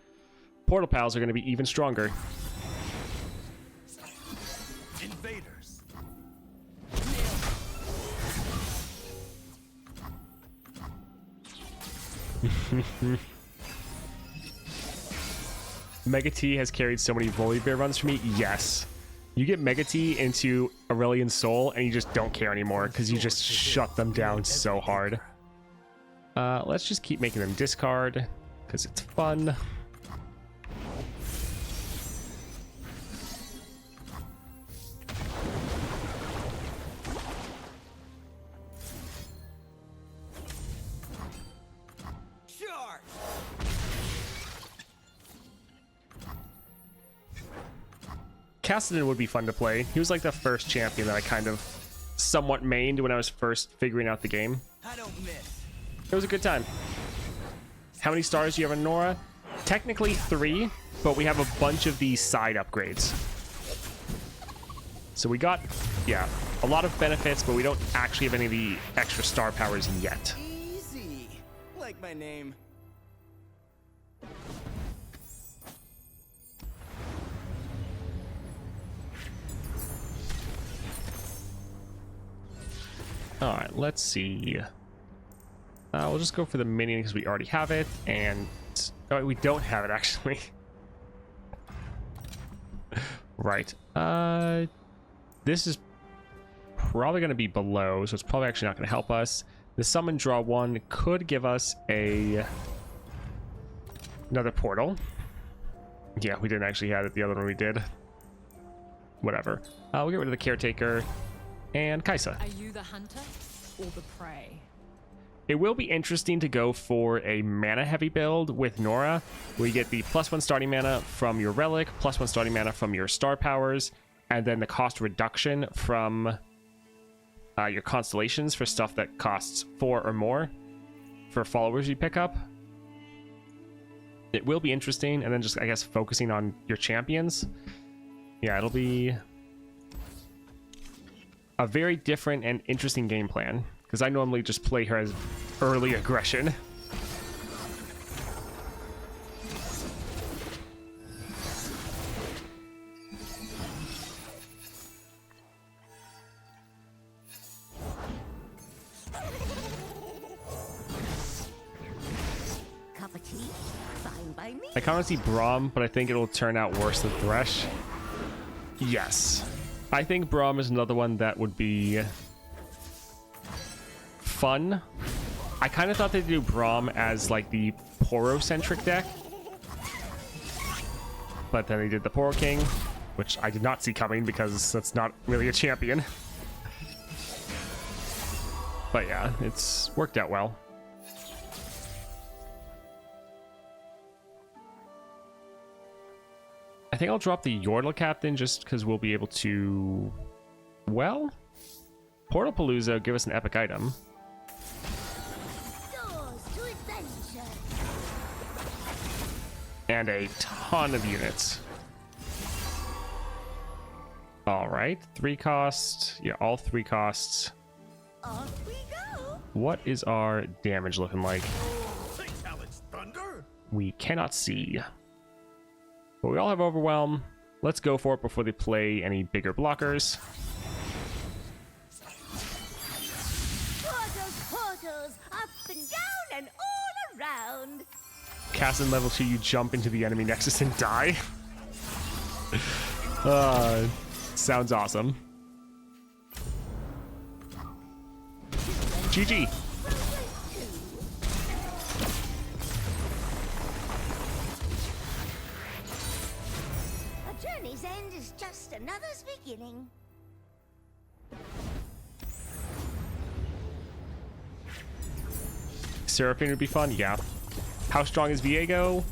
Portal Pals are going to be even stronger.
Invaders.
Mega T has carried so many Volibear runs for me. Yes. You get Mega T into Aurelion Soul and you just don't care anymore because you just shut them down so hard. Let's just keep making them discard because it's fun.
Sure.
Kassadin would be fun to play. He was like the first champion that I kind of somewhat mained when I was first figuring out the game.
I don't miss.
It was a good time. How many stars do you have in Nora? Technically 3, but we have a bunch of these side upgrades. So we got, yeah, a lot of benefits, but we don't actually have any of the extra star powers yet.
Easy. Like my name.
All right, let's see. We'll just go for the minion because we already have it, and oh, we don't have it actually. Right. This is probably going to be below, so it's probably actually not going to help us. The summon draw 1 could give us another portal. Yeah, we didn't actually have it. The other one we did. Whatever. We'll get rid of the caretaker and Kaisa.
Are you the hunter or the prey?
It will be interesting to go for a mana heavy build with Nora. We get the +1 starting mana from your Relic, +1 starting mana from your star powers, and then the cost reduction from your Constellations for stuff that costs 4 or more for followers you pick up. It will be interesting, and then just, I guess, focusing on your champions. Yeah, it'll be a very different and interesting game plan, because I normally just play her as early aggression.
Cup of tea? Fine by me.
I kind of want to see Braum, but I think it'll turn out worse than Thresh. Yes. I think Braum is another one that would be fun. I kind of thought they'd do Braum as like the Poro-centric deck, but then they did the Poro King, which I did not see coming because that's not really a champion. But yeah, it's worked out well. I think I'll drop the Yordle Captain just because we'll be able to Well, Portal Palooza, give us an epic item.
Doors to adventure.
And a ton of units. All right, 3 costs. Yeah, all 3 costs.
Off we go.
What is our damage looking like?
Talon's thunder?
We cannot see. But we all have Overwhelm. Let's go for it before they play any bigger blockers.
Portals, up and down and all around.
Cast in level 2, you jump into the enemy nexus and die. Sounds awesome. GG.
A journey's end is just another's beginning.
Seraphine would be fun, yeah. How strong is Viego?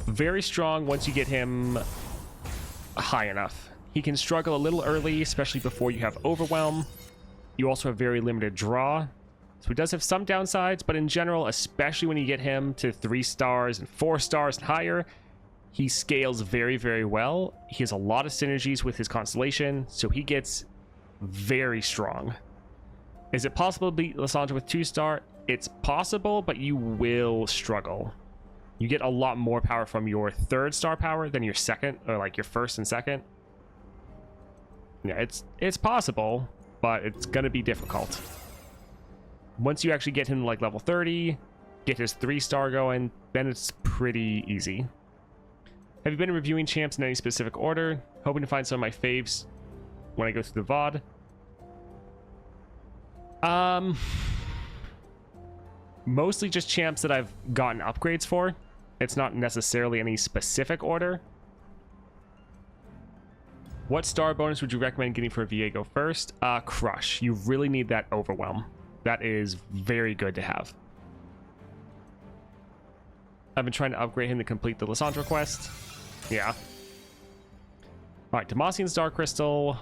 Very strong once you get him high enough. He can struggle a little early, especially before you have Overwhelm. You also have very limited draw. So he does have some downsides, but in general, especially when you get him to 3 stars and 4 stars and higher, he scales very, very well. He has a lot of synergies with his Constellation, so he gets very strong. Is it possible to beat Lysandra with 2-star? It's possible, but you will struggle. You get a lot more power from your 3rd-star power than your 2nd, or like your 1st and 2nd. Yeah, it's possible, but it's gonna be difficult. Once you actually get him to like level 30, get his 3-star going, then it's pretty easy. Have you been reviewing champs in any specific order? Hoping to find some of my faves when I go through the VOD. Mostly just champs that I've gotten upgrades for. It's not necessarily any specific order. What star bonus would you recommend getting for Viego first? Crush. You really need that Overwhelm. That is very good to have. I've been trying to upgrade him to complete the Lysandra quest. Yeah. Alright, Demacian's Dark Crystal.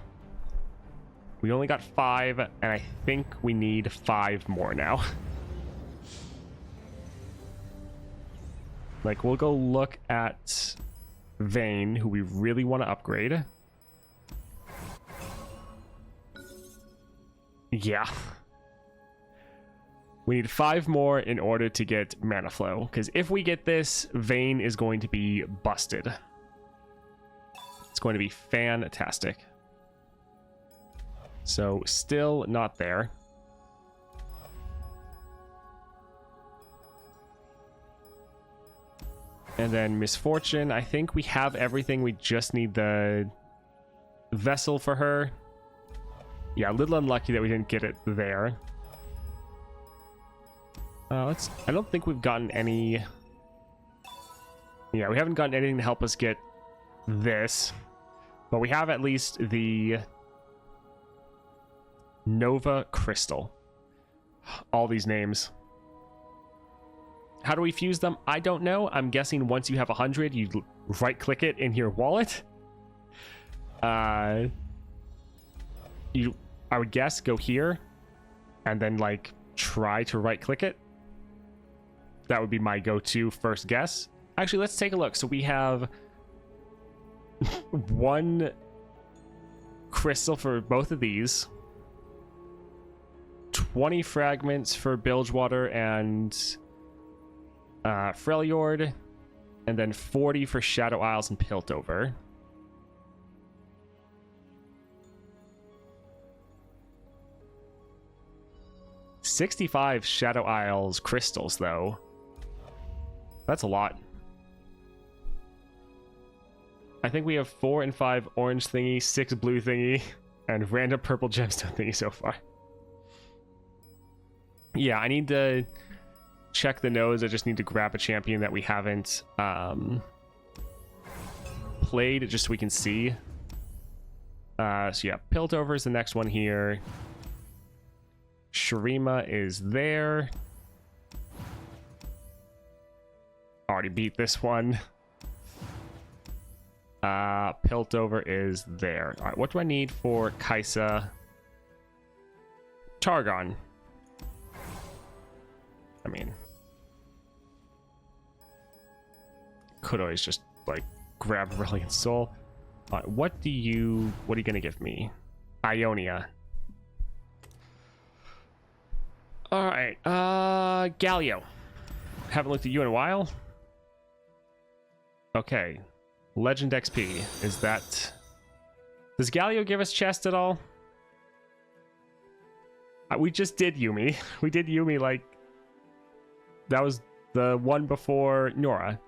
We only got 5, and I think we need 5 more now. Like, we'll go look at Vayne, who we really want to upgrade. Yeah. We need 5 more in order to get Mana Flow, because if we get this, Vayne is going to be busted. It's going to be fantastic. So, still not there. And then Misfortune, I think we have everything. We just need the vessel for her. Yeah, a little unlucky that we didn't get it there. I don't think we've gotten any... Yeah, we haven't gotten anything to help us get this. But we have at least the Nova Crystal. All these names. How do we fuse them? I don't know. I'm guessing once you have 100, you right-click it in your wallet. I would guess go here and then like try to right-click it. That would be my go-to first guess. Actually, let's take a look. So we have 1 crystal for both of these, 20 fragments for Bilgewater and Freljord, and then 40 for Shadow Isles and Piltover. $65 Shadow Isles crystals, though. That's a lot. I think we have 4 and 5 orange thingy, 6 blue thingy, and random purple gemstone thingy so far. Yeah, I need to check the nodes. I just need to grab a champion that we haven't played, just so we can see. So yeah, Piltover is the next one here. Shurima is there. Already beat this one. Piltover is there. All right, what do I need for Kaisa? Targon. I mean, could always just like grab Relic Soul. What are you gonna give me? Ionia. All right, Galio. Haven't looked at you in a while. Okay, Legend XP. Is that? Does Galio give us chest at all? We just did Yumi. We did Yumi like that was the one before Nora.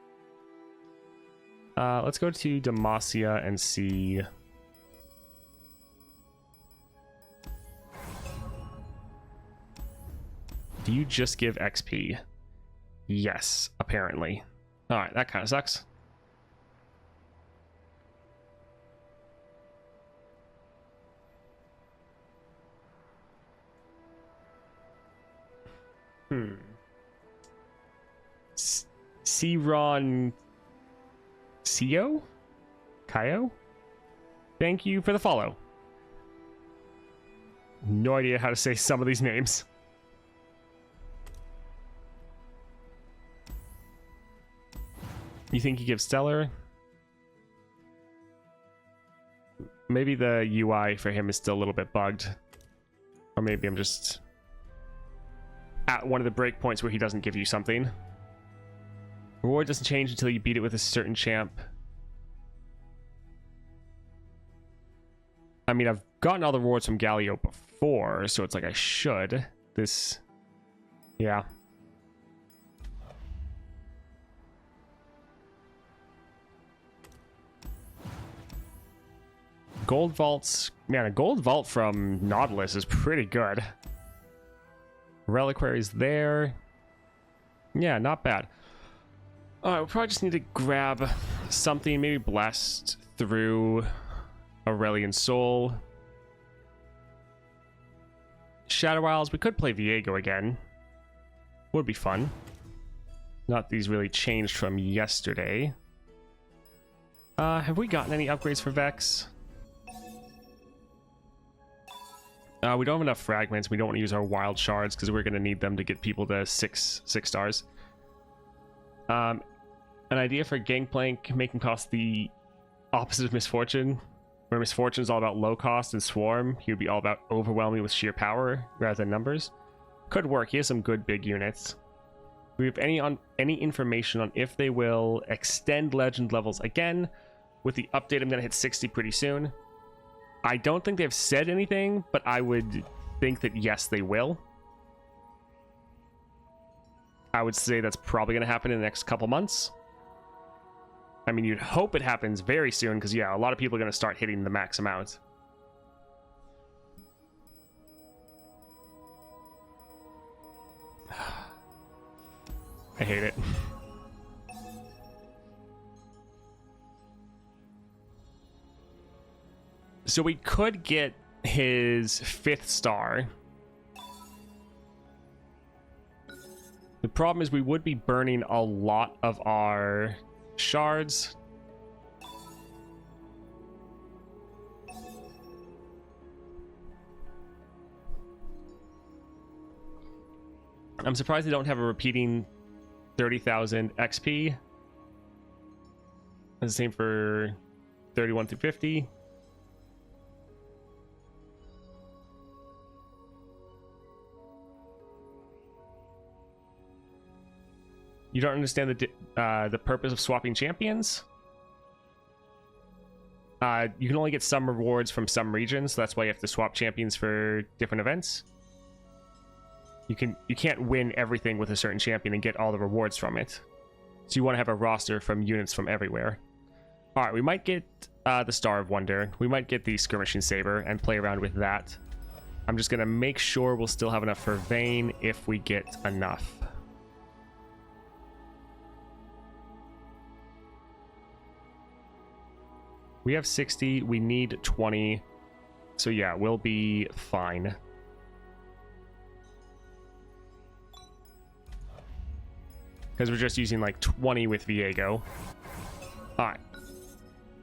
Let's go to Demacia and see. Do you just give XP? Yes, apparently. Alright, that kind of sucks. Siron Sio? Kaio? Thank you for the follow. No idea how to say some of these names. You think you give Stellar? Maybe the UI for him is still a little bit bugged. Or maybe I'm just at one of the breakpoints where he doesn't give you something. Reward doesn't change until you beat it with a certain champ. I mean, I've gotten all the rewards from Galio before, so it's like I should. This... yeah. Gold vaults... man, a gold vault from Nautilus is pretty good. Reliquaries there. Yeah, not bad. Alright, we'll probably just need to grab something, maybe blessed through Aurelian Soul. Shadow Isles, we could play Viego again. Would be fun. Not these really changed from yesterday. Have we gotten any upgrades for Vex? We don't have enough fragments. We don't want to use our wild shards because we're going to need them to get people to six stars. An idea for Gangplank, make him cost the opposite of Misfortune. Where Misfortune is all about low cost and Swarm, he would be all about overwhelming with sheer power rather than numbers. Could work. He has some good big units. Do we have any information on if they will extend legend levels again? With the update, I'm going to hit 60 pretty soon. I don't think they've said anything, but I would think that yes, they will. I would say that's probably going to happen in the next couple months. I mean, you'd hope it happens very soon, because yeah, a lot of people are going to start hitting the max amount. I hate it. So we could get his 5th star. The problem is we would be burning a lot of our shards. I'm surprised they don't have a repeating 30,000 XP. And the same for 31 through 50. You don't understand the purpose of swapping champions? You can only get some rewards from some regions, so that's why you have to swap champions for different events. You can't win everything with a certain champion and get all the rewards from it. So you want to have a roster from units from everywhere. Alright, we might get the Star of Wonder. We might get the Skirmishing Saber and play around with that. I'm just going to make sure we'll still have enough for Vayne if we get enough. We have 60, we need 20. So yeah, we'll be fine. Because we're just using like 20 with Viego. Alright.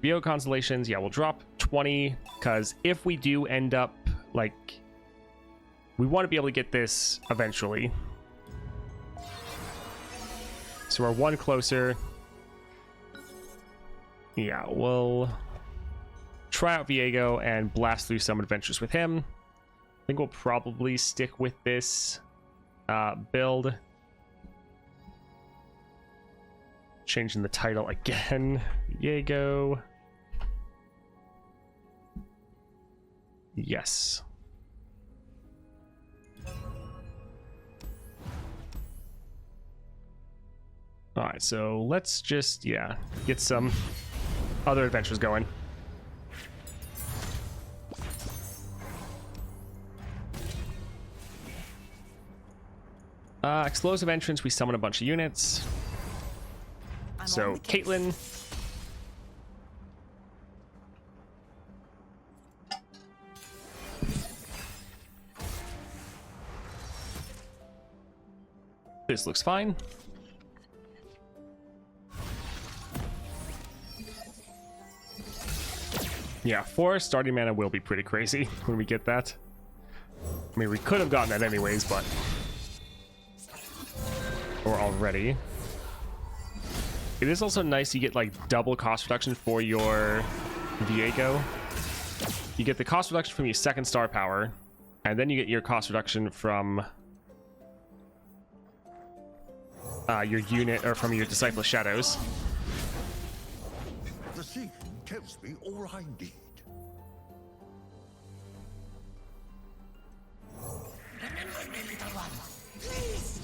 Viego Constellations, yeah, we'll drop 20. Because if we do end up like we want to be able to get this eventually. So we're one closer. Yeah, we'll try out Viego and blast through some adventures with him. I think we'll probably stick with this build. Changing the title again. Viego. Yes. Alright, so let's just, yeah, get some other adventures going. Explosive entrance, we summon a bunch of units. So, Caitlyn. This looks fine. Yeah, 4 starting mana will be pretty crazy when we get that. I mean, we could have gotten that anyways, but... or already. It is also nice you get, like, double cost reduction for your Viego. You get the cost reduction from your second star power, and then you get your cost reduction from... your unit, or from your Disciple of Shadows.
The sea tells me all I need.
Remember me, little one. Please.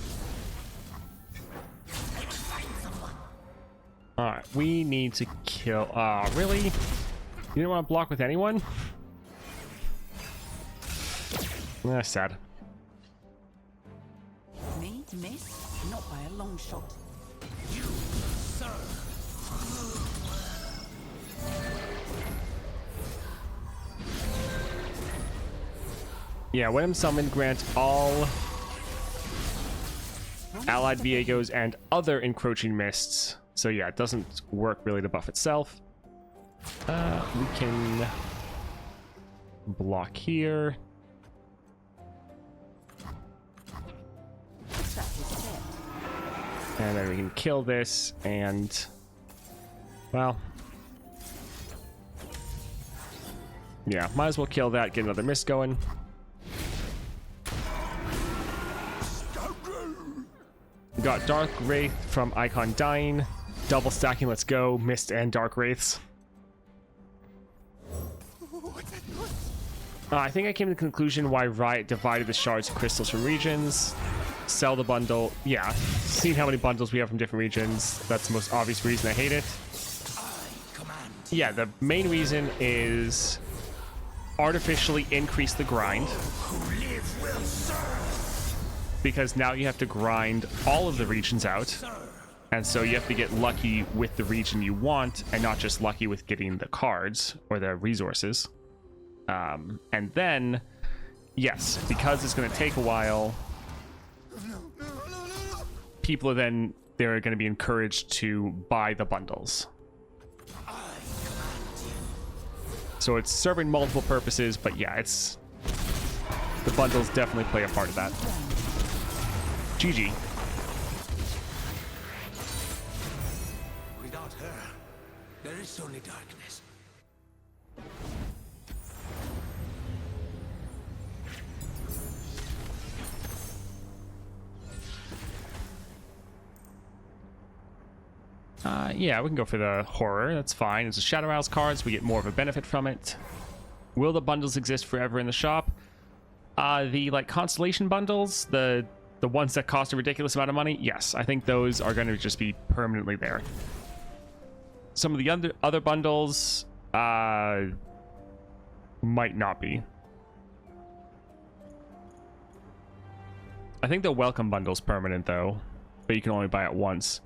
I will find someone.
Alright, we need to kill... really? You didn't want to block with anyone? That's sad.
Me to miss? Not by a long shot.
You, sir.
Yeah, when summoned, grant all allied Viegos and other encroaching mists. So yeah, it doesn't work really to buff itself. We can block here. And then we can kill this and, well, yeah, might as well kill that, get another mist going. We got Dark Wraith from Icon dying. Double stacking, let's go. Mist and Dark Wraiths. I think I came to the conclusion why Riot divided the shards of crystals from regions. Sell the bundle. Yeah, seeing how many bundles we have from different regions, that's the most obvious reason I hate it. Yeah, the main reason is artificially increase the grind. Because now you have to grind all of the regions out. And so you have to get lucky with the region you want and not just lucky with getting the cards or the resources. And then, yes, because it's going to take a while, people are then, they're going to be encouraged to buy the bundles. So it's serving multiple purposes, but yeah, it's, the bundles definitely play a part of that. GG.
Without her, there is only darkness.
Yeah, we can go for the horror. That's fine. It's a Shadow Isles card, so we get more of a benefit from it. Will the bundles exist forever in the shop? The like Constellation bundles, the ones that cost a ridiculous amount of money, yes, I think those are going to just be permanently there. Some of the other bundles might not be. I think the welcome bundle's permanent though, but you can only buy it once.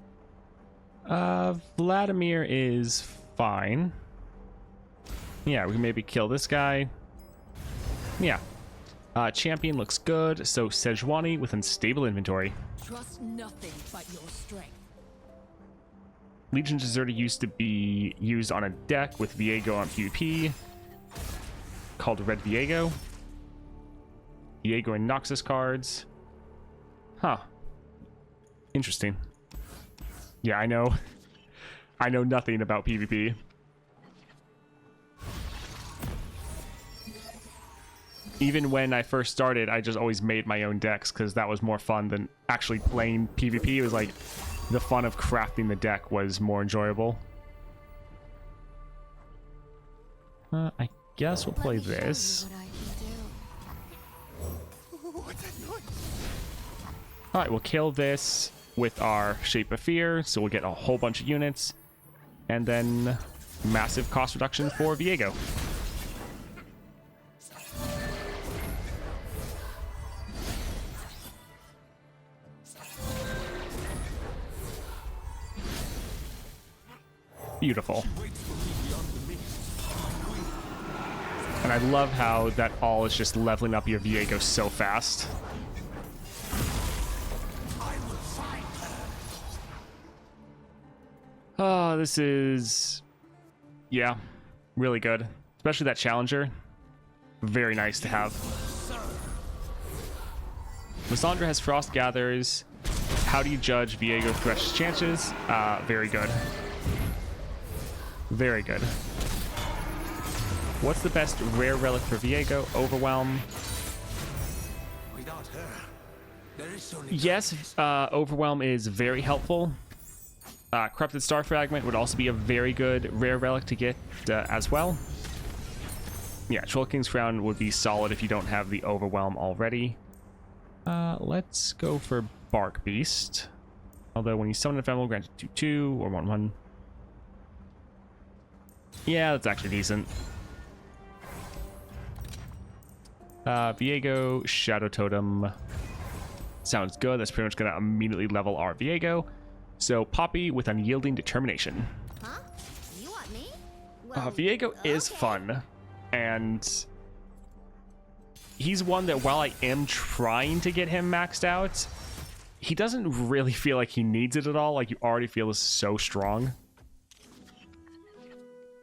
Vladimir is fine. Yeah, we can maybe kill this guy. Yeah. Champion looks good, so Sejuani with unstable inventory.
Trust nothing but your strength.
Legion Deserter used to be used on a deck with Viego on PvP, called Red Viego. Viego and Noxus cards. Huh. Interesting. Yeah, I know. I know nothing about PvP. Even when I first started, I just always made my own decks because that was more fun than actually playing PvP. It was like the fun of crafting the deck was more enjoyable. I guess we'll play this. Alright, we'll kill this with our Shape of Fear, so we'll get a whole bunch of units. And then massive cost reduction for Viego. Beautiful. And I love how that all is just leveling up your Viego so fast. Oh, this is... yeah, really good. Especially that Challenger. Very nice to have. Lysandra has Frost Gathers. How do you judge Viego Thresh's chances? Very good. Very good. What's the best rare relic for Viego? Overwhelm.
Without her, there is only
Yes, Overwhelm is very helpful. Corrupted Star Fragment would also be a very good rare relic to get as well. Yeah, Troll King's Crown would be solid if you don't have the Overwhelm already. Let's go for Bark Beast. Although when you summon an ephemeral, grant it 2/2 or 1/1. Yeah, that's actually decent. Viego, Shadow Totem. Sounds good. That's pretty much going to immediately level our Viego. So Poppy with Unyielding Determination.
Huh? You want me? Well,
Viego is
okay.
fun. And he's one that while I am trying to get him maxed out, he doesn't really feel like he needs it at all. Like you already feel is so strong.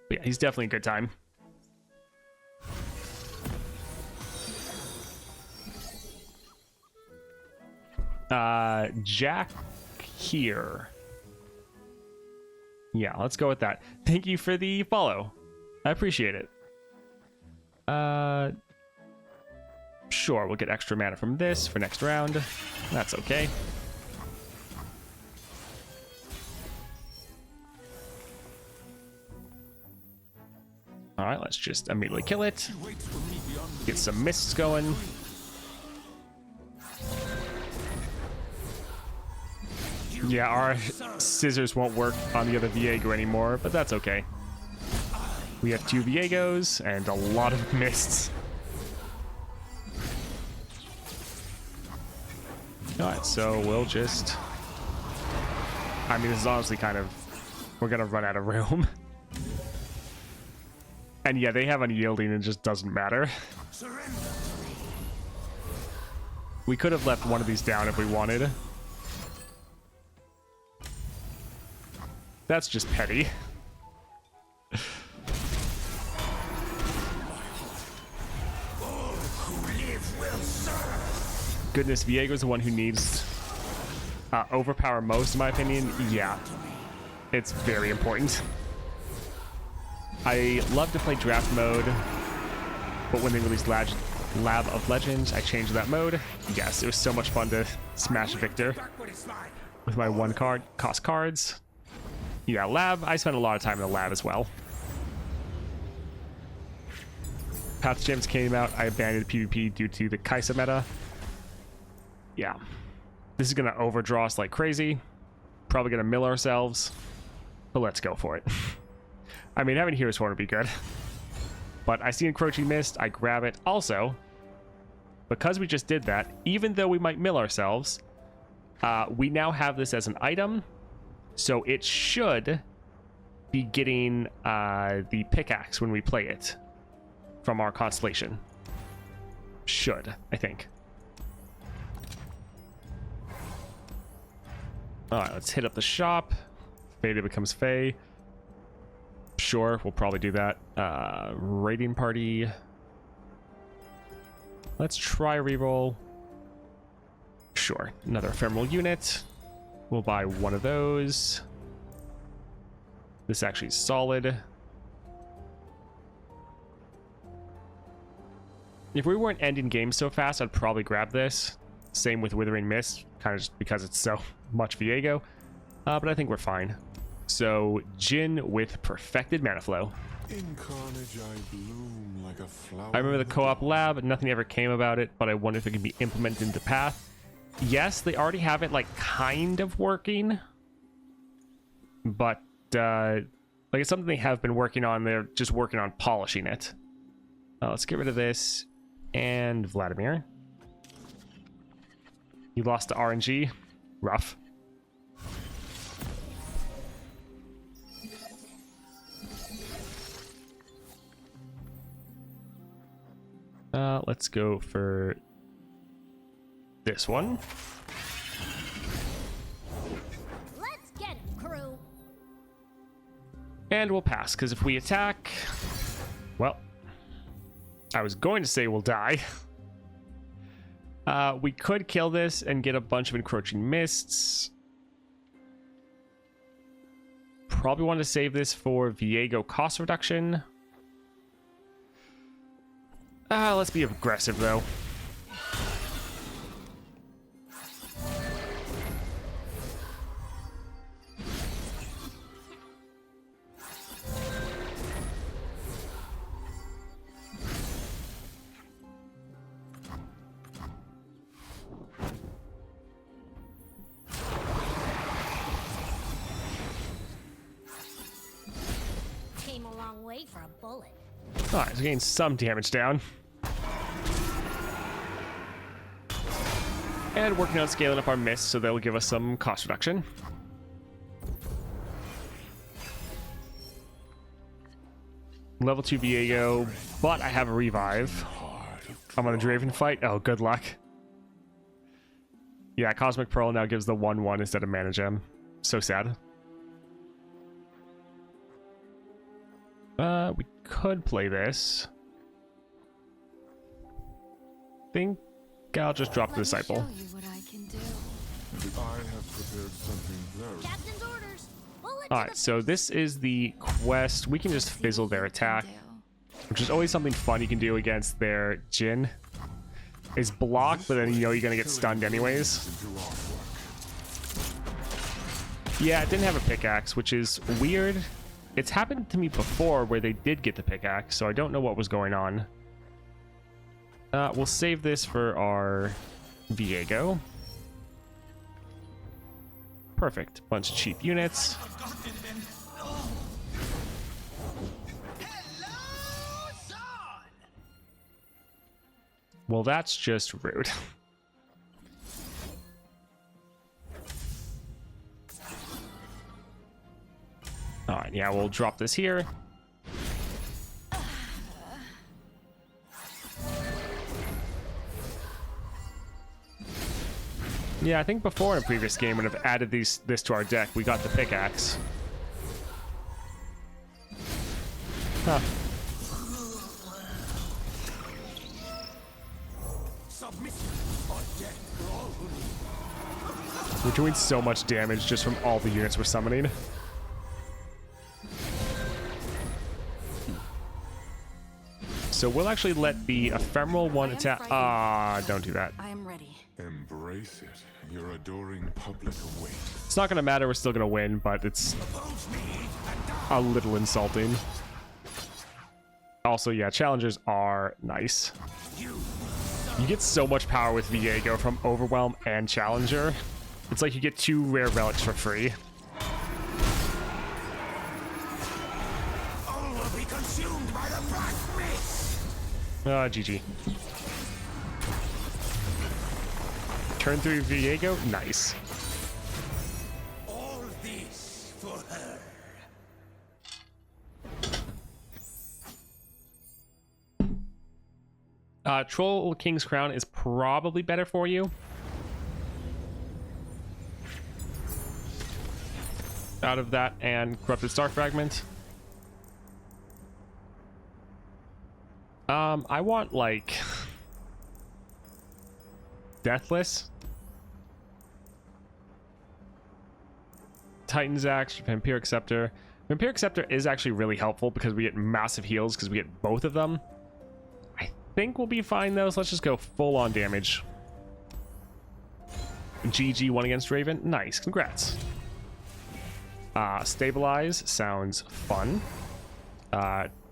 But yeah, he's definitely a good time. Jack here. Yeah, let's go with that. Thank you for the follow. I appreciate it. Sure, we'll get extra mana from this for next round. That's okay. All right, let's just immediately kill it. Get some mists going. Yeah, our scissors won't work on the other Viego anymore, but that's okay. We have 2 Viegos and a lot of mists. Alright, so we'll just... I mean, this is honestly kind of... we're gonna run out of room. And yeah, they have Unyielding and it just doesn't matter. We could have left one of these down if we wanted. That's just petty. Goodness, Viego's the one who needs overpower most, in my opinion. Yeah, it's very important. I love to play draft mode, but when they released Lab of Legends, I changed that mode. Yes, it was so much fun to smash Victor with my 1 card cost cards. Yeah, lab, I spent a lot of time in the lab as well. Path Gems came out, I abandoned PvP due to the Kaisa meta. Yeah. This is gonna overdraw us like crazy. Probably gonna mill ourselves. But let's go for it. I mean, having Hero's Horn would be good. But I see Encroaching Mist, I grab it. Also, because we just did that, even though we might mill ourselves, we now have this as an item. So it should be getting the pickaxe when we play it from our Constellation. Should, I think. Alright, let's hit up the shop. Fade becomes Fae. Sure, we'll probably do that. Raiding party. Let's try a reroll. Sure, another ephemeral unit. We'll buy one of those. This actually is solid. If we weren't ending games so fast, I'd probably grab this. Same with Withering Mist, kind of just because it's so much Viego. But I think we're fine. So, Jhin with Perfected Mana Flow.
In carnage I bloom like a flower.
I remember the co-op lab, nothing ever came about it, but I wonder if it can be implemented into Path. Yes, they already have it like kind of working, but like it's something they have been working on. They're just working on polishing it. Let's get rid of this and Vladimir. You lost to RNG. Rough. Let's go for this one.
Let's get him, crew.
And we'll pass, because if we attack... Well, I was going to say we'll die. We could kill this and get a bunch of encroaching mists. Probably want to save this for Viego cost reduction. Let's be aggressive, though.
Came a long way for a bullet.
Alright, so getting some damage down. And working on scaling up our mists, so that'll give us some cost reduction. Level 2 Viego, but I have a revive. I'm on a Draven fight. Oh, good luck. Yeah, Cosmic Pearl now gives the 1/1 instead of Mana Gem. So sad. We could play this. Think I'll just drop the Disciple.
I have prepared something very
Captain's orders. Bullet to
Alright,
the
so this is the quest. We can just fizzle their attack, which is always something fun you can do against their Jhin. Is block, but then you know you're gonna get stunned anyways.
into artwork.
Yeah, it didn't have a pickaxe, which is weird. It's happened to me before where they did get the pickaxe, so I don't know what was going on. We'll save this for our Viego. Perfect. Bunch of cheap units. Well, that's just rude. Alright, yeah, we'll drop this here. Yeah, I think before in a previous game when I've added this to our deck, we got the pickaxe. Huh. We're doing so much damage just from all the units we're summoning. So we'll actually let the ephemeral one attack. Don't do that.
I am ready.
Embrace it. Your adoring public awaits.
It's not going to matter. We're still going to win, but it's a little insulting. Also, yeah, challengers are nice. You get so much power with Viego from Overwhelm and Challenger. It's like you get 2 rare relics for free.
All will be consumed by the black mist.
GG. Turn 3 Viego, nice.
All this for her.
Troll King's Crown is probably better for you. Out of that and Corrupted Star Fragment. I want like Deathless. Titan's Axe, Vampiric Scepter. Vampiric Scepter is actually really helpful because we get massive heals because we get both of them. I think we'll be fine though, so let's just go full on damage. GG, 1 against Raven. Nice, congrats. Stabilize sounds fun.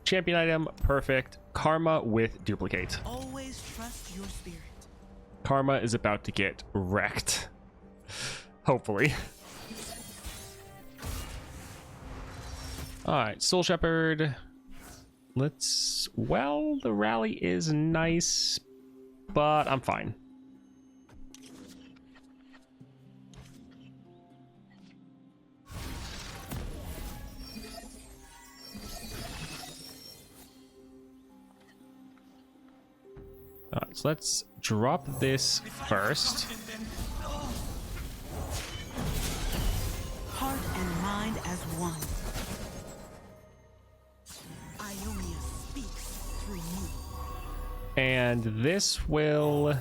Champion item, perfect. Karma with duplicate.
Always trust your spirit.
Karma is about to get wrecked. Hopefully. Alright, Soul Shepherd. Let's... Well, the rally is nice, but I'm fine. Alright, so let's drop this first.
Heart and mind as one. Ionia speaks through you.
And this will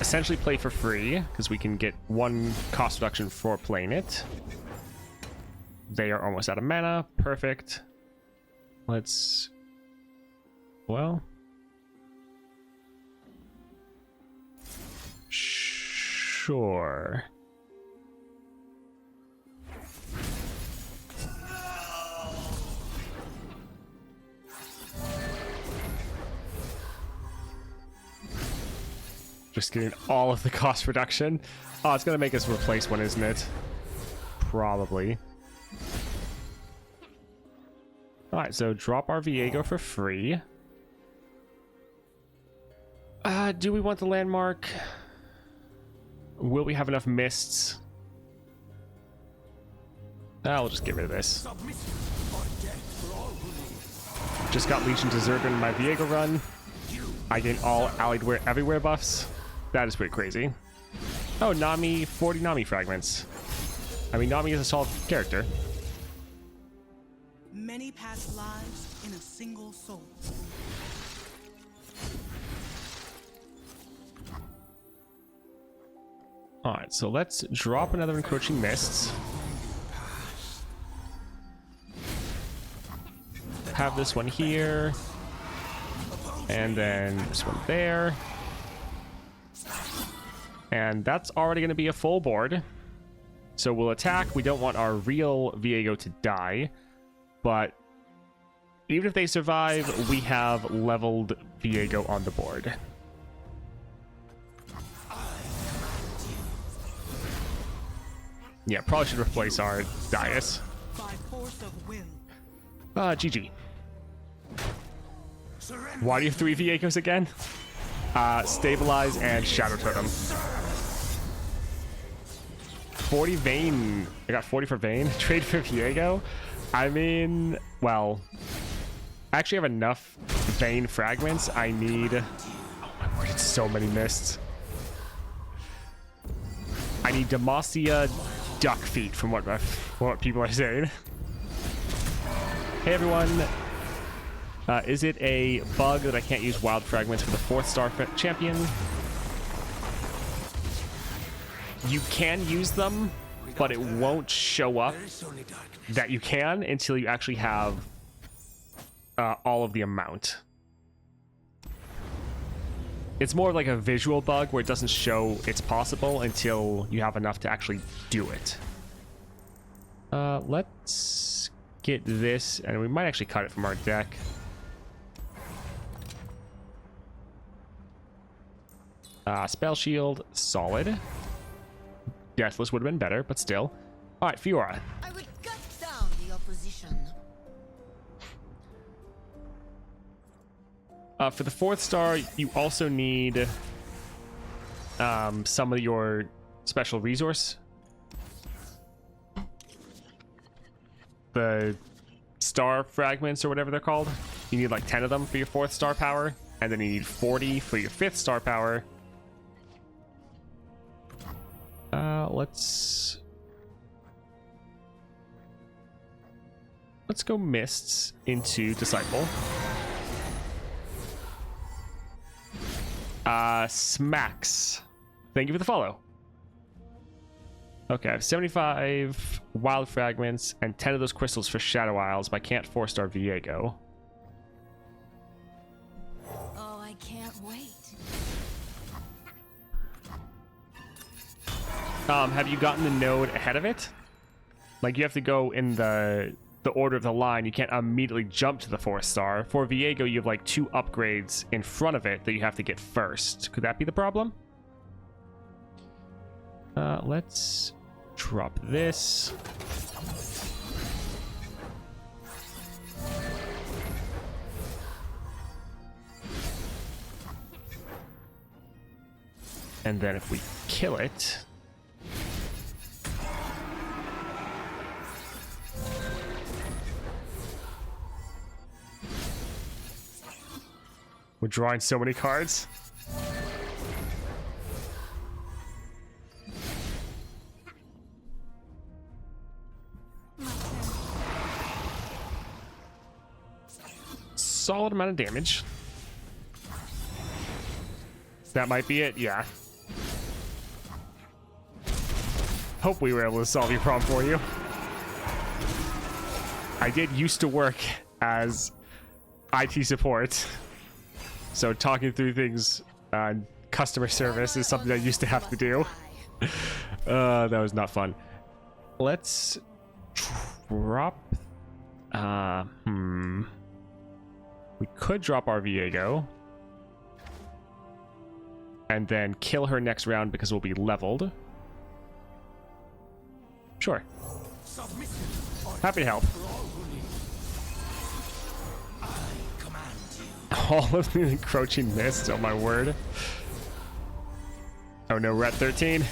essentially play for free because we can get 1 cost reduction for playing it. They are almost out of mana. Perfect. Let's... Well... Sure. Just getting all of the cost reduction. Oh, it's gonna make us replace one, isn't it? Probably. Alright, so drop our Viego for free. Do we want the landmark? Will we have enough mists? I'll just get rid of this. Just got Legion Deserter in my Viego run. I gain all allied everywhere buffs. That is pretty crazy. Oh, Nami, 40 Nami fragments. I mean, Nami is a solid character.
Many past lives in a single soul.
Alright, so let's drop another Encroaching Mists. Have this one here. And then this one there. And that's already going to be a full board. So we'll attack. We don't want our real Viego to die. But even if they survive, we have leveled Viego on the board. Yeah, probably should replace our Dais.
By force of will.
GG. Why do you have 3 Viegos again? Stabilize and Shadow Totem. 40 Vayne. I got 40 for Vayne. Trade for Viego. I mean, well, I actually have enough Vayne fragments. I need... Oh my word, it's so many mists. I need Demacia duck feet from what people are saying. Hey everyone. Is it a bug that I can't use wild fragments for the 4th star champion? You can use them, but it won't show up that you can until you actually have all of the amount. It's more like a visual bug where it doesn't show it's possible until you have enough to actually do it. Let's get this, and we might actually cut it from our deck. Spell Shield, solid. Deathless would have been better, but still. Alright, Fiora.
I would cut down the opposition.
For the 4th star, you also need some of your special resource. The star fragments or whatever they're called. You need like 10 of them for your 4th star power, and then you need 40 for your 5th star power. Let's go Mists into Disciple. Smacks. Thank you for the follow. Okay, I have 75 wild fragments and 10 of those crystals for Shadow Isles, but I can't 4-star Viego.
Oh, I can't wait.
Have you gotten the node ahead of it? Like, you have to go in the order of the line. You can't immediately jump to the 4-star. For Viego, you have like 2 upgrades in front of it that you have to get first. Could that be the problem? Let's drop this. And then if we kill it... We're drawing so many cards. Solid amount of damage. That might be it, yeah. Hope we were able to solve your problem for you. I did used to work as IT support, so talking through things on customer service is something I used to have to do. That was not fun. Let's drop... We could drop our Viego. And then kill her next round because we'll be leveled. Sure. Happy to help. All of the encroaching mist, oh my word. Oh no, we're at 13.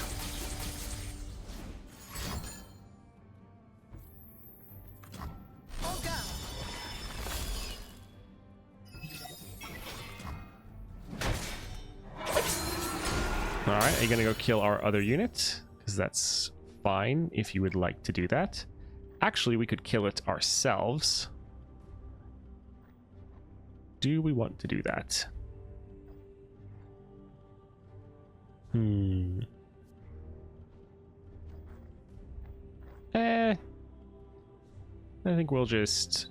Alright, are you gonna go kill our other unit? Because that's fine if you would like to do that. Actually, we could kill it ourselves. Do we want to do that? I think we'll just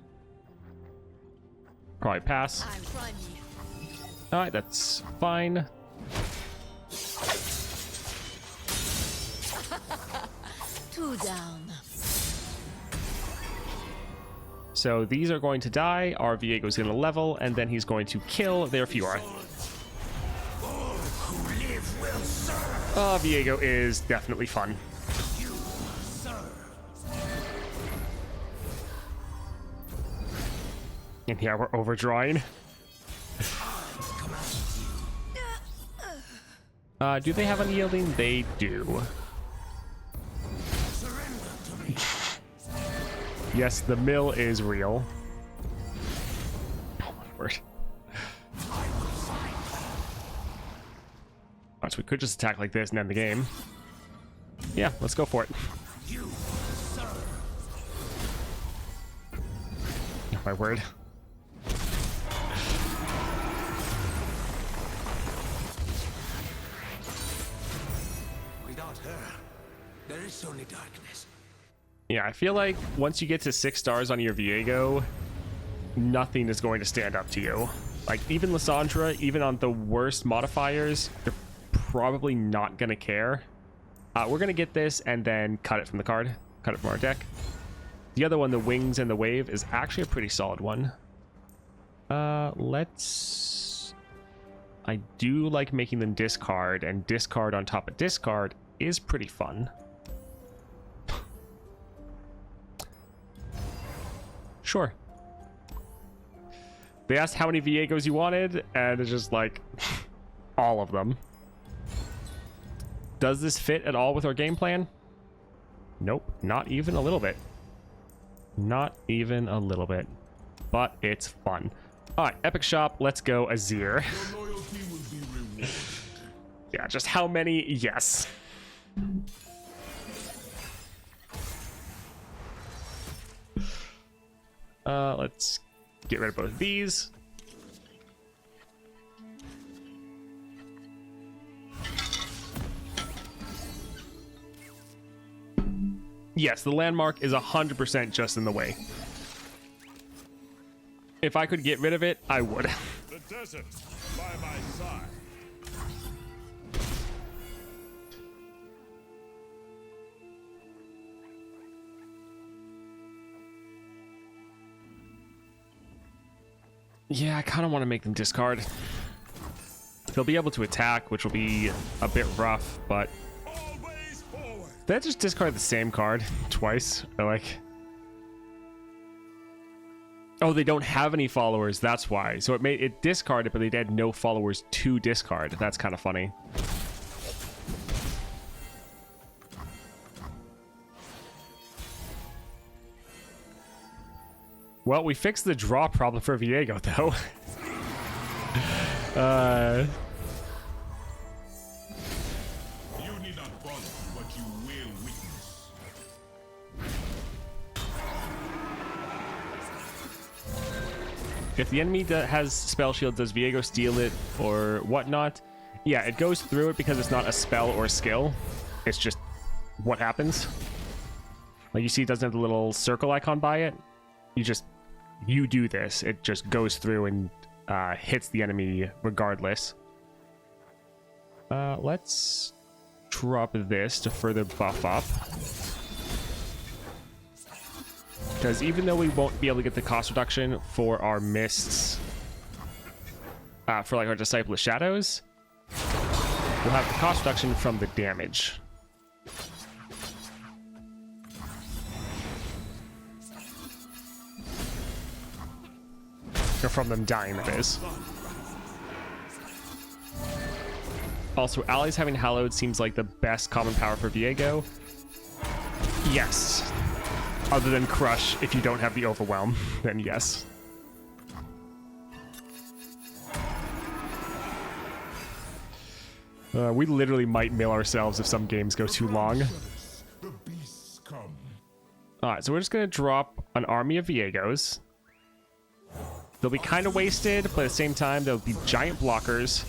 probably pass. Alright, that's fine.
Two down.
So these are going to die, our Viego's going to level, and then he's going to kill their Fjord. Viego is definitely fun. And yeah, we're overdrawing. Do they have unyielding? They do. Yes, the mill is real. Oh my word. Alright, so we could just attack like this and end the game. Yeah, let's go for it. Oh my word.
Without her, there is only darkness.
Yeah, I feel like once you get to 6 stars on your Viego, nothing is going to stand up to you. Like, even Lysandra, even on the worst modifiers, they're probably not going to care. We're going to get this and then cut it from the card. Cut it from our deck. The other one, the Wings and the Wave, is actually a pretty solid one. Let's... I do like making them discard, and discard on top of discard is pretty fun. Sure. They asked how many Viegos you wanted, and it's just like all of them. Does this fit at all with our game plan? Nope, not even a little bit. Not even a little bit. But it's fun. Alright, Epic Shop, let's go Azir. Yeah, just how many? Yes. Let's get rid of both of these. Yes, the landmark is 100% just in the way. If I could get rid of it, I would.
The desert by my side.
Yeah, I kind of want to make them discard. They'll be able to attack, which will be a bit rough, but
Always forward.
they just discard the same card twice. Or like, oh, they don't have any followers. That's why. So it discarded, but they had no followers to discard. That's kind of funny. Well, we fixed the draw problem for Viego, though.
You need not follow what you will witness.
If the enemy has spell shield, does Viego steal it or whatnot? Yeah, it goes through it because it's not a spell or a skill. It's just what happens. Like you see, it doesn't have the little circle icon by it. You do this. It just goes through and hits the enemy regardless. Let's drop this to further buff up. Because even though we won't be able to get the cost reduction for our mists, for like our Disciple of Shadows, we'll have the cost reduction from the damage. Or from them dying, that is. Also, allies having Hallowed seems like the best common power for Viego. Yes. Other than Crush, if you don't have the Overwhelm, then yes. We literally might mill ourselves if some games go too long.
The beasts come.
Alright, so we're just going to drop an army of Viegos. They'll be kind of wasted, but at the same time, they'll be giant blockers.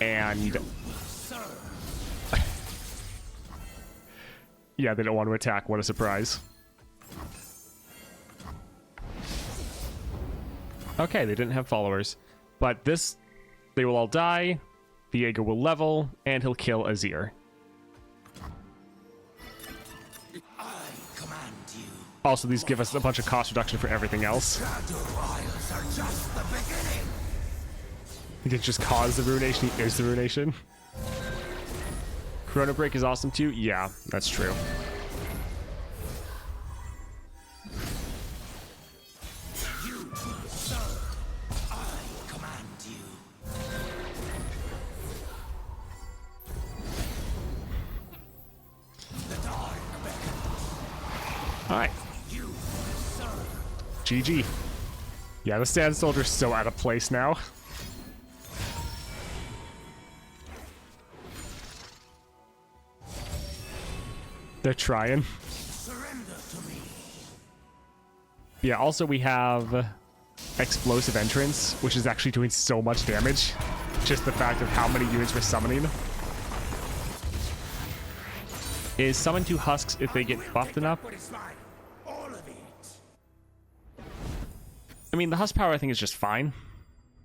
And... yeah, they don't want to attack. What a surprise. Okay, they didn't have followers. But this, they will all die. Viego will level, and he'll kill Azir.
I command you.
Also, these give us a bunch of cost reduction for everything else.
Shadow Isles are just the beginning.
He didn't just cause the ruination, he is the ruination. Chrono Break is awesome too? Yeah, that's true.
You, sir. I command you. The dark beckons.
Alright.
You, sir.
GG. Yeah, the Sand Soldier's so out of place now. They're trying.
Surrender to me.
Yeah, also we have Explosive Entrance, which is actually doing so much damage. Just the fact of how many units we're summoning. Is summon 2 husks if they get buffed enough?
What is mine? All of it.
I mean, the husk power I think is just fine.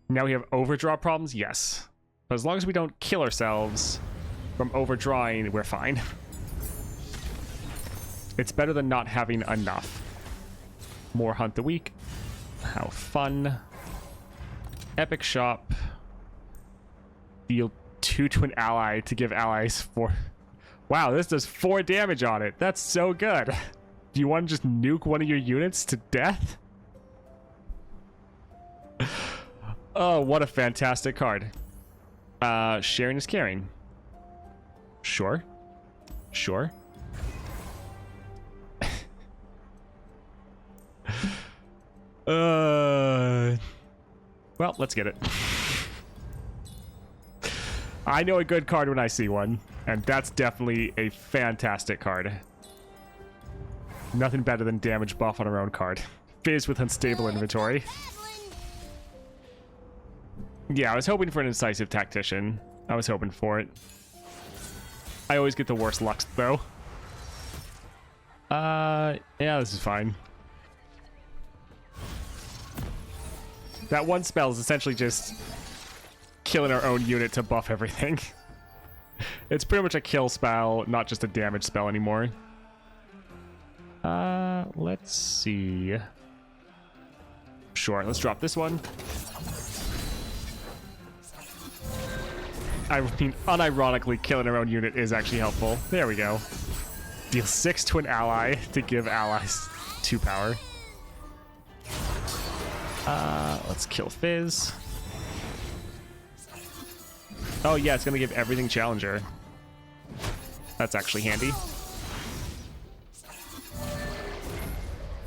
Now we have overdraw problems? Yes. But as long as we don't kill ourselves from overdrawing, we're fine. It's better than not having enough. More Hunt the Weak. How fun. Epic Shop. Deal 2 to an ally to give allies 4. Wow, this does 4 damage on it. That's so good. Do you want to just nuke one of your units to death? Oh, what a fantastic card. Sharing is caring. Sure. Sure. Well, let's get it. I know a good card when I see one, and that's definitely a fantastic card. Nothing better than damage buff on our own card. Fizz with unstable inventory. Yeah, I was hoping for an incisive tactician. I was hoping for it. I always get the worst lucks, though. Yeah, this is fine. That one spell is essentially just killing our own unit to buff everything. It's pretty much a kill spell, not just a damage spell anymore. Let's see. Sure, let's drop this one. I mean, unironically, killing our own unit is actually helpful. There we go. Deal 6 to an ally to give allies 2 power. Let's kill Fizz. Oh yeah, it's gonna give everything Challenger. That's actually handy.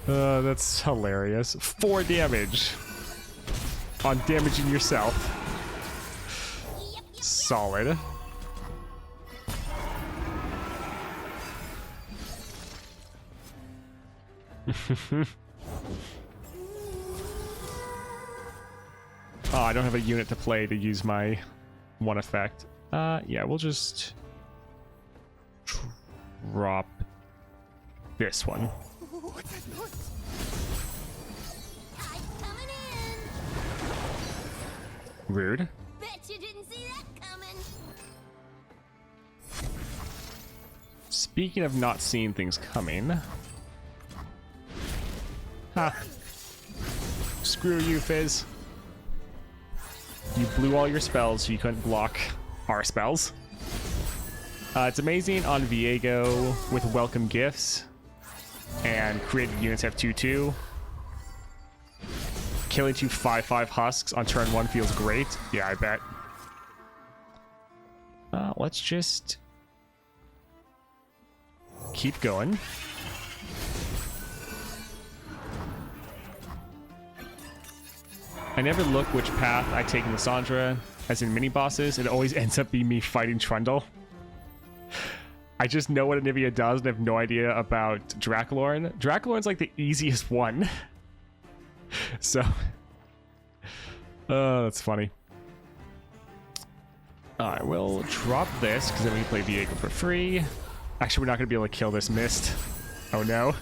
That's hilarious. 4 damage on damaging yourself. Solid. Oh, I don't have a unit to play to use my one effect. Yeah, we'll just drop this one. Rude.
Bet you didn't see that coming.
Speaking of not seeing things coming. Ha. Screw you, Fizz. You blew all your spells, so you couldn't block our spells. It's amazing on Viego with welcome gifts and created units have 2/2. Killing 2 5/5 husks on turn 1 feels great. Yeah, I bet. Let's just keep going. I never look which path I take in the Sandra, as in mini bosses. It always ends up being me fighting Trundle. I just know what Anivia does and have no idea about Draculorn. Draculorn's like the easiest one. So, that's funny. I will drop this because then we can play Viego for free. Actually, we're not going to be able to kill this mist. Oh no.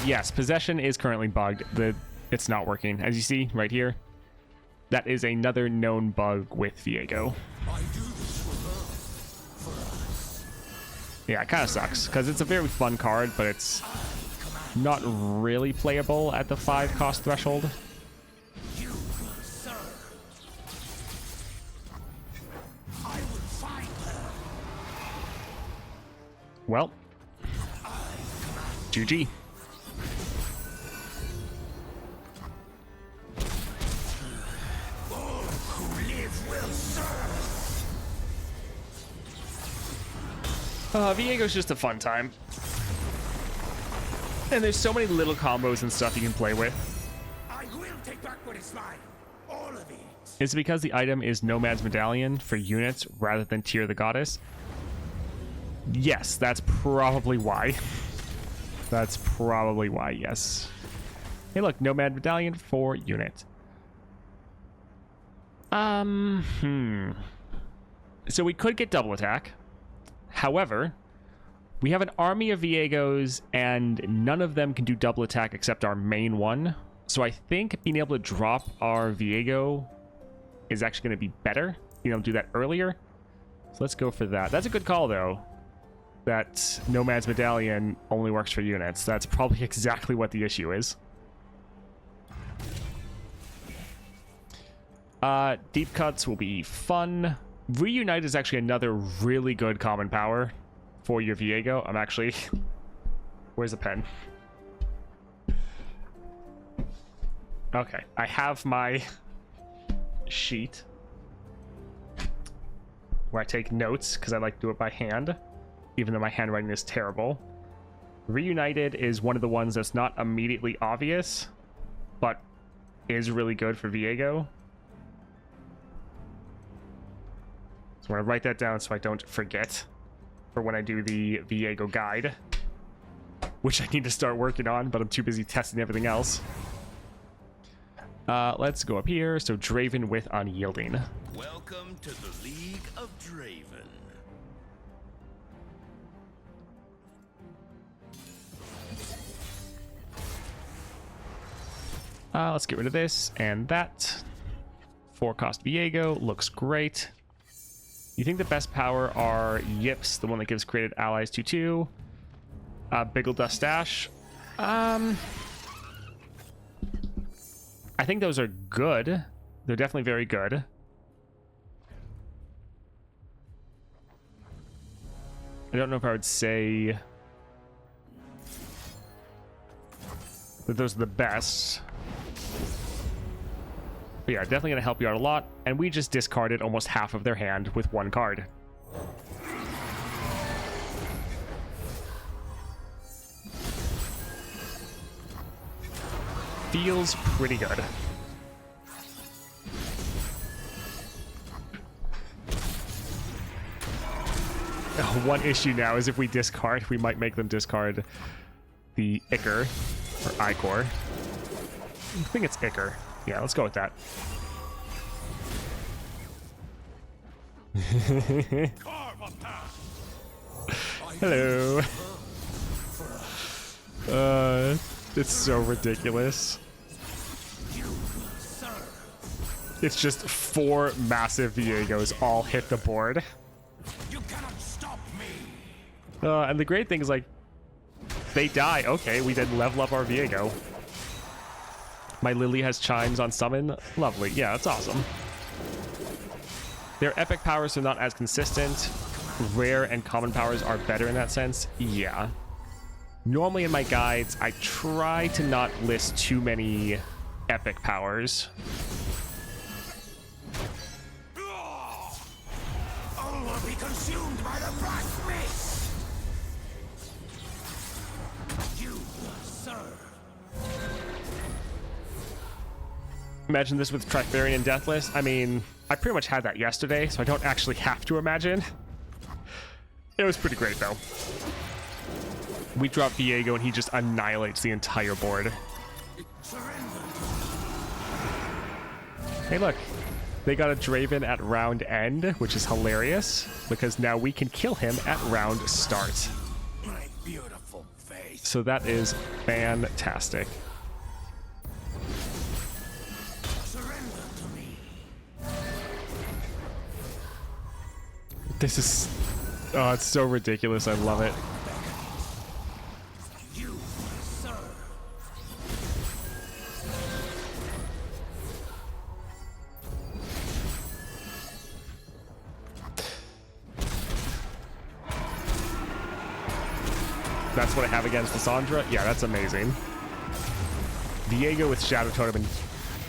Yes, possession is currently bugged. It's not working. As you see right here, that is another known bug with Viego.
I do this for her, for us.
Yeah, it kind of sucks because it's a very fun card, but it's not really playable at the 5 cost threshold.
You will serve. I will find her.
Well, GG.
All who live will serve.
Viego's just a fun time. And there's so many little combos and stuff you can play with.
I will take back what is mine. All of it.
Is it because the item is Nomad's Medallion for units rather than Tear the Goddess? Yes, that's probably why. That's probably why, yes. Hey look, Nomad Medallion for unit. So we could get double attack. However, we have an army of Viegos and none of them can do double attack except our main one. So I think being able to drop our Viego is actually going to be better. Being able to do that earlier. So let's go for that. That's a good call though. That Nomad's Medallion only works for units. That's probably exactly what the issue is. Deep Cuts will be fun. Reunite is actually another really good common power for your Viego. I'm actually... Where's the pen? Okay, I have my sheet where I take notes because I like to do it by hand, even though my handwriting is terrible. Reunited is one of the ones that's not immediately obvious, but is really good for Viego. So I'm going to write that down so I don't forget for when I do the Viego guide, which I need to start working on, but I'm too busy testing everything else. Let's go up here. So Draven with Unyielding.
Welcome to the League of Draven.
Let's get rid of this and that. 4-cost Viego looks great. You think the best power are Yips, the one that gives created allies 2/2. Biggle Dust Ashe. I think those are good. They're definitely very good. I don't know if I would say that those are the best. But yeah, definitely going to help you out a lot. And we just discarded almost half of their hand with one card. Feels pretty good. One issue now is if we discard, we might make them discard the Ichor or Icor. I think it's Ichor. Yeah, let's go with that. Hello. It's so ridiculous. It's just 4 massive Viegos all hit the board.
You cannot stop me.
And the great thing is, like, they die. Okay, we then level up our Viego. My Lily has chimes on summon. Lovely. Yeah, that's awesome. Their epic powers are not as consistent. Rare and common powers are better in that sense. Yeah. Normally in my guides, I try to not list too many epic powers.
All will be consumed by the black mist. You serve.
Imagine this with Trifarian and Deathless. I mean, I pretty much had that yesterday, so I don't actually have to imagine. It was pretty great, though. We drop Viego, and he just annihilates the entire board. Hey, look. They got a Draven at round end, which is hilarious, because now we can kill him at round start.
My beautiful face.
So that is fantastic.
Surrender to me.
This is... Oh, it's so ridiculous. I love it.
You serve.
That's what I have against Lissandra? Yeah, that's amazing. Viego with Shadow Totem and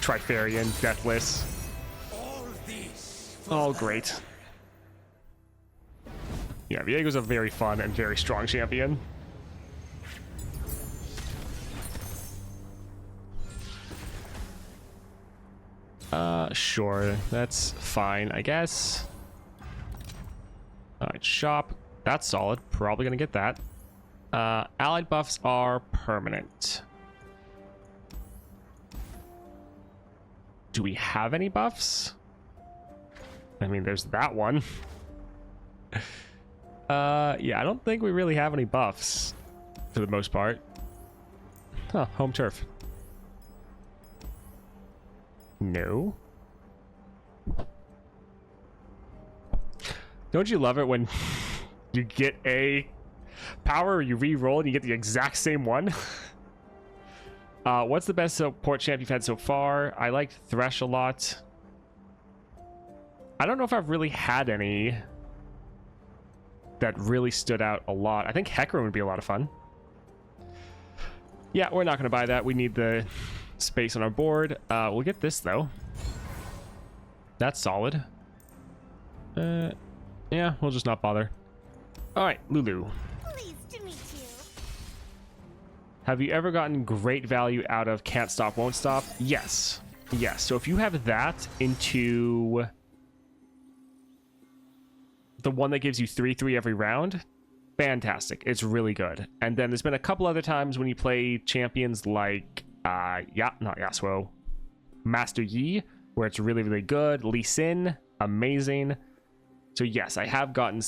Trifarian, Deathless.
All this.
All great. Yeah, Viego's a very fun and very strong champion. Sure. That's fine, I guess. Alright, shop. That's solid. Probably gonna get that. Allied buffs are permanent. Do we have any buffs? I mean, there's that one. Yeah, I don't think we really have any buffs for the most part. Huh, home turf. No. Don't you love it when you get a power, you re-roll, and you get the exact same one? What's the best support champ you've had so far? I like Thresh a lot. I don't know if I've really had any that really stood out a lot. I think Hecarim would be a lot of fun. Yeah, we're not going to buy that. We need the space on our board. We'll get this, though. That's solid. Yeah, we'll just not bother. All right, Lulu.
Pleased to meet you.
Have you ever gotten great value out of Can't Stop, Won't Stop? Yes. Yes. So if you have that into the one that gives you 3/3 every round, fantastic. It's really good. And then there's been a couple other times when you play champions like, not Yasuo. Master Yi, where it's really, really good. Lee Sin, amazing. So yes, I have gotten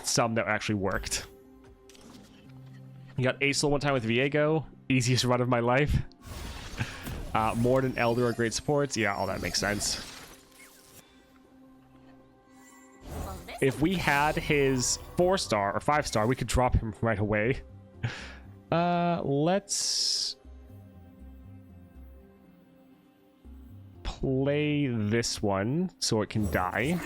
some that actually worked. You got Acel one time with Viego, easiest run of my life. Mord and Elder are great supports. Yeah, all that makes sense. If we had his 4-star or 5-star, we could drop him right away. Let's play this one so it can die.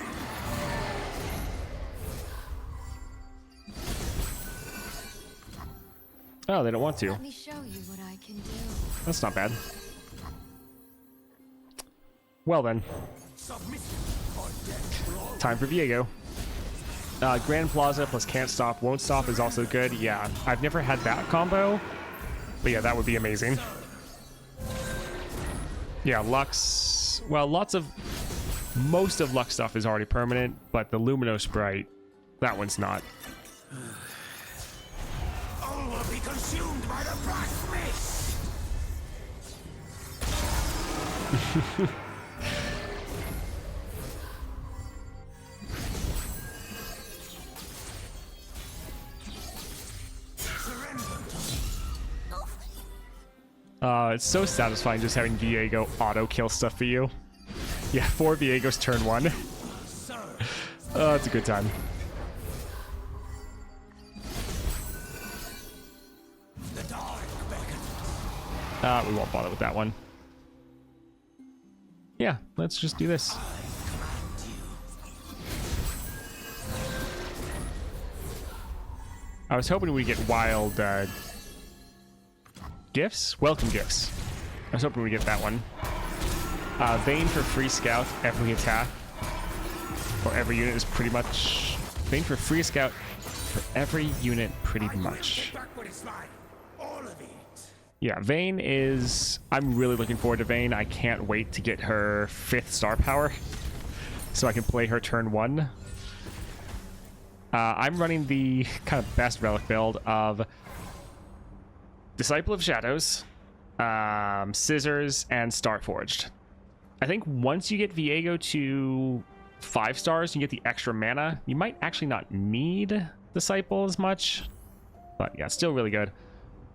Oh, they don't want to.
Let me show you what I can do.
That's not bad. Well then. Time for Viego. Grand Plaza plus Can't Stop, Won't Stop is also good. Yeah, I've never had that combo. But yeah, that would be amazing. Yeah, Lux. Well, most of Lux stuff is already permanent, but the Lumino Sprite, that one's not.
All will be consumed by the black mist.
It's so satisfying just having Viego auto-kill stuff for you. Yeah, 4 Viegos turn 1. Oh, it's a good time. We won't bother with that one. Yeah, let's just do this. I was hoping we'd get wild gifts? Welcome gifts. I was hoping we'd get that one. Vayne for free scout every attack. Or every unit is pretty much... Vayne for free scout for every unit pretty much. Yeah, Vayne is... I'm really looking forward to Vayne. I can't wait to get her 5th star power. So I can play her turn 1. I'm running the kind of best relic build of Disciple of Shadows, Scissors, and Starforged. I think once you get Viego to 5 stars, you get the extra mana. You might actually not need Disciple as much, but yeah, still really good.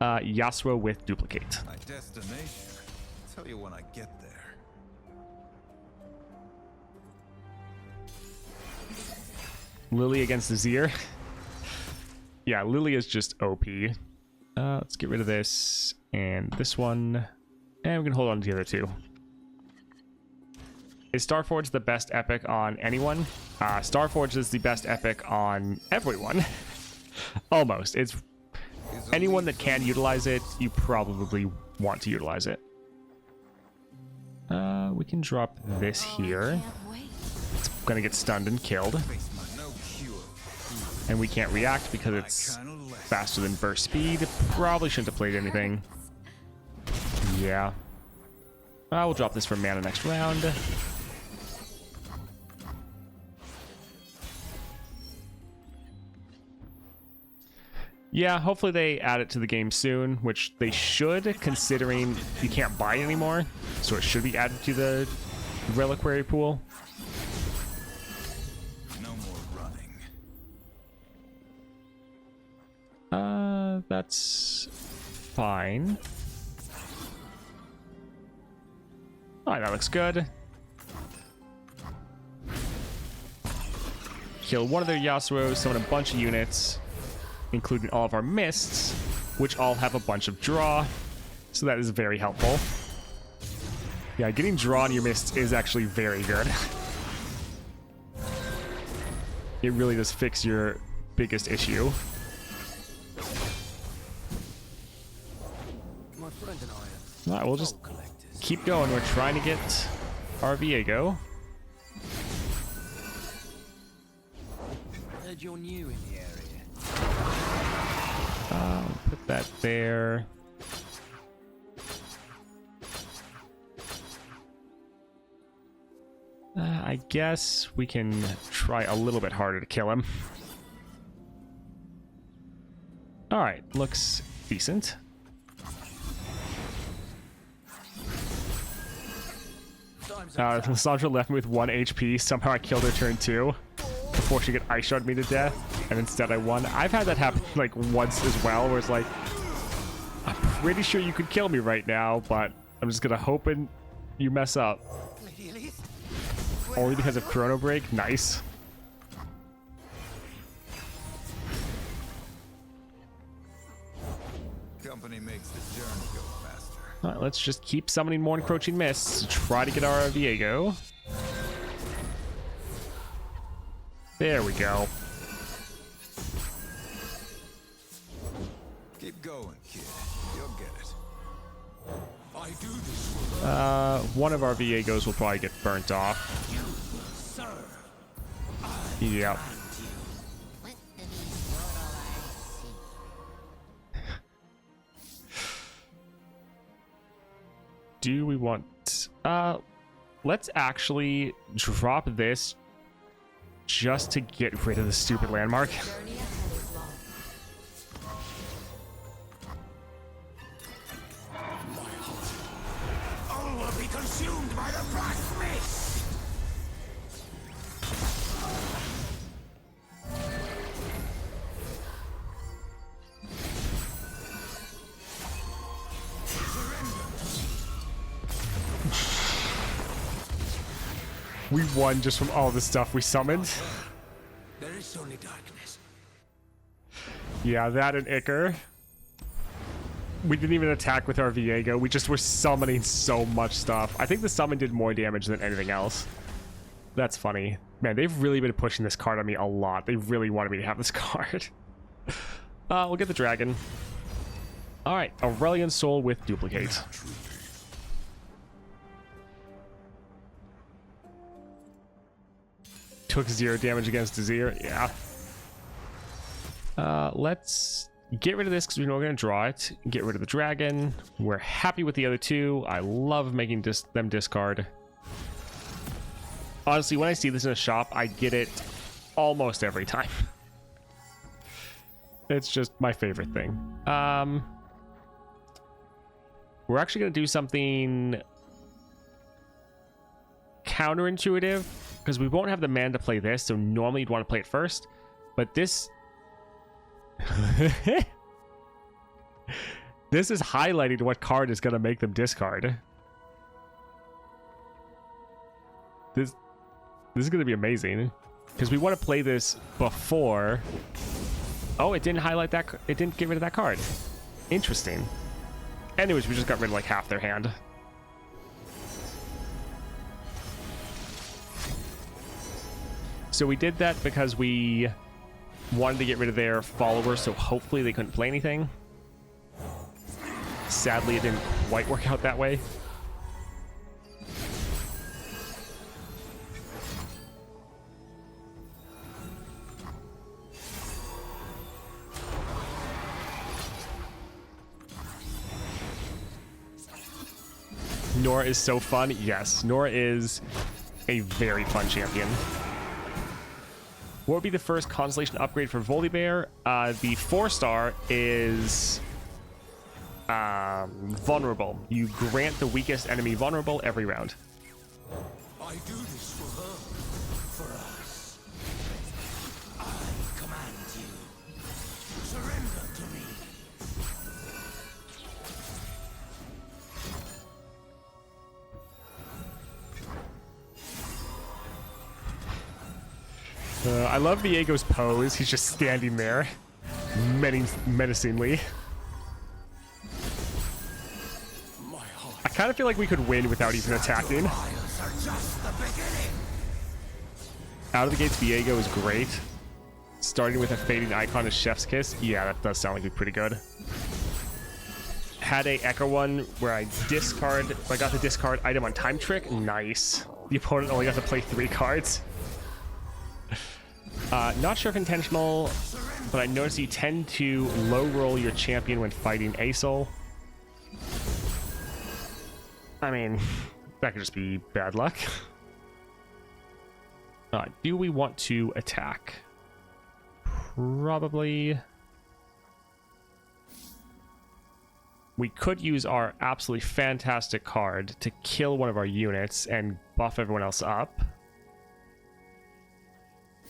Yasuo with Duplicate.
My destination. I'll tell you when I get there.
Lily against Azir. Yeah, Lily is just OP. Let's get rid of this and this one. And we can hold on to the other 2. Is Starforged the best epic on anyone? Starforged is the best epic on everyone. Almost. It's anyone that can utilize it, you probably want to utilize it. We can drop this here. It's gonna get stunned and killed. And we can't react because it's faster than burst speed. Probably shouldn't have played anything. Yeah. We'll drop this for mana next round. Yeah, hopefully they add it to the game soon, which they should, considering you can't buy it anymore. So it should be added to the reliquary pool.
No more running.
That's fine. Alright, that looks good. Kill one of their Yasuos, summon a bunch of units, including all of our mists, which all have a bunch of draw. So that is very helpful. Yeah, getting draw on your mists is actually very good. It really does fix your biggest issue.
My friend and I
All right, we'll just keep going. We're trying to get our Viego.
heard you're new in the area.
Put that there. I guess we can try a little bit harder to kill him. Alright, looks decent. Lissandra left me with 1 HP. Somehow I killed her turn 2 before she could ice shard me to death, and instead I won. I've had that happen like once as well, where it's like, I'm pretty sure you could kill me right now, but I'm just gonna hope you mess up. Only because of Chrono Break. Nice.
Company makes the journey go faster.
All right, let's just keep summoning more encroaching mists to try to get our Viego. There we go.
Keep going, kid. You'll get it.
I do this for
One of our Viegos will probably get burnt off. Yep. Do we want... let's actually drop this just to get rid of the stupid landmark.
All will be consumed by the black mist.
We won just from all the stuff we summoned.
There is only darkness.
Yeah, that and Ekko. We didn't even attack with our Viego. We just were summoning so much stuff. I think the summon did more damage than anything else. That's funny. Man, they've really been pushing this card on me a lot. They really wanted me to have this card. We'll get the dragon. All right, Aurelian Soul with duplicate. Took 0 damage against Azir. Yeah. Let's get rid of this because we know we're going to draw it. Get rid of the dragon. We're happy with the other 2. I love making them discard. Honestly, when I see this in a shop, I get it almost every time. It's just my favorite thing. We're actually going to do something counterintuitive because we won't have the mana to play this, so normally you'd want to play it first, but this this is highlighting what card is going to make them discard. This is going to be amazing because we want to play this before. Oh, it didn't highlight that. It didn't get rid of that card. Interesting. Anyways, we just got rid of like half their hand. So we did that because we wanted to get rid of their followers, so hopefully they couldn't play anything. Sadly, it didn't quite work out that way. Nora is so fun. Yes, Nora is a very fun champion. What would be the first Constellation upgrade for Volibear? The 4-star is vulnerable. You grant the weakest enemy vulnerable every round.
I do this for her, for us. I command you. Surrender to me.
I love Viego's pose. He's just standing there, menacingly. I kind of feel like we could win without even attacking. Out of the gates, Viego is great. Starting with a fading icon as Chef's Kiss. Yeah, that does sound like it's pretty good. Had a Ekko one where I got the discard item on Time Trick. Nice. The opponent only got to play 3 cards. Not sure if intentional, but I noticed you tend to low roll your champion when fighting Asol. I mean, that could just be bad luck. Do we want to attack? Probably. we could use our absolutely fantastic card to kill one of our units and buff everyone else up.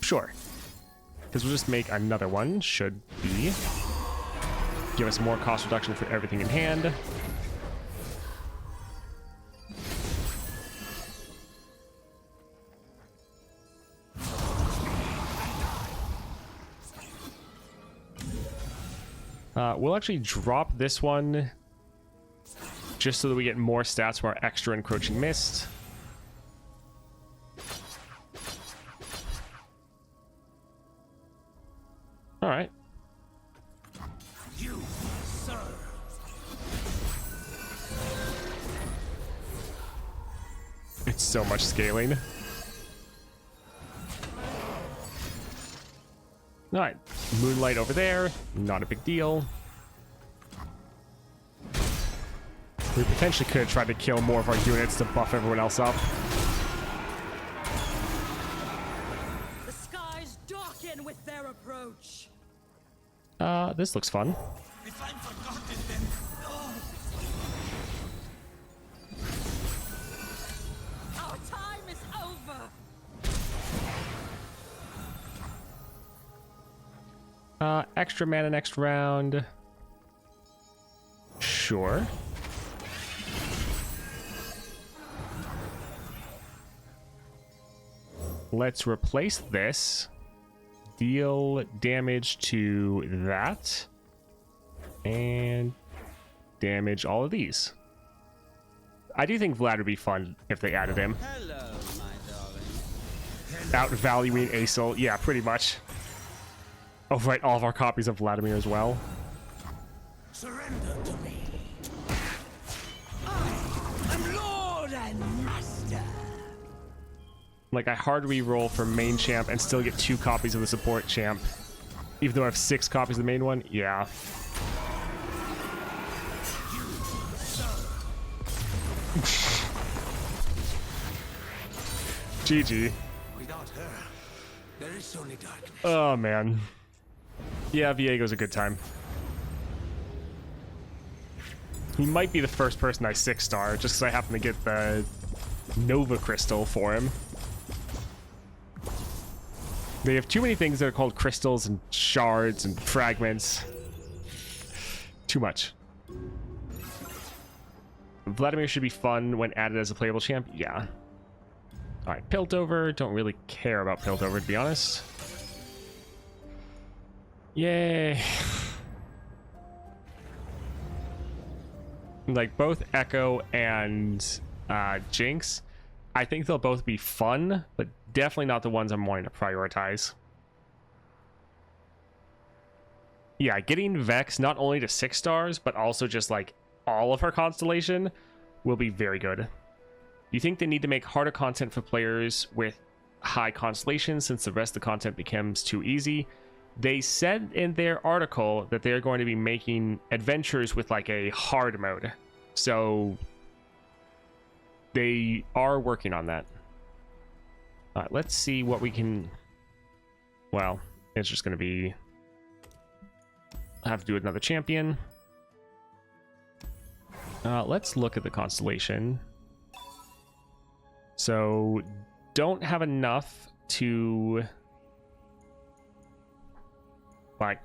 Sure. Because we'll just make another one, should be. Give us more cost reduction for everything in hand. We'll actually drop this one just so that we get more stats from our extra encroaching mist. All right.
You serve.
It's so much scaling. All right, Moonlight over there, not a big deal. We potentially could have tried to kill more of our units to buff everyone else up.
The skies darken with their approach.
This looks fun.
If I'm forgotten, then
Our time is over.
Extra mana next round. Sure. Let's replace this. Deal damage to that. And damage all of these. I do think Vlad would be fun if they added him.
Hello, my darling.
Outvaluing Aesol. Yeah, pretty much. Overwrite all of our copies of Vladimir as well.
surrender to me. I am Lord and Master.
Like, I hard re-roll for main champ and still get 2 copies of the support champ. Even though I have 6 copies of the main one? Yeah. GG.
Without her, there is only darkness.
Oh, man. Yeah, Viego's a good time. He might be the first person I 6-star, just because I happen to get the Nova Crystal for him. They have too many things that are called crystals and shards and fragments. Too much. Vladimir should be fun when added as a playable champ. Yeah. Alright, Piltover. Don't really care about Piltover, to be honest. Yay. Like, both Ekko and Jinx, I think they'll both be fun, but definitely not the ones I'm wanting to prioritize. Yeah, getting Vex not only to 6 stars, but also just like all of her constellation will be very good. You think they need to make harder content for players with high constellations since the rest of the content becomes too easy? They said in their article that they're going to be making adventures with like a hard mode. So they are working on that. All right, let's see what we can... Well, it's just going to be... I have to do another champion. Let's look at the constellation. So, don't have enough to... Like,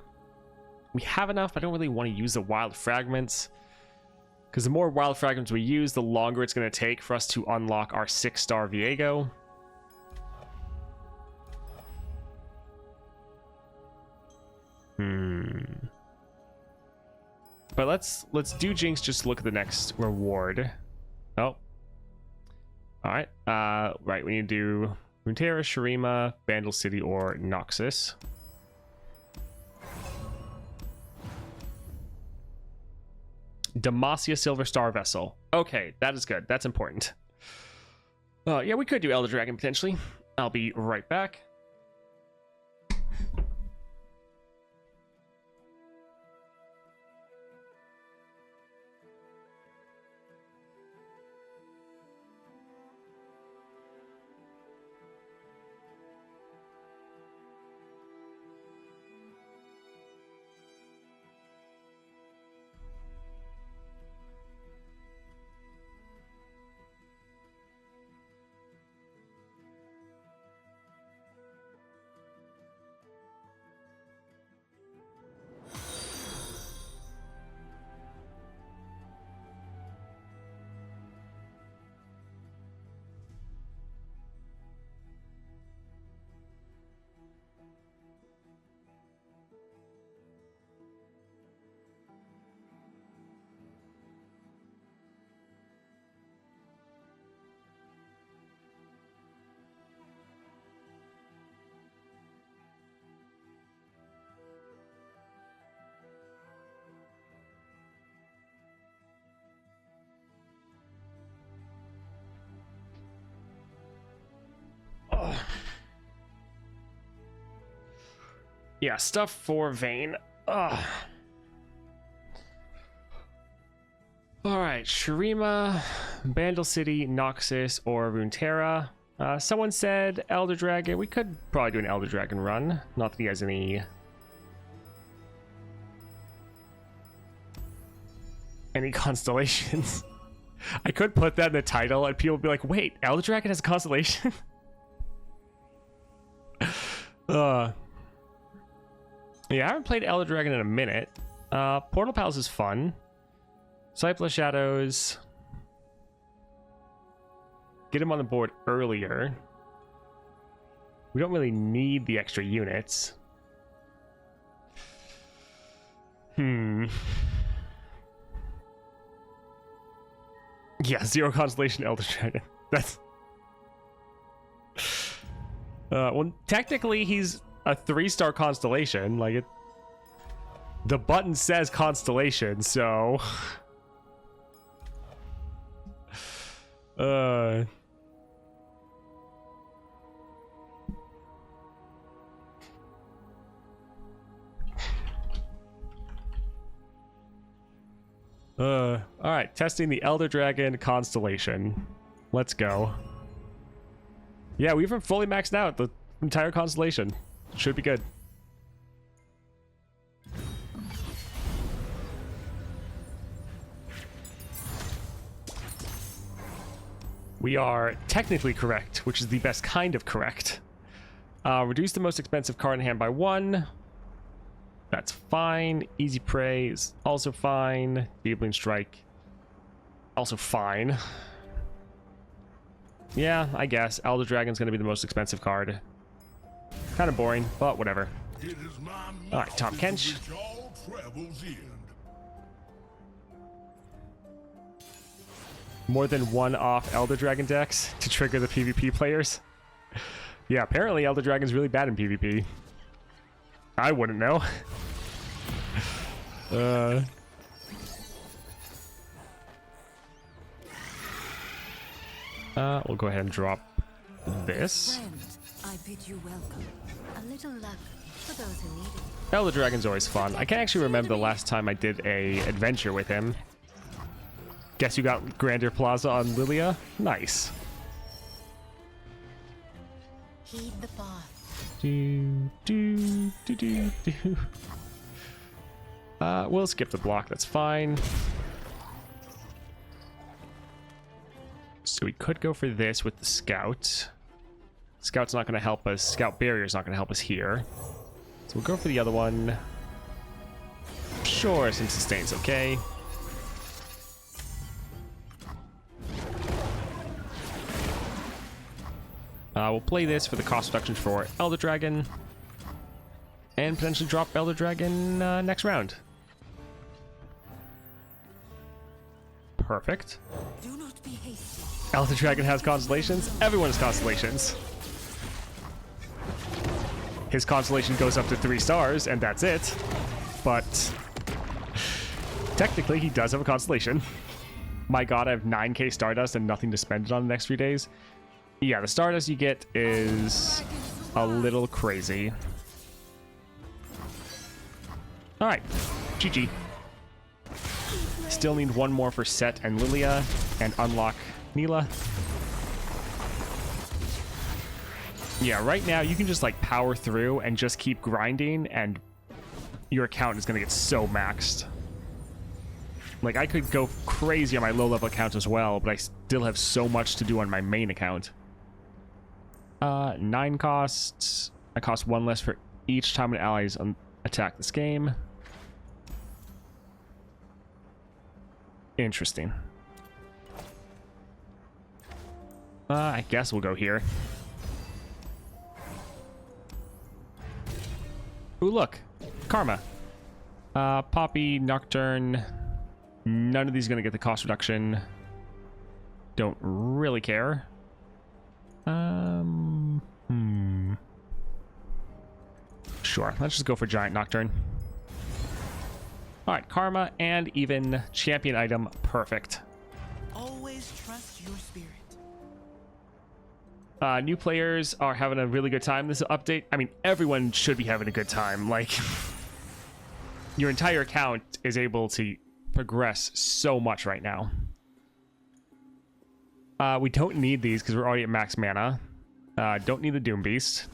we have enough, but I don't really want to use the wild fragments. Because the more wild fragments we use, the longer it's going to take for us to unlock our 6-star Viego. But let's do Jinx, just look at the next reward. Oh. Alright. Right, we need to do Runeterra, Shurima, Vandal City, or Noxus. Demacia Silver Star Vessel. Okay, that is good. That's important. Yeah, we could do Elder Dragon potentially. I'll be right back. Yeah, stuff for Vayne. Ugh. Alright, Shurima, Bandle City, Noxus, or Runeterra. Someone said Elder Dragon. We could probably do an Elder Dragon run. Not that he has any constellations. I could put that in the title and people would be like, wait, Elder Dragon has a constellation? Yeah, I haven't played Elder Dragon in a minute. Portal Palace is fun. Disciple of Shadows. Get him on the board earlier. We don't really need the extra units. Yeah, 0 Constellation Elder Dragon. That's... well, technically he's a 3-star constellation. Like, it... The button says Constellation, so... Alright, testing the Elder Dragon Constellation. Let's go. Yeah, we've fully maxed out the entire constellation. Should be good. We are technically correct, which is the best kind of correct. Reduce the most expensive card in hand by 1. That's fine. Easy Prey is also fine. Deepling Strike, also fine. Yeah, I guess. Elder Dragon's going to be the most expensive card. Kind of boring, but whatever. Alright, Tom Kench. More than one off Elder Dragon decks to trigger the PvP players. Yeah, apparently Elder Dragon's really bad in PvP. I wouldn't know. We'll go ahead and drop this.
I bid you welcome.
A little luck for those who need it.
Elder Dragon's always fun. I can't actually remember the last time I did a adventure with him. Guess you got Grandeur Plaza on Lilia? Nice.
Heed the path.
We'll skip the block, that's fine. So we could go for this with the scout. Scout's not going to help us. Scout barrier's not going to help us here. So we'll go for the other one. Sure, some sustain's okay. We'll play this for the cost reduction for Elder Dragon. And potentially drop Elder Dragon next round. Perfect.
Do not be hasty.
Elder Dragon has constellations. Everyone has constellations. His constellation goes up to 3 stars, and that's it. But technically, he does have a constellation. My god, I have 9k Stardust and nothing to spend it on the next few days. Yeah, the Stardust you get is a little crazy. Alright, GG. Still need one more for Set and Lilia, and unlock Mila. Yeah, right now you can just like power through and just keep grinding, and your account is going to get so maxed. Like, I could go crazy on my low-level account as well, but I still have so much to do on my main account. 9 costs. I cost 1 less for each time an allies attack this game. Interesting. I guess we'll go here. Ooh, look. Karma. Poppy, Nocturne. None of these are going to get the cost reduction. Don't really care. Sure, let's just go for Giant Nocturne. Alright, Karma and even champion item. Perfect.
Always trust your spirit.
New players are having a really good time this update. I mean, everyone should be having a good time. Like, your entire account is able to progress so much right now. We don't need these because we're already at max mana. Don't need the Doom Beast.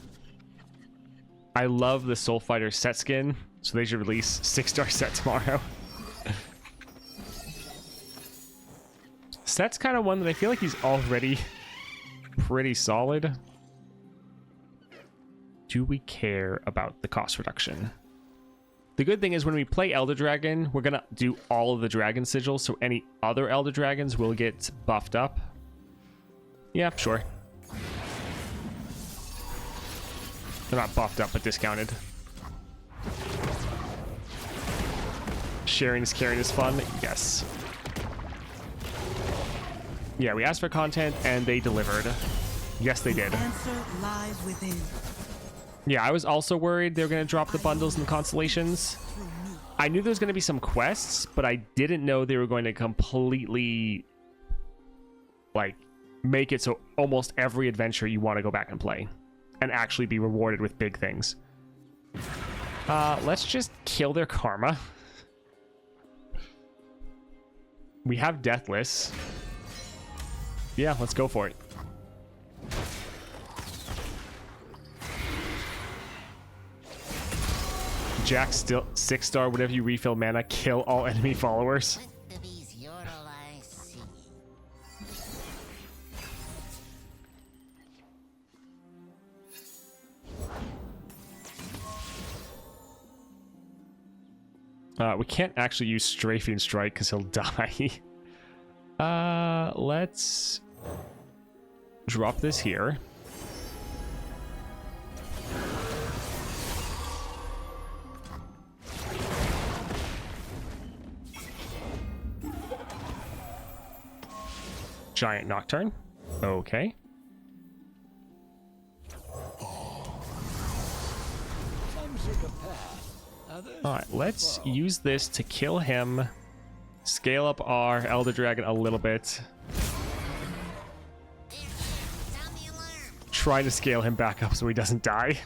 I love the Soul Fighter set skin, so they should release 6-star set tomorrow. Set's kind of one that I feel like he's already pretty solid. Do we care about the cost reduction? The good thing is when we play Elder Dragon, we're gonna do all of the dragon sigils, so any other Elder Dragons will get buffed up. Yeah, sure. They're not buffed up, but discounted. Sharing is caring is fun? Yes. Yeah, we asked for content and they delivered. Yes, they did.
The answer lies within.
Yeah, I was also worried they were going to drop the bundles and the constellations. I knew there was going to be some quests, but I didn't know they were going to completely, like, make it so almost every adventure you want to go back and play and actually be rewarded with big things. Let's just kill their karma. We have Deathless. Yeah, let's go for it. Jack still 6-star, whenever you refill mana, kill all enemy followers. We can't actually use Strafing Strike because he'll die. Let's drop this here. Giant Nocturne. Okay. Alright, let's use this to kill him. Scale up our Elder Dragon a little bit. Try to scale him back up so he doesn't die.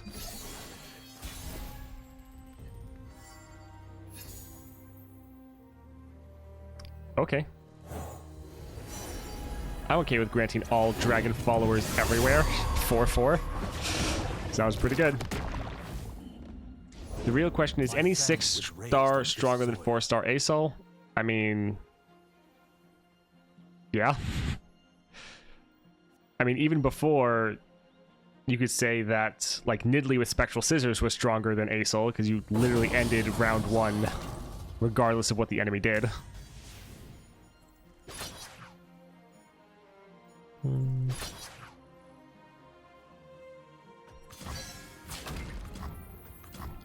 Okay. I'm okay with granting all dragon followers everywhere 4/4. Sounds pretty good. The real question is, any 6-star stronger than 4-star ASOL? I mean, yeah. I mean, even before, you could say that, like, Nidalee with Spectral Scissors was stronger than ASOL because you literally ended round 1 regardless of what the enemy did.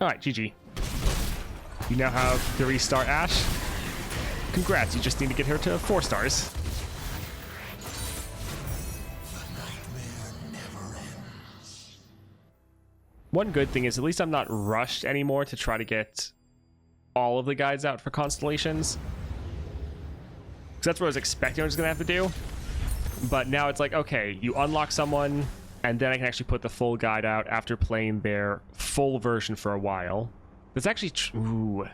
Alright, GG. You now have 3-star Ashe. Congrats, you just need to get her to 4 stars. One good thing is at least I'm not rushed anymore to try to get all of the guides out for Constellations. Because that's what I was expecting I was going to have to do. But now it's like, okay, you unlock someone, and then I can actually put the full guide out after playing their full version for a while. That's actually true.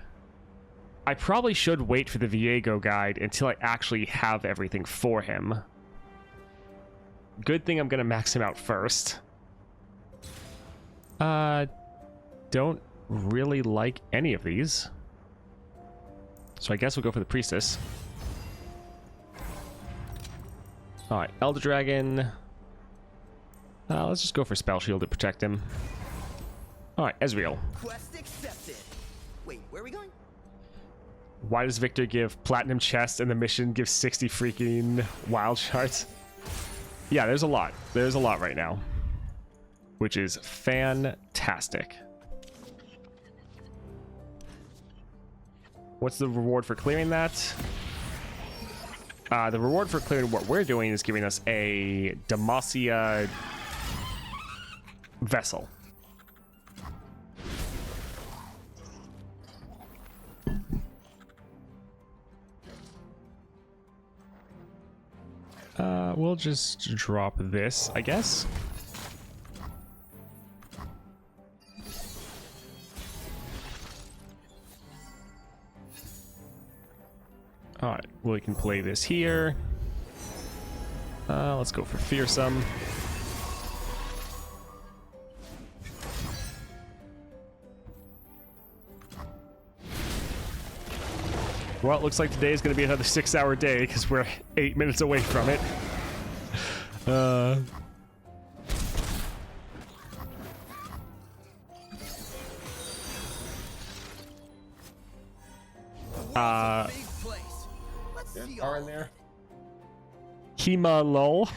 I probably should wait for the Viego guide until I actually have everything for him. Good thing I'm going to max him out first. Don't really like any of these. So I guess we'll go for the Priestess. Alright, Elder Dragon. Let's just go for Spell Shield to protect him. Alright, Ezreal.
Quest accepted. Wait, where are we going?
Why does Victor give Platinum Chest and the mission gives 60 freaking wild shards? Yeah, there's a lot. There's a lot right now. Which is fantastic. What's the reward for clearing that? The reward for clearing what we're doing is giving us a Demacia vessel. We'll just drop this, I guess. Alright, well, we can play this here. Let's go for Fearsome. Well, it looks like today is going to be another 6-hour day because we're 8 minutes away from it.
Big place. Let's see
Are in there. Hema lol.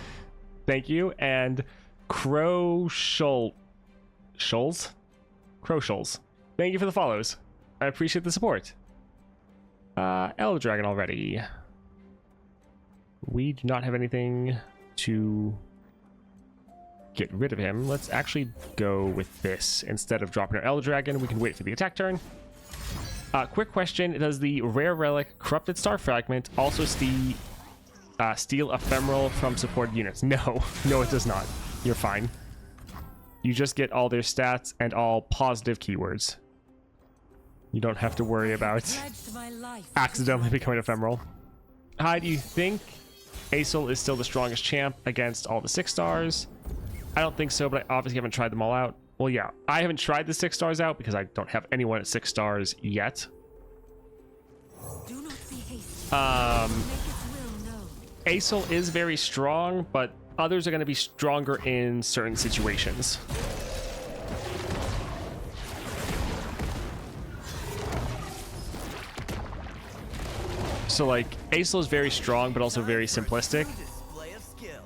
Thank you. And Crow Shoals. Crow Shoals. Thank you for the follows. I appreciate the support. Elder Dragon already. We do not have anything to get rid of him. Let's actually go with this. Instead of dropping our Elder Dragon, we can wait for the attack turn. Quick question. Does the rare relic Corrupted Star Fragment also steal ephemeral from supported units? No. No, it does not. You're fine. You just get all their stats and all positive keywords. You don't have to worry about accidentally becoming ephemeral. Hi, do you think Asel is still the strongest champ against all the 6 stars? I don't think so, but I obviously haven't tried them all out. Well, yeah, I haven't tried the 6 stars out because I don't have anyone at 6 stars yet.
Do not be hasty.
Asel is very strong, but others are going to be stronger in certain situations. So, like, Asel is very strong, but also very simplistic.
Display of skill.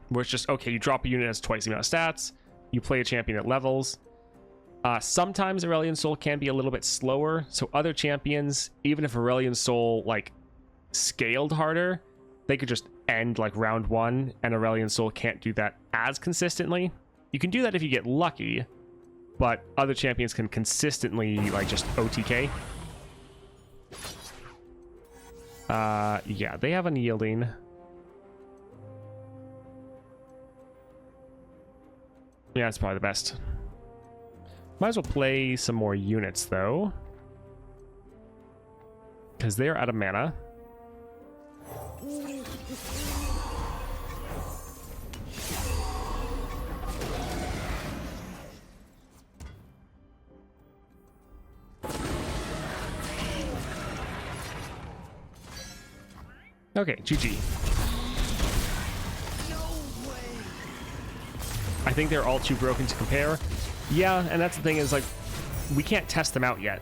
Where it's just, okay, you drop a unit that has twice the amount of stats, you play a champion at levels. Sometimes Aurelion Soul can be a little bit slower, so other champions, even if Aurelion Soul, like, scaled harder, they could just end, like, round 1, and Aurelion Soul can't do that as consistently. You can do that if you get lucky, but other champions can consistently, like, just OTK. Yeah, they have unyielding. Yeah, it's probably the best. Might as well play some more units, though. Because they're out of mana. Okay, GG.
No way.
I think they're all too broken to compare. Yeah, and that's the thing is, like, we can't test them out yet.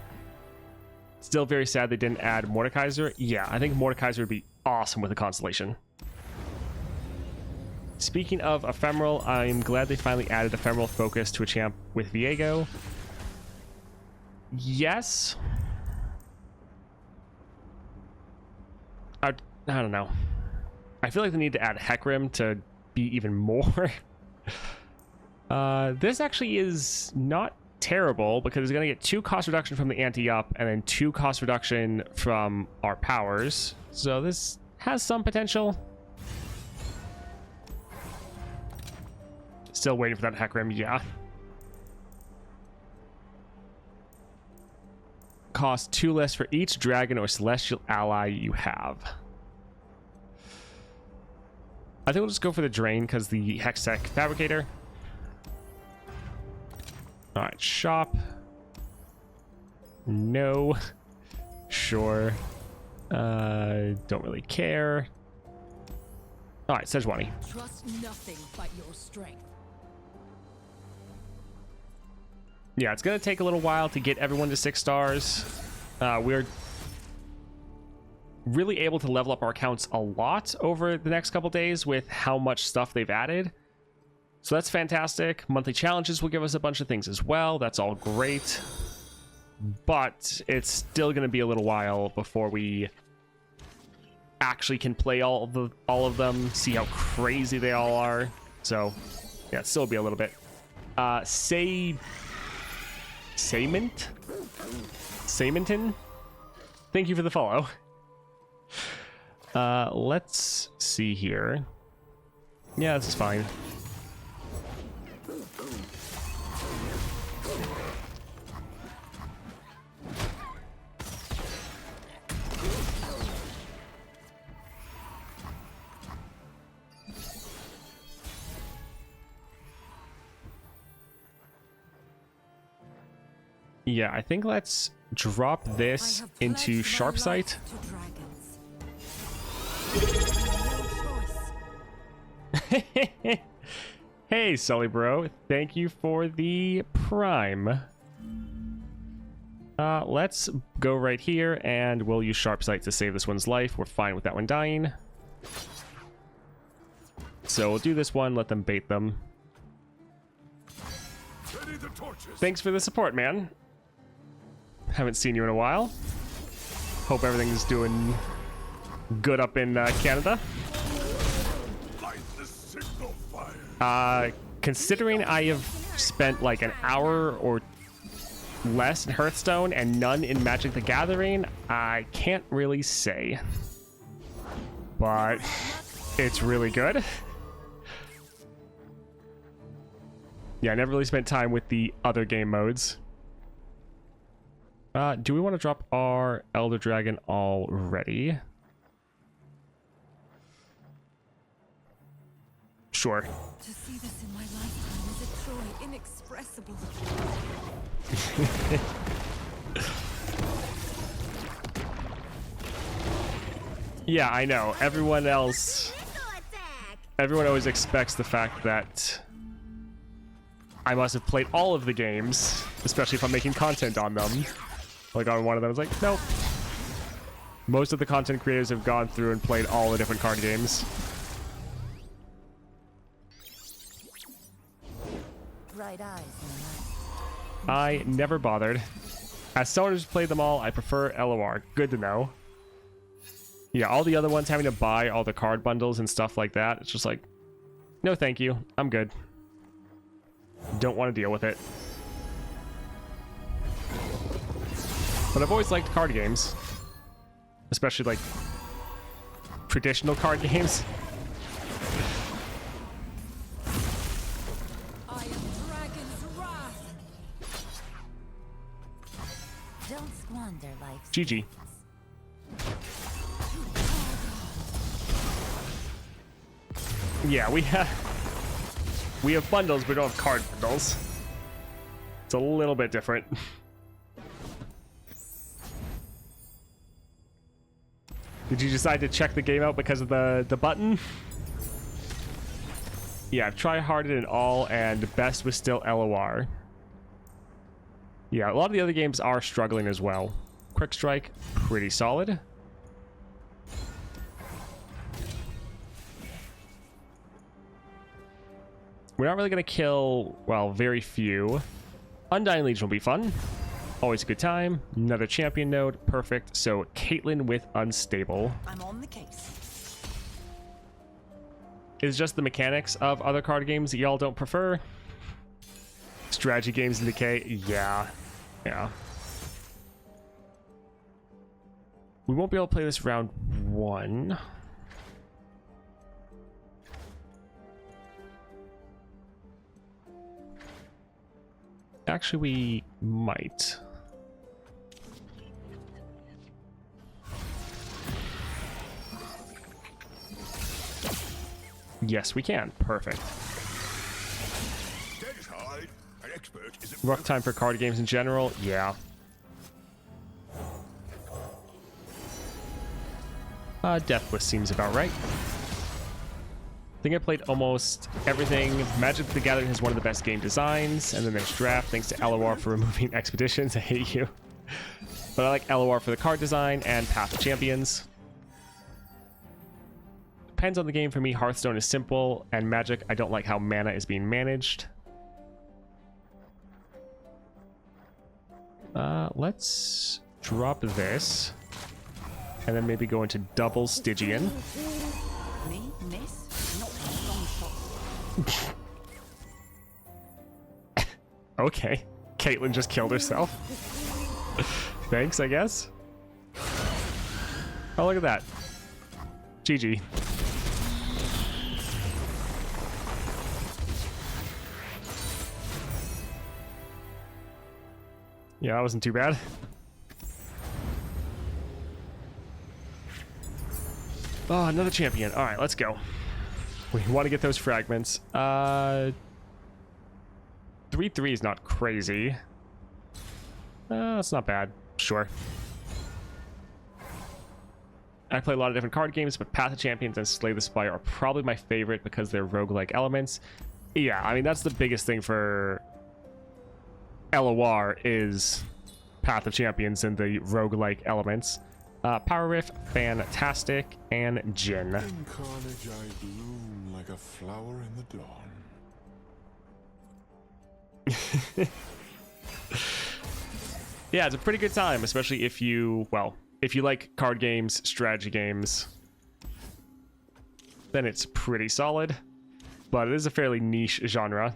Still very sad they didn't add Mordekaiser. Yeah, I think Mordekaiser would be awesome with a Constellation. Speaking of Ephemeral, I'm glad they finally added Ephemeral focus to a champ with Viego. Yes. I don't know. I feel like they need to add Hecarim to be even more. This actually is not terrible because it's going to get 2 cost reduction from the anti-up and then 2 cost reduction from our powers. So this has some potential. Still waiting for that Hecarim, yeah. Cost 2 less for each dragon or celestial ally you have. I think we'll just go for the Drain because the Hextech Fabricator. Alright, shop. No. Sure. Don't really care. Alright, Sejuani.
Trust nothing but your strength.
Yeah, it's going to take a little while to get everyone to 6 stars. We're really able to level up our accounts a lot over the next couple days with how much stuff they've added. So that's fantastic. Monthly challenges will give us a bunch of things as well. That's all great. But it's still going to be a little while before we actually can play all of them, see how crazy they all are. So, yeah, it'll still be a little bit. Sayminton? Thank you for the follow. Let's see here. Yeah, this is fine. Yeah, I think let's drop this into sharp sight. Hey, Sully bro, thank you for the prime. Let's go right here, and we'll use sharp sight to save this one's life. We're fine with that one dying. So we'll do this one, let them bait them. Thanks for the support, man. Haven't seen you in a while. Hope everything's doing good up in Canada. Considering I have spent like an hour or less in Hearthstone and none in Magic the Gathering, I can't really say. But it's really good. Yeah, I never really spent time with the other game modes. Do we want to drop our Elder Dragon already? Sure.
To see this in my lifetime is a joy inexpressible.
Yeah, I know. Everyone else... Everyone always expects the fact that I must have played all of the games, especially if I'm making content on them. Like on one of them, I was like, nope. Most of the content creators have gone through and played all the different card games.
Bright eyes.
I never bothered. As someone who's played them all, I prefer LOR. Good to know. Yeah, all the other ones having to buy all the card bundles and stuff like that, it's just like, no thank you, I'm good. Don't want to deal with it. But I've always liked card games. Especially like traditional card games.
I am Dragon's Wrath.
Don't squander life's
GG. Yeah, we have bundles, but we don't have card bundles. It's a little bit different. Did you decide to check the game out because of the button? Yeah, I've try-harded it all, and best was still LOR. Yeah, a lot of the other games are struggling as well. Quick Strike, pretty solid. We're not really going to kill, well, very few. Undying Legion will be fun. Always a good time. Another champion node. Perfect. So, Caitlyn with Unstable.
I'm on the case.
Is just the mechanics of other card games that y'all don't prefer? Strategy games in Decay? Yeah. Yeah. We won't be able to play this round 1. Actually, we might. Yes, we can. Perfect. Rough time for card games in general? Yeah. Deathless seems about right. I think I played almost everything. Magic the Gathering has one of the best game designs, and then there's Draft, thanks to LOR for removing Expeditions. I hate you. But I like LOR for the card design and Path of Champions. Depends on the game for me. Hearthstone is simple, and Magic, I don't like how mana is being managed. Let's drop this, and then maybe go into double Stygian.
Me, miss? Not a long shot.
Okay. Caitlyn just killed herself. Thanks, I guess. Oh, look at that. GG. Yeah, that wasn't too bad. Oh, another champion. All right, let's go. We want to get those fragments. 3/3 is not crazy. That's not bad. Sure. I play a lot of different card games, but Path of Champions and Slay the Spire are probably my favorite because they're roguelike elements. Yeah, I mean, that's the biggest thing for LOR is Path of Champions and the roguelike elements. Power Riff, fantastic, and Jin.
In carnage I bloom like a flower in the dawn.
Yeah, it's a pretty good time, especially if you, well, if you like card games, strategy games, then it's pretty solid. But it is a fairly niche genre.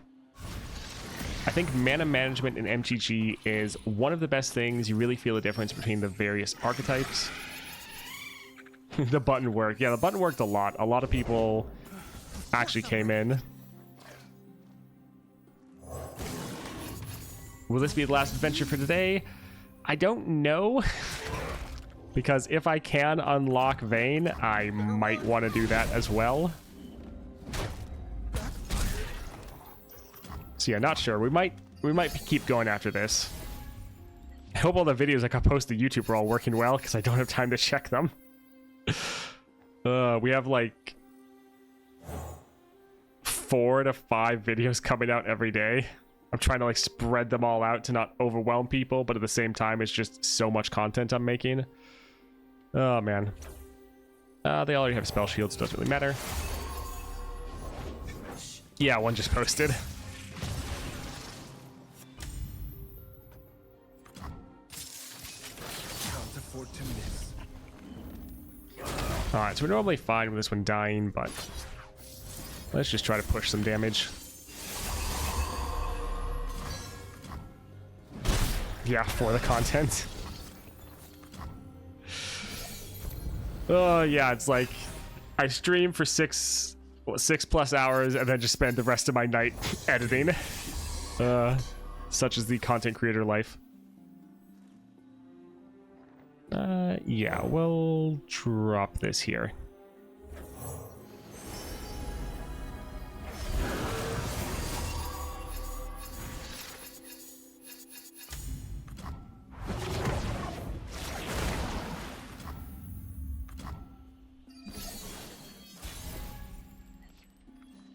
I think mana management in MTG is one of the best things. You really feel the difference between the various archetypes. The button worked. Yeah, the button worked a lot. A lot of people actually came in. Will this be the last adventure for today? I don't know. Because if I can unlock Vayne, I might want to do that as well. So yeah, not sure. We might keep going after this. I hope all the videos I got posted to YouTube are all working well, because I don't have time to check them. We have like 4 to 5 videos coming out every day. I'm trying to like spread them all out to not overwhelm people, but at the same time, it's just so much content I'm making. Oh man. They already have spell shields, doesn't really matter. Yeah, one just posted. Alright, so we're normally fine with this one dying, but let's just try to push some damage. Yeah, for the content. Oh, yeah, it's like I stream for 6+ hours and then just spend the rest of my night editing. Such is the content creator life. Yeah, we'll drop this here.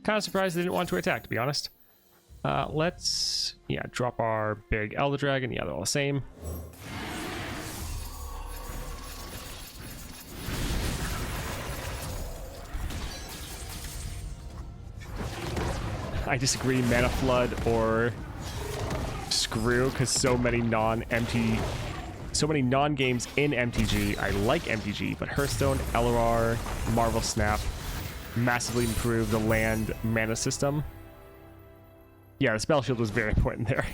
Kind of surprised they didn't want to attack, to be honest. Let's, yeah, drop our big Elder Dragon. Yeah, they're all the same. I disagree, Mana Flood or screw, because so many non-games in MTG. I like MTG, but Hearthstone, LOR, Marvel Snap massively improved the land mana system. Yeah, the spell shield was very important there.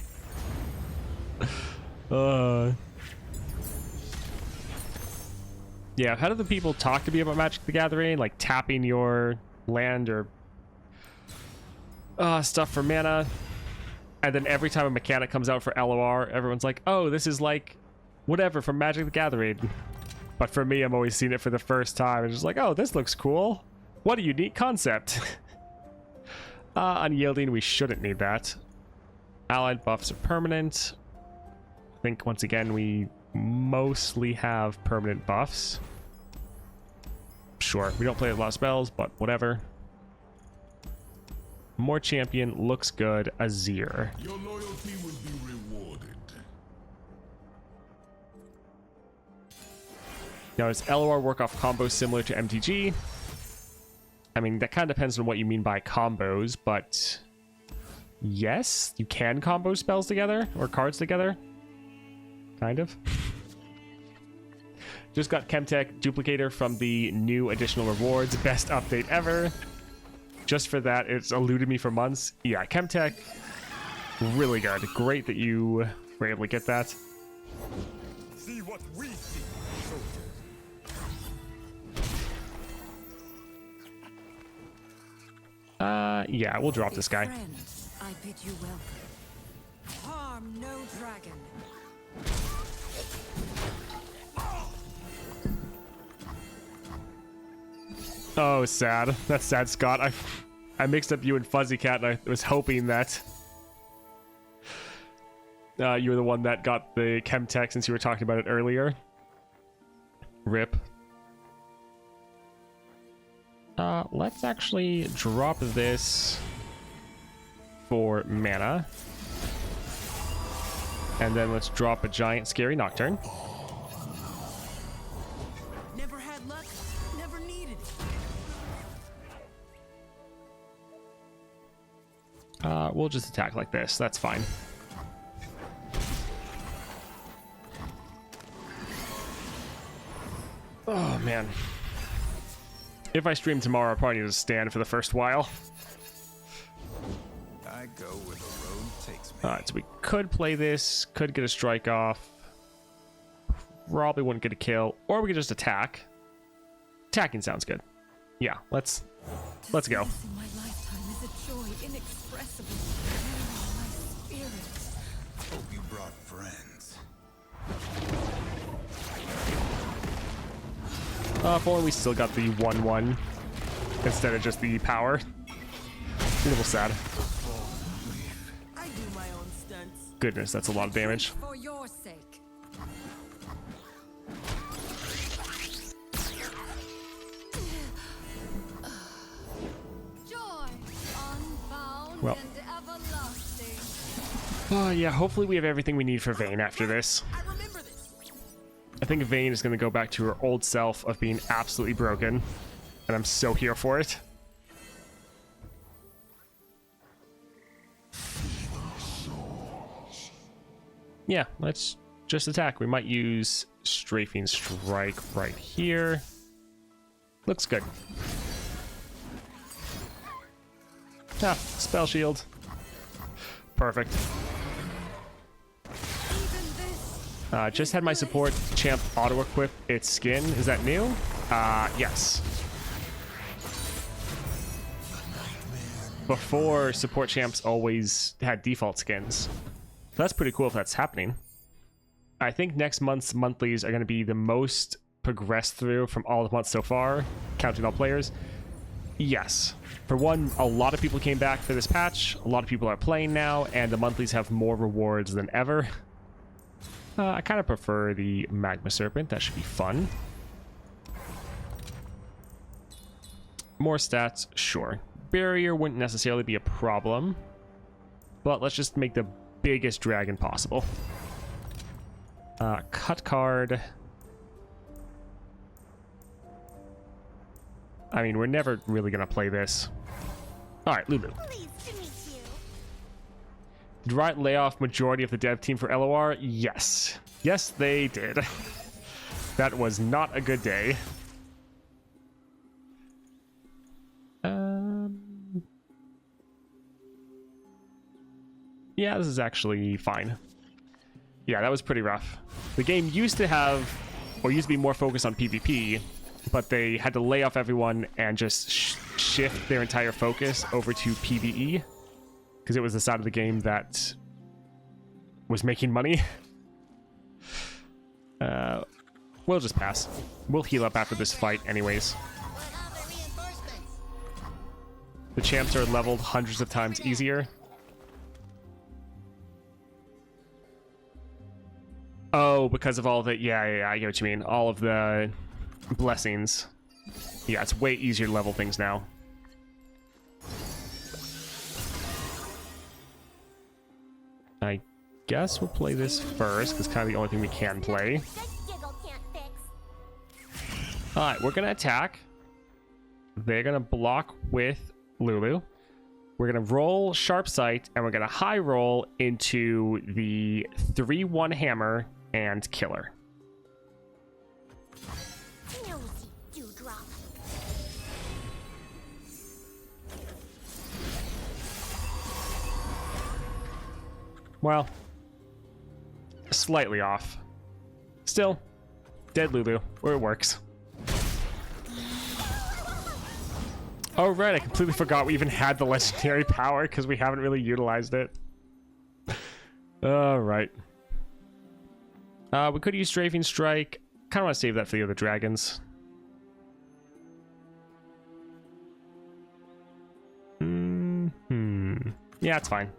Yeah, how do the people talk to me about Magic the Gathering? Like tapping your land or stuff for mana. And then every time a mechanic comes out for LOR, everyone's like, oh, this is like whatever from Magic the Gathering. But for me, I'm always seeing it for the first time and just like, oh, this looks cool. What a unique concept. Unyielding, we shouldn't need that. Allied buffs are permanent. I think once again we mostly have permanent buffs. Sure, we don't play a lot of spells, but whatever. More champion looks good. Azir.
Your loyalty will be rewarded.
Now, does LOR work off combos similar to MTG? I mean, that kind of depends on what you mean by combos, but yes, you can combo spells together or cards together. Kind of. Just got Chemtech Duplicator from the new additional rewards. Best update ever. Just for that, it's eluded me for months. Yeah, Chemtech, really good. Great that you were able to get that.
See what we see,
Yeah, we'll drop this guy.
Friend, I bid you welcome. Harm no dragon.
Oh, sad. That's sad, Scott. I mixed up you and Fuzzy Cat, and I was hoping that You were the one that got the chem tech since you were talking about it earlier. Rip. Let's actually drop this for mana. And then let's drop a giant scary Nocturne.
Never had luck, never needed it.
We'll just attack like this. That's fine. Oh, man. If I stream tomorrow, I'll probably need to stand for the first while.
I go where the road takes me.
Alright, so we could play this, could get a strike off. Probably wouldn't get a kill. Or we could just attack. Attacking sounds good. Yeah, let's go.
In my lifetime is a joy inexpressible. Carrying my spirit.
Hope you brought friends.
If only we still got the 1-1 instead of just the power. A little sad.
I do my own stunts.
Goodness, that's a lot of damage.
For your sake. Joy, unbound
Well.
and everlasting.
Oh, yeah, hopefully we have everything we need for Vayne after this.
I remember this.
I think Vayne is going to go back to her old self of being absolutely broken. And I'm so here for it. Yeah, let's just attack. We might use Strafing Strike right here. Looks good. Ah, Spell Shield. Perfect. Just had my support champ auto-equip its skin. Is that new? Yes. Before, support champs always had default skins. So that's pretty cool if that's happening. I think next month's monthlies are going to be the most progressed through from all the months so far, counting all players. Yes. For one, a lot of people came back for this patch. A lot of people are playing now, and the monthlies have more rewards than ever. I kind of prefer the Magma Serpent. That should be fun. More stats, sure. Barrier wouldn't necessarily be a problem, but let's just make the biggest dragon possible. Cut card. I mean, we're never really going to play this. All right, Lulu.
Pleased to meet you.
Did Riot lay off majority of the dev team for LOR? Yes. Yes, they did. That was not a good day. Yeah, this is actually fine. Yeah, that was pretty rough. The game used to have, or used to be more focused on PvP, but they had to lay off everyone and just shift their entire focus over to PvE, because it was the side of the game that was making money. We'll just pass. We'll heal up after this fight anyways.
What other reinforcements?
The champs are leveled hundreds of times easier. Oh, because of all the... Yeah, I get what you mean. All of the blessings. Yeah, it's way easier to level things now. I guess we'll play this first, because it's kind of the only thing we can play.
This giggle can't fix.
Alright, we're going to attack. They're going to block with Lulu. We're going to roll Sharp Sight, and we're going to high roll into the 3-1 hammer and killer.
Nosy dewdrop.
Well, slightly off. Still, dead Lulu, where it works. Oh, right, I completely forgot we even had the legendary power because we haven't really utilized it. All right. We could use Strafing Strike. Kind of want to save that for the other dragons. Yeah, it's fine.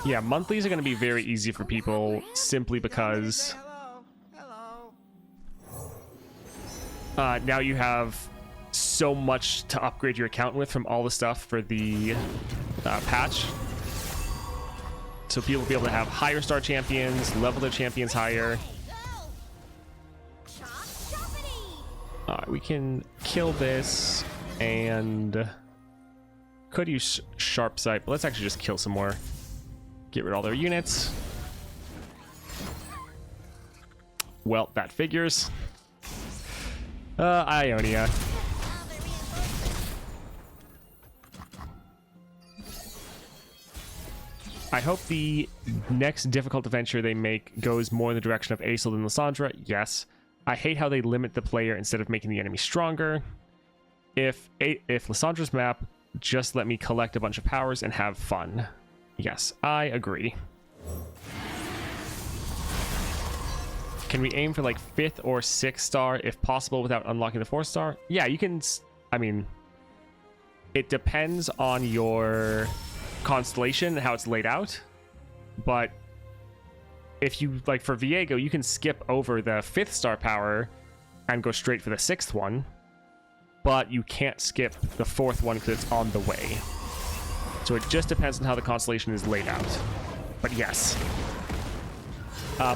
Yeah, monthlies are going to be very easy for people simply because now you have so much to upgrade your account with from all the stuff for the patch. So people will be able to have higher star champions, level their champions higher. Alright, we can kill this and could use sharp sight, but let's actually just kill some more. Get rid of all their units. Well, that figures. Ionia. I hope the next difficult adventure they make goes more in the direction of Aesol than Lysandra. Yes. I hate how they limit the player instead of making the enemy stronger. If Lysandra's map, just let me collect a bunch of powers and have fun. Yes, I agree. Can we aim for like 5th or 6th star if possible without unlocking the 4th star? Yeah, you can. I mean, it depends on your constellation and how it's laid out. But if you, like for Viego, you can skip over the 5th star power and go straight for the 6th one. But you can't skip the 4th one because it's on the way. So it just depends on how the constellation is laid out. But yes.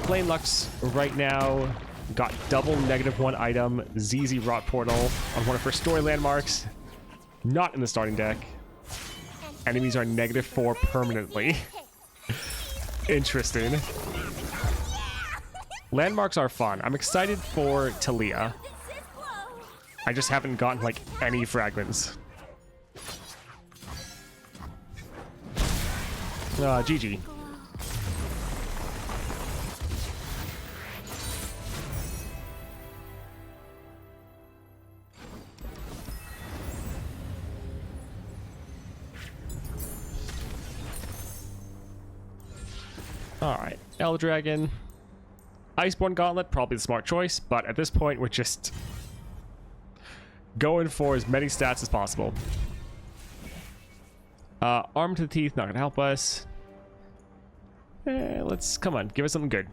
Plain Lux right now got double -1 item, ZZ Rot Portal on one of her story landmarks. Not in the starting deck. Enemies are -4 permanently. Interesting. Landmarks are fun. I'm excited for Talia. I just haven't gotten like any fragments. GG. Alright, Elder Dragon. Iceborne Gauntlet, probably the smart choice, but at this point we're just going for as many stats as possible. Arm to the Teeth, not gonna help us. Let's, come on, give us something good.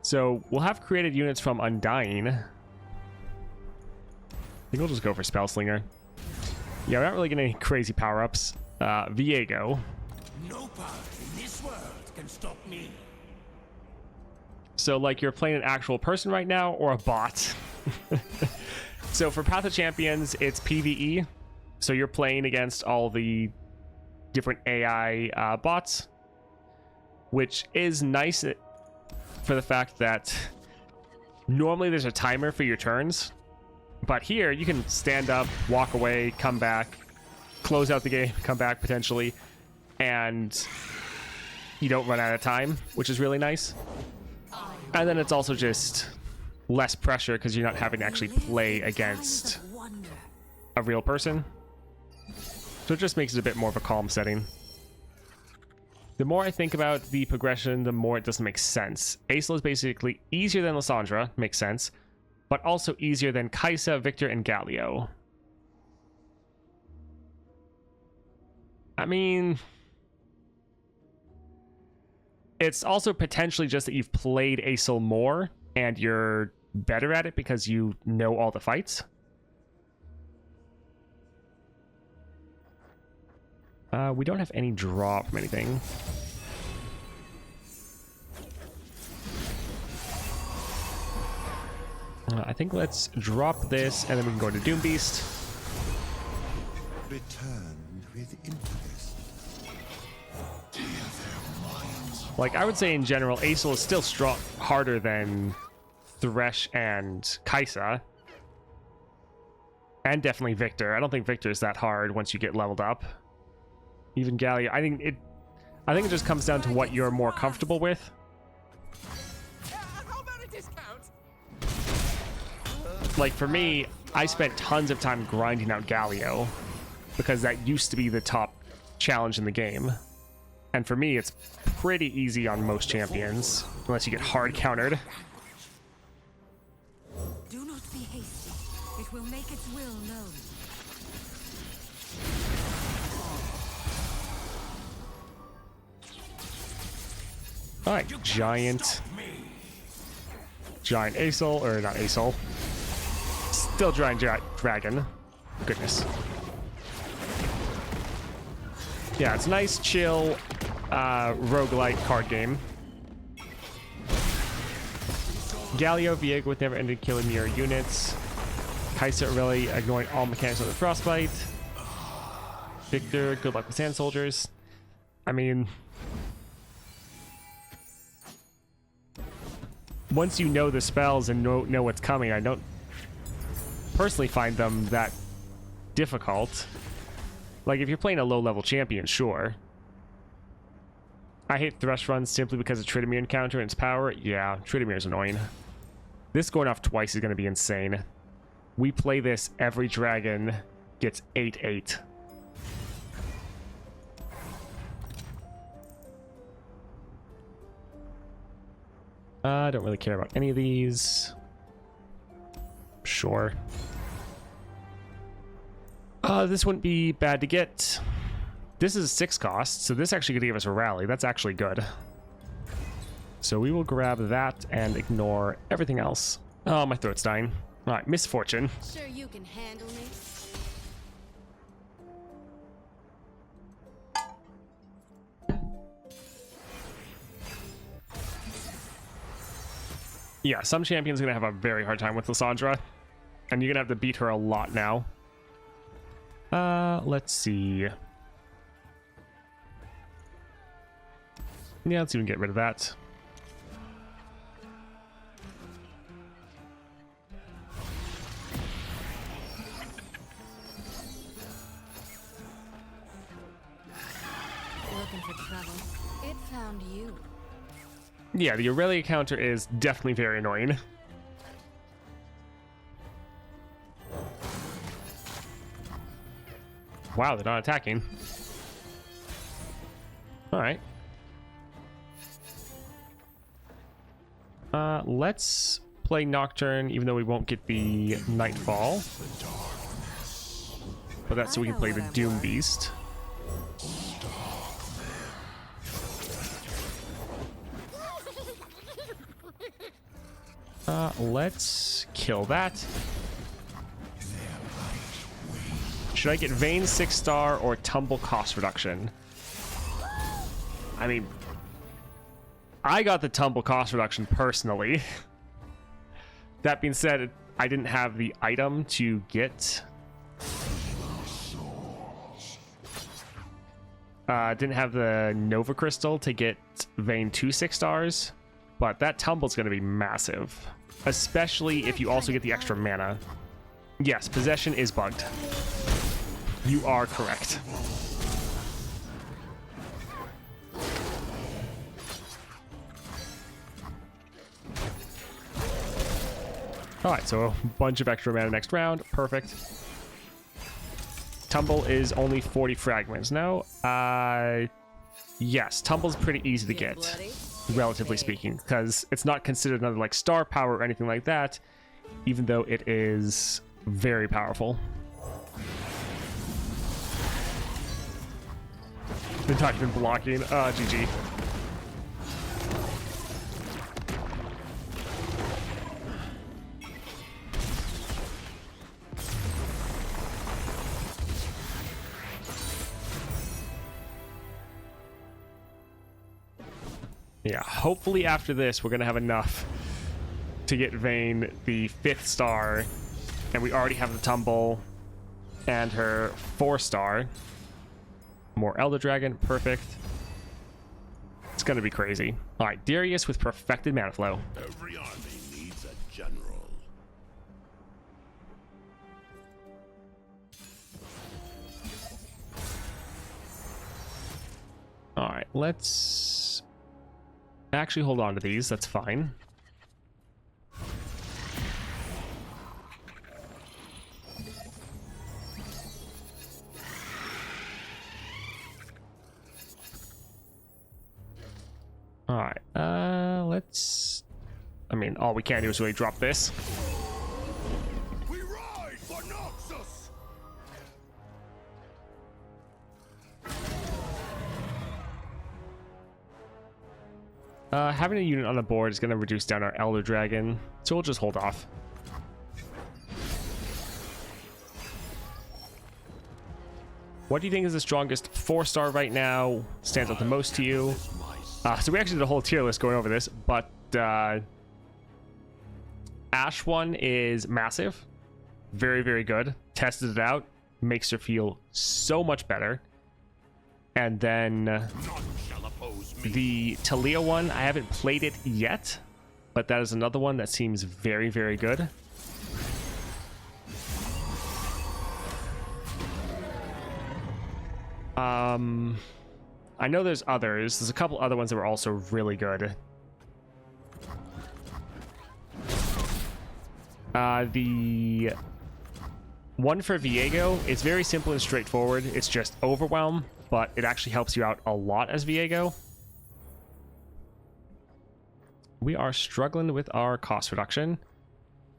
So, we'll have created units from Undying. I think we'll just go for Spellslinger. Yeah, we're not really getting any crazy power-ups. Viego.
No power in this world can stop me.
So, like, you're playing an actual person right now, or a bot? So, for Path of Champions, it's PvE. So, you're playing against all the different AI bots. Which is nice for the fact that normally there's a timer for your turns. But here, you can stand up, walk away, come back, close out the game, come back potentially, and you don't run out of time, which is really nice. And then it's also just less pressure because you're not having to actually play against a real person. So it just makes it a bit more of a calm setting. The more I think about the progression, the more it doesn't make sense. Aesol is basically easier than Lysandra, makes sense, but also easier than Kaisa, Victor, and Galio. I mean, it's also potentially just that you've played Aesol more and you're better at it because you know all the fights. We don't have any draw from anything. I think let's drop this and then we can go to Doom Beast.
Returned with impetus.
Like, I would say in general, Aesol is still strong, harder than Thresh and Kaisa. And definitely Victor. I don't think Victor is that hard once you get leveled up. Even Galio. I think it just comes down to what you're more comfortable with.
How about a discount?
Like for me, I spent tons of time grinding out Galio because that used to be the top challenge in the game. And for me, it's pretty easy on most champions, unless you get hard countered.
Do not be hasty. It
make its will known.
All right, giant Asol, or not Asol. Still giant dragon. Goodness. Yeah, it's a nice, chill, roguelike card game. Galio, Viego with never-ending killing mirror units. Kaiser really ignoring all mechanics of the Frostbite. Victor, good luck with Sand Soldiers. I mean, once you know the spells and know what's coming, I don't personally find them that difficult. Like, if you're playing a low-level champion, sure. I hate Thrush runs simply because of Tridimir encounter and its power. Yeah, Tridimir's annoying. This going off twice is going to be insane. We play this, every dragon gets 8/8. I don't really care about any of these. Sure. This wouldn't be bad to get. This is a 6 cost, so this actually could give us a rally. That's actually good. So we will grab that and ignore everything else. Oh, my throat's dying. All right, Misfortune.
Sure you can handle me?
Yeah, some champions are going to have a very hard time with Lysandra. And you're going to have to beat her a lot now. Let's see. Yeah, let's even get rid of that.
Looking for trouble. It found you.
Yeah, the Aurelia counter is definitely very annoying. Wow, they're not attacking. Alright. Let's play Nocturne, even though we won't get the Nightfall. But that's so we can play the Doom Beast. Let's kill that. Should I get Vayne 6-star or Tumble cost reduction? I mean, I got the Tumble cost reduction personally. That being said, I didn't have the item to get. Didn't have the Nova Crystal to get Vayne 2 6-stars, but that Tumble's going to be massive, especially if you also get the extra mana. Yes, possession is bugged. You are correct. Alright, so a bunch of extra mana next round. Perfect. Tumble is only 40 fragments. No? Yes, Tumble's pretty easy to get, relatively speaking, because it's not considered another like star power or anything like that, even though it is very powerful. They're not even blocking. GG. Yeah, hopefully after this we're gonna have enough to get Vayne the 5th star, and we already have the Tumble and her 4-star. More Elder Dragon, perfect. It's gonna be crazy. All right, Darius with perfected mana flow.
Every army needs a general.
All right, let's actually hold on to these. That's fine. All right, let's. I mean, all we can do is really drop this.
We ride for no
Having a unit on the board is going to reduce down our Elder Dragon, so we'll just hold off. What do you think is the strongest 4-star right now? Stands out the most to you? So we actually did a whole tier list going over this, but Ashe one is massive. Very, very good. Tested it out. Makes her feel so much better. And then the Talia one, I haven't played it yet, but that is another one that seems very, very good. I know there's others. There's a couple other ones that were also really good. The one for Viego is very simple and straightforward. It's just Overwhelm, but it actually helps you out a lot as Viego. We are struggling with our cost reduction.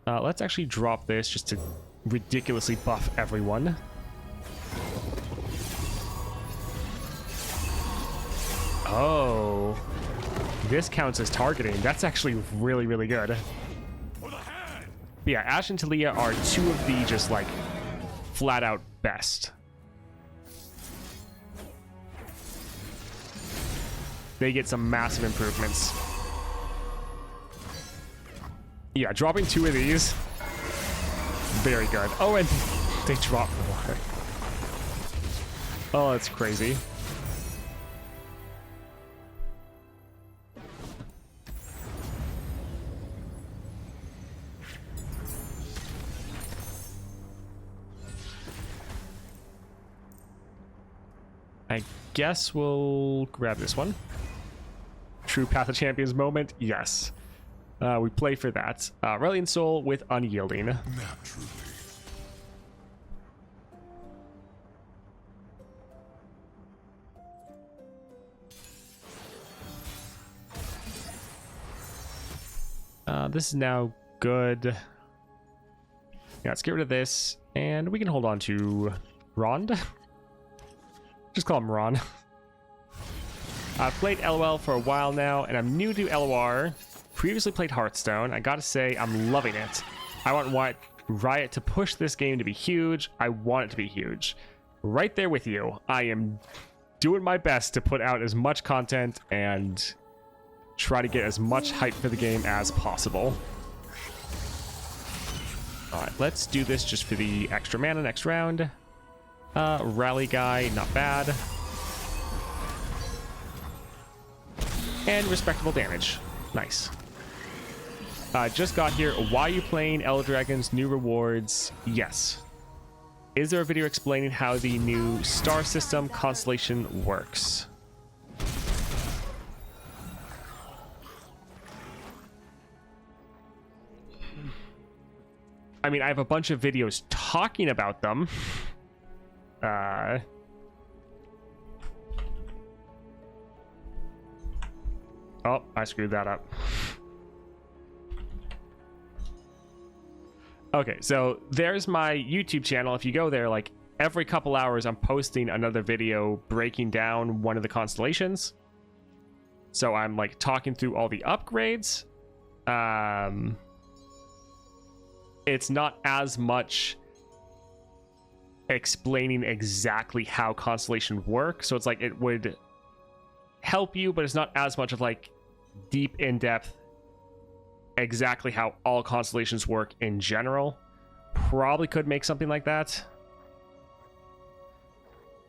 Let's actually drop this just to ridiculously buff everyone. Oh, this counts as targeting. That's actually really, really good. But yeah, Ashe and Talia are two of the just like flat out best. They get some massive improvements. Yeah, dropping 2 of these, very good. Oh, and they drop more. Oh, that's crazy. I guess we'll grab this one. True Path of Champions moment, yes. We play for that. Reliant Soul with Unyielding.
Naturally.
This is now good. Yeah, let's get rid of this, and we can hold on to Rond. Just call him Ron. I've played LOL for a while now, and I'm new to LOR. Previously played Hearthstone. I gotta say, I'm loving it. I want Riot to push this game to be huge. I want it to be huge. Right there with you. I am doing my best to put out as much content and try to get as much hype for the game as possible. Alright, let's do this just for the extra mana next round. Rally guy, not bad. And respectable damage. Nice. Just got here. Why are you playing Elder Dragons? New rewards? Yes. Is there a video explaining how the new star system Constellation works? I mean, I have a bunch of videos talking about them. Oh, I screwed that up. Okay, so there's my YouTube channel. If you go there, like every couple hours, I'm posting another video breaking down one of the constellations. So I'm like talking through all the upgrades. It's not as much explaining exactly how Constellation works. So it's like it would help you, but it's not as much of like deep in-depth exactly how all constellations work in general. Probably could make something like that.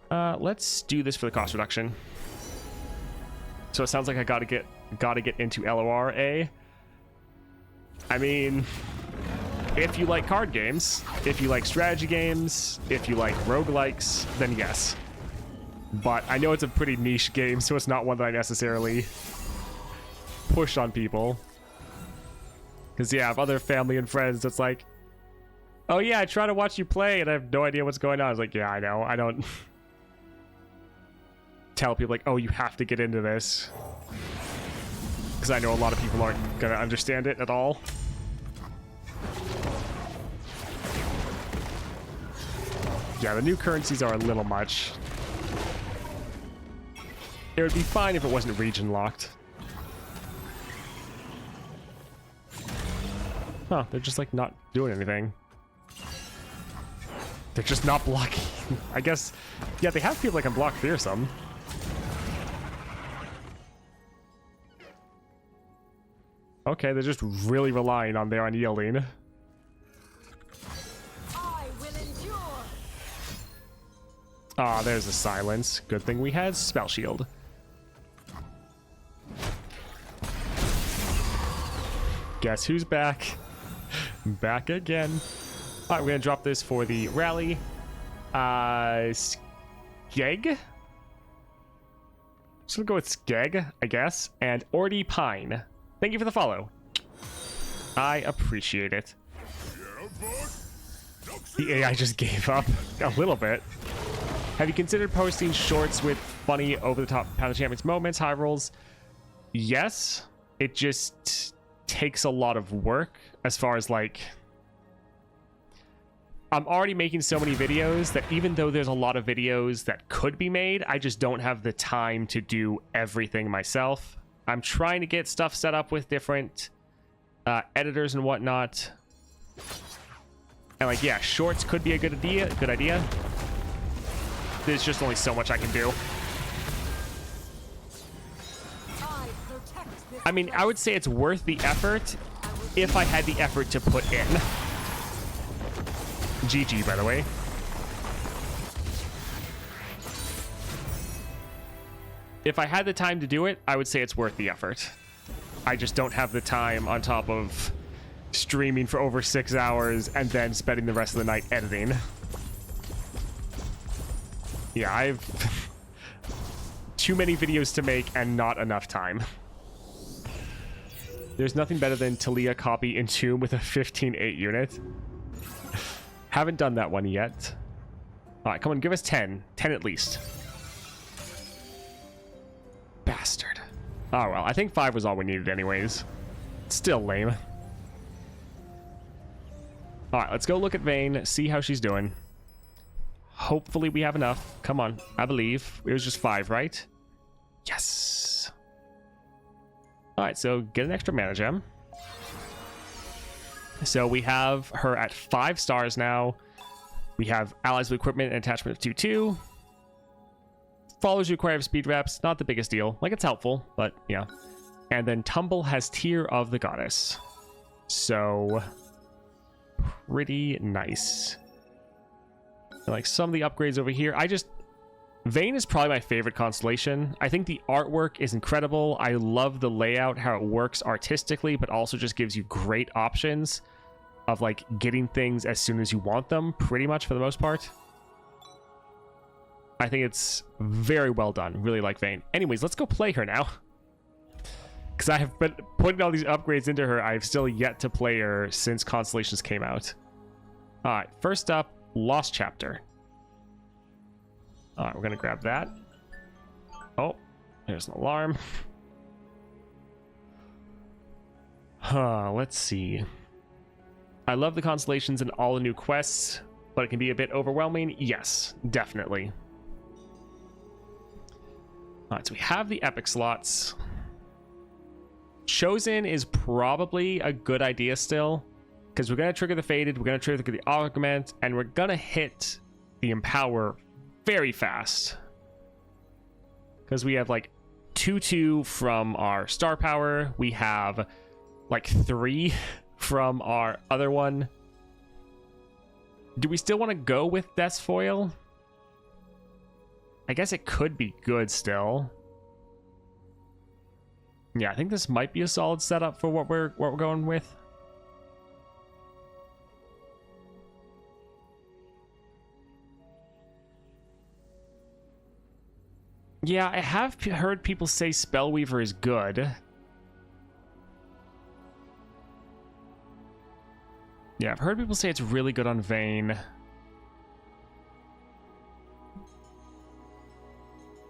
Let's do this for the cost reduction. So it sounds like I gotta get into LORA. I mean, if you like card games, if you like strategy games, if you like roguelikes, then yes. But I know it's a pretty niche game, so it's not one that I necessarily push on people. Because, yeah, I have other family and friends that's like, oh, yeah, I try to watch you play, and I have no idea what's going on. I was like, yeah, I know. I don't tell people, like, oh, you have to get into this. Because I know a lot of people aren't going to understand it at all. Yeah, the new currencies are a little much. It would be fine if it wasn't region locked. Huh, they're just like not doing anything. They're just not blocking. I guess, yeah, they have people that can block fearsome. Okay, they're just really relying on their unyielding.
I will endure.
Ah, there's a silence. Good thing we had Spell Shield. Guess who's back? Back again. All right, we're gonna drop this for the rally. Skeg? Just gonna go with Skeg, I guess. And Ordy Pine. Thank you for the follow. I appreciate it. The AI just gave up a little bit. Have you considered posting shorts with funny over-the-top Path of Champions moments, high rolls? Yes. It just takes a lot of work as far as like... I'm already making so many videos that even though there's a lot of videos that could be made, I just don't have the time to do everything myself. I'm trying to get stuff set up with different editors and whatnot. And like, yeah, shorts could be a good idea. There's just only so much I can do. I mean, I would say it's worth the effort if I had the effort to put in. GG, by the way. If I had the time to do it, I would say it's worth the effort. I just don't have the time on top of streaming for over 6 hours and then spending the rest of the night editing. Yeah, I've too many videos to make and not enough time. There's nothing better than Talia copy Entomb with a 15-8 unit. Haven't done that one yet. All right, come on, give us 10. 10 at least. Bastard. Oh, well, I think 5 was all we needed anyways. Still lame. All right, let's go look at Vayne, see how she's doing. Hopefully we have enough. Come on, I believe. It was just 5, right? Yes. All right, so get an extra mana gem. So we have her at 5 stars now. We have allies with equipment and attachment of 2/2. Followers require speed reps. Not the biggest deal. Like, it's helpful, but yeah. And then Tumble has Tear of the Goddess. So pretty nice. And like some of the upgrades over here. Vayne is probably my favorite constellation. I think the artwork is incredible. I love the layout, how it works artistically, but also just gives you great options of like getting things as soon as you want them, pretty much for the most part. I think it's very well done. Really like Vayne. Anyways, let's go play her now. Because I have been putting all these upgrades into her. I've still yet to play her since Constellations came out. All right, first up, Lost Chapter. All right, we're going to grab that. Oh, there's an alarm. Let's see. I love the Constellations and all the new quests, but it can be a bit overwhelming. Yes, definitely. All right, so we have the epic slots. Chosen is probably a good idea still, because we're going to trigger the Fated, we're going to trigger the Augment, and we're going to hit the Empower very fast. Because we have like 2/2 from our star power. We have like 3 from our other one. Do we still want to go with Death's Foil? I guess it could be good still. Yeah, I think this might be a solid setup for what we're going with. Yeah, I have heard people say Spellweaver is good. Yeah, I've heard people say it's really good on Vayne.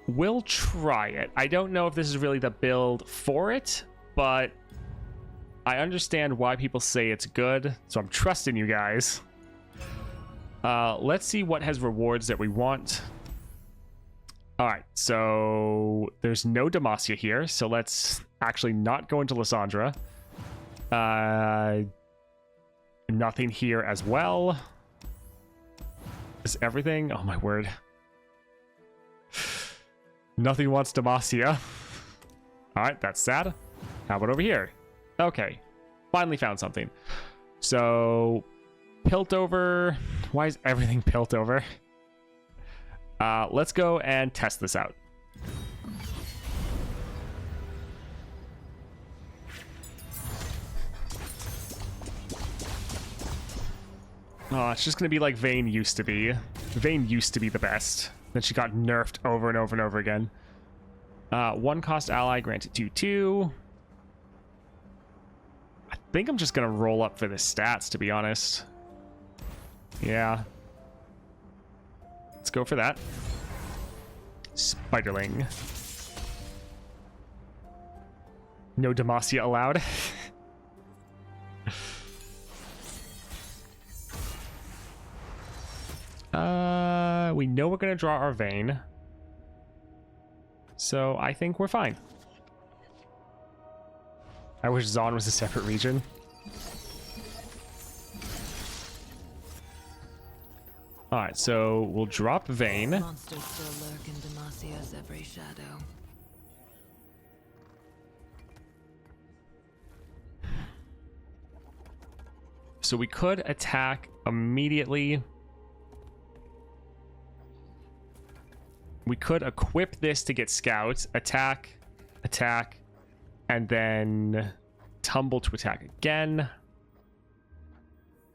We'll try it. I don't know if this is really the build for it, but I understand why people say it's good, so I'm trusting you guys. Let's see what has rewards that we want. All right, so there's no Demacia here, so let's actually not go into Lysandra. Nothing here as well. Is everything? Oh my word. Nothing wants Demacia. Alright, that's sad. How about over here? Okay. Finally found something. So, Piltover. Why is everything Piltover? Let's go and test this out. Oh, it's just going to be like Vayne used to be. Vayne used to be the best. Then she got nerfed over and over and over again. One cost ally granted 2/2. I think I'm just going to roll up for the stats, to be honest. Yeah. Let's go for that. Spiderling. No Demacia allowed. We know we're going to draw our Vayne. So I think we're fine. I wish Zaun was a separate region. Alright, so we'll drop Vayne.
Monsters still lurk in Demasia's every shadow.
So we could attack immediately. We could equip this to get scouts, attack, attack, and then tumble to attack again.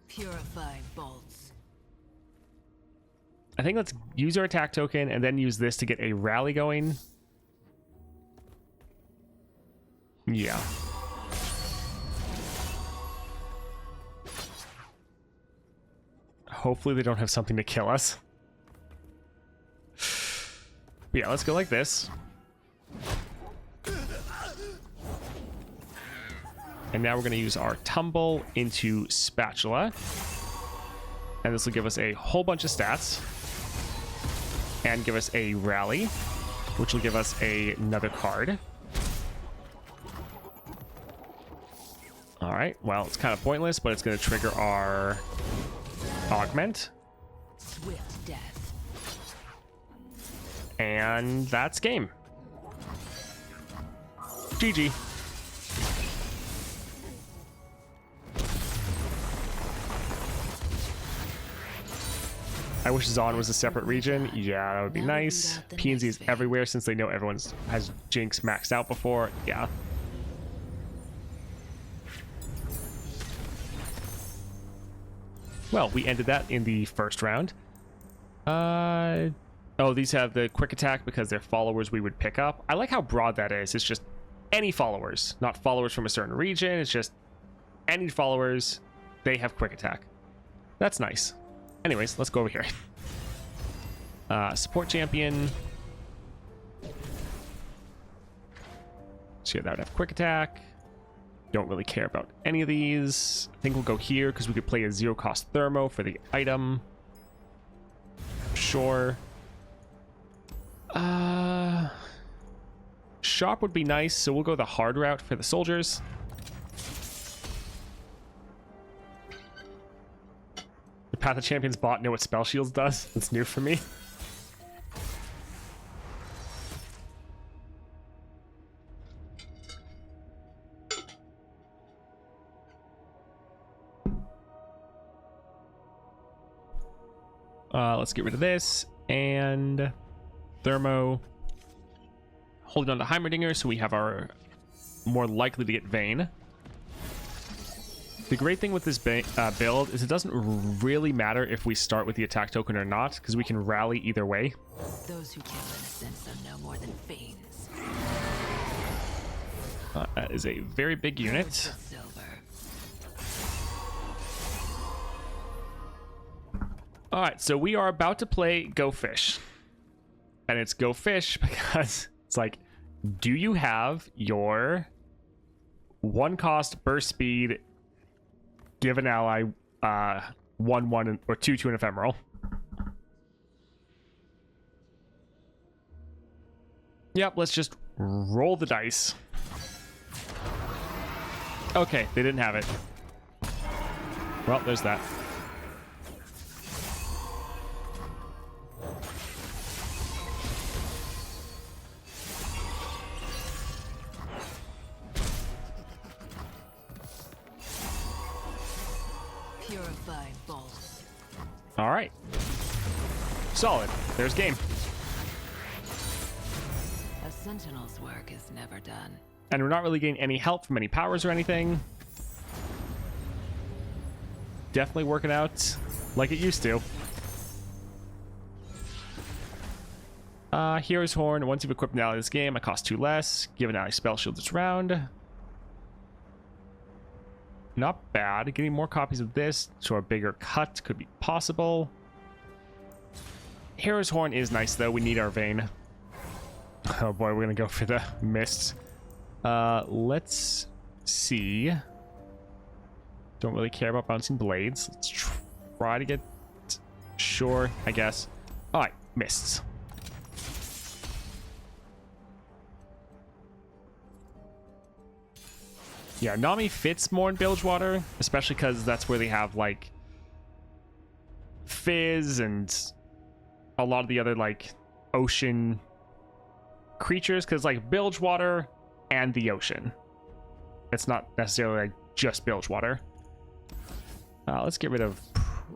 Purified bolts.
I think let's use our attack token and then use this to get a rally going. Yeah. Hopefully they don't have something to kill us. But yeah, let's go like this. And now we're going to use our tumble into spatula. And this will give us a whole bunch of stats. And give us a rally, which will give us another card. Alright, well, it's kind of pointless, but it's going to trigger our augment.
Swift death.
And that's game. GG. I wish Zaun was a separate region. Yeah, that would be nice. PNZ is everywhere since they know everyone has Jinx maxed out before. Yeah. Well, we ended that in the first round. Oh, these have the quick attack because they're followers we would pick up. I like how broad that is. It's just any followers, not followers from a certain region. It's just any followers, they have quick attack. That's nice. Anyways, let's go over here. Support champion. So yeah, that would have quick attack. Don't really care about any of these. I think we'll go here because we could play a zero cost thermo for the item. Sure. Shop would be nice, so we'll go the hard route for the soldiers. The Path of Champions bot know what Spell Shields does. It's new for me. Let's get rid of this and thermo. Holding on to Heimerdinger, so we have our more likely to get Vayne. The great thing with this build is it doesn't really matter if we start with the attack token or not, because we can rally either way.
Those who kill innocents are no more than fiends.
That is a very big unit.
Silver.
All right, so we are about to play Go Fish. And it's Go Fish because it's like, do you have your one cost burst speed, give an ally 1/1 or 2/2 an ephemeral? Yep, let's just roll the dice. Okay, they didn't have it. Well, there's that.
Purified bolt.
All right. Solid. There's game.
A sentinel's work is never done.
And we're not really getting any help from any powers or anything. Definitely working out like it used to. Hero's Horn. Once you've equipped an ally in this game, it costs 2 less. Give an ally spell shield this round. Not bad. Getting more copies of this to a bigger cut could be possible. Hero's Horn is nice, though. We need our Vayne. Oh boy, we're going to go for the mists. Let's see. Don't really care about bouncing blades. Let's try to get... Sure, I guess. Alright, mists. Yeah, Nami fits more in Bilgewater, especially because that's where they have, like, Fizz and a lot of the other, like, ocean creatures, because, like, Bilgewater and the ocean. It's not necessarily, like, just Bilgewater. Let's get rid of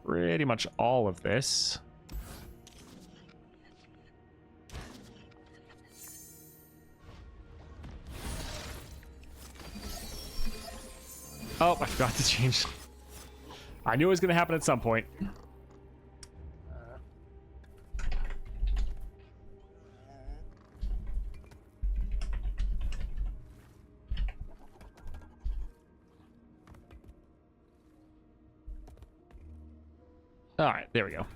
pretty much all of this. Oh, I forgot to change. I knew it was going to happen at some point. All right, there we go.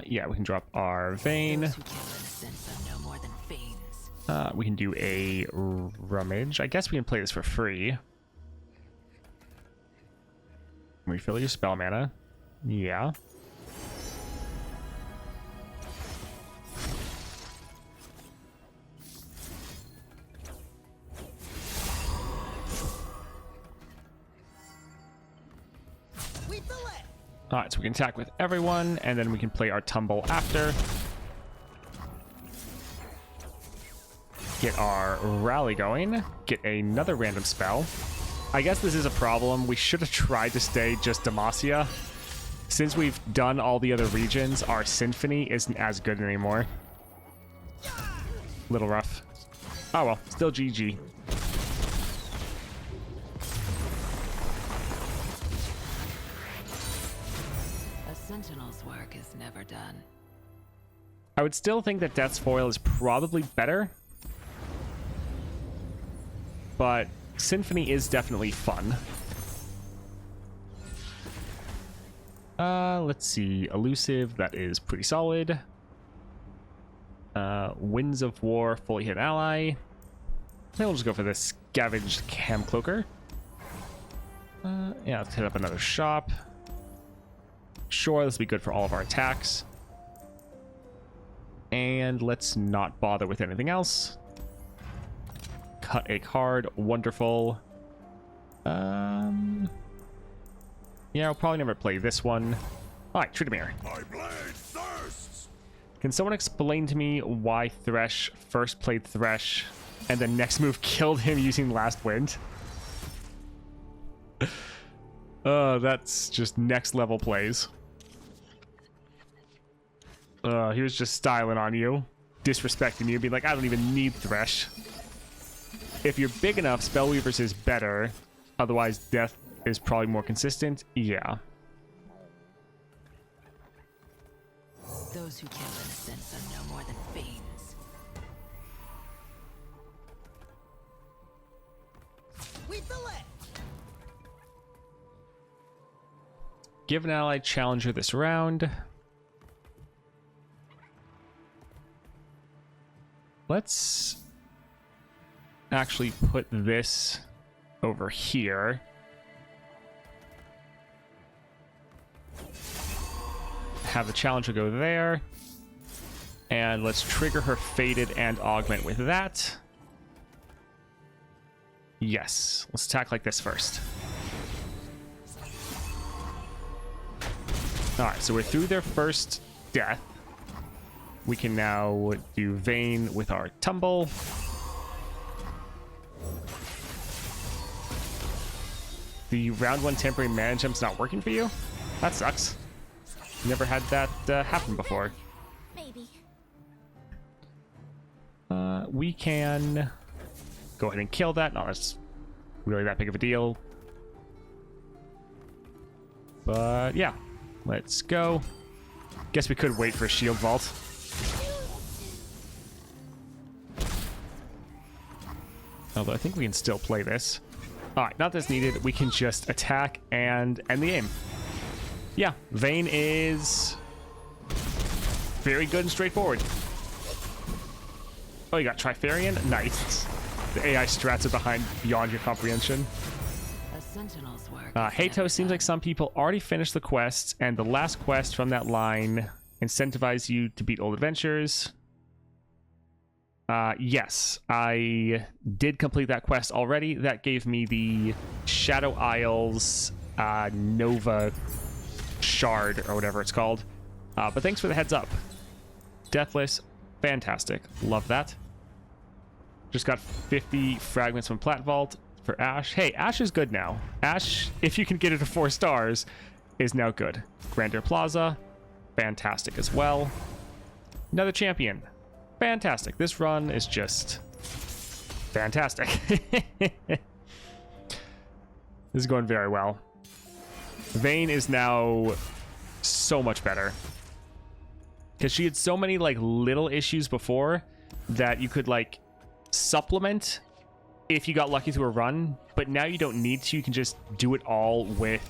Yeah, we can drop our Vayne. We can do a rummage. I guess we can play this for free. Refill your spell mana. Yeah. Alright, so we can attack with everyone, and then we can play our tumble after. Get our rally going. Get another random spell. I guess this is a problem. We should have tried to stay just Demacia. Since we've done all the other regions, our Symphony isn't as good anymore. Little rough. Oh well, still GG.
A sentinel's work is never done.
I would still think that Death's Foil is probably better. But Symphony is definitely fun. Let's see. Elusive, that is pretty solid. Winds of War, fully hit ally. Then we'll just go for this Scavenged Cam Cloaker. Yeah, let's hit up another shop. Sure, this will be good for all of our attacks. And let's not bother with anything else. Cut a card. Wonderful. Yeah, I'll probably never play this one. Alright, Tridamere.
My blade thirsts.
Can someone explain to me why Thresh first played Thresh and then next move killed him using Last Wind? That's just next level plays. He was just styling on you, disrespecting you, being like, I don't even need Thresh. If you're big enough, Spellweavers is better. Otherwise, Death is probably more consistent. Yeah.
Those who kill innocents are no more than fiends.
We fillet.
Give an ally challenger this round. Let's actually put this over here. Have the challenger go there. And let's trigger her Faded and Augment with that. Yes. Let's attack like this first. Alright, so we're through their first death. We can now do Vayne with our tumble. The round 1 temporary mana jump's not working for you? That sucks. Never had that happen before.
Maybe.
We can go ahead and kill that. Not it's really that big of a deal. But yeah, let's go. Guess we could wait for a shield vault. Although I think we can still play this. Alright, not that's needed. We can just attack and end the game. Yeah, Vayne is very good and straightforward. Oh, you got Trifarian? Nice. The AI strats are behind beyond your comprehension. Hato, seems like some people already finished the quests, and the last quest from that line incentivize you to beat old adventures. Yes, I did complete that quest already. That gave me the Shadow Isles Nova Shard, or whatever it's called. But thanks for the heads up. Deathless, fantastic. Love that. Just got 50 fragments from Plat Vault for Ashe. Hey, Ashe is good now. Ashe, if you can get it to 4 stars, is now good. Grandeur Plaza, fantastic as well. Another champion. Fantastic. This run is just fantastic. This is going very well. Vayne is now so much better. Because she had so many like little issues before that you could like supplement if you got lucky through a run, but now you don't need to. You can just do it all with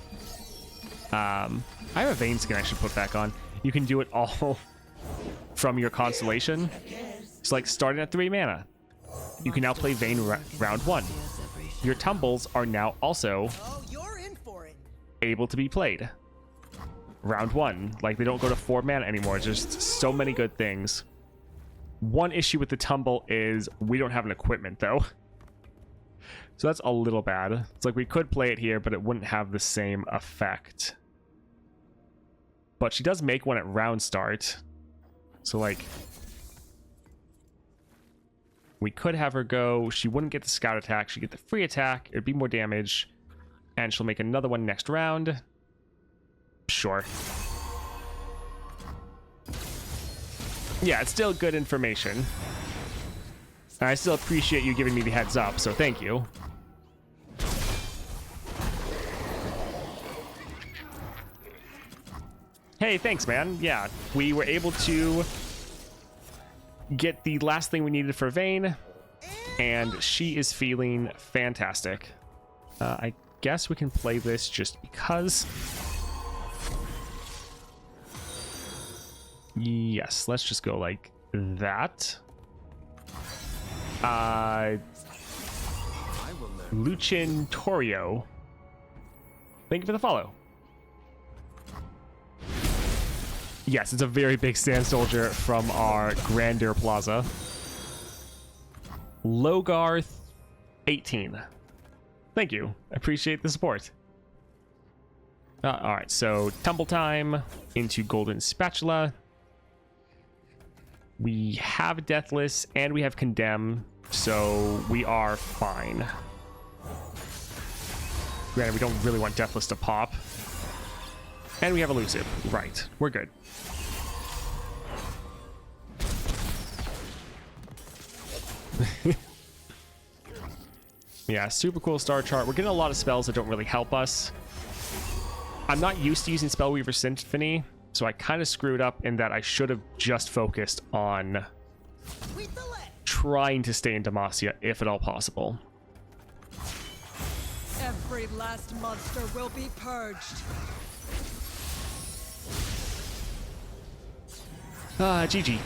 I have a Vayne skin I should put back on. You can do it all from your Constellation. It's like starting at 3 mana. You can now play Vayne round 1. Your tumbles are now also able to be played round 1. Like, they don't go to 4 mana anymore. Just so many good things. One issue with the tumble is we don't have an equipment, though. So that's a little bad. It's like we could play it here, but it wouldn't have the same effect. But she does make one at round start. So, like, we could have her go. She wouldn't get the scout attack. She'd get the free attack. It'd be more damage. And she'll make another one next round. Sure. Yeah, it's still good information. And I still appreciate you giving me the heads up, so thank you. Hey, thanks, man. Yeah, we were able to get the last thing we needed for Vayne, and she is feeling fantastic. I guess we can play this just because. Yes, let's just go like that. Luchin Torio, thank you for the follow. Yes, it's a very big sand soldier from our Grandeur Plaza. Logarth 18. Thank you. I appreciate the support. Alright, so Tumble Time into Golden Spatula. We have Deathless and we have Condemn, so we are fine. Granted, we don't really want Deathless to pop. And we have Elusive. Right, we're good. Yeah, super cool star chart. We're getting a lot of spells that don't really help us. I'm not used to using Spellweaver Symphony, so I kind of screwed up in that I should have just focused on trying to stay in Demacia, if at all possible.
Every last monster will be purged.
GG.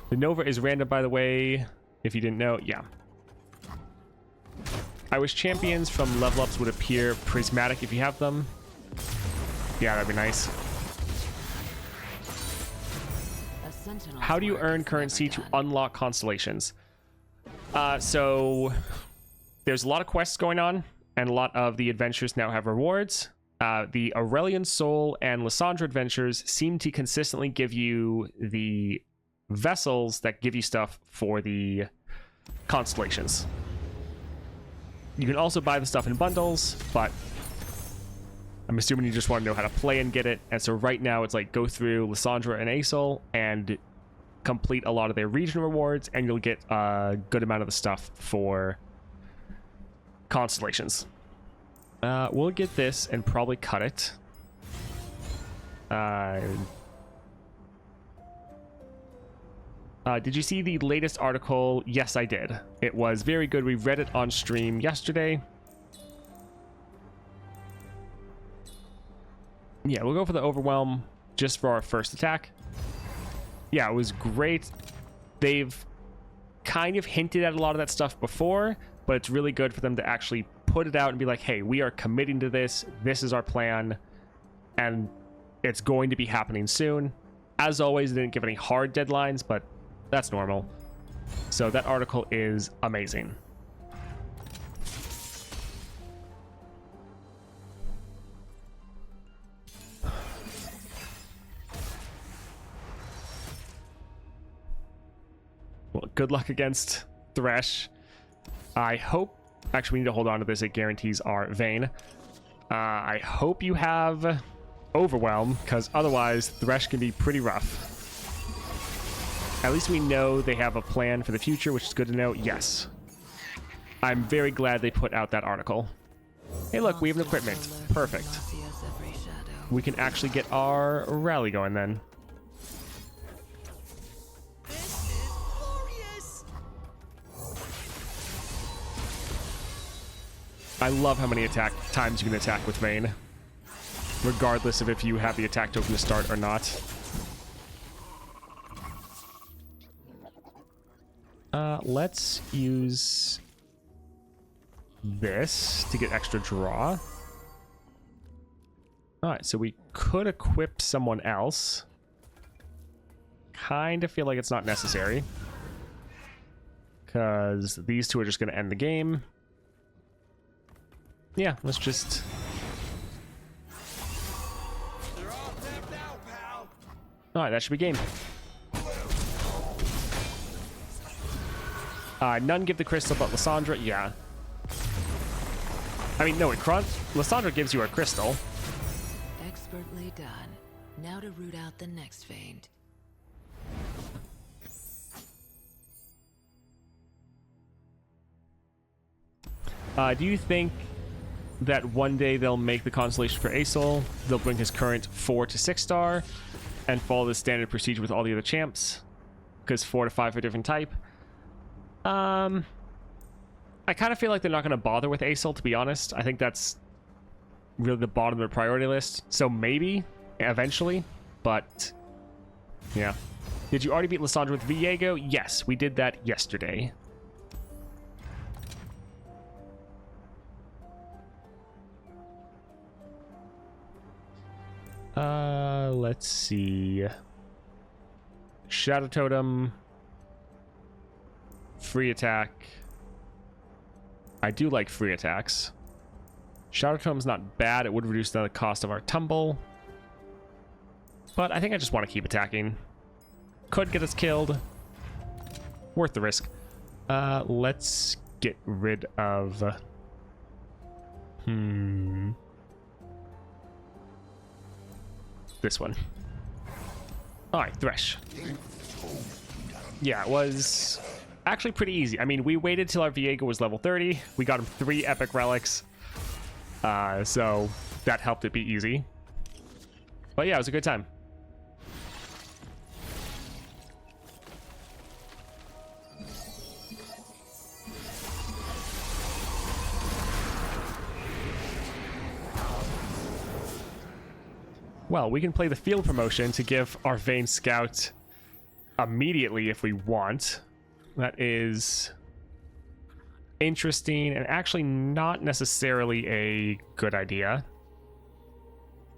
The Nova is random, by the way, if you didn't know. Yeah. I wish champions from level ups would appear prismatic if you have them. Yeah, that'd be nice. How do you earn currency to unlock constellations? So there's a lot of quests going on, and a lot of the adventures now have rewards. The Aurelian Soul and Lysandra Adventures seem to consistently give you the vessels that give you stuff for the Constellations. You can also buy the stuff in bundles, but I'm assuming you just want to know how to play and get it. And so right now it's like go through Lysandra and Asol and complete a lot of their region rewards, and you'll get a good amount of the stuff for Constellations. We'll get this and probably cut it. Did you see the latest article? Yes, I did. It was very good. We read it on stream yesterday. Yeah, we'll go for the Overwhelm just for our first attack. Yeah, it was great. They've kind of hinted at a lot of that stuff before, but it's really good for them to actually put it out and be like, hey, we are committing to this. This is our plan, and it's going to be happening soon. As always, they didn't give any hard deadlines, but that's normal. So that article is amazing. Well, good luck against Thresh. I hope... Actually, we need to hold on to this. It guarantees our Vayne. I hope you have Overwhelm, because otherwise Thresh can be pretty rough. At least we know they have a plan for the future, which is good to know. Yes. I'm very glad they put out that article. Hey, look, we have an equipment. Perfect. We can actually get our rally going then. I love how many attack times you can attack with Vayne, regardless of if you have the attack token to start or not. Let's use this to get extra draw. Alright, so we could equip someone else. Kind of feel like it's not necessary, because these two are just going to end the game. Yeah, let's just... Alright, that should be game. None give the crystal, but Lysandra, yeah. I mean, no, Lysandra gives you a crystal.
Expertly done. Now to root out the next Vayne.
Do you think that one day they'll make the Constellation for Asol? They'll bring his current 4 to 6 star and follow the standard procedure with all the other champs? Because 4 to 5 are a different type. I kind of feel like they're not going to bother with Asol, to be honest. I think that's really the bottom of their priority list. So maybe, eventually, but yeah. Did you already beat Lysandra with Viego? Yes, we did that yesterday. Let's see. Shadow Totem. Free attack. I do like free attacks. Shadow Totem's not bad. It would reduce the cost of our tumble. But I think I just want to keep attacking. Could get us killed. Worth the risk. Let's get rid of... this one. Alright, Thresh. Yeah, it was actually pretty easy. I mean, we waited till our Viego was level 30. We got him 3 epic relics. So that helped it be easy. But yeah, it was a good time. Well, we can play the field promotion to give our Vayne Scout immediately if we want. That is interesting and actually not necessarily a good idea,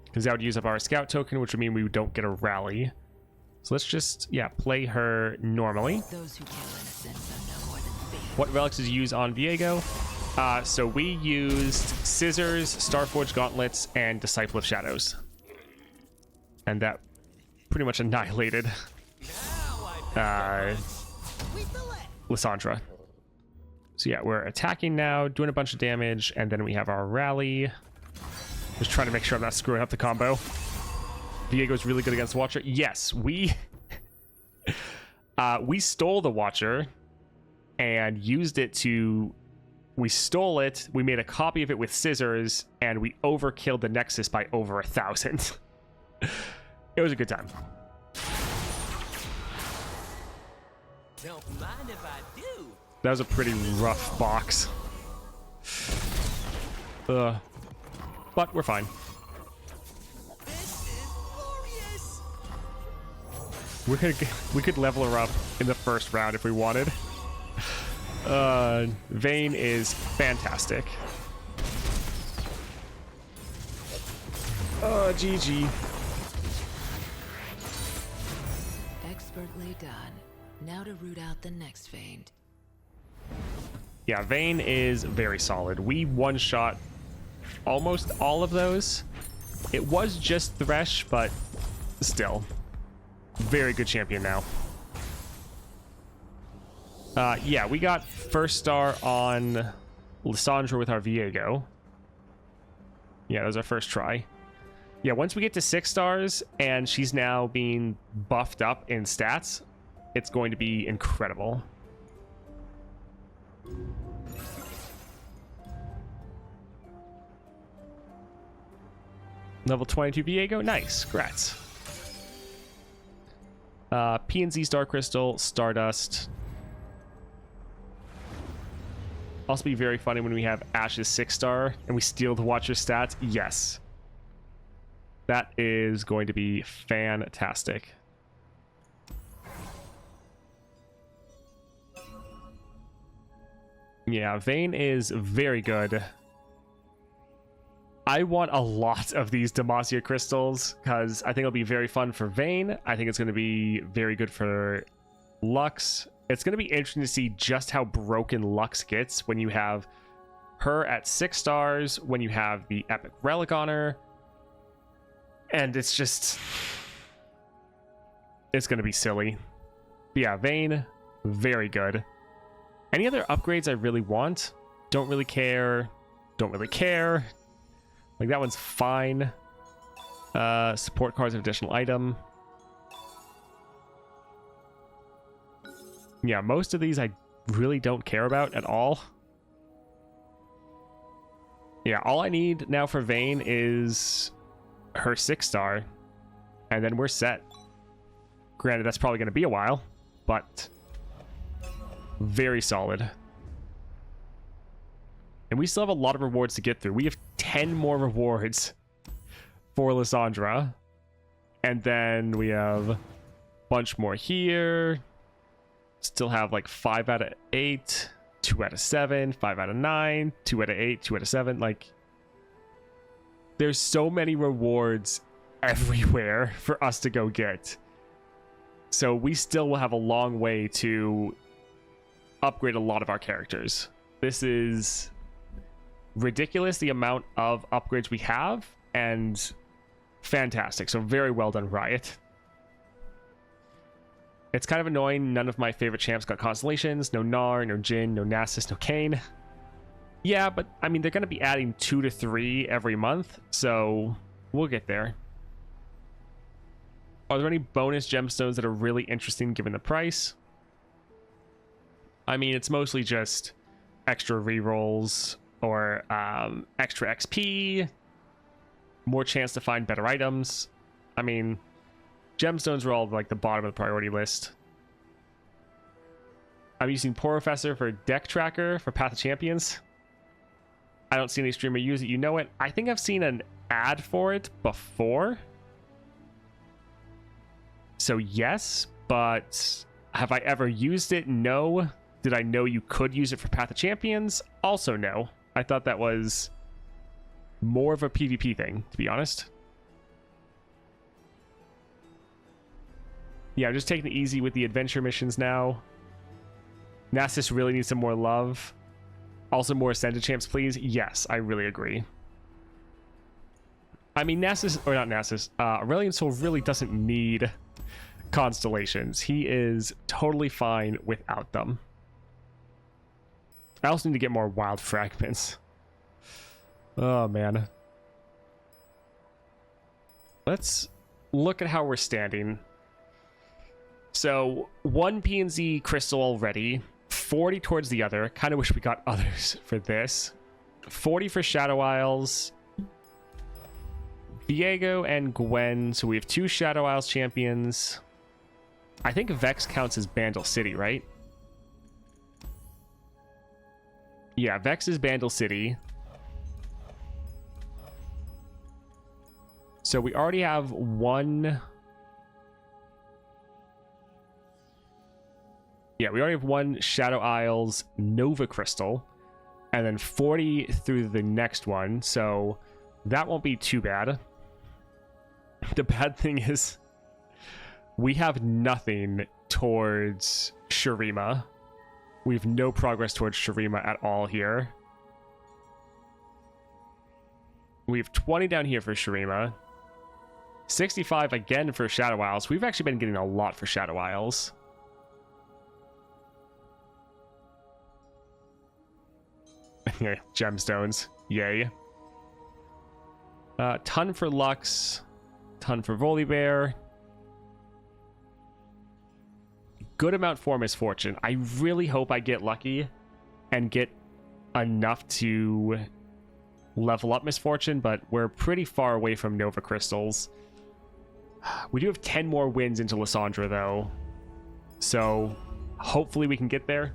because that would use up our scout token, which would mean we don't get a rally. So let's just, yeah, play her normally.
Those who kill innocents are no more than thieves.
What relics did you use on Viego? So we used Scissors, Starforged Gauntlets, and Disciple of Shadows. And that pretty much annihilated Lysandra. So yeah, we're attacking now, doing a bunch of damage, and then we have our rally. Just trying to make sure I'm not screwing up the combo. Viego's really good against Watcher. Yes, we we stole the Watcher and used it to... We stole it, we made a copy of it with Scissors, and we overkilled the Nexus by over 1,000. It was a good time.
Don't mind if I do.
That was a pretty rough box. But we're fine.
This is glorious.
We could level her up in the first round if we wanted. Vayne is fantastic. GG.
Expertly done. Now to root out the next Vayne.
Yeah, Vayne is very solid. We one-shot almost all of those. It was just Thresh, but still. Very good champion now. Yeah, we got first star on Lysandra with our Viego. Yeah, that was our first try. Yeah, once we get to 6 stars and she's now being buffed up in stats, it's going to be incredible. Level 22 Viego, nice, congrats. P&Z Star Crystal, Stardust. Also be very funny when we have Ashe's 6 star and we steal the Watcher's stats. Yes. That is going to be fantastic. Yeah, Vayne is very good. I want a lot of these Demacia crystals because I think it'll be very fun for Vayne. I think it's going to be very good for Lux. It's going to be interesting to see just how broken Lux gets when you have her at 6 stars, when you have the epic relic on her. And it's just... It's going to be silly. But yeah, Vayne, very good. Any other upgrades I really want? Don't really care. Don't really care. Like, that one's fine. Support cards of additional item. Yeah, most of these I really don't care about at all. Yeah, all I need now for Vayne is her 6 star, and then we're set. Granted, that's probably going to be a while, but very solid. And we still have a lot of rewards to get through. We have 10 more rewards for Lysandra, and then we have a bunch more here. Still have like 5 out of 8, 2 out of 7, 5 out of 9, 2 out of 8, 2 out of 7. Like, there's so many rewards everywhere for us to go get. So we still will have a long way to upgrade a lot of our characters. This is ridiculous, the amount of upgrades we have, and fantastic. So very well done, Riot. It's kind of annoying none of my favorite champs got Constellations. No Gnar, no Jhin, no Nasus, no Kayn. Yeah, but I mean, they're going to be adding 2 to 3 every month, so we'll get there. Are there any bonus gemstones that are really interesting given the price? I mean, it's mostly just extra rerolls or extra XP, more chance to find better items. I mean, gemstones are all like the bottom of the priority list. I'm using Professor for deck tracker for Path of Champions. I don't see any streamer use it. You know it. I think I've seen an ad for it before. So yes, but have I ever used it? No. Did I know you could use it for Path of Champions? Also no. I thought that was more of a PvP thing, to be honest. Yeah, I'm just taking it easy with the adventure missions now. Nasus really needs some more love. Also, more Ascended champs, please. Yes, I really agree. I mean, Nasus, or not Nasus, Aurelion Sol really doesn't need Constellations. He is totally fine without them. I also need to get more wild fragments. Oh, man. Let's look at how we're standing. So, 1 P&Z crystal already. 40 towards the other. Kind of wish we got others for this. 40 for Shadow Isles. Viego and Gwen. So we have 2 Shadow Isles champions. I think Vex counts as Bandle City, right? Yeah, Vex is Bandle City. So we already have 1... Yeah, we already have 1 Shadow Isles Nova Crystal. And then 40 through the next one. So that won't be too bad. The bad thing is we have nothing towards Shurima. We have no progress towards Shurima at all here. We have 20 down here for Shurima. 65 again for Shadow Isles. We've actually been getting a lot for Shadow Isles. Yeah, gemstones. Yay. Ton for Lux. Ton for Volibear. Good amount for Misfortune. I really hope I get lucky and get enough to level up Misfortune, but we're pretty far away from Nova Crystals. We do have 10 more wins into Lysandra, though. So, hopefully we can get there.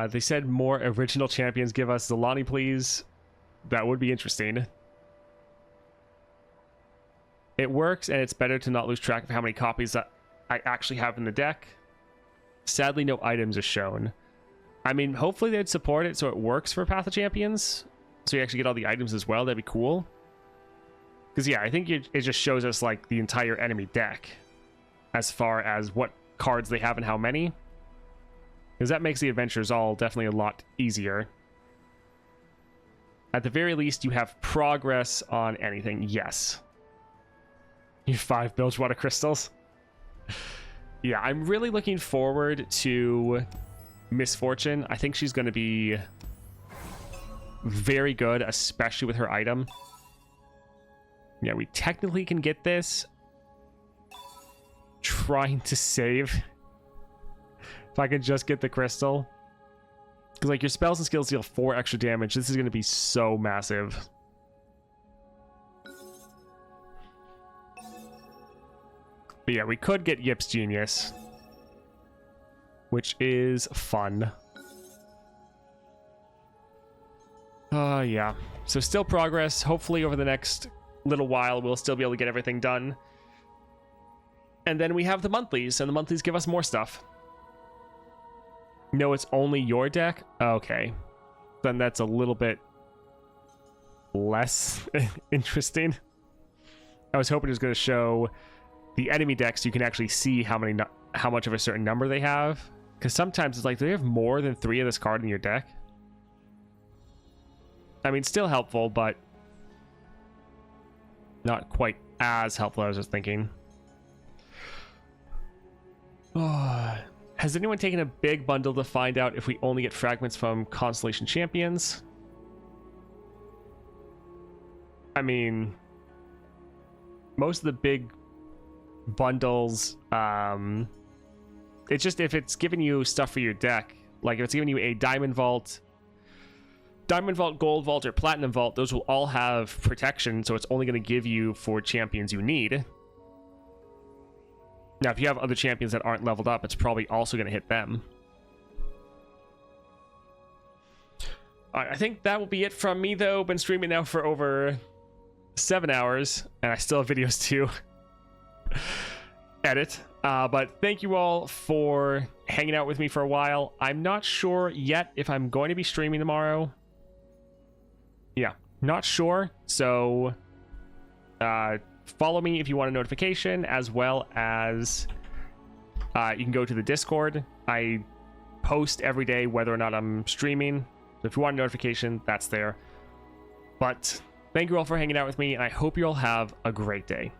They said more original champions. Give us Zilani, please. That would be interesting. It works, and it's better to not lose track of how many copies that I actually have in the deck. Sadly, no items are shown. I mean, hopefully they'd support it so it works for Path of Champions. So you actually get all the items as well. That'd be cool. Because, yeah, I think it just shows us, like, the entire enemy deck. As far as what cards they have and how many. Because that makes the adventures all definitely a lot easier. At the very least, you have progress on anything. Yes. You have 5 Bilgewater crystals. Yeah, I'm really looking forward to Misfortune. I think she's going to be very good, especially with her item. Yeah, we technically can get this. Trying to save. If I could just get the crystal. Because, like, your spells and skills deal 4 extra damage. This is going to be so massive. But yeah, we could get Yip's Genius. Which is fun. Yeah. So still progress. Hopefully over the next little while, we'll still be able to get everything done. And then we have the monthlies, and the monthlies give us more stuff. No, it's only your deck? Okay. Then that's a little bit less interesting. I was hoping it was going to show the enemy decks so you can actually see how much of a certain number they have. Because sometimes it's like, do they have more than 3 of this card in your deck? I mean, still helpful, but not quite as helpful as I was thinking. Has anyone taken a big bundle to find out if we only get fragments from Constellation Champions? I mean, most of the big bundles, it's just if it's giving you stuff for your deck, like if it's giving you a Diamond Vault, Gold Vault, or Platinum Vault, those will all have protection, so it's only going to give you for champions you need. Now, if you have other champions that aren't leveled up, it's probably also going to hit them. Alright, I think that will be it from me, though. Been streaming now for over 7 hours, and I still have videos to edit. But thank you all for hanging out with me for a while. I'm not sure yet if I'm going to be streaming tomorrow. Yeah, not sure. So, follow me if you want a notification, as well as You can go to the Discord. I post every day whether or not I'm streaming. So if you want a notification, that's there. But thank you all for hanging out with me, and I hope you all have a great day.